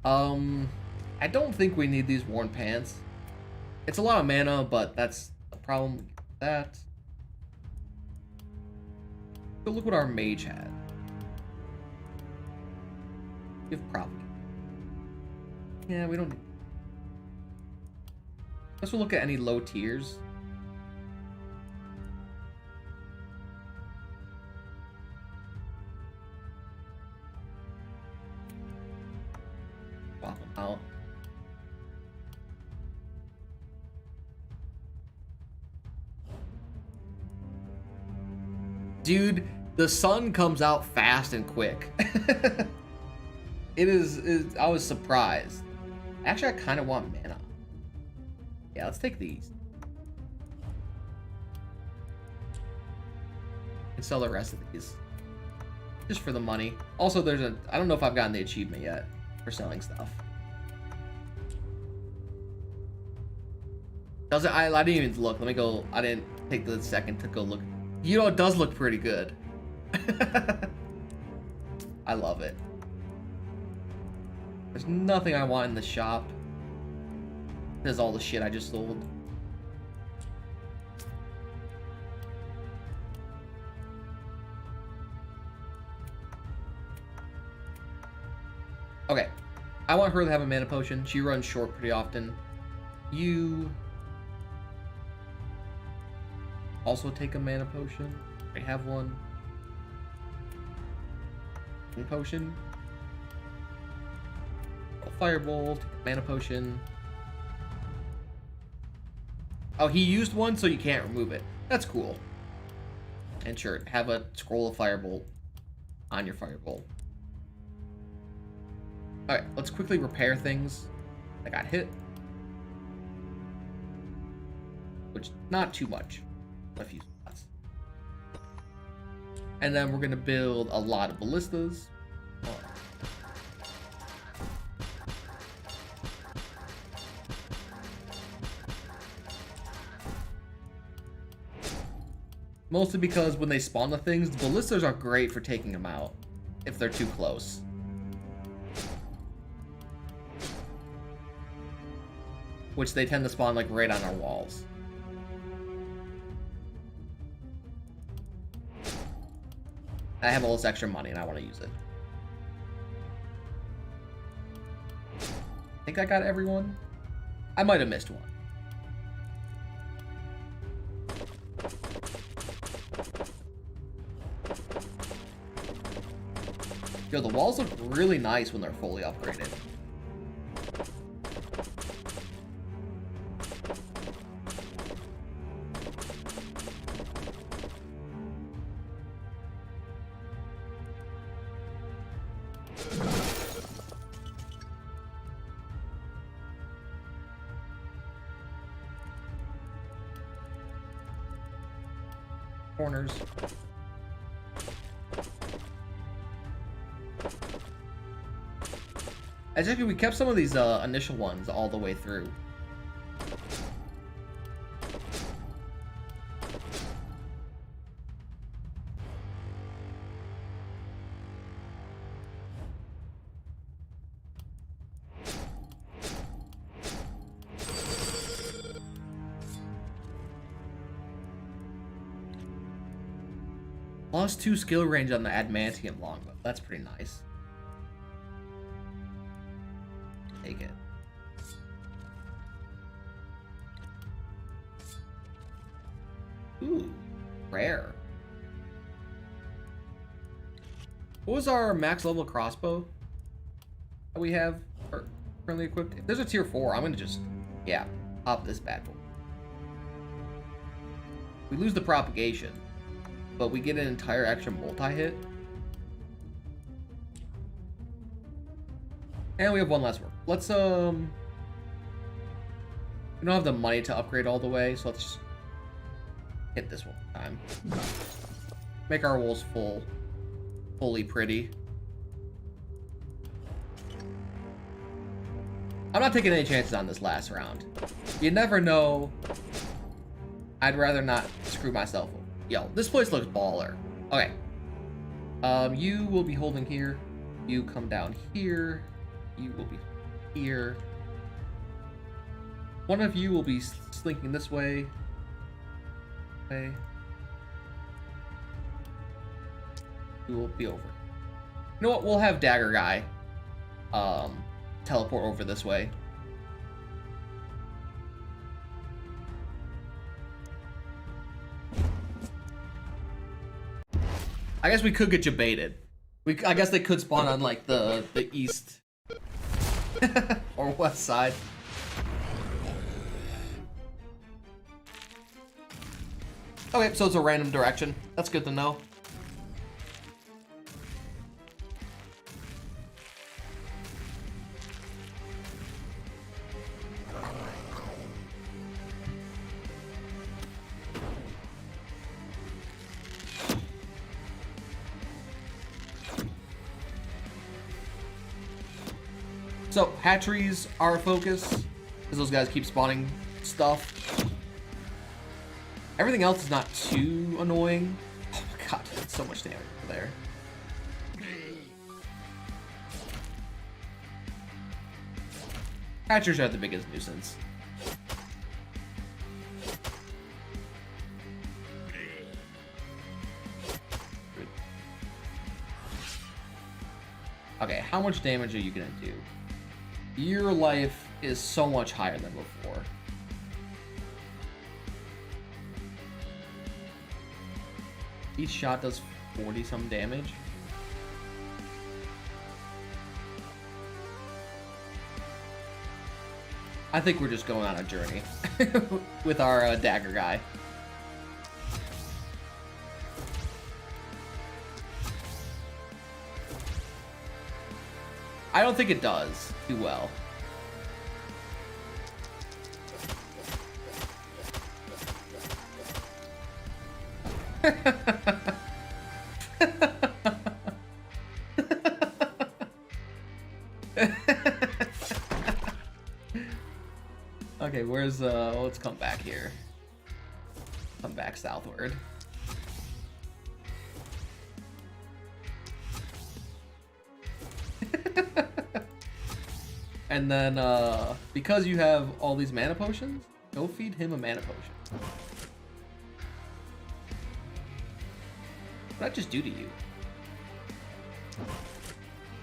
I don't think we need these worn pants. It's a lot of mana, but that's the problem with that. So look what our mage had. Give profit. Yeah, we don't need. Let's look at any low tiers. Swap them out. Dude, the sun comes out fast and quick. It is, I was surprised. Actually, I kind of want mana. Yeah, let's take these. And sell the rest of these. Just for the money. Also, there's a, I don't know if I've gotten the achievement yet for selling stuff. Does it? I didn't even look. Let me go. I didn't take the second to go look. You know, it does look pretty good. I love it. There's nothing I want in the shop. There's all the shit I just sold. Okay. I want her to have a mana potion. She runs short pretty often. You also take a mana potion. I have one. One potion. A firebolt, mana potion. Oh, he used one, so you can't remove it. That's cool. And sure, have a scroll of firebolt on your firebolt. Alright, let's quickly repair things that got hit. Which, not too much. A few spots. And then we're going to build a lot of ballistas. Mostly because when they spawn the things, the ballistas are great for taking them out if they're too close. Which they tend to spawn like right on our walls. I have all this extra money and I want to use it. I think I got everyone. I might have missed one. Yo, the walls look really nice when they're fully upgraded. Corners. Actually, we kept some of these initial ones all the way through. +2 skill range on the adamantium longbow. That's pretty nice. Take it. Ooh, rare. What was our max level crossbow that we have currently equipped? If there's a tier 4, I'm gonna just, yeah, pop this bad boy. We lose the propagation, but we get an entire extra multi-hit. And we have one less work. Let's, we don't have the money to upgrade all the way, so let's just hit this one time. Make our walls fully pretty. I'm not taking any chances on this last round. You never know. I'd rather not screw myself over. Yo, this place looks baller. Okay. You will be holding here. You come down here. You will be here. One of you will be slinking this way. Okay. You will be over. You know what? We'll have Dagger Guy teleport over this way. I guess we could get you baited. I guess they could spawn on like the east or west side. Okay, so it's a random direction. That's good to know. So, hatcheries are a focus, because those guys keep spawning stuff. Everything else is not too annoying. Oh my god, that's so much damage over there. Hatchers are the biggest nuisance. Okay, how much damage are you gonna do? Your life is so much higher than before. Each shot does 40 some damage. I think we're just going on a journey with our dagger guy. I don't think it does too well. Okay, where's let's come back here. Come back southward. And then, because you have all these mana potions, go feed him a mana potion. What did I just do to you?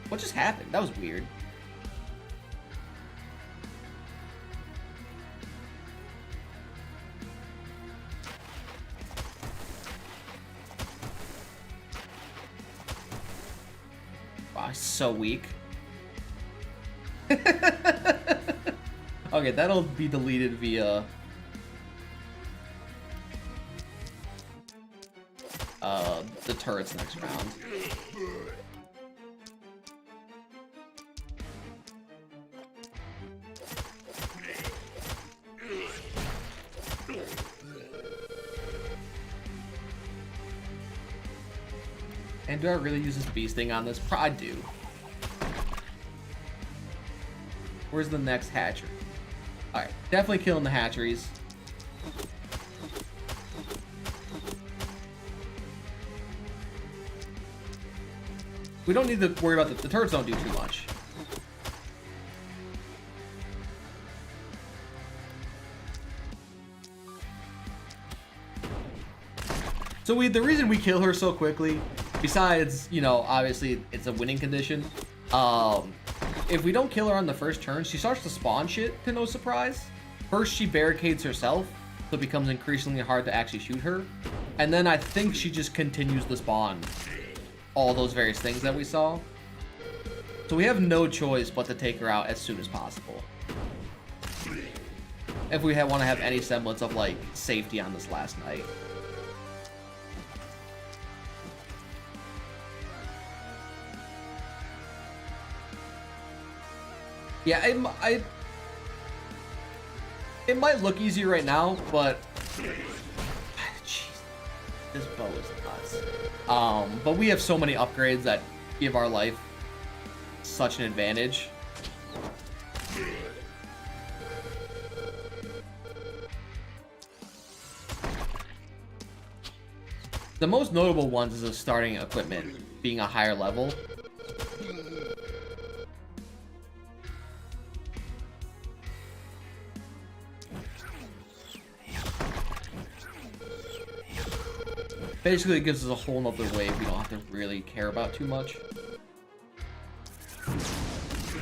What just happened? That was weird. Wow, he's so weak. Okay, that'll be deleted via the turrets next round. And do I really use this beast thing on this? I do. Where's the next hatchery? Alright, definitely killing the hatcheries. We don't need to worry about the turrets don't do too much. So the reason we kill her so quickly, besides, you know, obviously it's a winning condition, if we don't kill her on the first turn, she starts to spawn shit, to no surprise. First, she barricades herself, so it becomes increasingly hard to actually shoot her. And then I think she just continues to spawn all those various things that we saw. So we have no choice but to take her out as soon as possible, if we want to have any semblance of, like, safety on this last night. Yeah, it might look easier right now, but jeez, this bow is nuts. But we have so many upgrades that give our life such an advantage. The most notable ones is the starting equipment being a higher level. Basically, it gives us a whole nother wave we don't have to really care about too much.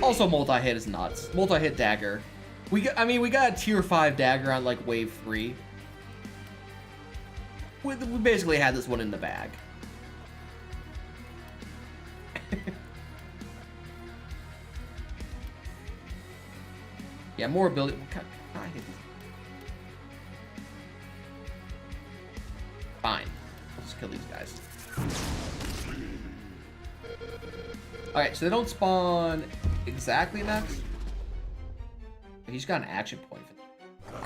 Also, multi-hit is nuts. Multi-hit dagger. We got a tier 5 dagger on, like, wave 3. We basically had this one in the bag. Yeah, more ability. I hit these. Fine. Let's kill these guys. Alright, so they don't spawn exactly next. He's got an action point for that.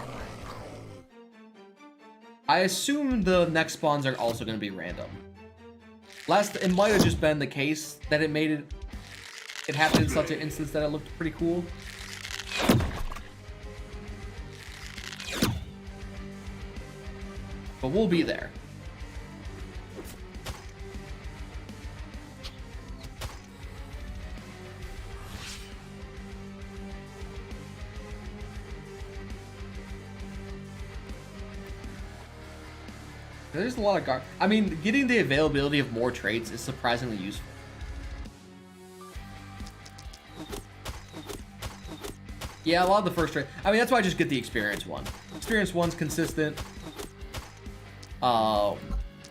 I assume the next spawns are also going to be random. It might have just been the case that it happened in such an instance that it looked pretty cool. But we'll be there. There's a lot of guard. I mean, getting the availability of more traits is surprisingly useful. Yeah, a lot of the first trait. I mean, that's why I just get the experience one. Experience one's consistent.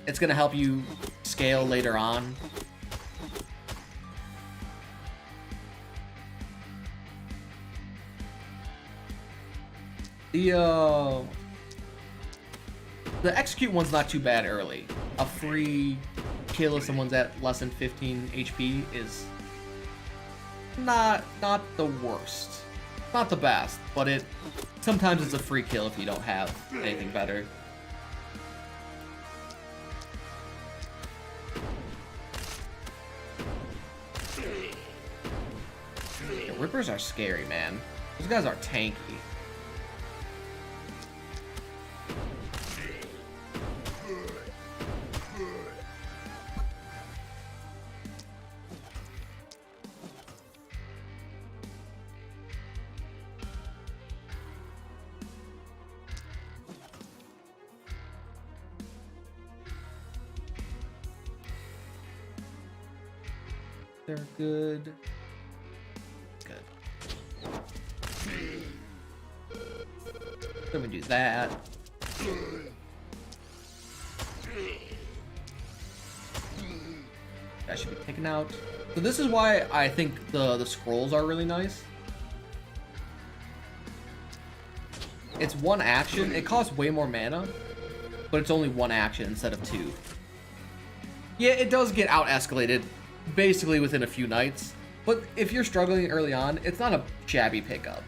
It's gonna help you scale later on. The execute one's not too bad early. A free kill if someone's at less than 15 HP is not the worst. Not the best, but sometimes it's a free kill if you don't have anything better. Yeah, Rippers are scary, man. Those guys are tanky. They're good. Good. Then we do that. That should be taken out. So this is why I think the scrolls are really nice. It's one action. It costs way more mana, but it's only one action instead of two. Yeah, it does get out-escalated basically within a few nights, but if you're struggling early on, it's not a shabby pickup.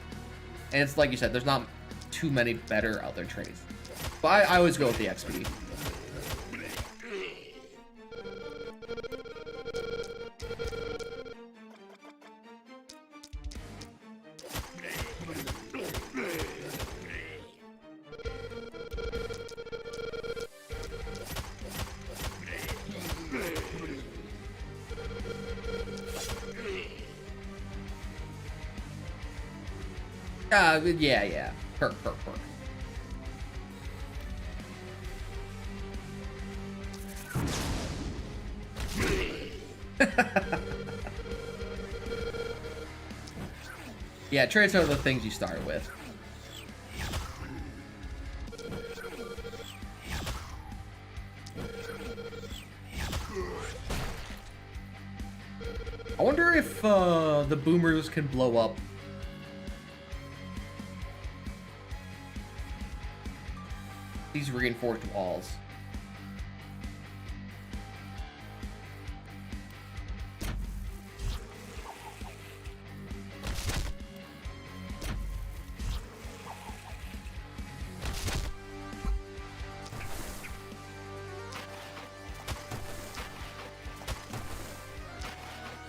And it's like you said, there's not too many better other trades. But I always go with the XP. Yeah. Perk. Yeah, trades are the things you start with. I wonder if the boomers can blow up. These reinforced walls.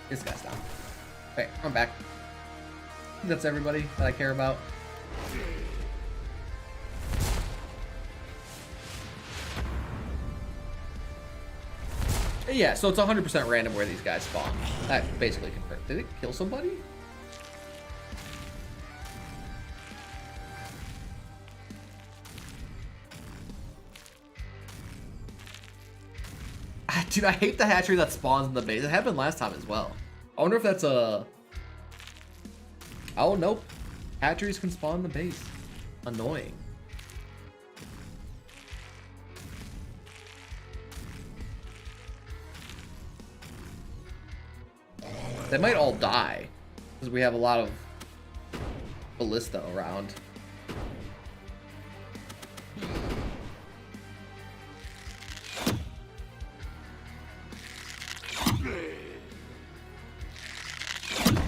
This guy's down. Okay, I'm back. That's everybody that I care about. Yeah, so it's 100% random where these guys spawn. That basically confirmed. Did it kill somebody? Dude, I hate the hatchery that spawns in the base. It happened last time as well. I wonder if that's a... Oh, nope. Hatcheries can spawn in the base. Annoying. They might all die because we have a lot of ballista around.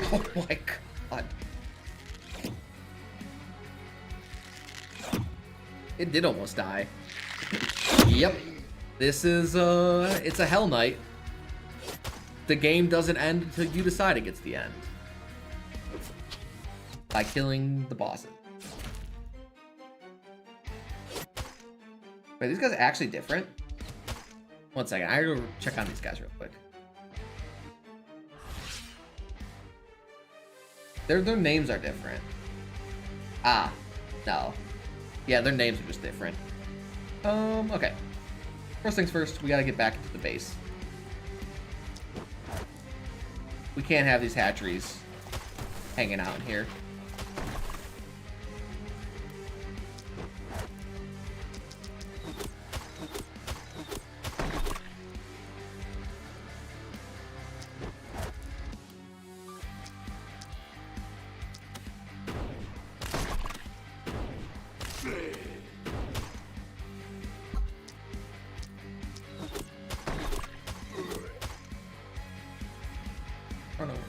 Oh my god. It did almost die. Yep. This is it's a Hell Knight. The game doesn't end until you decide it gets the end. By killing the bosses. Wait, these guys are actually different? One second, I gotta go check on these guys real quick. Their names are different. Ah, no. Yeah, their names are just different. Okay. First things first, we gotta get back into the base. We can't have these hatcheries hanging out in here.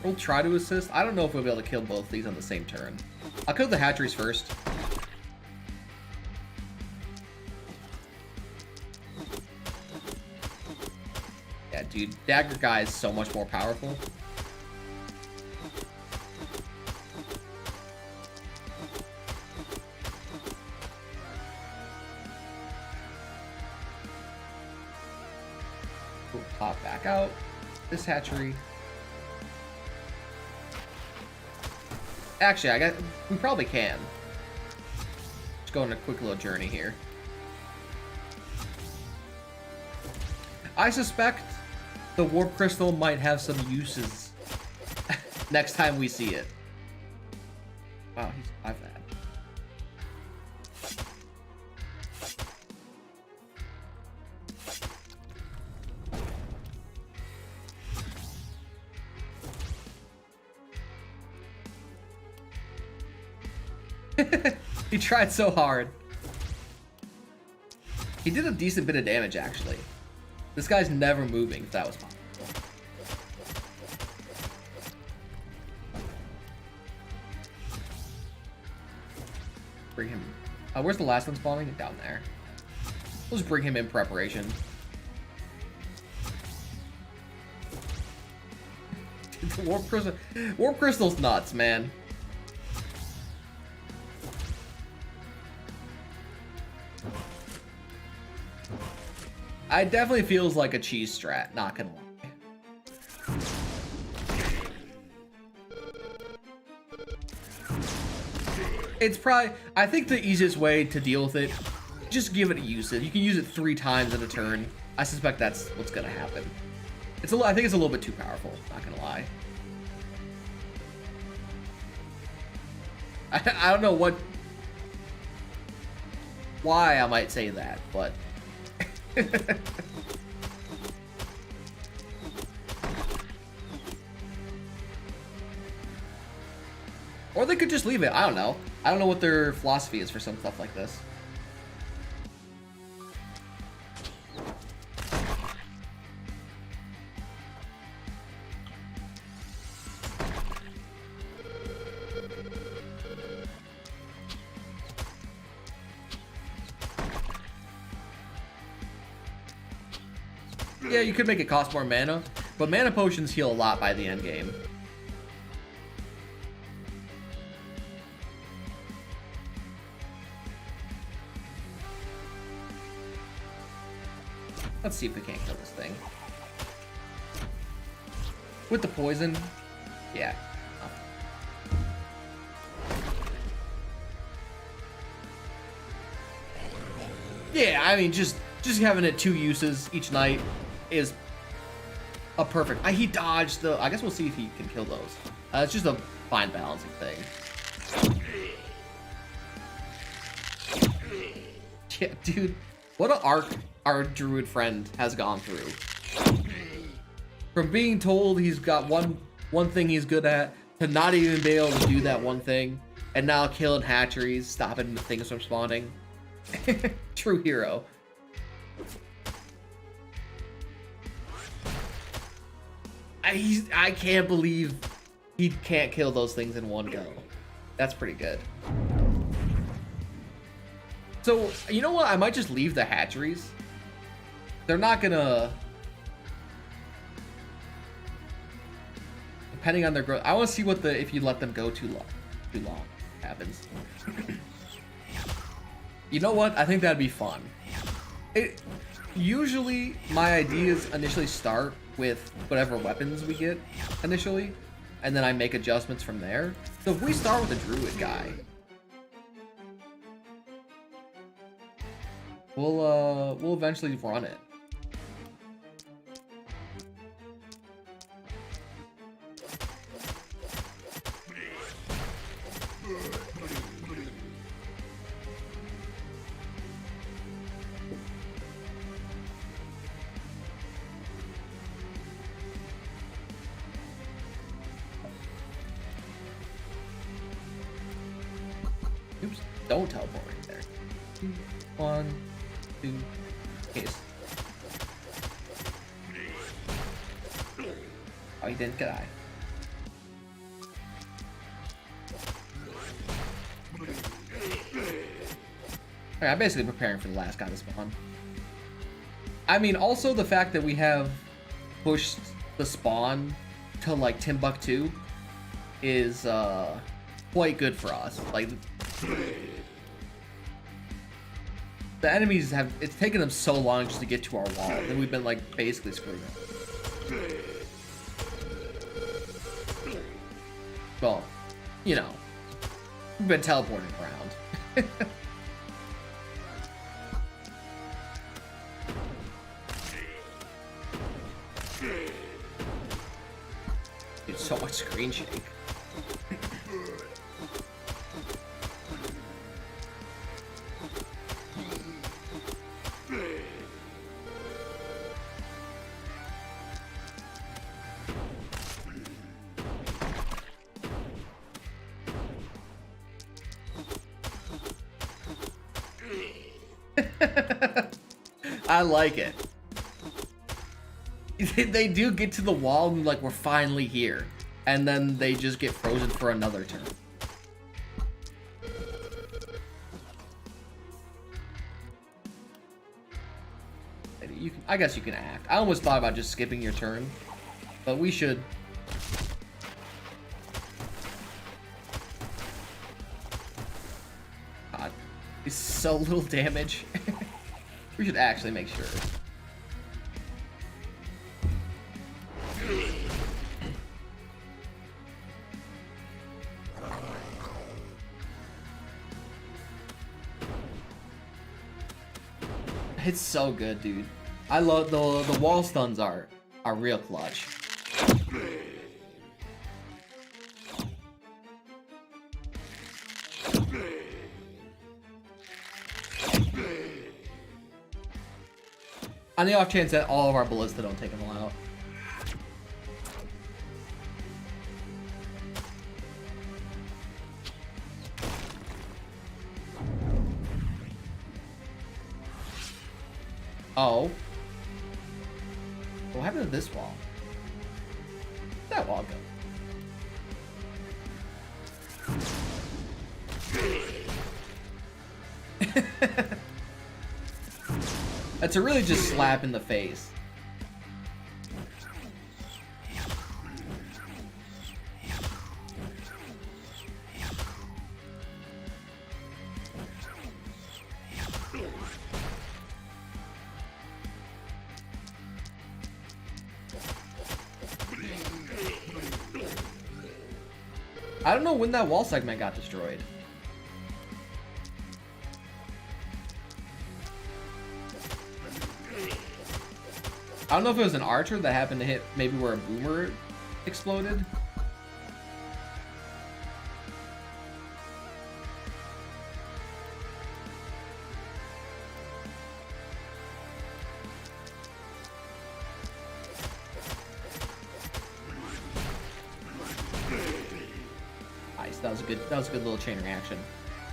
We'll try to assist. I don't know if we'll be able to kill both these on the same turn. I'll kill the hatcheries first. Yeah, dude, dagger guy is so much more powerful. We'll pop back out. This hatchery. Actually, we probably can. Just go on a quick little journey here. I suspect the warp crystal might have some uses next time we see it. Wow, he's 5 that. He tried so hard. He did a decent bit of damage, actually. This guy's never moving, if that was possible. Bring him. Where's the last one spawning? Down there. Let's bring him in preparation. Warp crystal's nuts, man. It definitely feels like a cheese strat, not gonna lie. It's probably, I think the easiest way to deal with it, just give it a usage. You can use it 3 times in a turn. I suspect that's what's gonna happen. I think it's a little bit too powerful, not gonna lie. I don't know why I might say that, but or they could just leave it. I don't know. I don't know what their philosophy is for some stuff like this. Yeah, you could make it cost more mana, but mana potions heal a lot by the end game. Let's see if we can't kill this thing. With the poison? Yeah. Yeah, I mean, just having it 2 uses each night is a perfect. He dodged the. I guess we'll see if he can kill those. It's just a fine balancing thing. Yeah, dude, what an arc our druid friend has gone through. From being told he's got one thing he's good at to not even be able to do that one thing, and now killing hatcheries, stopping the things from spawning. True hero. I can't believe he can't kill those things in one go. That's pretty good. So, you know what? I might just leave the hatcheries. They're not gonna... Depending on their growth. I want to see what if you let them go too long happens. You know what? I think that'd be fun. Usually, my ideas initially start with whatever weapons we get initially, and then I make adjustments from there. So if we start with a druid guy, we'll eventually run it. Oops, don't teleport right there. 1, 2, case. Oh, he didn't get eye. Alright, I'm basically preparing for the last guy to spawn. I mean, also the fact that we have pushed the spawn to like Timbuktu is quite good for us. Like, the enemies have, it's taken them so long just to get to our wall, and we've been like basically screwing them. Well, you know, we've been teleporting around. Dude, so much screen shake. I like it. They do get to the wall and like, we're finally here. And then they just get frozen for another turn. I guess you can act. I almost thought about just skipping your turn. But we should. God. It's so little damage. We should actually make sure. It's so good, dude. I love the wall stuns are real clutch. On the off chance that all of our ballista don't take them out. Oh. What happened to this wall? Where'd that wall go? That's a really just slap in the face. I don't know when that wall segment got destroyed. I don't know if it was an archer that happened to hit maybe where a boomer exploded. Nice, that was a good little chain reaction.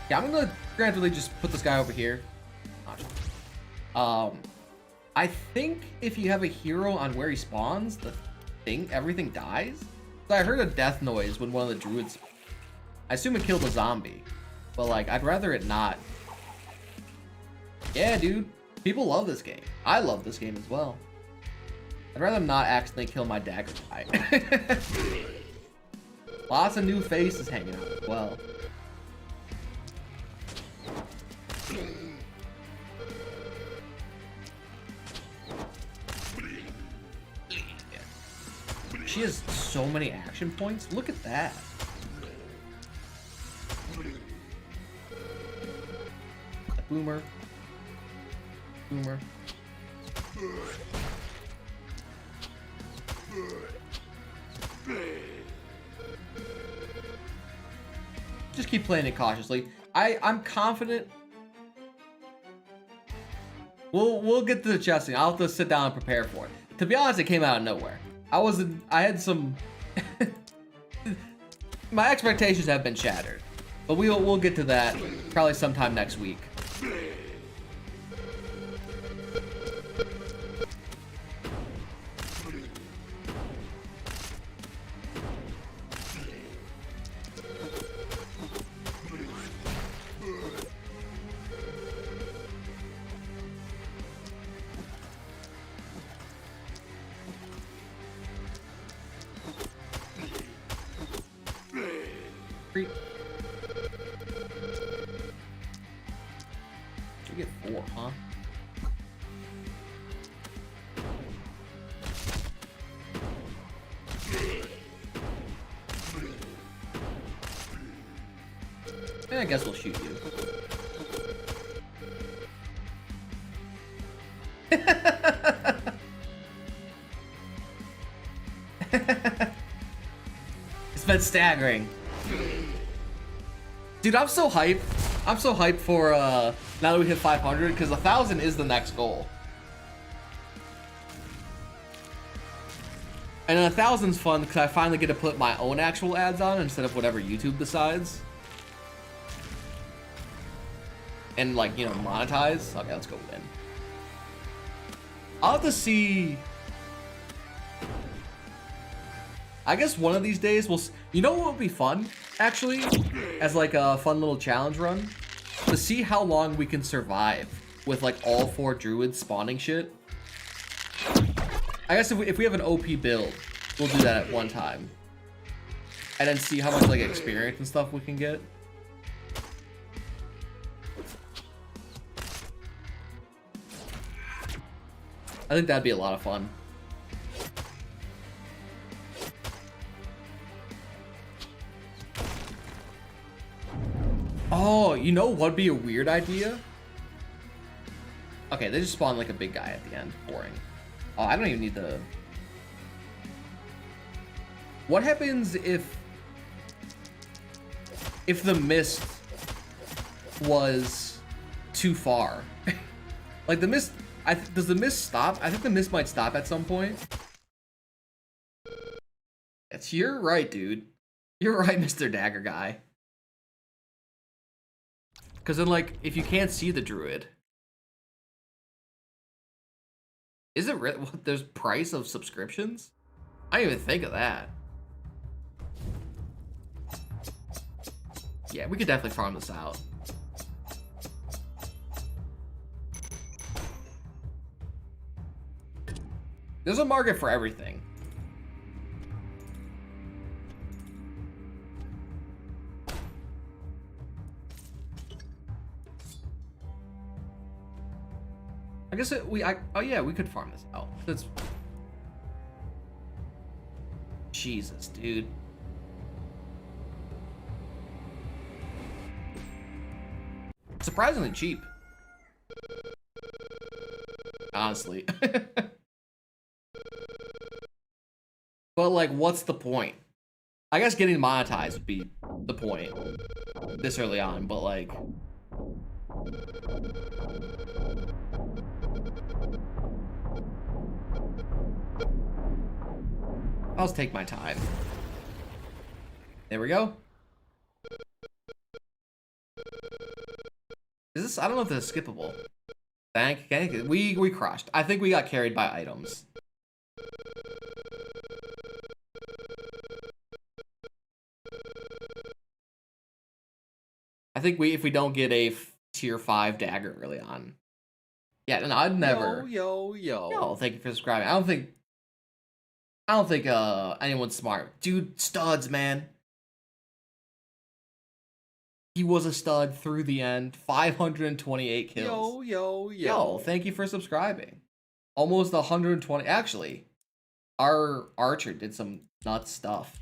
Yeah, I'm gonna gradually just put this guy over here. I think if you have a hero on where he spawns, everything dies. So I heard a death noise when one of the druids, I assume it killed a zombie, but like, I'd rather it not. Yeah, dude, people love this game. I love this game as well. I'd rather not accidentally kill my dagger guy. Lots of new faces hanging out as well. She has so many action points. Look at that. Boomer. Boomer. Just keep playing it cautiously. I'm confident. We'll get to the chesting. I'll have to sit down and prepare for it. To be honest, it came out of nowhere. I had some my expectations have been shattered, but we'll get to that probably sometime next week. You get 4, huh? And I guess we'll shoot you. That's staggering. Dude, I'm so hyped. I'm so hyped for now that we hit 500, because 1,000 is the next goal. And then 1,000's fun because I finally get to put my own actual ads on instead of whatever YouTube decides. And like, you know, monetize. Okay, let's go win. I'll have to see. I guess one of these days we'll. You know what would be fun, actually, as like a fun little challenge run, to see how long we can survive with like all 4 druids spawning shit. I guess if we have an OP build, we'll do that at one time, and then see how much like experience and stuff we can get. I think that'd be a lot of fun. Oh, you know what'd be a weird idea? Okay, they just spawn like a big guy at the end. Boring. Oh, I don't even need the... What happens if the mist was too far? Like the mist, does the mist stop? I think the mist might stop at some point. You're right, dude. You're right, Mr. Dagger Guy. Because then, like, if you can't see the druid, is it what, there's price of subscriptions? I didn't even think of that. Yeah, we could definitely farm this out. There's a market for everything. I guess oh yeah, we could farm this out. That's Jesus, dude. Surprisingly cheap. Honestly. But like, what's the point? I guess getting monetized would be the point this early on, but like, I'll just take my time. There we go. Is this? I don't know if this is skippable. Thank you. We crushed. I think we got carried by items. I think if we don't get a tier 5 dagger early on. Yeah, and I'd never. Yo. Thank you for subscribing. I don't think anyone's smart. Dude, studs, man. He was a stud through the end. 528 kills. Yo, thank you for subscribing. Almost 120. Actually, our archer did some nuts stuff.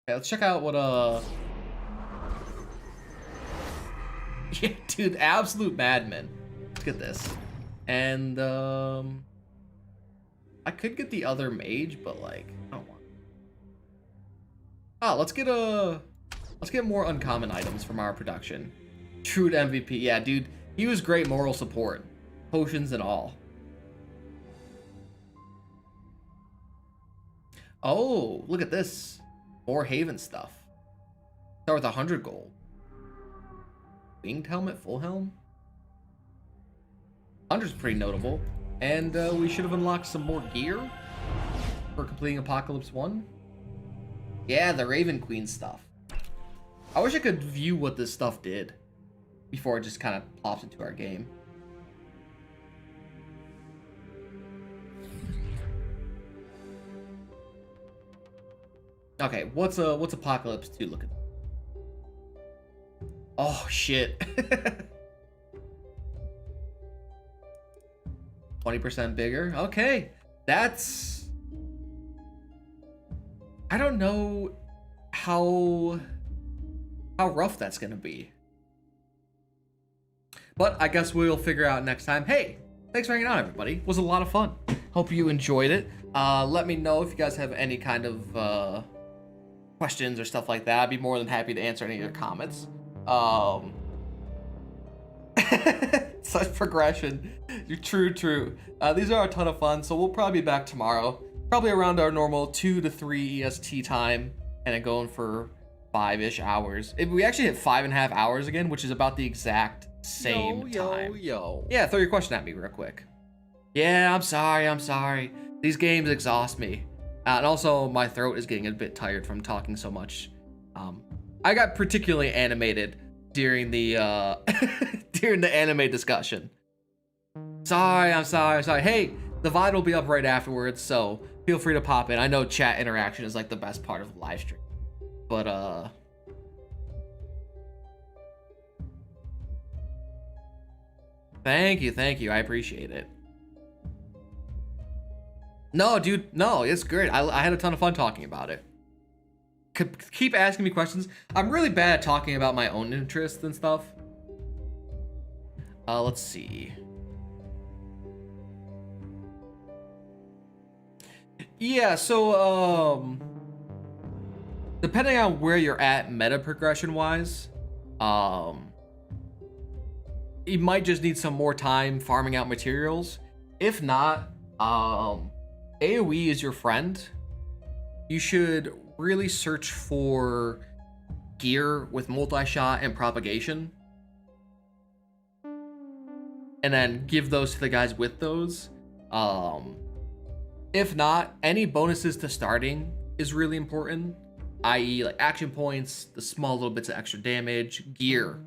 Okay, let's check out what yeah, dude, absolute madman. Let's get this. And I could get the other mage, but like, I don't want. Ah, let's get more uncommon items from our production. True to MVP. Yeah, dude, he was great moral support. Potions and all. Oh, look at this. More Haven stuff. Start with 100 gold. Winged helmet, full helm. 100's pretty notable. And we should have unlocked some more gear for completing Apocalypse 1. Yeah, the Raven Queen stuff. I wish I could view what this stuff did before it just kind of plops into our game. Okay, what's Apocalypse 2 looking like? Oh shit. 20% bigger. Okay. That's, I don't know how rough that's gonna be. But I guess we'll figure out next time. Hey, thanks for hanging out, everybody. It was a lot of fun. Hope you enjoyed it. Let me know if you guys have any kind of questions or stuff like that. I'd be more than happy to answer any of your comments. Such progression. You're true. These are a ton of fun, so we'll probably be back tomorrow. Probably around our normal 2 to 3 EST time, and then going for 5-ish hours. We actually hit 5.5 hours again, which is about the exact same time. Yeah, throw your question at me real quick. Yeah, I'm sorry. These games exhaust me. And also, my throat is getting a bit tired from talking so much. I got particularly animated during the during the anime discussion. I'm sorry. Hey, the VOD will be up right afterwards, so feel free to pop in. I know chat interaction is like the best part of the live stream. But thank you. I appreciate it. No, dude, no, it's great. I had a ton of fun talking about it. Keep asking me questions. I'm really bad at talking about my own interests and stuff. Let's see. Yeah, so depending on where you're at meta progression wise, you might just need some more time farming out materials. If not, AoE is your friend. You should really search for gear with multi-shot and propagation, and then give those to the guys with those. If not, any bonuses to starting is really important, i.e. like action points, the small little bits of extra damage, gear.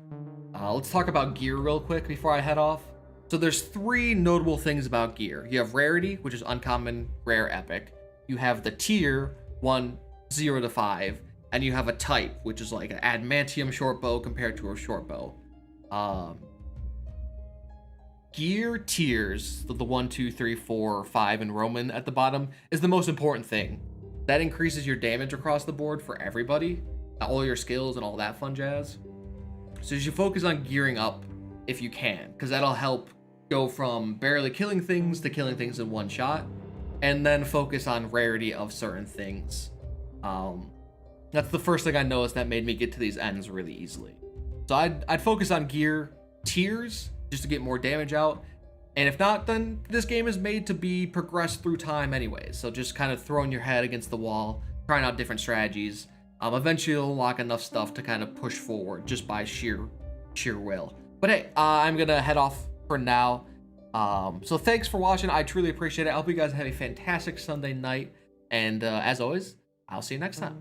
Let's talk about gear real quick before I head off. So there's 3 notable things about gear. You have rarity, which is uncommon, rare, epic. You have the tier, 1, 0 to 5, and you have a type, which is like an adamantium short bow compared to a short bow. Gear tiers, the 1, 2, 3, 4, 5 in Roman at the bottom, is the most important thing. That increases your damage across the board for everybody, all your skills and all that fun jazz. So you should focus on gearing up if you can, because that'll help go from barely killing things to killing things in one shot, and then focus on rarity of certain things. That's the first thing I noticed that made me get to these ends really easily. So I'd focus on gear tiers just to get more damage out, and if not, then this game is made to be progressed through time anyways. So just kind of throwing your head against the wall, trying out different strategies. Eventually you'll unlock enough stuff to kind of push forward just by sheer will. But hey, I'm gonna head off for now. So thanks for watching. I truly appreciate it. I hope you guys have a fantastic Sunday night, and as always, I'll see you next time.